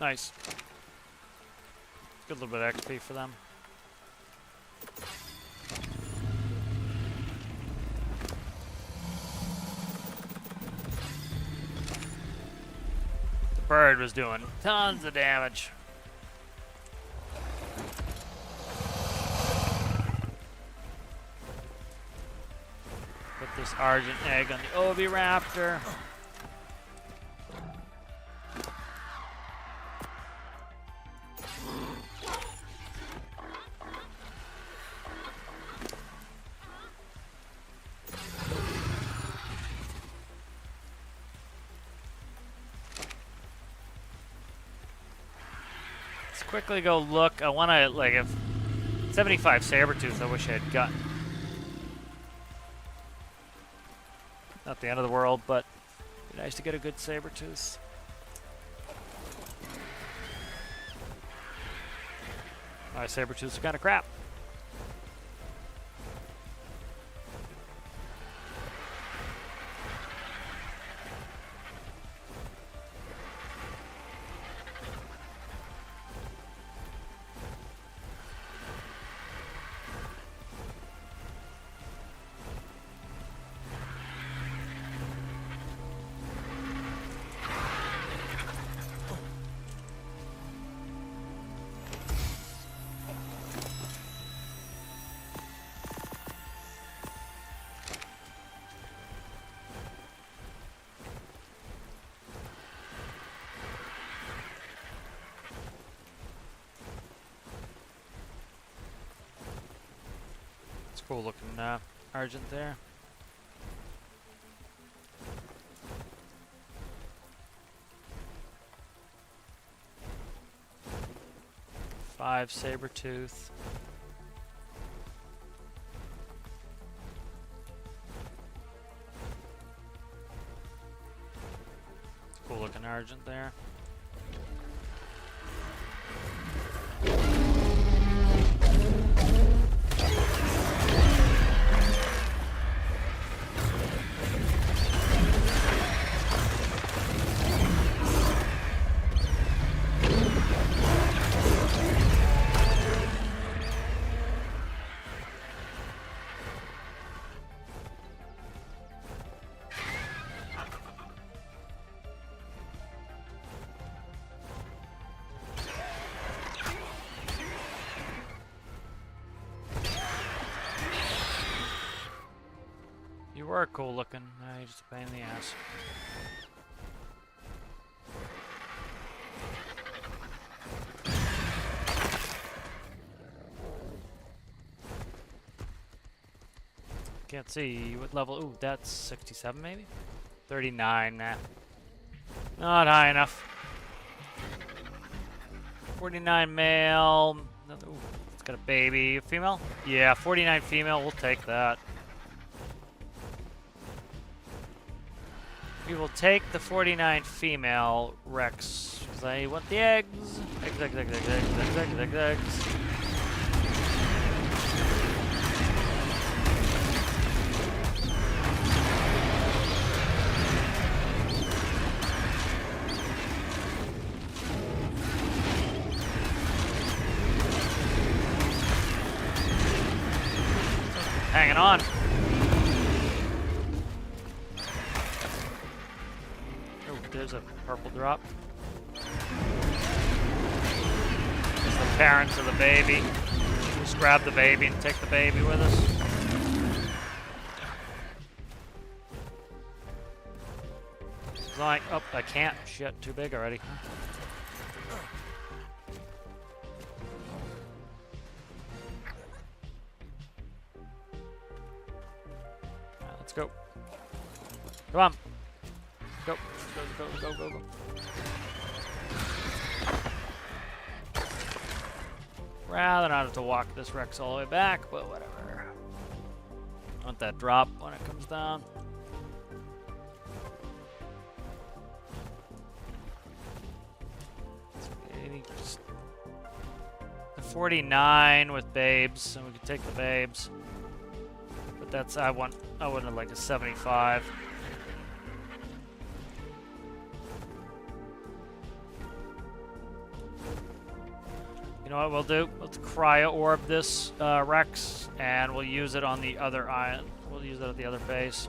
Speaker 1: Nice. Good little bit of XP for them. The bird was doing tons of damage. Put this Argent egg on the Oviraptor. Quickly go look. I want to, like, if 75 Sabertooth, I wish I had gotten. Not the end of the world, but it'd be nice to get a good Sabertooth. My Sabertooths are kind of crap. Cool looking Argent there. Five Sabertooth. Cool looking Argent there. You were cool looking. You're just a pain in the ass. Can't see what level. Ooh, that's 67 maybe? 39, nah. Not high enough. 49 male. Ooh, it's got a baby. Female? Yeah, 49 female. We'll take that. We will take the 49 female Rex. Because I want the eggs. Eggs. Hanging on. Oh, there's a purple drop. It's the parents of the baby. Just grab the baby and take the baby with us. It's like, oh, I can't. Shit, too big already. Let's go. Come on. Go. Go. Rather not have to walk this Rex all the way back, but whatever. I want that drop when it comes down. The 49 with babes, and we can take the babes. But that's I wanted like a 75. You know what we'll do? Let's cryo orb this Rex, and we'll use it on the other island. We'll use it at the other base.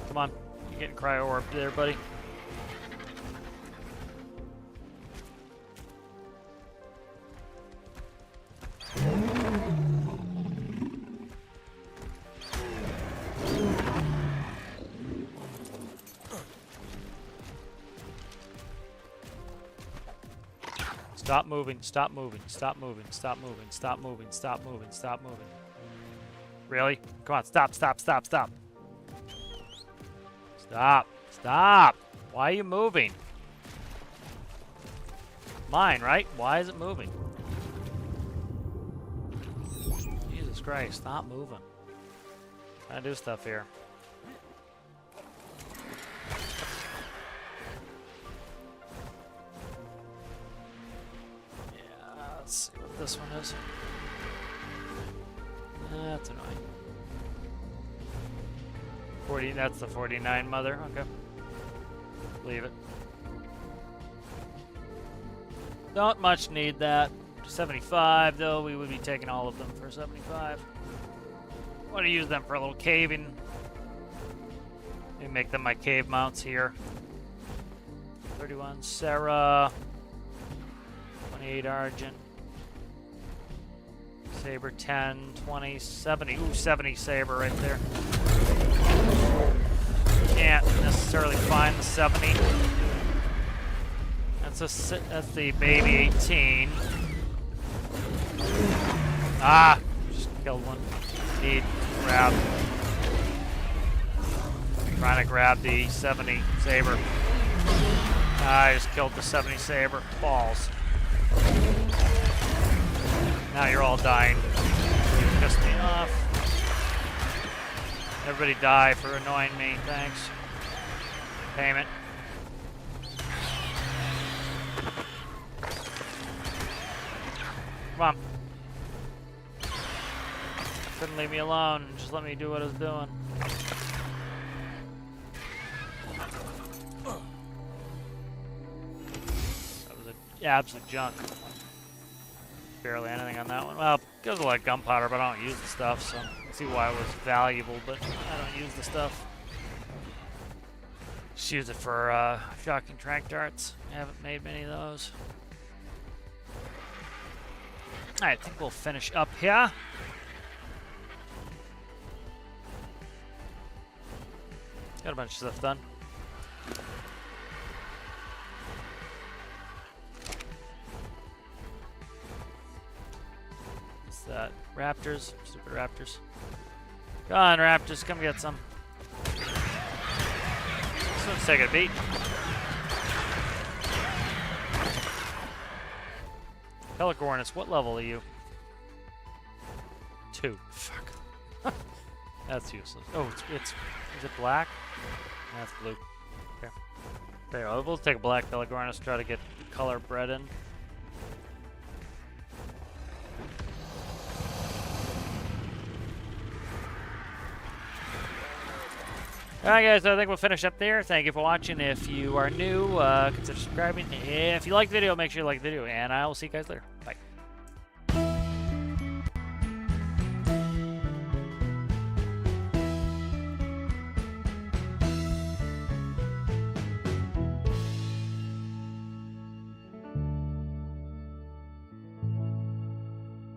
Speaker 1: Come on, you're getting cryo orb there, buddy. Stop moving, stop moving, stop moving, stop moving, stop moving, stop moving, stop moving. Really? Come on, stop. Stop. Why are you moving? Mine, right? Why is it moving? Jesus Christ, stop moving. Trying to do stuff here. Let's see what this one is. That's annoying. 40, that's the 49 mother. Okay. Leave it. Don't much need that. 75 though, we would be taking all of them for 75. Want to use them for a little caving. Maybe make them my cave mounts here. 31 Sarah. 28 Argent. Saber 10, 20, 70. Ooh, 70 Saber right there. Can't necessarily find the 70. That's the baby 18. Ah, just killed one. Need grab. Trying to grab the 70 Saber. I just killed the 70 Saber. Balls. Now you're all dying. You pissed me off. Everybody die for annoying me. Thanks. Payment. Come on. Couldn't leave me alone. Just let me do what I was doing. That was a absolute junk. Barely anything on that one. Well, it gives a lot of gunpowder, but I don't use the stuff, so I see why it was valuable, but I don't use the stuff. Just use it for shocking trank darts. I haven't made many of those. Alright, I think we'll finish up here. Got a bunch of stuff done. What's that? Raptors. Stupid raptors. Come on, raptors. Come get some. This one's taking a beat. Pelargornis, what level are you? 2. Fuck. That's useless. Oh, it's is it black? That's blue. Okay. There, we'll take a black Pelargornis, try to get color bred in. Alright guys, I think we'll finish up there. Thank you for watching. If you are new, consider subscribing. If you like the video, make sure you like the video, and I will see you guys later. Bye.